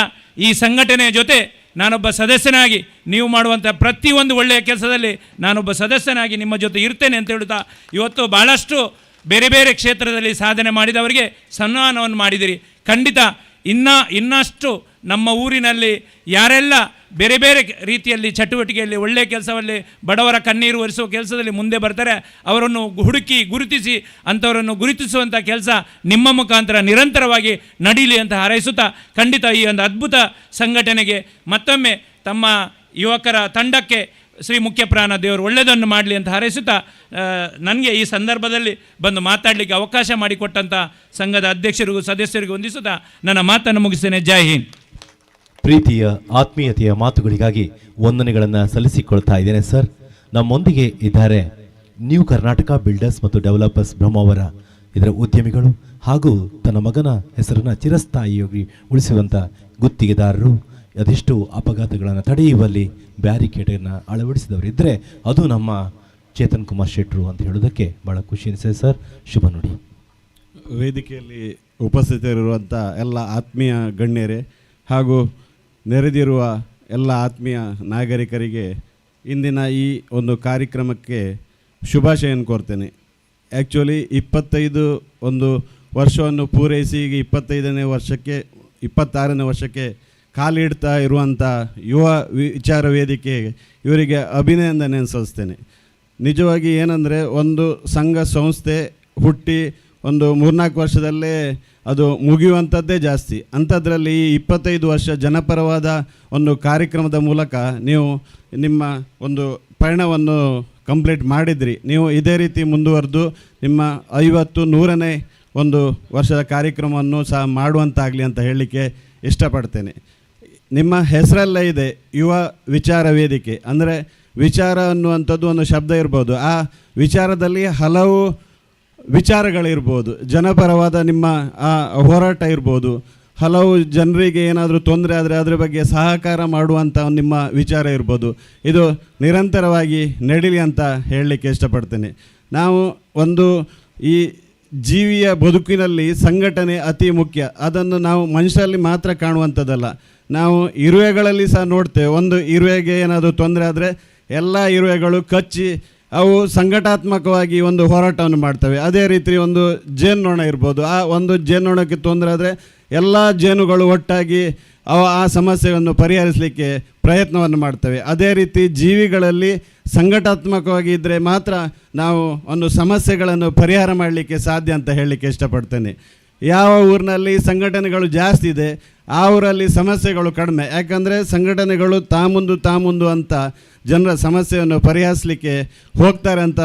ಈ ಸಂಘಟನೆಯ ಜೊತೆ ನಾನೊಬ್ಬ ಸದಸ್ಯನಾಗಿ ನೀವು ಮಾಡುವಂಥ ಪ್ರತಿಯೊಂದು ಒಳ್ಳೆಯ ಕೆಲಸದಲ್ಲಿ ನಾನೊಬ್ಬ ಸದಸ್ಯನಾಗಿ ನಿಮ್ಮ ಜೊತೆ ಇರ್ತೇನೆ ಅಂತ ಹೇಳುತ್ತಾ, ಇವತ್ತು ಭಾಳಷ್ಟು ಬೇರೆ ಬೇರೆ ಕ್ಷೇತ್ರದಲ್ಲಿ ಸಾಧನೆ ಮಾಡಿದವರಿಗೆ ಸನ್ಮಾನವನ್ನು ಮಾಡಿದಿರಿ. ಖಂಡಿತ ಇನ್ನಷ್ಟು ನಮ್ಮ ಊರಿನಲ್ಲಿ ಯಾರೆಲ್ಲ ಬೇರೆ ಬೇರೆ ರೀತಿಯಲ್ಲಿ ಚಟುವಟಿಕೆಯಲ್ಲಿ ಒಳ್ಳೆಯ ಕೆಲಸದಲ್ಲಿ ಬಡವರ ಕಣ್ಣೀರು ಒರೆಸುವ ಕೆಲಸದಲ್ಲಿ ಮುಂದೆ ಬರ್ತಾರೆ, ಅವರನ್ನು ಗುರುತಿಸಿ ಅಂಥವರನ್ನು ಗುರುತಿಸುವಂಥ ಕೆಲಸ ನಿಮ್ಮ ಮುಖಾಂತರ ನಿರಂತರವಾಗಿ ನಡೀಲಿ ಅಂತ ಹಾರೈಸುತ್ತಾ, ಖಂಡಿತ ಈ ಒಂದು ಅದ್ಭುತ ಸಂಘಟನೆಗೆ ಮತ್ತೊಮ್ಮೆ ತಮ್ಮ ಯುವಕರ ತಂಡಕ್ಕೆ ಶ್ರೀ ಮುಖ್ಯಪ್ರಾಣ ದೇವರು ಒಳ್ಳೆಯದನ್ನು ಮಾಡಲಿ ಅಂತ ಹಾರೈಸುತ್ತಾ, ನನಗೆ ಈ ಸಂದರ್ಭದಲ್ಲಿ ಬಂದು ಮಾತಾಡಲಿಕ್ಕೆ ಅವಕಾಶ ಮಾಡಿಕೊಟ್ಟಂಥ ಸಂಘದ ಅಧ್ಯಕ್ಷರಿಗೂ ಸದಸ್ಯರಿಗೂ ವಂದಿಸುತ್ತಾ ನನ್ನ ಮಾತನ್ನು ಮುಗಿಸ್ತೇನೆ. ಜೈ ಹಿಂದ್. ಪ್ರೀತಿಯ ಆತ್ಮೀಯತೆಯ ಮಾತುಗಳಿಗಾಗಿ ವಂದನೆಗಳನ್ನು ಸಲ್ಲಿಸಿಕೊಳ್ತಾ ಇದ್ದೇನೆ ಸರ್. ನಮ್ಮೊಂದಿಗೆ ಇದ್ದಾರೆ ನ್ಯೂ ಕರ್ನಾಟಕ ಬಿಲ್ಡರ್ಸ್ ಮತ್ತು ಡೆವಲಪರ್ಸ್ ಬ್ರಹ್ಮಾವರ ಇದರ ಉದ್ಯಮಿಗಳು ಹಾಗೂ ತನ್ನ ಮಗನ ಹೆಸರನ್ನು ಚಿರಸ್ಥಾಯಿಯಾಗಿ ಉಳಿಸುವಂಥ ಗುತ್ತಿಗೆದಾರರು, ಅದೆಷ್ಟು ಅಪಘಾತಗಳನ್ನು ತಡೆಯುವಲ್ಲಿ ಬ್ಯಾರಿಕೇಡನ್ನು ಅಳವಡಿಸಿದವರಿದ್ದರೆ ಅದು ನಮ್ಮ ಚೇತನ್ ಕುಮಾರ್ ಶೆಟ್ಟರು ಅಂತ ಹೇಳೋದಕ್ಕೆ ಭಾಳ ಖುಷಿ ಅನಿಸಿದೆ ಸರ್. ಶುಭ ನುಡಿ. ವೇದಿಕೆಯಲ್ಲಿ ಉಪಸ್ಥಿತರಿರುವಂಥ ಎಲ್ಲ ಆತ್ಮೀಯ ಗಣ್ಯರೇ ಹಾಗೂ ನೆರೆದಿರುವ ಎಲ್ಲ ಆತ್ಮೀಯ ನಾಗರಿಕರಿಗೆ ಇಂದಿನ ಈ ಒಂದು ಕಾರ್ಯಕ್ರಮಕ್ಕೆ ಶುಭಾಶಯನ್ನು ಕೋರ್ತೇನೆ. ಆ್ಯಕ್ಚುಲಿ 25 ಒಂದು ವರ್ಷವನ್ನು ಪೂರೈಸಿ ಈಗ 26ನೇ ವರ್ಷಕ್ಕೆ ಕಾಲಿಡ್ತಾ ಇರುವಂಥ ಯುವ ವಿಚಾರ ವೇದಿಕೆ ಇವರಿಗೆ ಅಭಿನಂದನೆ ಸಲ್ಲಿಸ್ತೇನೆ. ನಿಜವಾಗಿ ಏನಂದರೆ ಒಂದು ಸಂಘ ಸಂಸ್ಥೆ ಹುಟ್ಟಿ ಒಂದು 3-4 ವರ್ಷದಲ್ಲೇ ಅದು ಮುಗಿಯುವಂಥದ್ದೇ ಜಾಸ್ತಿ. ಅಂಥದ್ರಲ್ಲಿ ಈ 25 ವರ್ಷ ಜನಪರವಾದ ಒಂದು ಕಾರ್ಯಕ್ರಮದ ಮೂಲಕ ನೀವು ನಿಮ್ಮ ಒಂದು ಪಯಣವನ್ನು ಕಂಪ್ಲೀಟ್ ಮಾಡಿದ್ರಿ. ನೀವು ಇದೇ ರೀತಿ ಮುಂದುವರೆದು ನಿಮ್ಮ 50-100ನೇ ಒಂದು ವರ್ಷದ ಕಾರ್ಯಕ್ರಮವನ್ನು ಸಹ ಮಾಡುವಂತಾಗಲಿ ಅಂತ ಹೇಳಲಿಕ್ಕೆ ಇಷ್ಟಪಡ್ತೇನೆ. ನಿಮ್ಮ ಹೆಸರಲ್ಲೇ ಇದೆ ಯುವ ವಿಚಾರ ವೇದಿಕೆ. ಅಂದರೆ ವಿಚಾರ ಅನ್ನುವಂಥದ್ದು ಒಂದು ಶಬ್ದ ಇರ್ಬೋದು, ಆ ವಿಚಾರದಲ್ಲಿ ಹಲವು ವಿಚಾರಗಳಿರ್ಬೋದು, ಜನಪರವಾದ ನಿಮ್ಮ ಆ ಹೋರಾಟ ಇರ್ಬೋದು, ಹಲವು ಜನರಿಗೆ ಏನಾದರೂ ತೊಂದರೆ ಆದರೆ ಅದರ ಬಗ್ಗೆ ಸಹಕಾರ ಮಾಡುವಂಥ ನಿಮ್ಮ ವಿಚಾರ ಇರ್ಬೋದು. ಇದು ನಿರಂತರವಾಗಿ ನಡೀಲಿ ಅಂತ ಹೇಳಲಿಕ್ಕೆ ಇಷ್ಟಪಡ್ತೇನೆ. ನಾವು ಒಂದು ಈ ಜೀವಿಯ ಬದುಕಿನಲ್ಲಿ ಸಂಘಟನೆ ಅತಿ ಮುಖ್ಯ. ಅದನ್ನು ನಾವು ಮನುಷ್ಯರಲ್ಲಿ ಮಾತ್ರ ಕಾಣುವಂಥದ್ದಲ್ಲ, ನಾವು ಇರುವೆಗಳಲ್ಲಿ ಸಹ ನೋಡ್ತೇವೆ. ಒಂದು ಇರುವೆಗೆ ಏನಾದರೂ ತೊಂದರೆ ಆದರೆ ಎಲ್ಲ ಇರುವೆಗಳು ಕಚ್ಚಿ ಅವು ಸಂಘಟಾತ್ಮಕವಾಗಿ ಒಂದು ಹೋರಾಟವನ್ನು ಮಾಡ್ತವೆ. ಅದೇ ರೀತಿ ಒಂದು ಜೇನುನೊಣ ಇರ್ಬೋದು, ಆ ಒಂದು ಜೇನುನೊಣಕ್ಕೆ ತೊಂದರೆ ಆದರೆ ಎಲ್ಲ ಜೇನುಗಳು ಒಟ್ಟಾಗಿ ಆ ಸಮಸ್ಯೆಯನ್ನು ಪರಿಹರಿಸಲಿಕ್ಕೆ ಪ್ರಯತ್ನವನ್ನು ಮಾಡ್ತವೆ. ಅದೇ ರೀತಿ ಜೀವಿಗಳಲ್ಲಿ ಸಂಘಟಾತ್ಮಕವಾಗಿ ಇದ್ದರೆ ಮಾತ್ರ ನಾವು ಒಂದು ಸಮಸ್ಯೆಗಳನ್ನು ಪರಿಹಾರ ಮಾಡಲಿಕ್ಕೆ ಸಾಧ್ಯ ಅಂತ ಹೇಳಲಿಕ್ಕೆ ಇಷ್ಟಪಡ್ತೇನೆ. ಯಾವ ಊರಿನಲ್ಲಿ ಸಂಘಟನೆಗಳು ಜಾಸ್ತಿ ಇದೆ ಆ ಊರಲ್ಲಿ ಸಮಸ್ಯೆಗಳು ಕಡಿಮೆ. ಯಾಕಂದರೆ ಸಂಘಟನೆಗಳು ತಾಮುಂದು ಅಂತ ಜನರ ಸಮಸ್ಯೆಯನ್ನು ಪರಿಹರಿಸಲಿಕ್ಕೆ ಹೋಗ್ತಾರೆ ಅಂತ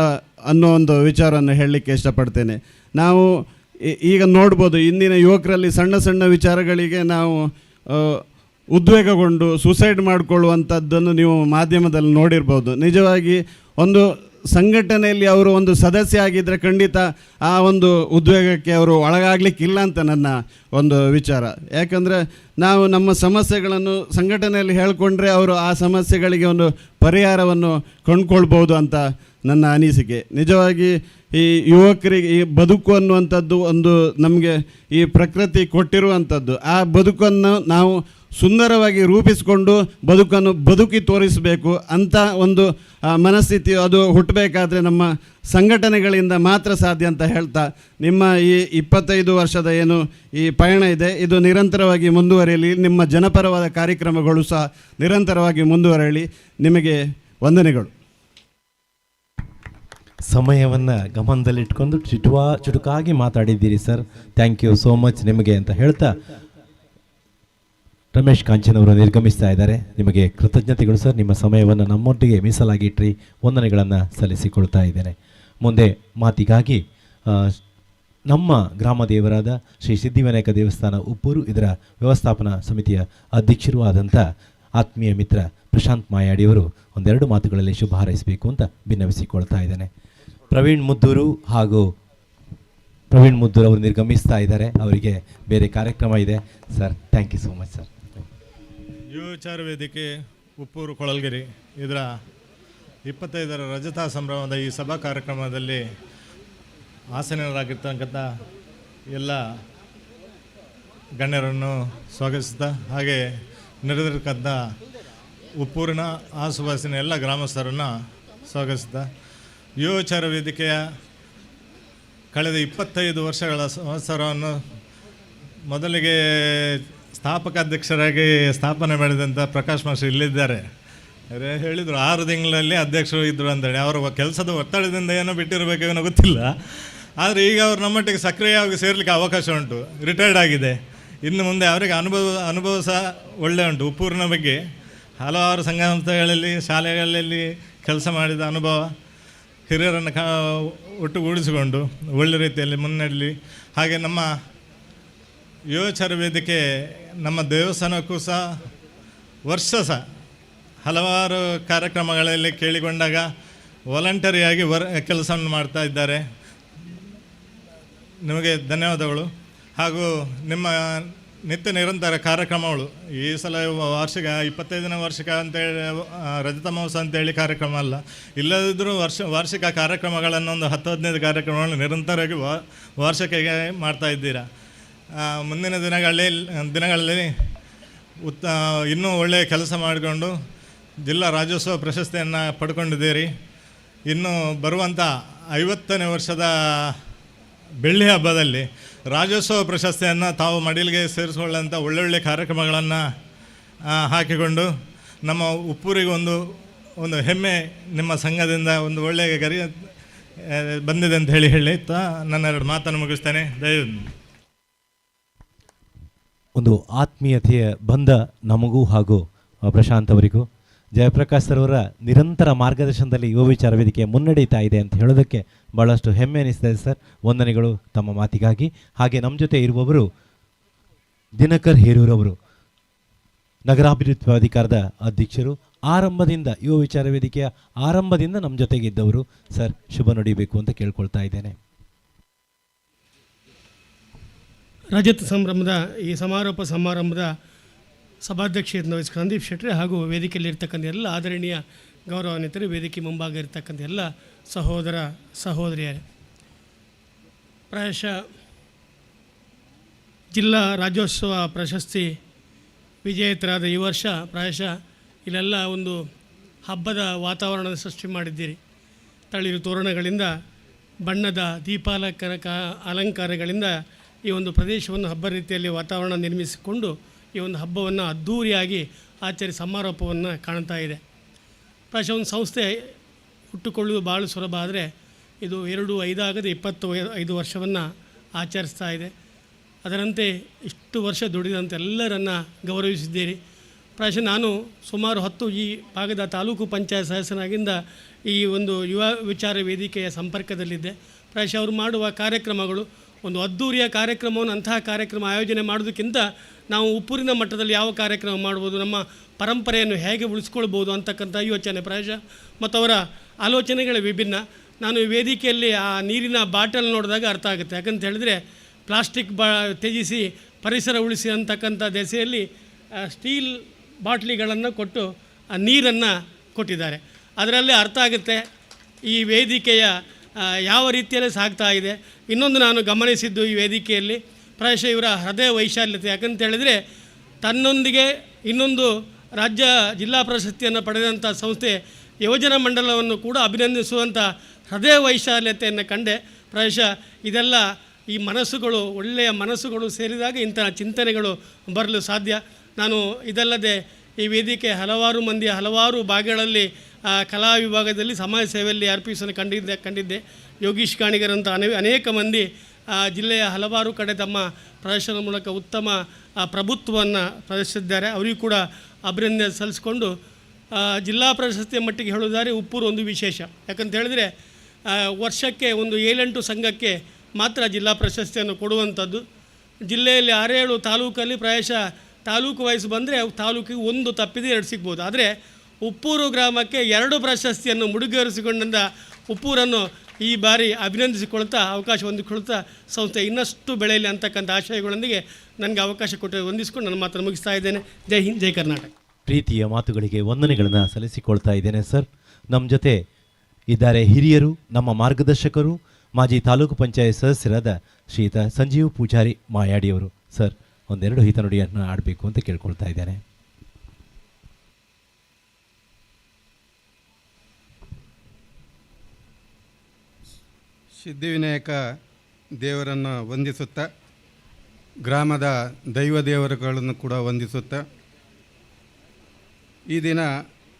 ಅನ್ನೋ ಒಂದು ವಿಚಾರವನ್ನು ಹೇಳಲಿಕ್ಕೆ ಇಷ್ಟಪಡ್ತೇನೆ. ನಾವು ಈಗ ನೋಡ್ಬೋದು, ಇಂದಿನ ಯುವಕರಲ್ಲಿ ಸಣ್ಣ ಸಣ್ಣ ವಿಚಾರಗಳಿಗೆ ನಾವು ಉದ್ವೇಗಗೊಂಡು ಸೂಸೈಡ್ ಮಾಡಿಕೊಳ್ಳುವಂಥದ್ದನ್ನು ನೀವು ಮಾಧ್ಯಮದಲ್ಲಿ ನೋಡಿರ್ಬೋದು. ನಿಜವಾಗಿ ಒಂದು ಸಂಘಟನೆಯಲ್ಲಿ ಅವರು ಒಂದು ಸದಸ್ಯ ಆಗಿದ್ದರೆ ಖಂಡಿತ ಆ ಒಂದು ಉದ್ವೇಗಕ್ಕೆ ಅವರು ಒಳಗಾಗಲಿಕ್ಕಿಲ್ಲ ಅಂತ ನನ್ನ ಒಂದು ವಿಚಾರ. ಯಾಕಂದರೆ ನಾವು ನಮ್ಮ ಸಮಸ್ಯೆಗಳನ್ನು ಸಂಘಟನೆಯಲ್ಲಿ ಹೇಳಿಕೊಂಡ್ರೆ ಅವರು ಆ ಸಮಸ್ಯೆಗಳಿಗೆ ಒಂದು ಪರಿಹಾರವನ್ನು ಕೊಂಡ್ಕೊಳ್ಬೋದು ಅಂತ ನನ್ನ ಅನಿಸಿಕೆ. ನಿಜವಾಗಿ ಈ ಯುವಕರಿಗೆ ಈ ಬದುಕು ಅನ್ನುವಂಥದ್ದು ಒಂದು ನಮಗೆ ಈ ಪ್ರಕೃತಿ ಕೊಟ್ಟಿರುವಂಥದ್ದು. ಆ ಬದುಕನ್ನು ನಾವು ಸುಂದರವಾಗಿ ರೂಪಿಸಿಕೊಂಡು ಬದುಕಿ ತೋರಿಸಬೇಕು ಅಂತ ಒಂದು ಮನಸ್ಥಿತಿ ಅದು ಹುಟ್ಟಬೇಕಾದ್ರೆ ನಮ್ಮ ಸಂಘಟನೆಗಳಿಂದ ಮಾತ್ರ ಸಾಧ್ಯ ಅಂತ ಹೇಳ್ತಾ, ನಿಮ್ಮ ಈ 25 ವರ್ಷದ ಏನು ಈ ಪಯಣ ಇದೆ ಇದು ನಿರಂತರವಾಗಿ ಮುಂದುವರಿಯಲಿ. ನಿಮ್ಮ ಜನಪರವಾದ ಕಾರ್ಯಕ್ರಮಗಳು ಸಹ ನಿರಂತರವಾಗಿ ಮುಂದುವರಿಯಲಿ. ನಿಮಗೆ ವಂದನೆಗಳು. ಸಮಯವನ್ನು ಗಮನದಲ್ಲಿಟ್ಕೊಂಡು ಚುಟುಕಾಗಿ ಮಾತಾಡಿದ್ದೀರಿ sir. Thank you so much ನಿಮಗೆ ಅಂತ ಹೇಳ್ತಾ ರಮೇಶ್ ಕಾಂಚನ್ ಅವರು ನಿರ್ಗಮಿಸ್ತಾ ಇದ್ದಾರೆ. ನಿಮಗೆ ಕೃತಜ್ಞತೆಗಳು ಸರ್. ನಿಮ್ಮ ಸಮಯವನ್ನು ನಮ್ಮೊಟ್ಟಿಗೆ ಮೀಸಲಾಗಿಟ್ರಿ ವಂದನೆಗಳನ್ನು ಸಲ್ಲಿಸಿಕೊಳ್ತಾ ಇದ್ದೇನೆ. ಮುಂದೆ ಮಾತಿಗಾಗಿ ನಮ್ಮ ಗ್ರಾಮ ದೇವರಾದ ಶ್ರೀ ಸಿದ್ಧಿವಿನಾಯಕ ದೇವಸ್ಥಾನ ಉಪ್ಪೂರು ಇದರ ವ್ಯವಸ್ಥಾಪನಾ ಸಮಿತಿಯ ಅಧ್ಯಕ್ಷರೂ ಆದಂಥ ಆತ್ಮೀಯ ಮಿತ್ರ ಪ್ರಶಾಂತ್ ಮಾಯಾಡಿಯವರು ಒಂದೆರಡು ಮಾತುಗಳಲ್ಲಿ ಶುಭ ಹಾರೈಸಬೇಕು ಅಂತ ಭಿನ್ನವಿಸಿಕೊಳ್ತಾ ಇದ್ದೇನೆ. ಪ್ರವೀಣ್ ಮುದ್ದೂರು ಅವರು ನಿರ್ಗಮಿಸ್ತಾ ಇದ್ದಾರೆ. ಅವರಿಗೆ ಬೇರೆ ಕಾರ್ಯಕ್ರಮ ಇದೆ sir. Thank you so much sir. ಯುವ ವಿಚಾರ ವೇದಿಕೆ ಉಪ್ಪೂರು ಕೊಳಲ್ಗಿರಿ ಇದರ 25ರ ರಜತಾ ಸಂಭ್ರಮದ ಈ ಸಭಾ ಕಾರ್ಯಕ್ರಮದಲ್ಲಿ ಆಸೀನರಾಗಿರ್ತಕ್ಕಂಥ ಎಲ್ಲ ಗಣ್ಯರನ್ನು ಸ್ವಾಗತಿಸ್ತಾ, ಹಾಗೆ ನೆರೆದಿರ್ತಕ್ಕಂಥ ಉಪ್ಪೂರಿನ ಆಸುಪಾಸಿನ ಎಲ್ಲ ಗ್ರಾಮಸ್ಥರನ್ನು ಸ್ವಾಗತಿಸ್ತಾ, ಯುವ ವಿಚಾರ ವೇದಿಕೆಯ ಕಳೆದ 25 ವರ್ಷಗಳ ಸಂವತ್ಸರವನ್ನು ಮೊದಲಿಗೆ ಸ್ಥಾಪಕ ಅಧ್ಯಕ್ಷರಾಗಿ ಸ್ಥಾಪನೆ ಮಾಡಿದಂಥ ಪ್ರಕಾಶ್ ಮಾಸ್ಟರ್ ಇಲ್ಲಿದ್ದಾರೆ. ಹೇಳಿದರು 6 ತಿಂಗಳಲ್ಲಿ ಅಧ್ಯಕ್ಷರು ಇದ್ದರು ಅಂತೇಳಿ. ಅವರ ಕೆಲಸದ ಒತ್ತಡದಿಂದ ಏನೋ ಬಿಟ್ಟಿರಬೇಕೇನೋ ಗೊತ್ತಿಲ್ಲ. ಆದರೆ ಈಗ ಅವರು ನಮ್ಮೊಟ್ಟಿಗೆ ಸಕ್ರಿಯವಾಗಿ ಸೇರಲಿಕ್ಕೆ ಅವಕಾಶ ಉಂಟು. ರಿಟೈರ್ಡ್ ಆಗಿದೆ. ಇನ್ನು ಮುಂದೆ ಅವರಿಗೆ ಅನುಭವ ಸಹ ಒಳ್ಳೆ ಉಂಟು. ಉಪ್ಪೂರಿನ ಬಗ್ಗೆ ಹಲವಾರು ಸಂಘ ಸಂಸ್ಥೆಗಳಲ್ಲಿ ಶಾಲೆಗಳಲ್ಲಿ ಕೆಲಸ ಮಾಡಿದ ಅನುಭವ, ಹಿರಿಯರನ್ನು ಒಟ್ಟುಗೂಡಿಸಿಕೊಂಡು ಒಳ್ಳೆ ರೀತಿಯಲ್ಲಿ ಮುನ್ನಡೆಯಲಿ. ಹಾಗೆ ನಮ್ಮ ಯುವ ವಿಚಾರ ವೇದಿಕೆ ನಮ್ಮ ದೇವಸ್ಥಾನಕ್ಕೂ ಸಹ ವರ್ಷ ಹಲವಾರು ಕಾರ್ಯಕ್ರಮಗಳಲ್ಲಿ ಕೇಳಿಕೊಂಡಾಗ ವಾಲಂಟರಿಯಾಗಿ ಕೆಲಸವನ್ನು ಮಾಡ್ತಾ ಇದ್ದಾರೆ. ನಿಮಗೆ ಧನ್ಯವಾದಗಳು. ಹಾಗೂ ನಿಮ್ಮ ನಿತ್ಯ ನಿರಂತರ ಕಾರ್ಯಕ್ರಮಗಳು ಈ ಸಲ ವಾರ್ಷಿಕ 25ನೇ ವಾರ್ಷಿಕ ಅಂತೇಳಿ ರಜತ ಮಹೋತ್ಸವ ಅಂತೇಳಿ ಕಾರ್ಯಕ್ರಮ ಅಲ್ಲ, ಇಲ್ಲದಿದ್ದರೂ ವಾರ್ಷಿಕ ಕಾರ್ಯಕ್ರಮಗಳನ್ನು ಒಂದು 10-15 ಕಾರ್ಯಕ್ರಮಗಳನ್ನು ನಿರಂತರವಾಗಿ ವಾರ್ಷಿಕೆಗೆ ಮಾಡ್ತಾ ಇದ್ದೀರಾ. ಮುಂದಿನ ದಿನಗಳಲ್ಲಿ ಇನ್ನೂ ಒಳ್ಳೆಯ ಕೆಲಸ ಮಾಡಿಕೊಂಡು ಜಿಲ್ಲಾ ರಾಜ್ಯೋತ್ಸವ ಪ್ರಶಸ್ತಿಯನ್ನು ಪಡ್ಕೊಂಡಿದ್ದೀರಿ. ಇನ್ನು ಬರುವಂಥ 50ನೇ ವರ್ಷದ ಬೆಳ್ಳಿ ಹಬ್ಬದಲ್ಲಿ ರಾಜ್ಯೋತ್ಸವ ಪ್ರಶಸ್ತಿಯನ್ನು ತಾವು ಮಡಿಲಿಗೆ ಸೇರಿಸಿಕೊಳ್ಳುವಂಥ ಒಳ್ಳೊಳ್ಳೆ ಕಾರ್ಯಕ್ರಮಗಳನ್ನು ಹಾಕಿಕೊಂಡು ನಮ್ಮ ಉಪ್ಪೂರಿಗೆ ಒಂದು ಹೆಮ್ಮೆ ನಿಮ್ಮ ಸಂಘದಿಂದ ಒಂದು ಒಳ್ಳೆಯ ಗರಿ ಬಂದಿದೆ ಅಂತ ಹೇಳುತ್ತಾ ನನ್ನ 2 ಮಾತನ್ನು ಮುಗಿಸ್ತೇನೆ. ದಯವಿಟ್ಟು ಒಂದು ಆತ್ಮೀಯತೆಯ ಬಂಧ ನಮಗೂ ಹಾಗೂ ಪ್ರಶಾಂತ್ ಅವರಿಗೂ ಜಯಪ್ರಕಾಶ್ ಸರ್ ಅವರ ನಿರಂತರ ಮಾರ್ಗದರ್ಶನದಲ್ಲಿ ಯುವ ವಿಚಾರ ವೇದಿಕೆ ಮುನ್ನಡೀತಾ ಇದೆ ಅಂತ ಹೇಳೋದಕ್ಕೆ ಭಾಳಷ್ಟು ಹೆಮ್ಮೆ ಅನಿಸ್ತದೆ ಸರ್. ವಂದನೆಗಳು ತಮ್ಮ ಮಾತಿಗಾಗಿ. ಹಾಗೆ ನಮ್ಮ ಜೊತೆ ಇರುವವರು ದಿನಕರ್ ಹೇರೂರವರು, ನಗರಾಭಿವೃದ್ಧಿ ಪ್ರಾಧಿಕಾರದ ಅಧ್ಯಕ್ಷರು. ಆರಂಭದಿಂದ ಯುವ ವಿಚಾರ ವೇದಿಕೆಯ ಆರಂಭದಿಂದ ನಮ್ಮ ಜೊತೆಗಿದ್ದವರು ಸರ್. ಶುಭ ನುಡಿಬೇಕು ಅಂತ ಕೇಳ್ಕೊಳ್ತಾ ಇದ್ದೇನೆ. ರಜತ ಸಂಭ್ರಮದ ಈ ಸಮಾರಂಭದ ಸಭಾಧ್ಯಕ್ಷತೆಯನ್ನು ವಹಿಸಿದ ಸಂದೀಪ್ ಶೆಟ್ಟಿ ಹಾಗೂ ವೇದಿಕೆಯಲ್ಲಿರ್ತಕ್ಕಂಥ ಎಲ್ಲ ಆದರಣೀಯ ಗೌರವಾನ್ವಿತರು, ವೇದಿಕೆ ಮುಂಭಾಗ ಇರತಕ್ಕಂಥ ಎಲ್ಲ ಸಹೋದರ ಸಹೋದರಿಯರೇ, ಪ್ರಾಯಶಃ ಜಿಲ್ಲಾ ರಾಜ್ಯೋತ್ಸವ ಪ್ರಶಸ್ತಿ ವಿಜೇತರಾದ ಈ ವರ್ಷ ಪ್ರಾಯಶಃ ಇಲ್ಲೆಲ್ಲ ಒಂದು ಹಬ್ಬದ ವಾತಾವರಣದ ಸೃಷ್ಟಿ ಮಾಡಿದ್ದೀರಿ. ತಳಿರು ತೋರಣಗಳಿಂದ, ಬಣ್ಣದ ಅಲಂಕಾರಗಳಿಂದ ಈ ಒಂದು ಪ್ರದೇಶವನ್ನು ಹಬ್ಬ ರೀತಿಯಲ್ಲಿ ವಾತಾವರಣ ನಿರ್ಮಿಸಿಕೊಂಡು ಈ ಒಂದು ಹಬ್ಬವನ್ನು ಅದ್ಧೂರಿಯಾಗಿ ಆಚರಿಸಿ ಸಮಾರೋಪವನ್ನು ಕಾಣ್ತಾ ಇದೆ. ಪ್ರಾಯಶಃ ಒಂದು ಸಂಸ್ಥೆ ಹುಟ್ಟುಕೊಳ್ಳುವುದು ಭಾಳ ಸುಲಭ, ಆದರೆ ಇದು 2-5 ಆಗದೆ 25 ವರ್ಷವನ್ನು ಆಚರಿಸ್ತಾ ಇದೆ. ಅದರಂತೆ ಇಷ್ಟು ವರ್ಷ ದುಡಿದಂಥ ಎಲ್ಲರನ್ನು ಗೌರವಿಸಿದ್ದೀರಿ. ಪ್ರಾಯಶಃ ನಾನು ಸುಮಾರು 10 ಈ ಭಾಗದ ತಾಲೂಕು ಪಂಚಾಯತ್ ಸದಸ್ಯನಾಗಿಂದ ಈ ಒಂದು ಯುವ ವಿಚಾರ ವೇದಿಕೆಯ ಸಂಪರ್ಕದಲ್ಲಿದ್ದೆ. ಪ್ರಾಯಶಃ ಅವರು ಮಾಡುವ ಕಾರ್ಯಕ್ರಮಗಳು ಒಂದು ಅದ್ಧೂರಿಯ ಕಾರ್ಯಕ್ರಮವನ್ನು ಅಂತಹ ಕಾರ್ಯಕ್ರಮ ಆಯೋಜನೆ ಮಾಡೋದಕ್ಕಿಂತ ನಾವು ಉಪ್ಪೂರಿನ ಮಟ್ಟದಲ್ಲಿ ಯಾವ ಕಾರ್ಯಕ್ರಮ ಮಾಡ್ಬೋದು, ನಮ್ಮ ಪರಂಪರೆಯನ್ನು ಹೇಗೆ ಉಳಿಸ್ಕೊಳ್ಬೋದು ಅಂತಕ್ಕಂಥ ಯೋಚನೆ ಪ್ರಾಯಶಃ ಮತ್ತು ಅವರ ಆಲೋಚನೆಗಳೇ ವಿಭಿನ್ನ. ನಾನು ಈ ವೇದಿಕೆಯಲ್ಲಿ ಆ ನೀರಿನ ಬಾಟಲ್ ನೋಡಿದಾಗ ಅರ್ಥ ಆಗುತ್ತೆ. ಯಾಕಂತ ಹೇಳಿದ್ರೆ ಪ್ಲಾಸ್ಟಿಕ್ ತ್ಯಜಿಸಿ ಪರಿಸರ ಉಳಿಸಿ ಅಂತಕ್ಕಂಥ ದೆಸೆಯಲ್ಲಿ ಸ್ಟೀಲ್ ಬಾಟ್ಲಿಗಳನ್ನು ಕೊಟ್ಟು ಆ ನೀರನ್ನು ಕೊಟ್ಟಿದ್ದಾರೆ. ಅದರಲ್ಲೇ ಅರ್ಥ ಆಗುತ್ತೆ ಈ ವೇದಿಕೆಯ ಯಾವ ರೀತಿಯಲ್ಲಿ ಸಾಗ್ತಾ ಇದೆ. ಇನ್ನೊಂದು ನಾನು ಗಮನಿಸಿದ್ದು ಈ ವೇದಿಕೆಯಲ್ಲಿ ಪ್ರಾಯಶಃ ಇವರ ಹೃದಯ ವೈಶಾಲ್ಯತೆ. ಯಾಕಂತ ಹೇಳಿದರೆ ತನ್ನೊಂದಿಗೆ ಇನ್ನೊಂದು ರಾಜ್ಯ ಜಿಲ್ಲಾ ಪ್ರಶಸ್ತಿಯನ್ನು ಪಡೆದಂಥ ಸಂಸ್ಥೆ ಯೋಜನಾ ಮಂಡಲವನ್ನು ಕೂಡ ಅಭಿನಂದಿಸುವಂಥ ಹೃದಯ ವೈಶಾಲ್ಯತೆಯನ್ನು ಕಂಡೆ. ಪ್ರಾಯಶಃ ಇದೆಲ್ಲ ಈ ಮನಸ್ಸುಗಳು, ಒಳ್ಳೆಯ ಮನಸ್ಸುಗಳು ಸೇರಿದಾಗ ಇಂಥ ಚಿಂತನೆಗಳು ಬರಲು ಸಾಧ್ಯ. ನಾನು ಇದಲ್ಲದೆ ಈ ವೇದಿಕೆ ಹಲವಾರು ಮಂದಿ ಹಲವಾರು ಭಾಗಗಳಲ್ಲಿ ಕಲಾ ವಿಭಾಗದಲ್ಲಿ ಸಮಾಜ ಸೇವೆಯಲ್ಲಿ ಅರ್ಪಿಸಲು ಕಂಡಿದ್ದೆ. ಯೋಗೀಶ್ ಕಾಣಿಗರಂಥ ಅನೇಕ ಮಂದಿ ಜಿಲ್ಲೆಯ ಹಲವಾರು ಕಡೆ ತಮ್ಮ ಪ್ರದರ್ಶನದ ಮೂಲಕ ಉತ್ತಮ ಪ್ರಭುತ್ವವನ್ನು ಪ್ರದರ್ಶಿಸಿದ್ದಾರೆ. ಅವರಿಗೂ ಕೂಡ ಅಭಿನಂದನೆ ಸಲ್ಲಿಸಿಕೊಂಡು ಜಿಲ್ಲಾ ಪ್ರಶಸ್ತಿಯ ಮಟ್ಟಿಗೆ ಹೇಳುವುದಾದರೆ ಉಪ್ಪೂರು ಒಂದು ವಿಶೇಷ. ಯಾಕಂತ ಹೇಳಿದರೆ ವರ್ಷಕ್ಕೆ ಒಂದು 7-8 ಸಂಘಕ್ಕೆ ಮಾತ್ರ ಜಿಲ್ಲಾ ಪ್ರಶಸ್ತಿಯನ್ನು ಕೊಡುವಂಥದ್ದು. ಜಿಲ್ಲೆಯಲ್ಲಿ 6-7 ತಾಲೂಕಲ್ಲಿ ಪ್ರಾಯಶಃ ತಾಲೂಕು ವಯಸ್ಸು ಬಂದರೆ ತಾಲೂಕಿಗೆ 1 ತಪ್ಪಿದೆ 2 ಸಿಗ್ಬೋದು. ಆದರೆ ಉಪ್ಪೂರು ಗ್ರಾಮಕ್ಕೆ 2 ಪ್ರಶಸ್ತಿಯನ್ನು ಮುಡಿಗೇರಿಸಿಕೊಂಡ ಉಪ್ಪೂರನ್ನು ಈ ಬಾರಿ ಅಭಿನಂದಿಸಿಕೊಳ್ತಾ ಅವಕಾಶ ಹೊಂದಿಕೊಳ್ತಾ ಸಂಸ್ಥೆ ಇನ್ನಷ್ಟು ಬೆಳೆಯಲಿ ಅಂತಕ್ಕಂಥ ಆಶಯಗಳೊಂದಿಗೆ ನನಗೆ ಅವಕಾಶ ಕೊಟ್ಟು ಹೊಂದಿಸಿಕೊಂಡು ನನ್ನ ಮಾತನ್ನು ಮುಗಿಸ್ತಾ ಇದ್ದೇನೆ. ಜೈ ಹಿಂದ್, ಜೈ ಕರ್ನಾಟಕ. ಪ್ರೀತಿಯ ಮಾತುಗಳಿಗೆ ವಂದನೆಗಳನ್ನು ಸಲ್ಲಿಸಿಕೊಳ್ತಾ ಇದ್ದೇನೆ ಸರ್. ನಮ್ಮ ಜೊತೆ ಇದ್ದಾರೆ ಹಿರಿಯರು, ನಮ್ಮ ಮಾರ್ಗದರ್ಶಕರು, ಮಾಜಿ ತಾಲೂಕು ಪಂಚಾಯತ್ ಸದಸ್ಯರಾದ ಶ್ರೀಯುತ ಸಂಜೀವ್ ಪೂಜಾರಿ ಮಾಯಾಡಿಯವರು. ಸರ್, ಒಂದೆರಡು ಹಿತನುಡಿಯನ್ನು ಆಡಬೇಕು ಅಂತ ಕೇಳ್ಕೊಳ್ತಾ ಇದ್ದೇನೆ. ಸಿದ್ಧಿವಿನಾಯಕ ದೇವರನ್ನು ವಂದಿಸುತ್ತಾ, ಗ್ರಾಮದ ದೈವ ದೇವರುಗಳನ್ನು ಕೂಡ ವಂದಿಸುತ್ತಾ, ಈ ದಿನ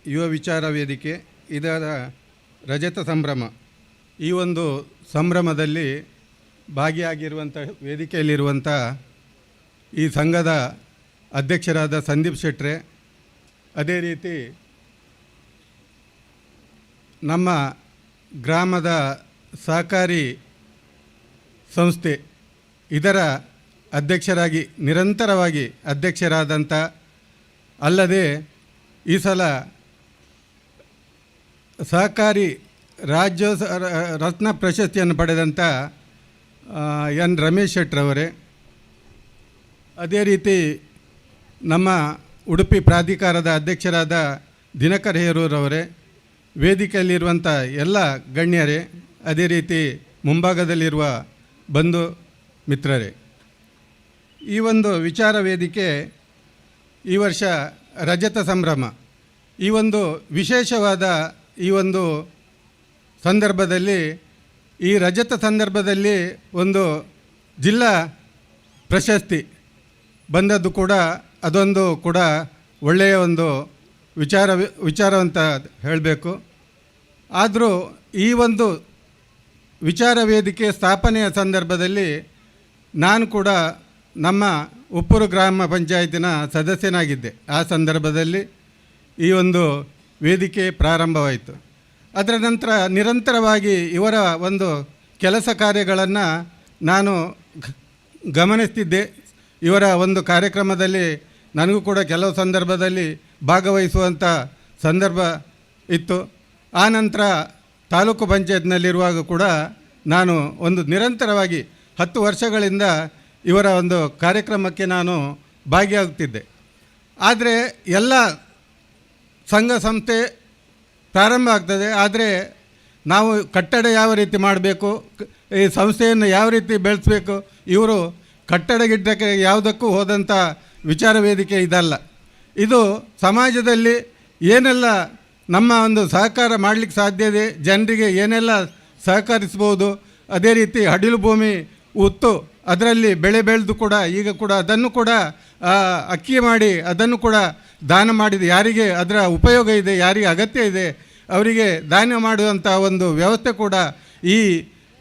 ಯುವ ವಿಚಾರ ವೇದಿಕೆ ಇದರ ರಜತ ಸಂಭ್ರಮ, ಈ ಒಂದು ಸಂಭ್ರಮದಲ್ಲಿ ಭಾಗಿಯಾಗಿರುವಂಥ ವೇದಿಕೆಯಲ್ಲಿರುವಂಥ ಈ ಸಂಘದ ಅಧ್ಯಕ್ಷರಾದ ಸಂದೀಪ್ ಶೆಟ್ರೆ, ಅದೇ ರೀತಿ ನಮ್ಮ ಗ್ರಾಮದ ಸಹಕಾರಿ ಸಂಸ್ಥೆ ಇದರ ಅಧ್ಯಕ್ಷರಾಗಿ ನಿರಂತರವಾಗಿ ಅಧ್ಯಕ್ಷರಾದಂಥ, ಅಲ್ಲದೆ ಈ ಸಲ ಸಹಕಾರಿ ರತ್ನ ಪ್ರಶಸ್ತಿಯನ್ನು ಪಡೆದಂಥ ಎನ್ ರಮೇಶ್ ಶೆಟ್ರವರೇ, ಅದೇ ರೀತಿ ನಮ್ಮ ಉಡುಪಿ ಪ್ರಾಧಿಕಾರದ ಅಧ್ಯಕ್ಷರಾದ ದಿನಕರ್ ಹೇರೂರವರೇ, ವೇದಿಕೆಯಲ್ಲಿರುವಂಥ ಎಲ್ಲ ಗಣ್ಯರೇ, ಅದೇ ರೀತಿ ಮುಂಭಾಗದಲ್ಲಿರುವ ಬಂಧು ಮಿತ್ರರೇ, ಈ ಒಂದು ವಿಚಾರ ವೇದಿಕೆ ಈ ವರ್ಷ ರಜತ ಸಂಭ್ರಮ, ಈ ಒಂದು ವಿಶೇಷವಾದ ಈ ಒಂದು ಸಂದರ್ಭದಲ್ಲಿ, ಈ ರಜತ ಸಂದರ್ಭದಲ್ಲಿ ಒಂದು ಜಿಲ್ಲಾ ಪ್ರಶಸ್ತಿ ಬಂದದ್ದು ಕೂಡ ಅದೊಂದು ಕೂಡ ಒಳ್ಳೆಯ ಒಂದು ವಿಚಾರವಂತ ಹೇಳಬೇಕು. ಆದರೂ ಈ ಒಂದು ವಿಚಾರ ವೇದಿಕೆ ಸ್ಥಾಪನೆಯ ಸಂದರ್ಭದಲ್ಲಿ ನಾನು ಕೂಡ ನಮ್ಮ ಉಪ್ಪೂರು ಗ್ರಾಮ ಪಂಚಾಯತಿನ ಸದಸ್ಯನಾಗಿದ್ದೆ. ಆ ಸಂದರ್ಭದಲ್ಲಿ ಈ ಒಂದು ವೇದಿಕೆ ಪ್ರಾರಂಭವಾಯಿತು. ಅದರ ನಂತರ ನಿರಂತರವಾಗಿ ಇವರ ಒಂದು ಕೆಲಸ ಕಾರ್ಯಗಳನ್ನು ನಾನು ಗಮನಿಸ್ತಿದ್ದೆ. ಇವರ ಒಂದು ಕಾರ್ಯಕ್ರಮದಲ್ಲಿ ನನಗೂ ಕೂಡ ಕೆಲವು ಸಂದರ್ಭದಲ್ಲಿ ಭಾಗವಹಿಸುವಂಥ ಸಂದರ್ಭ ಇತ್ತು. ಆ ನಂತರ ತಾಲೂಕು ಪಂಚಾಯತ್ನಲ್ಲಿರುವಾಗ ಕೂಡ ನಾನು ಒಂದು ನಿರಂತರವಾಗಿ 10 ವರ್ಷಗಳಿಂದ ಇವರ ಒಂದು ಕಾರ್ಯಕ್ರಮಕ್ಕೆ ನಾನು ಭಾಗಿಯಾಗುತ್ತಿದ್ದೆ. ಆದರೆ ಎಲ್ಲ ಸಂಘ ಸಂಸ್ಥೆ ಪ್ರಾರಂಭ ಆಗ್ತದೆ, ಆದರೆ ನಾವು ಕಟ್ಟಡ ಯಾವ ರೀತಿ ಮಾಡಬೇಕು, ಈ ಸಂಸ್ಥೆಯನ್ನು ಯಾವ ರೀತಿ ಬೆಳೆಸಬೇಕು, ಇವರು ಕಟ್ಟಡ ಗಿಟ್ಟಕ್ಕೆ ಯಾವುದಕ್ಕೂ ಹೋದಂಥ ವಿಚಾರ ವೇದಿಕೆ ಇದಲ್ಲ. ಇದು ಸಮಾಜದಲ್ಲಿ ಏನೆಲ್ಲ ನಮ್ಮ ಒಂದು ಸಹಕಾರ ಮಾಡಲಿಕ್ಕೆ ಸಾಧ್ಯ ಇದೆ, ಜನರಿಗೆ ಏನೆಲ್ಲ ಸಹಕರಿಸ್ಬೋದು, ಅದೇ ರೀತಿ ಅಡಿಲು ಭೂಮಿ ಉತ್ತು ಅದರಲ್ಲಿ ಬೆಳೆ ಬೆಳೆದು ಕೂಡ ಈಗ ಕೂಡ ಅದನ್ನು ಕೂಡ ಅಕ್ಕಿ ಮಾಡಿ ಅದನ್ನು ಕೂಡ ದಾನ ಮಾಡಿದೆ, ಯಾರಿಗೆ ಅದರ ಉಪಯೋಗ ಇದೆ, ಯಾರಿಗೆ ಅಗತ್ಯ ಇದೆ ಅವರಿಗೆ ದಾನ ಮಾಡುವಂಥ ಒಂದು ವ್ಯವಸ್ಥೆ ಕೂಡ ಈ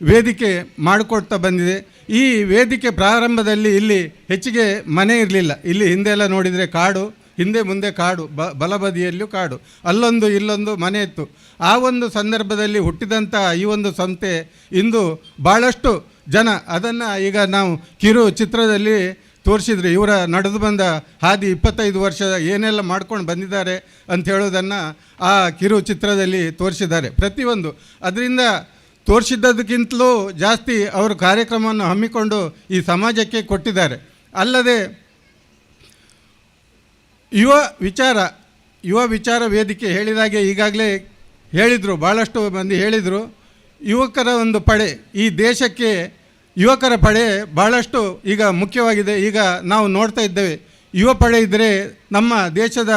ವೇದಿಕೆ ಮಾಡಿಕೊಡ್ತಾ ಬಂದಿದೆ. ಈ ವೇದಿಕೆ ಪ್ರಾರಂಭದಲ್ಲಿ ಇಲ್ಲಿ ಹೆಚ್ಚಿಗೆ ಮನೆ ಇರಲಿಲ್ಲ. ಇಲ್ಲಿ ಹಿಂದೆಲ್ಲ ನೋಡಿದರೆ ಕಾಡು, ಹಿಂದೆ ಮುಂದೆ ಕಾಡು, ಬಲಬದಿಯಲ್ಲೂ ಕಾಡು, ಅಲ್ಲೊಂದು ಇಲ್ಲೊಂದು ಮನೆ ಇತ್ತು. ಆ ಒಂದು ಸಂದರ್ಭದಲ್ಲಿ ಹುಟ್ಟಿದಂಥ ಈ ಒಂದು ಸಂಸ್ಥೆ ಇಂದು ಭಾಳಷ್ಟು ಜನ ಅದನ್ನು ಈಗ ನಾವು ಕಿರು ಚಿತ್ರದಲ್ಲಿ ತೋರಿಸಿದ್ರು. ಇವರ ನಡೆದು ಬಂದ ಹಾದಿ 25 ವರ್ಷ ಏನೆಲ್ಲ ಮಾಡ್ಕೊಂಡು ಬಂದಿದ್ದಾರೆ ಅಂತ ಹೇಳೋದನ್ನು ಆ ಕಿರು ಚಿತ್ರದಲ್ಲಿ ತೋರಿಸಿದ್ದಾರೆ. ಪ್ರತಿಯೊಂದು ಅದರಿಂದ ತೋರಿಸಿದ್ದದಕ್ಕಿಂತಲೂ ಜಾಸ್ತಿ ಅವರು ಕಾರ್ಯಕ್ರಮವನ್ನು ಹಮ್ಮಿಕೊಂಡು ಈ ಸಮಾಜಕ್ಕೆ ಕೊಟ್ಟಿದ್ದಾರೆ. ಅಲ್ಲದೆ ಯುವ ವಿಚಾರ ವೇದಿಕೆ ಹೇಳಿದಾಗೆ ಈಗಾಗಲೇ ಹೇಳಿದರು, ಭಾಳಷ್ಟು ಮಂದಿ ಹೇಳಿದರು. ಯುವಕರ ಒಂದು ಪಡೆ, ಈ ದೇಶಕ್ಕೆ ಯುವಕರ ಪಡೆ ಭಾಳಷ್ಟು ಈಗ ಮುಖ್ಯವಾಗಿದೆ. ಈಗ ನಾವು ನೋಡ್ತಾ ಇದ್ದೇವೆ, ಯುವ ಪಡೆ ಇದ್ದರೆ ನಮ್ಮ ದೇಶದ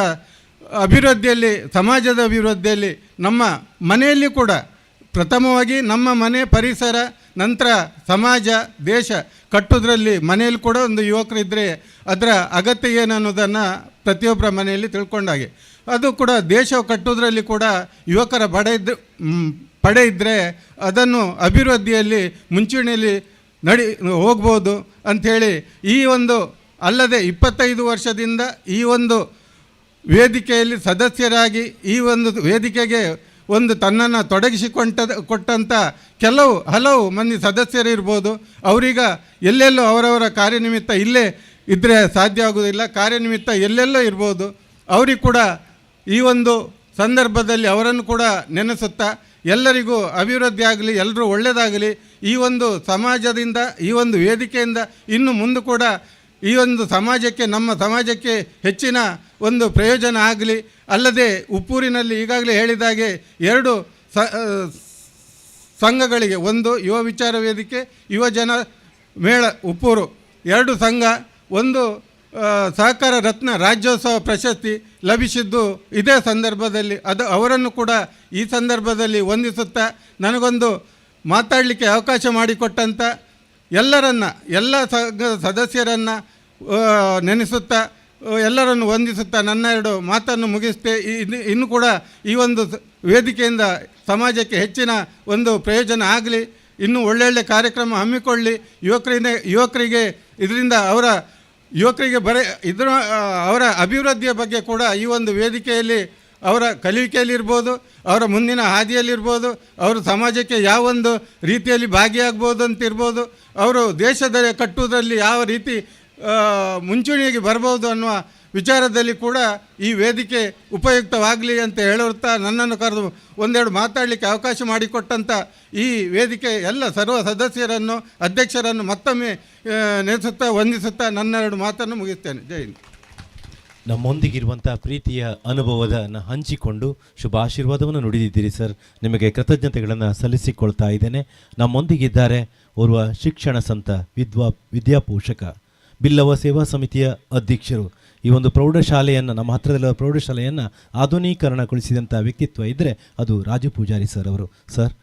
ಅಭಿವೃದ್ಧಿಯಲ್ಲಿ, ಸಮಾಜದ ಅಭಿವೃದ್ಧಿಯಲ್ಲಿ, ನಮ್ಮ ಮನೆಯಲ್ಲಿ ಕೂಡ ಪ್ರಥಮವಾಗಿ ನಮ್ಮ ಮನೆ, ಪರಿಸರ, ನಂತರ ಸಮಾಜ, ದೇಶ ಕಟ್ಟೋದ್ರಲ್ಲಿ ಮನೆಯಲ್ಲಿ ಕೂಡ ಒಂದು ಯುವಕರಿದ್ದರೆ ಅದರ ಅಗತ್ಯ ಏನು ಅನ್ನೋದನ್ನು ಪ್ರತಿಯೊಬ್ಬರ ಮನೆಯಲ್ಲಿ ತಿಳ್ಕೊಂಡಾಗೆ, ಅದು ಕೂಡ ದೇಶ ಕಟ್ಟೋದ್ರಲ್ಲಿ ಕೂಡ ಯುವಕರ ಪಡೆ ಇದ್ದರೆ ಅದನ್ನು ಅಭಿವೃದ್ಧಿಯಲ್ಲಿ ಮುಂಚೂಣಿಯಲ್ಲಿ ಹೋಗ್ಬೋದು ಅಂಥೇಳಿ ಈ ಒಂದು ಅಲ್ಲದೆ 25 ವರ್ಷದಿಂದ ಈ ಒಂದು ವೇದಿಕೆಯಲ್ಲಿ ಸದಸ್ಯರಾಗಿ ಈ ಒಂದು ವೇದಿಕೆಗೆ ಒಂದು ತನ್ನನ್ನು ಕೊಟ್ಟಂಥ ಹಲವು ಮಂದಿ ಸದಸ್ಯರಿರ್ಬೋದು. ಅವರೀಗ ಎಲ್ಲೆಲ್ಲೋ ಅವರವರ ಕಾರ್ಯನಿಮಿತ್ತ ಇಲ್ಲೇ ಇದ್ದರೆ ಸಾಧ್ಯ ಆಗೋದಿಲ್ಲ, ಕಾರ್ಯನಿಮಿತ್ತ ಎಲ್ಲೆಲ್ಲೋ ಇರ್ಬೋದು. ಅವರಿಗೆ ಕೂಡ ಈ ಒಂದು ಸಂದರ್ಭದಲ್ಲಿ ಅವರನ್ನು ಕೂಡ ನೆನೆಸುತ್ತಾ ಎಲ್ಲರಿಗೂ ಅಭಿವೃದ್ಧಿ ಆಗಲಿ, ಎಲ್ಲರೂ ಒಳ್ಳೆಯದಾಗಲಿ, ಈ ಒಂದು ಸಮಾಜದಿಂದ, ಈ ಒಂದು ವೇದಿಕೆಯಿಂದ ಇನ್ನು ಮುಂದೆ ಕೂಡ ಈ ಒಂದು ಸಮಾಜಕ್ಕೆ, ನಮ್ಮ ಸಮಾಜಕ್ಕೆ ಹೆಚ್ಚಿನ ಒಂದು ಪ್ರಯೋಜನ ಆಗಲಿ. ಅಲ್ಲದೆ ಉಪ್ಪೂರಿನಲ್ಲಿ ಈಗಾಗಲೇ ಹೇಳಿದಾಗೆ 2 ಸಂಘಗಳಿಗೆ, ಒಂದು ಯುವ ವಿಚಾರ ವೇದಿಕೆ, ಯುವಜನ ಮೇಳ ಉಪ್ಪೂರು 2 ಸಂಘ, ಒಂದು ಸಹಕಾರ ರತ್ನ ರಾಜ್ಯೋತ್ಸವ ಪ್ರಶಸ್ತಿ ಲಭಿಸಿದ್ದು ಇದೇ ಸಂದರ್ಭದಲ್ಲಿ ಅವರನ್ನು ಕೂಡ ಈ ಸಂದರ್ಭದಲ್ಲಿ ವಂದಿಸುತ್ತಾ, ನನಗೊಂದು ಮಾತಾಡಲಿಕ್ಕೆ ಅವಕಾಶ ಮಾಡಿಕೊಟ್ಟಂಥ ಎಲ್ಲ ಸದಸ್ಯರನ್ನು ನೆನೆಸುತ್ತಾ, ಎಲ್ಲರನ್ನು ವಂದಿಸುತ್ತಾ ನನ್ನ 2 ಮಾತನ್ನು ಮುಗಿಸ್ತೇ. ಇನ್ನು ಕೂಡ ಈ ಒಂದು ವೇದಿಕೆಯಿಂದ ಸಮಾಜಕ್ಕೆ ಹೆಚ್ಚಿನ ಒಂದು ಪ್ರಯೋಜನ ಆಗಲಿ, ಇನ್ನೂ ಒಳ್ಳೊಳ್ಳೆ ಕಾರ್ಯಕ್ರಮ ಹಮ್ಮಿಕೊಳ್ಳಿ, ಯುವಕರಿಗೆ ಇದರಿಂದ ಅವರ ಅಭಿವೃದ್ಧಿಯ ಬಗ್ಗೆ ಕೂಡ ಈ ಒಂದು ವೇದಿಕೆಯಲ್ಲಿ ಅವರ ಕಲಿಕೆಯಲ್ಲಿರ್ಬೋದು, ಅವರ ಮುಂದಿನ ಹಾದಿಯಲ್ಲಿರ್ಬೋದು, ಅವರು ಸಮಾಜಕ್ಕೆ ಯಾವೊಂದು ರೀತಿಯಲ್ಲಿ ಭಾಗಿಯಾಗ್ಬೋದು ಅಂತಿರ್ಬೋದು, ಅವರು ದೇಶದ ಕಟ್ಟುವುದರಲ್ಲಿ ಯಾವ ರೀತಿ ಮುಂಚೂಣಿಗೆ ಬರ್ಬೋದು ಅನ್ನುವ ವಿಚಾರದಲ್ಲಿ ಕೂಡ ಈ ವೇದಿಕೆ ಉಪಯುಕ್ತವಾಗಲಿ ಅಂತ ಹೇಳುತ್ತಾ ನನ್ನನ್ನು ಕರೆದು ಒಂದೆರಡು ಮಾತಾಡಲಿಕ್ಕೆ ಅವಕಾಶ ಮಾಡಿಕೊಟ್ಟಂಥ ಈ ವೇದಿಕೆ ಎಲ್ಲ ಸರ್ವ ಸದಸ್ಯರನ್ನು, ಅಧ್ಯಕ್ಷರನ್ನು ಮತ್ತೊಮ್ಮೆ ನೆನೆಸುತ್ತಾ ವಂದಿಸುತ್ತಾ ನನ್ನ 2 ಮಾತನ್ನು ಮುಗಿಸ್ತೇನೆ. ಜೈ ಹಿಂದ್. ನಮ್ಮೊಂದಿಗಿರುವಂಥ ಪ್ರೀತಿಯ ಅನುಭವವನ್ನು ಹಂಚಿಕೊಂಡು ಶುಭ ಆಶೀರ್ವಾದವನ್ನು ನುಡಿದಿದ್ದೀರಿ ಸರ್. ನಿಮಗೆ ಕೃತಜ್ಞತೆಗಳನ್ನು ಸಲ್ಲಿಸಿಕೊಳ್ತಾ ಇದ್ದೇನೆ. ನಮ್ಮೊಂದಿಗಿದ್ದಾರೆ ಓರ್ವ ಶಿಕ್ಷಣ ಸಂತ, ವಿದ್ಯಾಪೋಷಕ, ಬಿಲ್ಲವ ಸೇವಾ ಸಮಿತಿಯ ಅಧ್ಯಕ್ಷರು. ಈ ಒಂದು ಪ್ರೌಢಶಾಲೆಯನ್ನು, ನಮ್ಮ ಹತ್ತಿರದಲ್ಲಿರುವ ಪ್ರೌಢಶಾಲೆಯನ್ನು ಆಧುನೀಕರಣಗೊಳಿಸಿದಂಥ ವ್ಯಕ್ತಿತ್ವ ಇದ್ದರೆ ಅದು ರಾಜು ಪೂಜಾರಿ ಸರ್ ಅವರು. ಸರ್,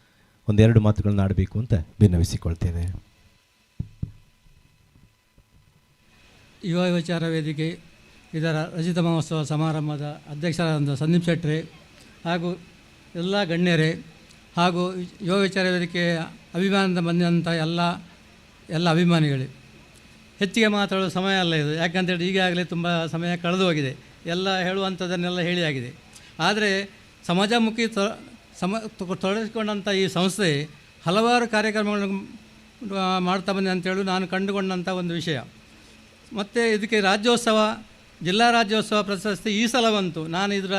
1-2 ಮಾತುಗಳನ್ನ ಆಡಬೇಕು ಅಂತ ಭಿನ್ನವಿಸಿಕೊಳ್ತೇನೆ. ಯುವ ವಿಚಾರ ವೇದಿಕೆ ಇದರ ರಜತ ಮಹೋತ್ಸವ ಸಮಾರಂಭದ ಅಧ್ಯಕ್ಷರಾದ ಸಂದೀಪ್ ಶೆಟ್ರೆ ಹಾಗೂ ಎಲ್ಲ ಗಣ್ಯರೇ ಹಾಗೂ ಯುವ ವಿಚಾರ ವೇದಿಕೆಯ ಅಭಿಮಾನದ ಬಂದಂಥ ಎಲ್ಲ ಅಭಿಮಾನಿಗಳೇ, ಹೆಚ್ಚಿಗೆ ಮಾತಾಡೋ ಸಮಯ ಅಲ್ಲ ಇದು. ಯಾಕಂತೇಳಿ ಈಗಾಗಲೇ ತುಂಬ ಸಮಯ ಕಳೆದು ಹೋಗಿದೆ, ಎಲ್ಲ ಹೇಳುವಂಥದ್ದನ್ನೆಲ್ಲ ಹೇಳಿಯಾಗಿದೆ. ಆದರೆ ಸಮಾಜಮುಖಿ ತೊಡಗಿಸಿಕೊಂಡಂಥ ಈ ಸಂಸ್ಥೆ ಹಲವಾರು ಕಾರ್ಯಕ್ರಮಗಳನ್ನು ಮಾಡ್ತಾ ಬಂದೆ ಅಂತೇಳಿ ನಾನು ಕಂಡುಕೊಂಡಂಥ ಒಂದು ವಿಷಯ. ಮತ್ತು ಇದಕ್ಕೆ ಜಿಲ್ಲಾ ರಾಜ್ಯೋತ್ಸವ ಪ್ರಶಸ್ತಿ ಈ ಸಲ ಬಂತು. ನಾನು ಇದರ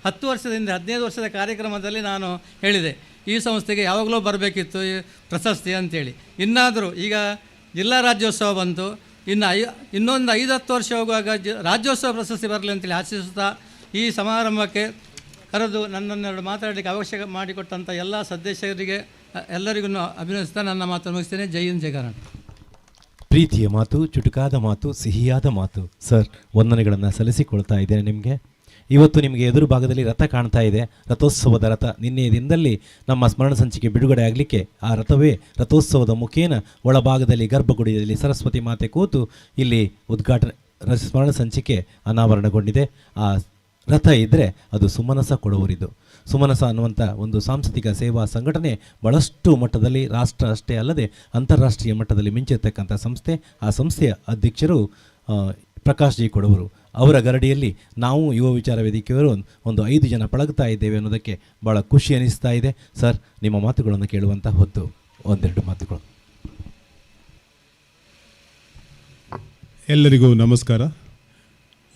10 ವರ್ಷದಿಂದ 15 ವರ್ಷದ ಕಾರ್ಯಕ್ರಮದಲ್ಲಿ ನಾನು ಹೇಳಿದೆ, ಈ ಸಂಸ್ಥೆಗೆ ಯಾವಾಗಲೂ ಬರಬೇಕಿತ್ತು ಈ ಪ್ರಶಸ್ತಿ ಅಂಥೇಳಿ. ಇನ್ನಾದರೂ ಈಗ ಜಿಲ್ಲಾ ರಾಜ್ಯೋತ್ಸವ ಬಂತು, ಇನ್ನೊಂದು 5-10 ವರ್ಷ ಹೋಗುವಾಗ ರಾಜ್ಯೋತ್ಸವ ಪ್ರಶಸ್ತಿ ಬರಲಿ ಅಂತೇಳಿ ಆಶಿಸುತ್ತಾ ಈ ಸಮಾರಂಭಕ್ಕೆ ಕರೆದು ನನ್ನನ್ನೆರಡು ಮಾತಾಡಲಿಕ್ಕೆ ಅವಶ್ಯಕ ಮಾಡಿಕೊಟ್ಟಂಥ ಎಲ್ಲ ಸದಸ್ಯರಿಗೆ ಎಲ್ಲರಿಗೂ ಅಭಿನಂದಿಸ್ತಾ ನನ್ನ ಮಾತನ್ನು ಮುಗಿಸ್ತೇನೆ. ಜೈ ಹಿಂದ್, ಜೈ ಕರ್ನಾಟಕ. ಪ್ರೀತಿಯ ಮಾತು, ಚುಟುಕಾದ ಮಾತು, ಸಿಹಿಯಾದ ಮಾತು. ಸರ್, ವಂದನೆಗಳನ್ನು ಸಲ್ಲಿಸಿಕೊಳ್ತಾ ಇದ್ದೇನೆ ನಿಮಗೆ. ಇವತ್ತು ನಿಮಗೆ ಎದುರು ಭಾಗದಲ್ಲಿ ರಥ ಕಾಣ್ತಾ ಇದೆ, ರಥೋತ್ಸವದ ರಥ. ನಿನ್ನೆಯ ದಿನದಲ್ಲಿ ನಮ್ಮ ಸ್ಮರಣ ಸಂಚಿಕೆ ಬಿಡುಗಡೆ ಆಗಲಿಕ್ಕೆ ಆ ರಥವೇ ರಥೋತ್ಸವದ ಮುಖೇನ ಒಳಭಾಗದಲ್ಲಿ ಗರ್ಭಗುಡಿಯಲ್ಲಿ ಸರಸ್ವತಿ ಮಾತೆ ಕೂತು ಇಲ್ಲಿ ಸ್ಮರಣ ಸಂಚಿಕೆ ಅನಾವರಣಗೊಂಡಿದೆ. ಆ ರಥ ಇದ್ದರೆ ಅದು ಸುಮನಸ ಕೊಡುವರಿದು. ಸುಮನಸ ಅನ್ನುವಂಥ ಒಂದು ಸಾಂಸ್ಕೃತಿಕ ಸೇವಾ ಸಂಘಟನೆ ಭಾಳಷ್ಟು ಮಟ್ಟದಲ್ಲಿ, ರಾಷ್ಟ್ರ ಅಷ್ಟೇ ಅಲ್ಲದೆ ಅಂತಾರಾಷ್ಟ್ರೀಯ ಮಟ್ಟದಲ್ಲಿ ಮಿಂಚಿರ್ತಕ್ಕಂಥ ಸಂಸ್ಥೆ. ಆ ಸಂಸ್ಥೆಯ ಅಧ್ಯಕ್ಷರು ಪ್ರಕಾಶ್ ಜಿ ಕೊಡವರು. ಅವರ ಗರಡಿಯಲ್ಲಿ ನಾವು ಯುವ ವಿಚಾರ ವೇದಿಕೆಯವರು ಒಂದು 5 ಜನ ಪಳಗ್ತಾ ಇದ್ದೇವೆ ಅನ್ನೋದಕ್ಕೆ ಭಾಳ ಖುಷಿ ಅನಿಸ್ತಾ ಇದೆ. ಸರ್, ನಿಮ್ಮ ಮಾತುಗಳನ್ನು ಕೇಳುವಂಥ ಹೊತ್ತು 1-2 ಮಾತುಗಳು. ಎಲ್ಲರಿಗೂ ನಮಸ್ಕಾರ.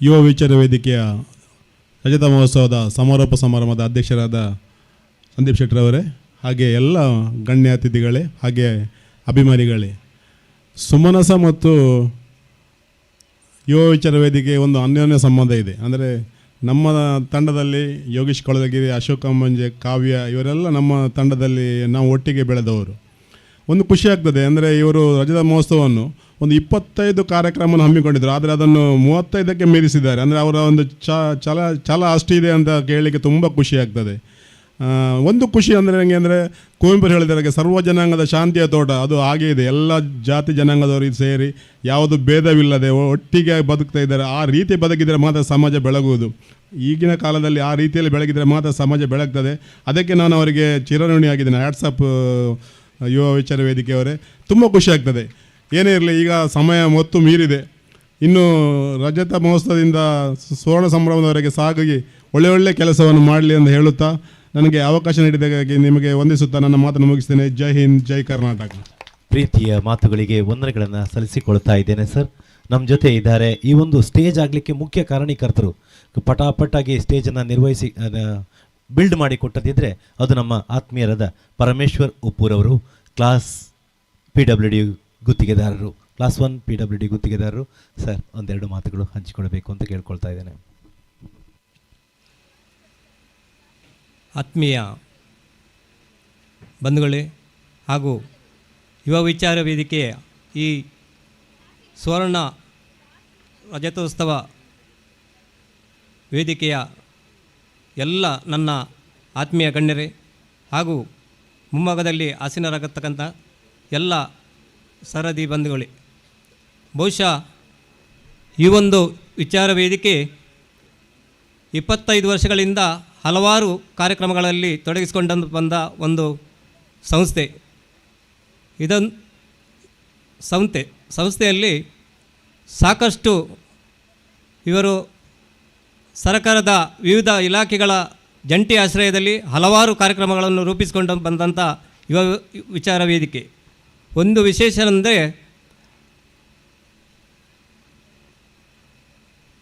ಯುವ ವಿಚಾರ ವೇದಿಕೆಯ ರಜತ ಮಹೋತ್ಸವದ ಸಮಾರೋಪ ಸಮಾರಂಭದ ಅಧ್ಯಕ್ಷರಾದ ಸಂದೀಪ್ ಶೆಟ್ಟರವರೇ, ಹಾಗೆ ಎಲ್ಲ ಗಣ್ಯ ಅತಿಥಿಗಳೇ, ಹಾಗೆ ಅಭಿಮಾನಿಗಳೇ, ಸುಮನಸ ಮತ್ತು ಯುವ ವಿಚಾರ ವೇದಿಕೆ ಒಂದು ಅನ್ಯೋನ್ಯ ಸಂಬಂಧ ಇದೆ. ಅಂದರೆ ನಮ್ಮ ತಂಡದಲ್ಲಿ ಯೋಗೀಶ್ ಕೊಳಲಗಿರಿ, ಅಶೋಕ್ ಮಂಜೆ, ಕಾವ್ಯ ಇವರೆಲ್ಲ ನಮ್ಮ ತಂಡದಲ್ಲಿ ನಾವು ಒಟ್ಟಿಗೆ ಬೆಳೆದವರು. ಒಂದು ಖುಷಿ ಆಗ್ತದೆ. ಅಂದರೆ ಇವರು ರಜತ ಮಹೋತ್ಸವವನ್ನು ಒಂದು 25 ಕಾರ್ಯಕ್ರಮವನ್ನು ಹಮ್ಮಿಕೊಂಡಿದ್ದರು, ಆದರೆ ಅದನ್ನು 35ಕ್ಕೆ ಮೀರಿಸಿದ್ದಾರೆ. ಅಂದರೆ ಅವರ ಒಂದು ಛಲ ಅಷ್ಟಿದೆ ಅಂತ ಕೇಳಲಿಕ್ಕೆ ತುಂಬ ಖುಷಿ ಆಗ್ತದೆ. ಒಂದು ಖುಷಿ ಅಂದರೆ ನನಗೆ ಅಂದರೆ ಕುವೆಂಪು ಹೇಳಿದಾಗೆ ಸರ್ವ ಜನಾಂಗದ ಶಾಂತಿಯ ತೋಟ, ಅದು ಹಾಗೇ ಇದೆ. ಎಲ್ಲ ಜಾತಿ ಜನಾಂಗದವರು ಸೇರಿ ಯಾವುದು ಭೇದವಿಲ್ಲದೆ ಒಟ್ಟಿಗೆ ಬದುಕ್ತಾ ಇದ್ದಾರೆ. ಆ ರೀತಿ ಬದುಕಿದರೆ ಮಾತ್ರ ಸಮಾಜ ಬೆಳಗುವುದು. ಈಗಿನ ಕಾಲದಲ್ಲಿ ಆ ರೀತಿಯಲ್ಲಿ ಬೆಳಗಿದರೆ ಮಾತ್ರ ಸಮಾಜ ಬೆಳಗ್ತದೆ. ಅದಕ್ಕೆ ನಾನು ಅವರಿಗೆ ಚಿರಋಣಿಯಾಗಿದ್ದೇನೆ. ವಾಟ್ಸಪ್ ಯುವ ವಿಚಾರ ವೇದಿಕೆಯವರೇ, ತುಂಬ ಖುಷಿ ಆಗ್ತದೆ. ಏನೇ ಇರಲಿ, ಈಗ ಸಮಯ ಮತ್ತು ಮೀರಿದೆ. ಇನ್ನು ರಜತ ಮಹೋತ್ಸವದಿಂದ ಸುವರ್ಣ ಸಂಭ್ರಮದವರೆಗೆ ಸಾಗಿ ಒಳ್ಳೆ ಕೆಲಸವನ್ನು ಮಾಡಲಿ ಎಂದು ಹೇಳುತ್ತಾ ನನಗೆ ಅವಕಾಶ ನೀಡಿದ್ದಕ್ಕಾಗಿ ನಿಮಗೆ ವಂದಿಸುತ್ತಾ ನನ್ನ ಮಾತನ್ನು ಮುಗಿಸ್ತೇನೆ. ಜೈ ಹಿಂದ್, ಜೈ ಕರ್ನಾಟಕ. ಪ್ರೀತಿಯ ಮಾತುಗಳಿಗೆ ವಂದನೆಗಳನ್ನು ಸಲ್ಲಿಸಿಕೊಳ್ತಾ ಇದ್ದೇನೆ ಸರ್. ನಮ್ಮ ಜೊತೆ ಇದ್ದಾರೆ. ಈ ಒಂದು ಸ್ಟೇಜ್ ಆಗಲಿಕ್ಕೆ ಮುಖ್ಯ ಕಾರಣೀಕರ್ತರು, ಪಟಾಪಟ್ಟಾಗಿ ಸ್ಟೇಜನ್ನು ನಿರ್ವಹಿಸಿ ಬಿಲ್ಡ್ ಮಾಡಿ ಕೊಟ್ಟದಿದ್ದರೆ ಅದು ನಮ್ಮ ಆತ್ಮೀಯರಾದ ಪರಮೇಶ್ವರ್ ಉಪ್ಪೂರವರು, ಕ್ಲಾಸ್ PWD ಗುತ್ತಿಗೆದಾರರು, ಕ್ಲಾಸ್ 1 PWD ಗುತ್ತಿಗೆದಾರರು. ಸರ್, ಒಂದೆರಡು ಮಾತುಗಳು ಹಂಚಿಕೊಳ್ಬೇಕು ಅಂತ ಕೇಳ್ಕೊಳ್ತಾ ಇದ್ದೇನೆ. ಆತ್ಮೀಯ ಬಂಧುಗಳೇ ಹಾಗೂ ಯುವ ವಿಚಾರ ವೇದಿಕೆಯ ಈ ಸುವರ್ಣ ರಜತೋತ್ಸವ ವೇದಿಕೆಯ ಎಲ್ಲ ನನ್ನ ಆತ್ಮೀಯ ಗಣ್ಯರೇ ಹಾಗೂ ಮುಂಭಾಗದಲ್ಲಿ ಆಸೀನರಾಗತಕ್ಕಂಥ ಎಲ್ಲ ಸರದಿ ಬಂಧುಗಳೇ, ಬಹುಶಃ ಈ ಒಂದು ವಿಚಾರ ವೇದಿಕೆ 25 ವರ್ಷಗಳಿಂದ ಹಲವಾರು ಕಾರ್ಯಕ್ರಮಗಳಲ್ಲಿ ತೊಡಗಿಸಿಕೊಂಡು ಬಂದ ಒಂದು ಸಂಸ್ಥೆ. ಇದೊಂದು ಸಂಸ್ಥೆಯಲ್ಲಿ ಸಾಕಷ್ಟು ಇವರು ಸರ್ಕಾರದ ವಿವಿಧ ಇಲಾಖೆಗಳ ಜಂಟಿ ಆಶ್ರಯದಲ್ಲಿ ಹಲವಾರು ಕಾರ್ಯಕ್ರಮಗಳನ್ನು ರೂಪಿಸಿಕೊಂಡು ಬಂದಂಥ ಯುವ ವಿಚಾರ ವೇದಿಕೆ. ಒಂದು ವಿಶೇಷ ಅಂದರೆ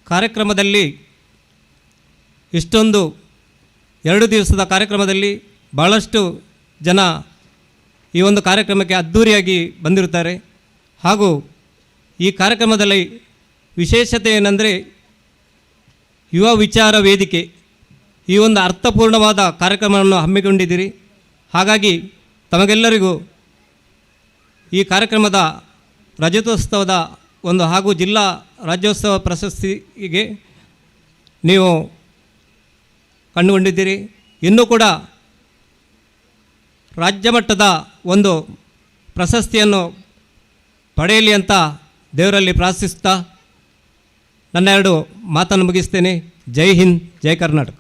ಕಾರ್ಯಕ್ರಮದಲ್ಲಿ ಇಷ್ಟೊಂದು 2 ದಿವಸದ ಕಾರ್ಯಕ್ರಮದಲ್ಲಿ ಭಾಳಷ್ಟು ಜನ ಈ ಒಂದು ಕಾರ್ಯಕ್ರಮಕ್ಕೆ ಅದ್ಧೂರಿಯಾಗಿ ಬಂದಿರುತ್ತಾರೆ. ಹಾಗೂ ಈ ಕಾರ್ಯಕ್ರಮದಲ್ಲಿ ವಿಶೇಷತೆ ಏನಂದರೆ ಯುವ ವಿಚಾರ ವೇದಿಕೆ ಈ ಒಂದು ಅರ್ಥಪೂರ್ಣವಾದ ಕಾರ್ಯಕ್ರಮವನ್ನು ಹಮ್ಮಿಕೊಂಡಿದ್ದೀರಿ. ಹಾಗಾಗಿ ತಮಗೆಲ್ಲರಿಗೂ ಈ ಕಾರ್ಯಕ್ರಮದ ರಜತೋತ್ಸವದ ಒಂದು ಹಾಗೂ ಜಿಲ್ಲಾ ರಾಜ್ಯೋತ್ಸವ ಪ್ರಶಸ್ತಿಗೆ ನೀವು ಕಂಡುಕೊಂಡಿದ್ದೀರಿ. ಇನ್ನೂ ಕೂಡ ರಾಜ್ಯ ಮಟ್ಟದ ಒಂದು ಪ್ರಶಸ್ತಿಯನ್ನು ಪಡೆಯಲಿ ಅಂತ ದೇವರಲ್ಲಿ ಪ್ರಾರ್ಥಿಸ್ತಾ ನನ್ನ 2 ಮಾತನ್ನು ಮುಗಿಸ್ತೇನೆ. ಜೈ ಹಿಂದ್, ಜೈ ಕರ್ನಾಟಕ.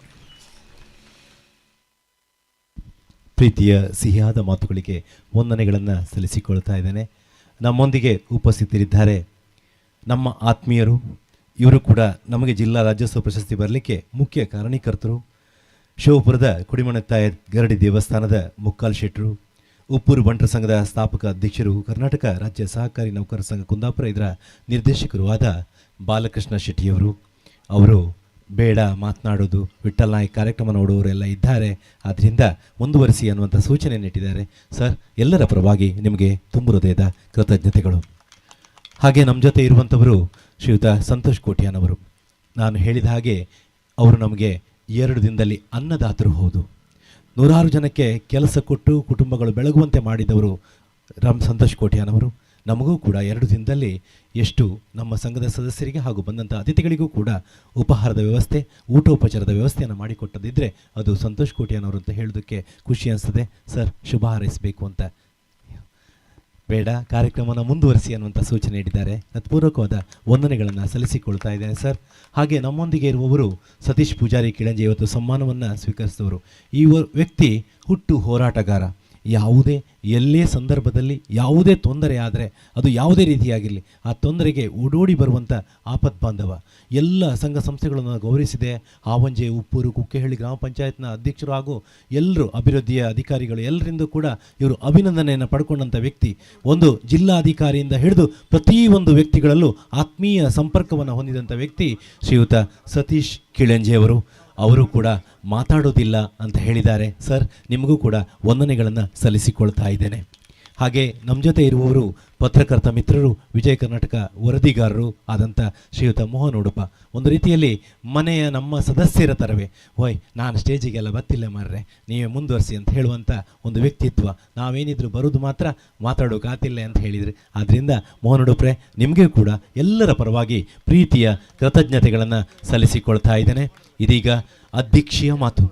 ಪ್ರೀತಿಯ ಸಿಹಿಯಾದ ಮಾತುಗಳಿಗೆ ವಂದನೆಗಳನ್ನು ಸಲ್ಲಿಸಿಕೊಳ್ತಾ ಇದ್ದೇನೆ. ನಮ್ಮೊಂದಿಗೆ ಉಪಸ್ಥಿತರಿದ್ದಾರೆ ನಮ್ಮ ಆತ್ಮೀಯರು. ಇವರು ಕೂಡ ನಮಗೆ ಜಿಲ್ಲಾ ರಾಜ್ಯೋತ್ಸವ ಪ್ರಶಸ್ತಿ ಬರಲಿಕ್ಕೆ ಮುಖ್ಯ ಕಾರಣೀಕರ್ತರು. ಶಿವಪುರದ ಕುಡಿಮಣತ್ತಾಯ ಗರಡಿ ದೇವಸ್ಥಾನದ ಮುಕ್ಕಾಲ್ ಶೆಟ್ಟರು, ಉಪ್ಪೂರು ಬಂಟರ ಸಂಘದ ಸ್ಥಾಪಕ ಅಧ್ಯಕ್ಷರು, ಕರ್ನಾಟಕ ರಾಜ್ಯ ಸಹಕಾರಿ ನೌಕರರ ಸಂಘ ಕುಂದಾಪುರ ಇದರ ನಿರ್ದೇಶಕರು ಆದ ಬಾಲಕೃಷ್ಣ ಶೆಟ್ಟಿಯವರು. ಅವರು ಬೇಡ ಮಾತನಾಡೋದು, ವಿಠ್ಠಲ್ ನಾಯಕ್ ಕಾರ್ಯಕ್ರಮ ನೋಡುವವರೆಲ್ಲ ಇದ್ದಾರೆ, ಆದ್ದರಿಂದ ಮುಂದುವರಿಸಿ ಅನ್ನುವಂಥ ಸೂಚನೆ ನೀಟ್ಟಿದ್ದಾರೆ. ಸರ್, ಎಲ್ಲರ ಪರವಾಗಿ ನಿಮಗೆ ತುಂಬು ಹೃದಯದ ಕೃತಜ್ಞತೆಗಳು. ಹಾಗೆ ನಮ್ಮ ಜೊತೆ ಇರುವಂಥವರು ಶ್ರೀಯುತ ಸಂತೋಷ್ ಕೋಟ್ಯಾನವರು. ನಾನು ಹೇಳಿದ ಹಾಗೆ ಅವರು ನಮಗೆ 2 ದಿನದಲ್ಲಿ ಅನ್ನದಾತರು. ಹೌದು, 100 ಜನಕ್ಕೆ ಕೆಲಸ ಕೊಟ್ಟು ಕುಟುಂಬಗಳು ಬೆಳಗುವಂತೆ ಮಾಡಿದವರು ಸಂತೋಷ್ ಕೋಟ್ಯಾನವರು. ನಮಗೂ ಕೂಡ 2 ದಿನದಲ್ಲಿ ಎಷ್ಟು ನಮ್ಮ ಸಂಘದ ಸದಸ್ಯರಿಗೆ ಹಾಗೂ ಬಂದಂಥ ಅತಿಥಿಗಳಿಗೂ ಕೂಡ ಉಪಹಾರದ ವ್ಯವಸ್ಥೆ, ಊಟೋಪಚಾರದ ವ್ಯವಸ್ಥೆಯನ್ನು ಮಾಡಿಕೊಟ್ಟದಿದ್ದರೆ ಅದು ಸಂತೋಷ್ ಕೋಟ್ಯಾನವರು ಅಂತ ಹೇಳೋದಕ್ಕೆ ಖುಷಿ ಅನಿಸ್ತದೆ. ಸರ್, ಶುಭ ಹಾರೈಸಬೇಕು ಅಂತ ಬೇಡ, ಕಾರ್ಯಕ್ರಮನ ಮುಂದುವರಿಸಿ ಅನ್ನುವಂಥ ಸೂಚನೆ ನೀಡಿದ್ದಾರೆ. ಹೃತ್ಪೂರ್ವಕವಾದ ವಂದನೆಗಳನ್ನು ಸಲ್ಲಿಸಿಕೊಳ್ತಾ ಇದ್ದೇನೆ ಸರ್. ಹಾಗೆ ನಮ್ಮೊಂದಿಗೆ ಇರುವವರು ಸತೀಶ್ ಪೂಜಾರಿ ಕಿಳಂಜಿ. ಇವತ್ತು ಸಮ್ಮಾನವನ್ನು ಸ್ವೀಕರಿಸಿದವರು. ಈ ವ್ಯಕ್ತಿ ಹುಟ್ಟು ಹೋರಾಟಗಾರ. ಯಾವುದೇ ಎಲ್ಲೇ ಸಂದರ್ಭದಲ್ಲಿ ಯಾವುದೇ ತೊಂದರೆ ಆದರೆ ಅದು ಯಾವುದೇ ರೀತಿಯಾಗಿರಲಿ ಆ ತೊಂದರೆಗೆ ಓಡೋಡಿ ಬರುವಂಥ ಆಪತ್ ಬಾಂಧವ. ಎಲ್ಲ ಸಂಘ ಸಂಸ್ಥೆಗಳನ್ನು ಗೌರವಿಸಿದೆ. ಹಾವಂಜೆ, ಉಪ್ಪೂರು, ಕುಕ್ಕೆಹಳ್ಳಿ ಗ್ರಾಮ ಪಂಚಾಯತ್ನ ಅಧ್ಯಕ್ಷರು ಹಾಗೂ ಎಲ್ಲರೂ ಅಭಿವೃದ್ಧಿಯ ಅಧಿಕಾರಿಗಳು ಎಲ್ಲರಿಂದ ಕೂಡ ಇವರು ಅಭಿನಂದನೆಯನ್ನು ಪಡ್ಕೊಂಡಂಥ ವ್ಯಕ್ತಿ. ಒಂದು ಜಿಲ್ಲಾಧಿಕಾರಿಯಿಂದ ಹಿಡಿದು ಪ್ರತಿಯೊಂದು ವ್ಯಕ್ತಿಗಳಲ್ಲೂ ಆತ್ಮೀಯ ಸಂಪರ್ಕವನ್ನು ಹೊಂದಿದಂಥ ವ್ಯಕ್ತಿ ಶ್ರೀಯುತ ಸತೀಶ್ ಕಿಳಂಜೆಯವರು. ಅವರು ಕೂಡ ಮಾತಾಡೋದಿಲ್ಲ ಅಂತ ಹೇಳಿದ್ದಾರೆ. ಸರ್, ನಿಮಗೂ ಕೂಡ ವಂದನೆಗಳನ್ನು ಸಲ್ಲಿಸಿಕೊಳ್ತಾ ಇದ್ದೇನೆ. ಹಾಗೆ ನಮ್ಮ ಜೊತೆ ಇರುವವರು ಪತ್ರಕರ್ತ ಮಿತ್ರರು, ವಿಜಯ ಕರ್ನಾಟಕ ವರದಿಗಾರರು ಆದಂಥ ಶ್ರೀಯುತ ಮೋಹನ್ ಉಡುಪ. ಒಂದು ರೀತಿಯಲ್ಲಿ ಮನೆಯ ನಮ್ಮ ಸದಸ್ಯರ ಥರವೇ, ಓಯ್ ನಾನು ಸ್ಟೇಜಿಗೆಲ್ಲ ಬರ್ತಿಲ್ಲ ಮಾರ್ರೆ, ನೀವೇ ಮುಂದುವರಿಸಿ ಅಂತ ಹೇಳುವಂಥ ಒಂದು ವ್ಯಕ್ತಿತ್ವ. ನಾವೇನಿದ್ರು ಬರೋದು ಮಾತ್ರ, ಮಾತಾಡೋಕ್ಕಾತಿಲ್ಲ ಅಂತ ಹೇಳಿದರೆ. ಆದ್ದರಿಂದ ಮೋಹನ್ ಉಡುಪ್ರೆ, ನಿಮಗೆ ಕೂಡ ಎಲ್ಲರ ಪರವಾಗಿ ಪ್ರೀತಿಯ ಕೃತಜ್ಞತೆಗಳನ್ನು ಸಲ್ಲಿಸಿಕೊಳ್ತಾ ಇದ್ದೇನೆ. ಇದೀಗ ಅಧ್ಯಕ್ಷೀಯ ಮಾತು.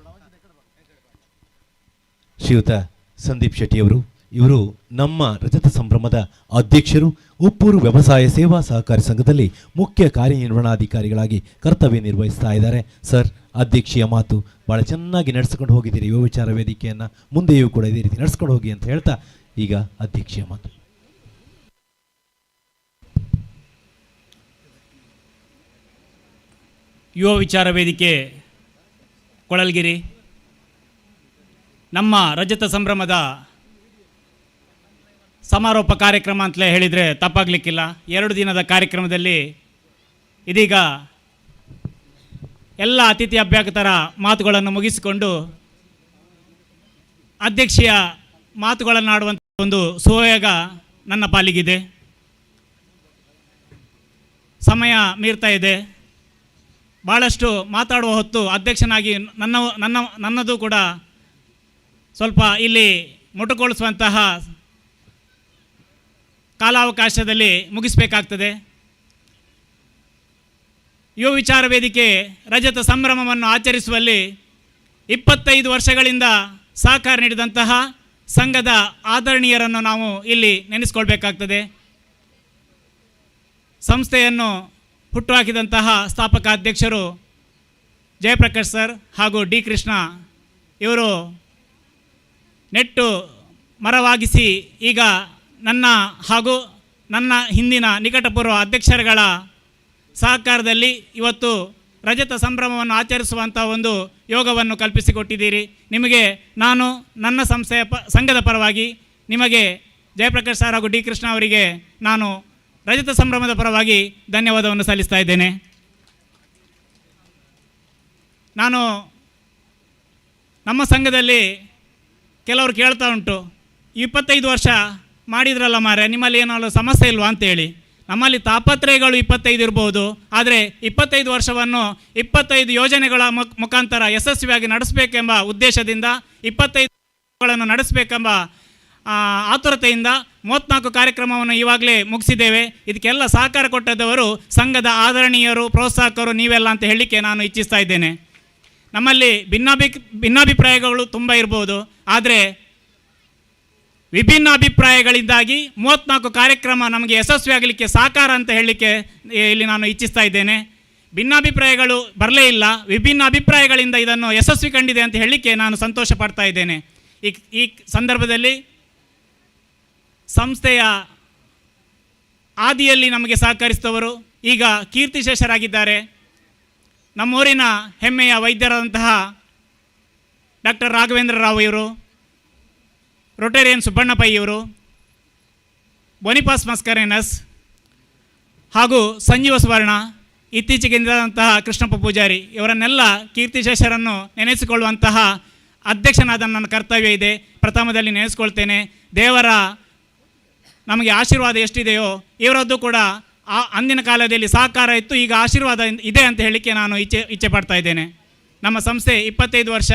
ಶ್ರೀಯುತ ಸಂದೀಪ್ ಶೆಟ್ಟಿಯವರು, ಇವರು ನಮ್ಮ ರಜತ ಸಂಭ್ರಮದ ಅಧ್ಯಕ್ಷರು. ಉಪ್ಪೂರು ವ್ಯವಸಾಯ ಸೇವಾ ಸಹಕಾರಿ ಸಂಘದಲ್ಲಿ ಮುಖ್ಯ ಕಾರ್ಯನಿರ್ವಹಣಾಧಿಕಾರಿಗಳಾಗಿ ಕರ್ತವ್ಯ ನಿರ್ವಹಿಸ್ತಾ ಇದ್ದಾರೆ. ಸರ್, ಅಧ್ಯಕ್ಷೀಯ ಮಾತು. ಭಾಳ ಚೆನ್ನಾಗಿ ನಡೆಸ್ಕೊಂಡು ಹೋಗಿದ್ದೀರಿ ಯುವ ವಿಚಾರ ವೇದಿಕೆಯನ್ನು, ಮುಂದೆಯೂ ಕೂಡ ಇದೇ ರೀತಿ ನಡೆಸ್ಕೊಂಡು ಹೋಗಿ ಅಂತ ಹೇಳ್ತಾ ಈಗ ಅಧ್ಯಕ್ಷೀಯ ಮಾತು. ಯುವ ವಿಚಾರ ವೇದಿಕೆ ಕೊಳಲ್ಗಿರಿ ನಮ್ಮ ರಜತ ಸಂಭ್ರಮದ ಸಮಾರೋಪ ಕಾರ್ಯಕ್ರಮ ಅಂತಲೇ ಹೇಳಿದರೆ ತಪ್ಪಾಗಲಿಕ್ಕಿಲ್ಲ. 2 ದಿನದ ಕಾರ್ಯಕ್ರಮದಲ್ಲಿ ಇದೀಗ ಎಲ್ಲ ಅತಿಥಿ ಅಭ್ಯಾಗತರ ಮಾತುಗಳನ್ನು ಮುಗಿಸಿಕೊಂಡು ಅಧ್ಯಕ್ಷೀಯ ಮಾತುಗಳನ್ನಾಡುವಂಥ ಒಂದು ಸೋಯಗ ನನ್ನ ಪಾಲಿಗಿದೆ. ಸಮಯ ಮೀರ್ತಾ ಇದೆ. ಭಾಳಷ್ಟು ಮಾತಾಡುವ ಹೊತ್ತು ಅಧ್ಯಕ್ಷನಾಗಿ ನನ್ನದು ಕೂಡ ಸ್ವಲ್ಪ ಇಲ್ಲಿ ಮೊಟುಕೊಳಿಸುವಂತಹ ಕಾಲಾವಕಾಶದಲ್ಲಿ ಮುಗಿಸಬೇಕಾಗ್ತದೆ. ಯುವ ವಿಚಾರ ವೇದಿಕೆ ರಜತ ಸಂಭ್ರಮವನ್ನು ಆಚರಿಸುವಲ್ಲಿ 25 ವರ್ಷಗಳಿಂದ ಸಹಕಾರ ನೀಡಿದಂತಹ ಸಂಘದ ಆದರಣೀಯರನ್ನು ನಾವು ಇಲ್ಲಿ ನೆನೆಸ್ಕೊಳ್ಬೇಕಾಗ್ತದೆ. ಸಂಸ್ಥೆಯನ್ನು ಹುಟ್ಟುಹಾಕಿದಂತಹ ಸ್ಥಾಪಕ ಅಧ್ಯಕ್ಷರು ಜಯಪ್ರಕಾಶ್ ಸರ್ ಹಾಗೂ ಡಿ ಕೃಷ್ಣ ಇವರು ನೆಟ್ಟು ಮರವಾಗಿಸಿ ಈಗ ನನ್ನ ಹಾಗೂ ನನ್ನ ಹಿಂದಿನ ನಿಕಟಪೂರ್ವ ಅಧ್ಯಕ್ಷರುಗಳ ಸಹಕಾರದಲ್ಲಿ ಇವತ್ತು ರಜತ ಸಂಭ್ರಮವನ್ನು ಆಚರಿಸುವಂಥ ಒಂದು ಯೋಗವನ್ನು ಕಲ್ಪಿಸಿಕೊಟ್ಟಿದ್ದೀರಿ. ನಿಮಗೆ ನಾನು ನನ್ನ ಸಂಘದ ಪರವಾಗಿ ನಿಮಗೆ ಜಯಪ್ರಕಾಶ್ ಸರ್ ಹಾಗೂ ಡಿ ಕೃಷ್ಣ ಅವರಿಗೆ ನಾನು ರಜತ ಸಂಭ್ರಮದ ಪರವಾಗಿ ಧನ್ಯವಾದವನ್ನು ಸಲ್ಲಿಸ್ತಾ ಇದ್ದೇನೆ. ನಾನು ನಮ್ಮ ಸಂಘದಲ್ಲಿ ಕೆಲವರು ಕೇಳ್ತಾ ಉಂಟು, 25 ವರ್ಷ ಮಾಡಿದ್ರಲ್ಲ ಮಾರೆ, ನಿಮ್ಮಲ್ಲಿ ಏನಾದ್ರು ಸಮಸ್ಯೆ ಇಲ್ವಾ ಅಂತೇಳಿ. ನಮ್ಮಲ್ಲಿ ತಾಪತ್ರಯಗಳು 25 ಇರ್ಬೋದು, ಆದರೆ 25 ವರ್ಷವನ್ನು 25 ಯೋಜನೆಗಳ ಮುಖಾಂತರ ಯಶಸ್ವಿಯಾಗಿ ನಡೆಸಬೇಕೆಂಬ ಉದ್ದೇಶದಿಂದ 25ಗಳನ್ನು ನಡೆಸಬೇಕೆಂಬ ಆತುರತೆಯಿಂದ 34 ಕಾರ್ಯಕ್ರಮವನ್ನು ಇವಾಗಲೇ ಮುಗಿಸಿದ್ದೇವೆ. ಇದಕ್ಕೆಲ್ಲ ಸಹಕಾರ ಕೊಟ್ಟದವರು ಸಂಘದ ಆದರಣೀಯರು, ಪ್ರೋತ್ಸಾಹಕರು ನೀವೆಲ್ಲ ಅಂತ ಹೇಳಲಿಕ್ಕೆ ನಾನು ಇಚ್ಛಿಸ್ತಾ ಇದ್ದೇನೆ. ನಮ್ಮಲ್ಲಿ ಭಿನ್ನಾಭಿಪ್ರಾಯಗಳು ತುಂಬ ಇರ್ಬೋದು, ಆದರೆ ವಿಭಿನ್ನ ಅಭಿಪ್ರಾಯಗಳಿಂದಾಗಿ 34 ಕಾರ್ಯಕ್ರಮ ನಮಗೆ ಯಶಸ್ವಿಯಾಗಲಿಕ್ಕೆ ಸಹಕಾರ ಅಂತ ಹೇಳಲಿಕ್ಕೆ ಇಲ್ಲಿ ನಾನು ಇಚ್ಛಿಸ್ತಾ ಇದ್ದೇನೆ. ಭಿನ್ನಾಭಿಪ್ರಾಯಗಳು ಬರಲೇ ಇಲ್ಲ, ವಿಭಿನ್ನ ಅಭಿಪ್ರಾಯಗಳಿಂದ ಇದನ್ನು ಯಶಸ್ವಿ ಕಂಡಿದೆ ಅಂತ ಹೇಳಲಿಕ್ಕೆ ನಾನು ಸಂತೋಷ ಪಡ್ತಾ ಇದ್ದೇನೆ. ಈ ಸಂದರ್ಭದಲ್ಲಿ ಸಂಸ್ಥೆಯ ಆದಿಯಲ್ಲಿ ನಮಗೆ ಸಹಕರಿಸಿದವರು ಈಗ ಕೀರ್ತಿಶೇಷರಾಗಿದ್ದಾರೆ. ನಮ್ಮೂರಿನ ಹೆಮ್ಮೆಯ ವೈದ್ಯರಾದಂತಹ ಡಾಕ್ಟರ್ ರಾಘವೇಂದ್ರ ರಾವ್ ಇವರು, ರೊಟೇರಿಯನ್ ಸುಬ್ಬಣ್ಣ ಪೈ ಇವರು, ಬೊನಿಪಾಸ್ ಮಸ್ಕರೇನಸ್ ಹಾಗೂ ಸಂಜೀವ ಸುವರ್ಣ, ಇತ್ತೀಚೆಗೆ ನಿಧನರಾದಂತಹ ಕೃಷ್ಣಪ್ಪ ಪೂಜಾರಿ ಇವರನ್ನೆಲ್ಲ ಕೀರ್ತಿಶೇಷರನ್ನು ನೆನೆಸಿಕೊಳ್ಳುವಂತಹ ಅಧ್ಯಕ್ಷನಾದ ನನ್ನ ಕರ್ತವ್ಯ ಇದೆ. ಪ್ರಥಮದಲ್ಲಿ ನೆನೆಸ್ಕೊಳ್ತೇನೆ. ದೇವರ ನಮಗೆ ಆಶೀರ್ವಾದ ಎಷ್ಟಿದೆಯೋ ಇವರದ್ದು ಕೂಡ ಅಂದಿನ ಕಾಲದಲ್ಲಿ ಸಹಕಾರ ಇತ್ತು, ಈಗ ಆಶೀರ್ವಾದ ಇದೆ ಅಂತ ಹೇಳಲಿಕ್ಕೆ ನಾನು ಇಚ್ಛೆ ಪಡ್ತಾ ಇದ್ದೇನೆ. ನಮ್ಮ ಸಂಸ್ಥೆ 25 ವರ್ಷ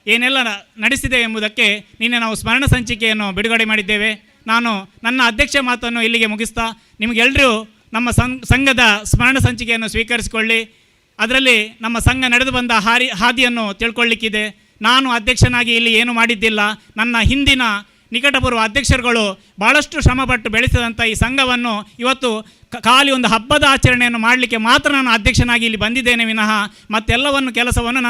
ಏನೆಲ್ಲ ನಡೆಸಿದೆ ಎಂಬುದಕ್ಕೆ ನಿನ್ನೆ ನಾವು ಸ್ಮರಣ ಸಂಚಿಕೆಯನ್ನು ಬಿಡುಗಡೆ ಮಾಡಿದ್ದೇವೆ. ನಾನು ನನ್ನ ಅಧ್ಯಕ್ಷ ಮಾತನ್ನು ಇಲ್ಲಿಗೆ ಮುಗಿಸ್ತಾ ನಿಮಗೆಲ್ಲರೂ ನಮ್ಮ ಸಂಘದ ಸ್ಮರಣ ಸಂಚಿಕೆಯನ್ನು ಸ್ವೀಕರಿಸಿಕೊಳ್ಳಿ. ಅದರಲ್ಲಿ ನಮ್ಮ ಸಂಘ ನಡೆದು ಬಂದ ಹಾದಿಯನ್ನು ತಿಳ್ಕೊಳ್ಳಿಕ್ಕಿದೆ. ನಾನು ಅಧ್ಯಕ್ಷನಾಗಿ ಇಲ್ಲಿ ಏನು ಮಾಡಿದ್ದಿಲ್ಲ, ನನ್ನ ಹಿಂದಿನ ನಿಕಟಪೂರ್ವ ಅಧ್ಯಕ್ಷರುಗಳು ಭಾಳಷ್ಟು ಶ್ರಮಪಟ್ಟು ಬೆಳೆಸಿದಂಥ ಈ ಸಂಘವನ್ನು ಇವತ್ತು ಖಾಲಿ ಒಂದು ಹಬ್ಬದ ಆಚರಣೆಯನ್ನು ಮಾಡಲಿಕ್ಕೆ ಮಾತ್ರ ನಾನು ಅಧ್ಯಕ್ಷನಾಗಿ ಇಲ್ಲಿ ಬಂದಿದ್ದೇನೆ ವಿನಃ ಮತ್ತೆಲ್ಲವನ್ನು ಕೆಲಸವನ್ನು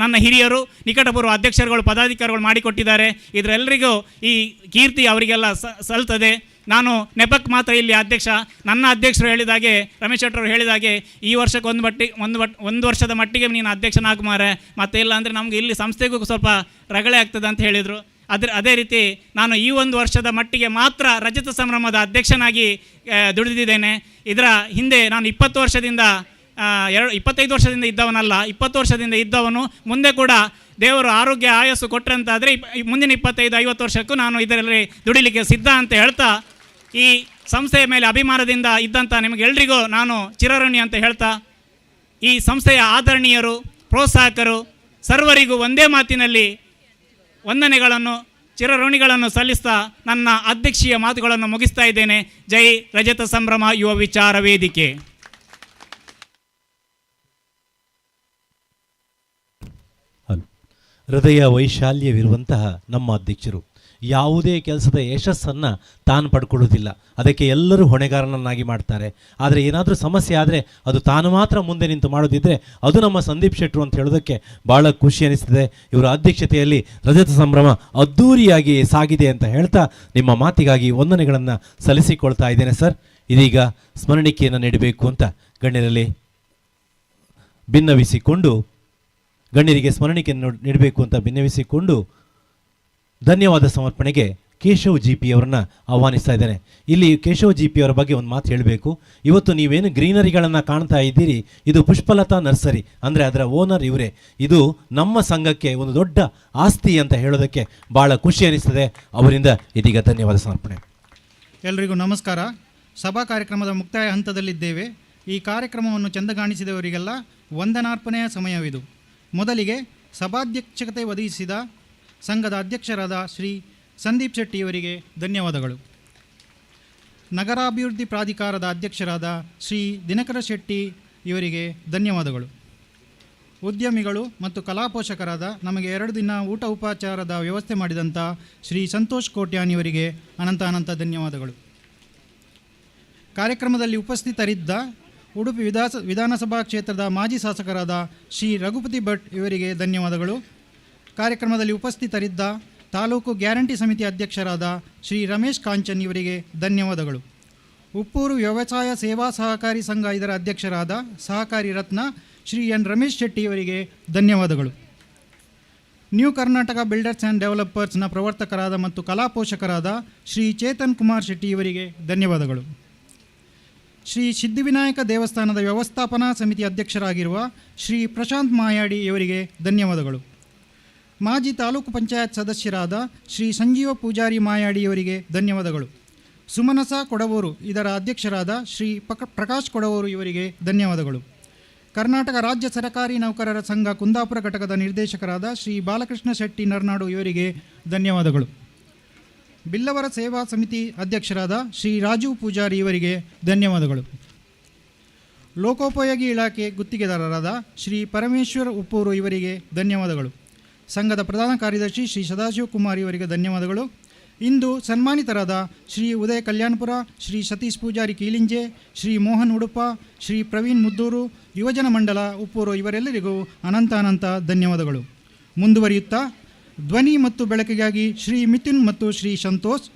ನನ್ನ ಹಿರಿಯರು ನಿಕಟಪೂರ್ವ ಅಧ್ಯಕ್ಷರುಗಳು ಪದಾಧಿಕಾರಿಗಳು ಮಾಡಿಕೊಟ್ಟಿದ್ದಾರೆ. ಇದರೆಲ್ಲರಿಗೂ ಈ ಕೀರ್ತಿ ಅವರಿಗೆಲ್ಲ ಸಲ್ತದೆ. ನಾನು ನೆಪಕ್ಕೆ ಮಾತ್ರ ಇಲ್ಲಿ ಅಧ್ಯಕ್ಷ. ನನ್ನ ಅಧ್ಯಕ್ಷರು ಹೇಳಿದಾಗೆ, ರಮೇಶ್ ಶೆಟ್ಟರು ಹೇಳಿದಾಗೆ, ಈ ವರ್ಷಕ್ಕೆ ಒಂದು ವರ್ಷದ ಮಟ್ಟಿಗೆ ನೀನು ಅಧ್ಯಕ್ಷನಾಗ ಮಾರೆ, ಮತ್ತೆ ಇಲ್ಲ ಅಂದರೆ ನಮಗೆ ಇಲ್ಲಿ ಸಂಸ್ಥೆಗೂ ಸ್ವಲ್ಪ ರಗಳೆ ಆಗ್ತದೆ ಅಂತ ಹೇಳಿದರು. ಅದೇ ರೀತಿ ನಾನು ಈ ಒಂದು ವರ್ಷದ ಮಟ್ಟಿಗೆ ಮಾತ್ರ ರಜತ ಸಂಭ್ರಮದ ಅಧ್ಯಕ್ಷನಾಗಿ ದುಡಿದಿದ್ದೇನೆ. ಇದರ ಹಿಂದೆ ನಾನು 25 ವರ್ಷದಿಂದ ಇದ್ದವನಲ್ಲ, 20 ವರ್ಷದಿಂದ ಇದ್ದವನು. ಮುಂದೆ ಕೂಡ ದೇವರು ಆರೋಗ್ಯ ಆಯಸ್ಸು ಕೊಟ್ಟರಂತಾದರೆ ಮುಂದಿನ 25-50 ವರ್ಷಕ್ಕೂ ನಾನು ಇದರಲ್ಲಿ ದುಡಿಲಿಕ್ಕೆ ಸಿದ್ಧ ಅಂತ ಹೇಳ್ತಾ, ಈ ಸಂಸ್ಥೆಯ ಮೇಲೆ ಅಭಿಮಾನದಿಂದ ಇದ್ದಂಥ ನಿಮಗೆಲ್ರಿಗೂ ನಾನು ಚಿರಋಣಿ ಅಂತ ಹೇಳ್ತಾ, ಈ ಸಂಸ್ಥೆಯ ಆದರಣೀಯರು, ಪ್ರೋತ್ಸಾಹಕರು ಸರ್ವರಿಗೂ ಒಂದೇ ಮಾತಿನಲ್ಲಿ ವಂದನೆಗಳನ್ನು, ಚಿರಋಣಿಗಳನ್ನು ಸಲ್ಲಿಸ್ತಾ ನನ್ನ ಅಧ್ಯಕ್ಷೀಯ ಮಾತುಗಳನ್ನು ಮುಗಿಸ್ತಾ ಇದ್ದೇನೆ. ಜೈ ರಜತ ಸಂಭ್ರಮ ಯುವ ವಿಚಾರ ವೇದಿಕೆ. ಹೃದಯ ವೈಶಾಲ್ಯವಿರುವಂತಹ ನಮ್ಮ ಅಧ್ಯಕ್ಷರು ಯಾವುದೇ ಕೆಲಸದ ಯಶಸ್ಸನ್ನು ತಾನು ಪಡ್ಕೊಳ್ಳೋದಿಲ್ಲ, ಅದಕ್ಕೆ ಎಲ್ಲರೂ ಹೊಣೆಗಾರನನ್ನಾಗಿ ಮಾಡ್ತಾರೆ. ಆದರೆ ಏನಾದರೂ ಸಮಸ್ಯೆ ಆದರೆ ಅದು ತಾನು ಮಾತ್ರ ಮುಂದೆ ನಿಂತು ಮಾಡೋದಿದ್ದರೆ ಅದು ನಮ್ಮ ಸಂದೀಪ್ ಶೆಟ್ಟರು ಅಂತ ಹೇಳೋದಕ್ಕೆ ಭಾಳ ಖುಷಿ ಅನಿಸ್ತದೆ. ಇವರ ಅಧ್ಯಕ್ಷತೆಯಲ್ಲಿ ರಜತ ಸಂಭ್ರಮ ಅದ್ಧೂರಿಯಾಗಿ ಸಾಗಿದೆ ಅಂತ ಹೇಳ್ತಾ ನಿಮ್ಮ ಮಾತಿಗಾಗಿ ವಂದನೆಗಳನ್ನು ಸಲ್ಲಿಸಿಕೊಳ್ತಾ ಇದ್ದೇನೆ ಸರ್. ಇದೀಗ ಸ್ಮರಣಿಕೆಯನ್ನು ನೀಡಬೇಕು ಅಂತ ಗಣ್ಯರಲ್ಲಿ ಗಣ್ಯರಿಗೆ ಸ್ಮರಣಿಕೆಯನ್ನು ನೀಡಬೇಕು ಅಂತ ಭಿನ್ನವಿಸಿಕೊಂಡು ಧನ್ಯವಾದ ಸಮರ್ಪಣೆಗೆ ಕೇಶವ್ ಜಿ ಪಿ ಅವರನ್ನ ಆಹ್ವಾನಿಸ್ತಾ ಇದ್ದೇನೆ. ಇಲ್ಲಿ ಕೇಶವ್ ಜಿ ಪಿ ಅವರ ಬಗ್ಗೆ ಒಂದು ಮಾತು ಹೇಳಬೇಕು. ಇವತ್ತು ನೀವೇನು ಗ್ರೀನರಿಗಳನ್ನು ಕಾಣ್ತಾ ಇದ್ದೀರಿ, ಇದು ಪುಷ್ಪಲತಾ ನರ್ಸರಿ, ಅಂದರೆ ಅದರ ಓನರ್ ಇವರೇ. ಇದು ನಮ್ಮ ಸಂಘಕ್ಕೆ ಒಂದು ದೊಡ್ಡ ಆಸ್ತಿ ಅಂತ ಹೇಳೋದಕ್ಕೆ ಭಾಳ ಖುಷಿ ಅನಿಸ್ತದೆ. ಅವರಿಂದ ಇದೀಗ ಧನ್ಯವಾದ ಸಮರ್ಪಣೆ. ಎಲ್ರಿಗೂ ನಮಸ್ಕಾರ. ಸಭಾ ಕಾರ್ಯಕ್ರಮದ ಮುಕ್ತಾಯ ಹಂತದಲ್ಲಿದ್ದೇವೆ. ಈ ಕಾರ್ಯಕ್ರಮವನ್ನು ಚಂದಗಾಣಿಸಿದವರಿಗೆಲ್ಲ ವಂದನಾರ್ಪಣೆಯ ಸಮಯವಿದು. ಮೊದಲಿಗೆ ಸಭಾಧ್ಯಕ್ಷತೆ ವಹಿಸಿದ ಸಂಘದ ಅಧ್ಯಕ್ಷರಾದ ಶ್ರೀ ಸಂದೀಪ್ ಶೆಟ್ಟಿಯವರಿಗೆ ಧನ್ಯವಾದಗಳು. ನಗರಾಭಿವೃದ್ಧಿ ಪ್ರಾಧಿಕಾರದ ಅಧ್ಯಕ್ಷರಾದ ಶ್ರೀ ದಿನಕರ ಶೆಟ್ಟಿ ಇವರಿಗೆ ಧನ್ಯವಾದಗಳು. ಉದ್ಯಮಿಗಳು ಮತ್ತು ಕಲಾ ಪೋಷಕರಾದ ನಮಗೆ 2 ದಿನ ಊಟ ಉಪಚಾರದ ವ್ಯವಸ್ಥೆ ಮಾಡಿದಂಥ ಶ್ರೀ ಸಂತೋಷ್ ಕೋಟ್ಯಾನಿಯವರಿಗೆ ಅನಂತ ಧನ್ಯವಾದಗಳು. ಕಾರ್ಯಕ್ರಮದಲ್ಲಿ ಉಪಸ್ಥಿತರಿದ್ದ ಉಡುಪಿ ವಿಧಾನಸಭಾ ಕ್ಷೇತ್ರದ ಮಾಜಿ ಶಾಸಕರಾದ ಶ್ರೀ ರಘುಪತಿ ಭಟ್ ಇವರಿಗೆ ಧನ್ಯವಾದಗಳು. ಕಾರ್ಯಕ್ರಮದಲ್ಲಿ ಉಪಸ್ಥಿತರಿದ್ದ ತಾಲೂಕು ಗ್ಯಾರಂಟಿ ಸಮಿತಿ ಅಧ್ಯಕ್ಷರಾದ ಶ್ರೀ ರಮೇಶ್ ಕಾಂಚನ್ ಇವರಿಗೆ ಧನ್ಯವಾದಗಳು. ಉಪ್ಪೂರು ವ್ಯವಸಾಯ ಸೇವಾ ಸಹಕಾರಿ ಸಂಘ ಇದರ ಅಧ್ಯಕ್ಷರಾದ ಸಹಕಾರಿ ರತ್ನ ಶ್ರೀ ಎನ್ ರಮೇಶ್ ಶೆಟ್ಟಿ ಇವರಿಗೆ ಧನ್ಯವಾದಗಳು. ನ್ಯೂ ಕರ್ನಾಟಕ ಬಿಲ್ಡರ್ಸ್ ಆ್ಯಂಡ್ ಡೆವಲಪರ್ಸ್ನ ಪ್ರವರ್ತಕರಾದ ಮತ್ತು ಕಲಾ ಪೋಷಕರಾದ ಶ್ರೀ ಚೇತನ್ ಕುಮಾರ್ ಶೆಟ್ಟಿ ಇವರಿಗೆ ಧನ್ಯವಾದಗಳು. ಶ್ರೀ ಸಿದ್ಧಿವಿನಾಯಕ ದೇವಸ್ಥಾನದ ವ್ಯವಸ್ಥಾಪನಾ ಸಮಿತಿ ಅಧ್ಯಕ್ಷರಾಗಿರುವ ಶ್ರೀ ಪ್ರಶಾಂತ್ ಮಾಯಾಡಿ ಇವರಿಗೆ ಧನ್ಯವಾದಗಳು. ಮಾಜಿ ತಾಲೂಕು ಪಂಚಾಯತ್ ಸದಸ್ಯರಾದ ಶ್ರೀ ಸಂಜೀವ ಪೂಜಾರಿ ಮಾಯಾಡಿ ಇವರಿಗೆ ಧನ್ಯವಾದಗಳು. ಸುಮನಸ ಕೊಡವೂರು ಇದರ ಅಧ್ಯಕ್ಷರಾದ ಶ್ರೀ ಪ್ರಕಾಶ್ ಕೊಡವೂರು ಇವರಿಗೆ ಧನ್ಯವಾದಗಳು. ಕರ್ನಾಟಕ ರಾಜ್ಯ ಸರ್ಕಾರಿ ನೌಕರರ ಸಂಘ ಕುಂದಾಪುರ ಘಟಕದ ನಿರ್ದೇಶಕರಾದ ಶ್ರೀ ಬಾಲಕೃಷ್ಣ ಶೆಟ್ಟಿ ನರ್ನಾಡು ಇವರಿಗೆ ಧನ್ಯವಾದಗಳು. ಬಿಲ್ಲವರ ಸೇವಾ ಸಮಿತಿ ಅಧ್ಯಕ್ಷರಾದ ಶ್ರೀ ರಾಜು ಪೂಜಾರಿ ಇವರಿಗೆ ಧನ್ಯವಾದಗಳು. ಲೋಕೋಪಯೋಗಿ ಇಲಾಖೆ ಗುತ್ತಿಗೆದಾರರಾದ ಶ್ರೀ ಪರಮೇಶ್ವರ್ ಉಪ್ಪೂರು ಇವರಿಗೆ ಧನ್ಯವಾದಗಳು. ಸಂಘದ ಪ್ರಧಾನ ಕಾರ್ಯದರ್ಶಿ ಶ್ರೀ ಸದಾಶಿವ ಕುಮಾರ್ ಇವರಿಗೆ ಧನ್ಯವಾದಗಳು. ಇಂದು ಸನ್ಮಾನಿತರಾದ ಶ್ರೀ ಉದಯ ಕಲ್ಯಾಣಪುರ, ಶ್ರೀ ಸತೀಶ್ ಪೂಜಾರಿ ಕೀಲಿಂಜೆ, ಶ್ರೀ ಮೋಹನ್ ಉಡುಪ, ಶ್ರೀ ಪ್ರವೀಣ್ ಮುದ್ದೂರು, ಯುವಜನ ಮಂಡಲ ಉಪ್ಪೂರು ಇವರೆಲ್ಲರಿಗೂ ಅನಂತ ಧನ್ಯವಾದಗಳು. ಮುಂದುವರಿಯುತ್ತಾ ಧ್ವನಿ ಮತ್ತು ಬೆಳಕಿಗಾಗಿ ಶ್ರೀ ಮಿಥುನ್ ಮತ್ತು ಶ್ರೀ ಸಂತೋಷ್,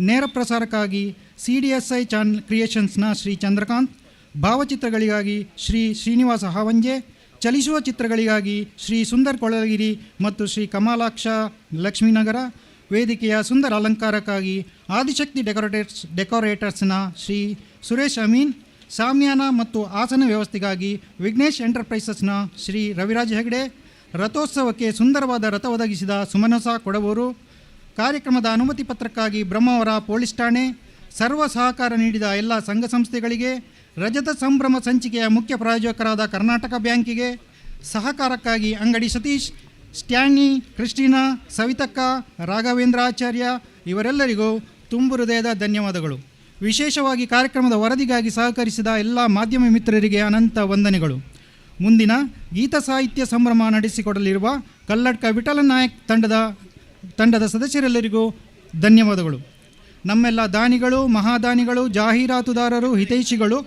ನೇರ ಪ್ರಸಾರಕ್ಕಾಗಿ CDSI ಚಾನಲ್ ಕ್ರಿಯೇಷನ್ಸ್ನ ಶ್ರೀ ಚಂದ್ರಕಾಂತ್, ಭಾವಚಿತ್ರಗಳಿಗಾಗಿ ಶ್ರೀ ಶ್ರೀನಿವಾಸ ಹಾವಂಜೆ, ಚಲಿಸುವ ಚಿತ್ರಗಳಿಗಾಗಿ ಶ್ರೀ ಸುಂದರ್ ಕೊಳಲಗಿರಿ ಮತ್ತು ಶ್ರೀ ಕಮಲಾಕ್ಷ ಲಕ್ಷ್ಮೀನಗರ, ವೇದಿಕೆಯ ಸುಂದರ ಅಲಂಕಾರಕ್ಕಾಗಿ ಆದಿಶಕ್ತಿ ಡೆಕೋರೇಟರ್ಸ್ನ ಶ್ರೀ ಸುರೇಶ್ ಅಮೀನ್, ಸಾಮ್ಯಾನ ಮತ್ತು ಆಸನ ವ್ಯವಸ್ಥೆಗಾಗಿ ವಿಘ್ನೇಶ್ ಎಂಟರ್ಪ್ರೈಸಸ್ನ ಶ್ರೀ ರವಿರಾಜ್ ಹೆಗ್ಡೆ, ರಥೋತ್ಸವಕ್ಕೆ ಸುಂದರವಾದ ರಥ ಒದಗಿಸಿದ ಸುಮನಸ ಕೊಡವೂರು, ಕಾರ್ಯಕ್ರಮದ ಅನುಮತಿ ಪತ್ರಕ್ಕಾಗಿ ಬ್ರಹ್ಮಾವರ ಪೊಲೀಸ್ ಠಾಣೆ, ಸರ್ವ ಸಹಕಾರ ನೀಡಿದ ಎಲ್ಲ ಸಂಘ ಸಂಸ್ಥೆಗಳಿಗೆ, ರಜತ ಸಂಭ್ರಮ ಸಂಚಿಕೆಯ ಮುಖ್ಯ ಪ್ರಾಯೋಜಕರಾದ ಕರ್ನಾಟಕ ಬ್ಯಾಂಕಿಗೆ, ಸಹಕಾರಕ್ಕಾಗಿ ಅಂಗಡಿ ಸತೀಶ್, ಸ್ಟ್ಯಾನಿ, ಕ್ರಿಸ್ಟಿನಾ, ಸವಿತಕ್ಕ, ರಾಘವೇಂದ್ರ ಆಚಾರ್ಯ ಇವರೆಲ್ಲರಿಗೂ ತುಂಬು ಹೃದಯದ ಧನ್ಯವಾದಗಳು. ವಿಶೇಷವಾಗಿ ಕಾರ್ಯಕ್ರಮದ ವರದಿಗಾಗಿ ಸಹಕರಿಸಿದ ಎಲ್ಲ ಮಾಧ್ಯಮ ಮಿತ್ರರಿಗೆ ಅನಂತ ವಂದನೆಗಳು. ಮುಂದಿನ ಗೀತ ಸಾಹಿತ್ಯ ಸಂಭ್ರಮ ನಡೆಸಿಕೊಡಲಿರುವ ಕಲ್ಲಡ್ಕ ವಿಠಲ ನಾಯಕ್ ತಂಡದ ಸದಸ್ಯರೆಲ್ಲರಿಗೂ ಧನ್ಯವಾದಗಳು. ನಮ್ಮೆಲ್ಲ ದಾನಿಗಳು, ಮಹಾದಾನಿಗಳು, ಜಾಹೀರಾತುದಾರರು, ಹಿತೈಷಿಗಳು,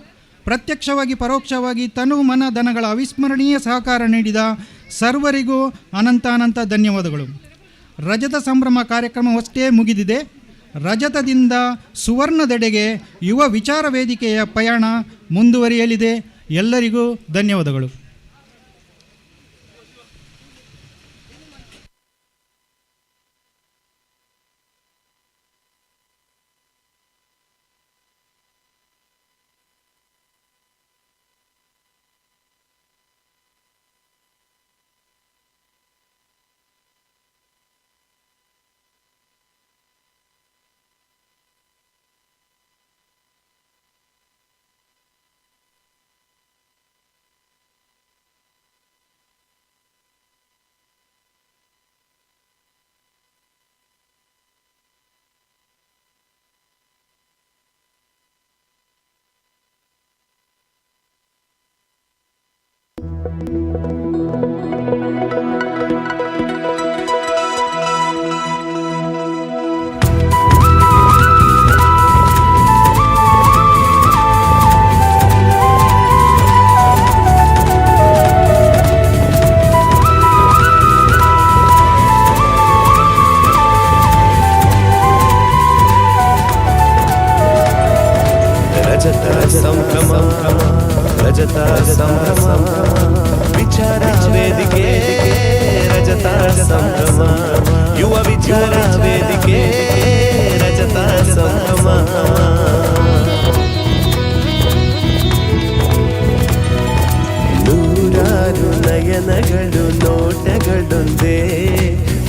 ಪ್ರತ್ಯಕ್ಷವಾಗಿ ಪರೋಕ್ಷವಾಗಿ ತನು ಮನ ಧನಗಳ ಅವಿಸ್ಮರಣೀಯ ಸಹಕಾರ ನೀಡಿದ ಸರ್ವರಿಗೂ ಅನಂತ ಧನ್ಯವಾದಗಳು. ರಜತ ಸಂಭ್ರಮ ಕಾರ್ಯಕ್ರಮವಷ್ಟೇ ಮುಗಿದಿದೆ. ರಜತದಿಂದ ಸುವರ್ಣದೆಡೆಗೆ ಯುವ ವಿಚಾರ ವೇದಿಕೆಯ ಪಯಣ ಮುಂದುವರಿಯಲಿದೆ. ಎಲ್ಲರಿಗೂ ಧನ್ಯವಾದಗಳು. ರಜತ ಸಂಭ್ರಮ ವಿಚಾರ ವೇದಿಕೆ ರಜತ ಸಂಭ್ರಮ ಯುವ ವಿಚಾರ ವೇದಿಕೆ ರಜತ ಸಂಭ್ರಮ ನೂರಾರು ನಯನಗಳು ನೋಟಗಳೊಂದೇ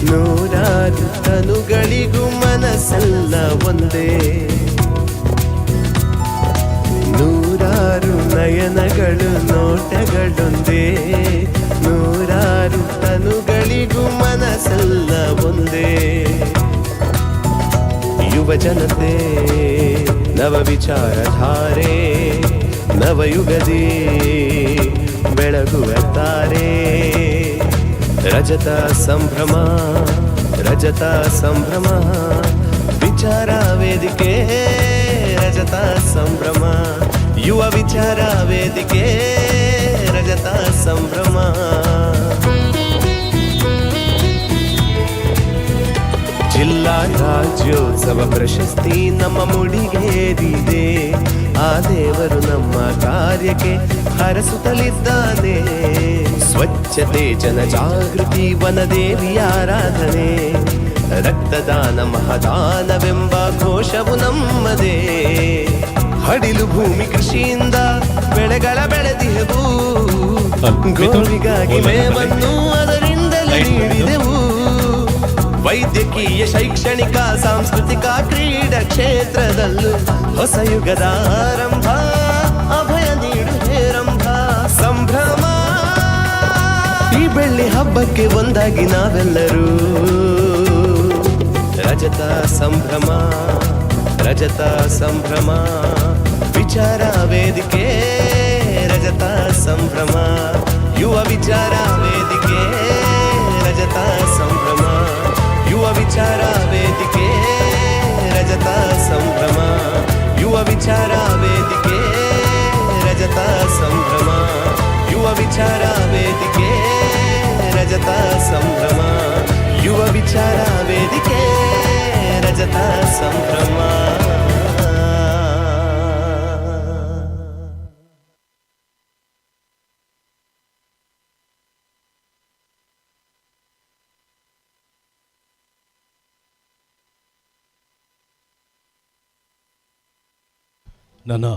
ನೂರಾರು ತನುಗಳಿಗೂ ಮನಸ್ಸೆಲ್ಲ ಒಂದೇ ನೂರಾರು ನಯನಗಳು ನೋಟಗಳೊಂದೇ ನೂರಾರು ತನುಗಳಿಗೂ ಮನಸ್ಸೆಲ್ಲ ಒಂದೇ ಯುವ ಜನತೆ ನವ ವಿಚಾರಧಾರೆ ನವಯುಗದಿ ಬೆಳಗುವ ತಾರೆ ರಜತ ಸಂಭ್ರಮ ರಜತ ಸಂಭ್ರಮ ವಿಚಾರ ವೇದಿಕೆ ರಜತ ಸಂಭ್ರಮ ಯುವ ವಿಚಾರ ವೇದಿಕೆ ರಜತ ಸಂಭ್ರಮ ಜಿಲ್ಲಾ ರಾಜ್ಯೋತ್ಸವ ಪ್ರಶಸ್ತಿ ನಮ್ಮ ಮುಡಿಗೇರಿದೆ ಆ ದೇವರು ನಮ್ಮ ಕಾರ್ಯಕ್ಕೆ ಹರಸುತ್ತಲಿದ್ದಾನೆ ಸ್ವಚ್ಛತೆ ಜನಜಾಗೃತಿ ವನದೇವಿ ಆರಾಧನೆ ರಕ್ತದಾನ ಮಹದಾನವೆಂಬ ಘೋಷವು ನಮ್ಮದೇ ಹಡಿಲು ಭೂಮಿ ಕೃಷಿಯಿಂದ ಬೆಳೆಗಳ ಬೆಳೆದಿಹೆವು ಗೋವಿಗಾಗಿ ಮೇವನ್ನು ಅದರಿಂದಲೇ ನೀಡಿದೆವು ವೈದ್ಯಕೀಯ ಶೈಕ್ಷಣಿಕ ಸಾಂಸ್ಕೃತಿಕ ಕ್ರೀಡಾ ಕ್ಷೇತ್ರದಲ್ಲೂ ಹೊಸ ಯುಗದ ಆರಂಭ ಅಭಯ ನೀಡು ಹೇರಂಭ ಸಂಭ್ರಮ ಈ ಬೆಳ್ಳಿ ಹಬ್ಬಕ್ಕೆ ಒಂದಾಗಿ ನಾವೆಲ್ಲರೂ ರಜತ ಸಂಭ್ರಮ ರಜತ ಸಂಭ್ರಮ ವಿಚಾರ ವೇದಿಕೆ ರಜತ ಸಂಭ್ರಮ ಯುವ ವಿಚಾರ ವೇದಿಕೆ ರಜತ ಸಂಭ್ರಮ ಯುವ ವಿಚಾರ ವೇದಿಕೆ ರಜತ ಸಂಭ್ರಮ ಯುವ ವಿಚಾರ ವೇದಿಕೆ ರಜತ ಸಂಭ್ರಮ ಯುವ ವಿಚಾರ ವೇದಿಕೆ ರಜತ ಸಂಭ್ರಮ ಯುವ ವಿಚಾರ ವೇದಿಕೆ ರಜತ ಸಂಭ್ರಮ ನನ್ನ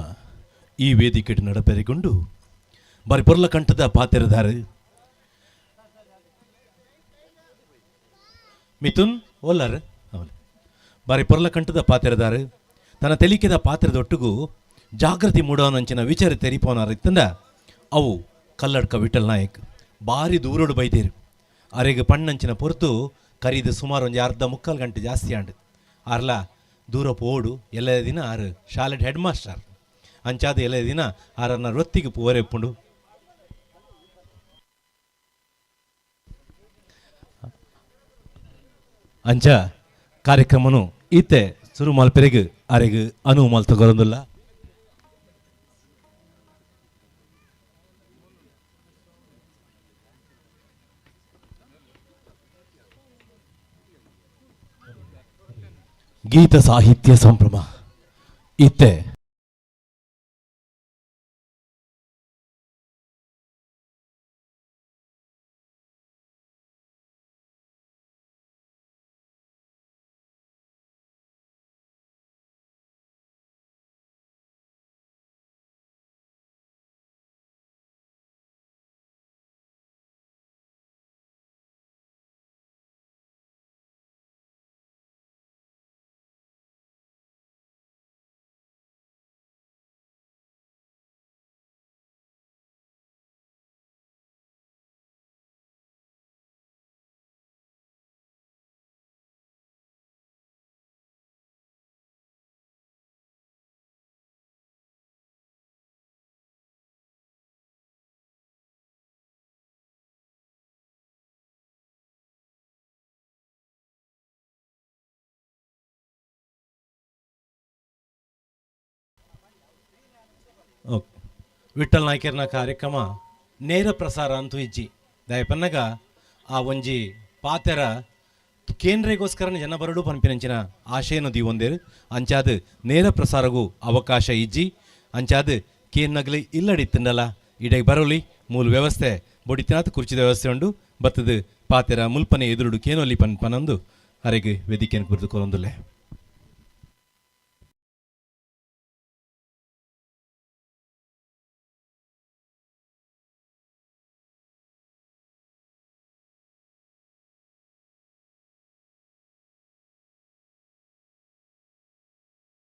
ಈ ವೇದಿಕೆ ನಡಪೆರಿಕೊಂಡು ಬಾರಿ ಪೊರ್ಲ ಕಂಠದ ಪಾತೆರದಾರು ಮಿಥುನ್ ಓಲರ್ ಅವನು ಬಾರಿ ಪೊರ್ಲ ಕಂಠದ ಪಾತೆರದಾರು ತನ್ನ ತೆಲಿಕೆದ ಪಾತ್ರೆದೊಟ್ಟಿಗೂ ಜಾಗೃತಿ ಮೂಡೋನಂಚಿನ ವಿಚಾರ ತೆರಿಪೋನಾರ ಇತ್ತಂದ ಅವು ಕಲ್ಲಡ್ಕ ವಿಠಲ್ ನಾಯಕ್ ಭಾರಿ ದೂರೋಡು ಬೈದೇರು ಅರೆಗೆ ಪಣ್ಣಂಚಿನ ಪೊರ್ತು ಕರೀದು ಸುಮಾರು ಒಂದು ಅರ್ಧ ಮುಕ್ಕಾಲು ಗಂಟೆ ಜಾಸ್ತಿ ಆಂಡು ಆರ್ಲ ದೂರ ಪೋಡು ಎಲ್ಲ ದಿನ ಆರು ಶಾಲೆಡ್ ಹೆಡ್ ಮಾಸ್ಟರ್ ಅಂಚಾದ ಎಲ್ಲ ದಿನ ಆರನ್ನ ರೊತ್ತಿಗೆ ಪೋರೆಪ್ಪುಂಡು ಅಂಚ ಕಾರ್ಯಕ್ರಮನು ಇತ್ತೆ ಶುರು ಮಲ್ಪೆರೆಗ್ ಅರೆಗ್ ಅನು ಮಲ್ತಗೊರಂದುಲ್ಲ. ಗೀತ ಸಾಹಿತ್ಯ ಸಂಭ್ರಮ ಇತ್ತೆ ವಿಠಲ್ ನಾಯ್ಕರ್ನ ಕಾರ್ಯಕ್ರಮ ನೇರ ಪ್ರಸಾರ ಅಂತೂ ಇಜ್ಜಿ ದಯಪನ್ನಗ ಆ ಒಂಜಿ ಪಾತೆರ ಕೇಂದ್ರಗೋಸ್ಕರ ಜನ ಬರಡು ಪಂಪಿನಂಚಿನ ಆಶಯನು ದೀವೊಂದೇರು ಅಂಚಾದ ನೇರ ಪ್ರಸಾರಗೂ ಅವಕಾಶ ಇಜ್ಜಿ ಅಂಚಾದ ಕೇನ್ನಗಲಿ ಇಲ್ಲಡಿತ್ತಂಡಲ್ಲ ಇಡೆಗೆ ಬರೋಲಿ ಮೂಲ ವ್ಯವಸ್ಥೆ ಬೊಡಿತಿನಾಥ ಕುರ್ಚಿದ ವ್ಯವಸ್ಥೆ ಉಂಡು ಬತ್ತದ ಪಾತೆರ ಮುಲ್ಪನೆ ಎದುರುಡು ಕೇನೊಲಿ ಪನ್ಪನಂದು ಅರೆಗೆ ವೇದಿಕೆಯನ್ನು ಕುರಿತು ಕೊರೊಂದುಲ್ಲೆ.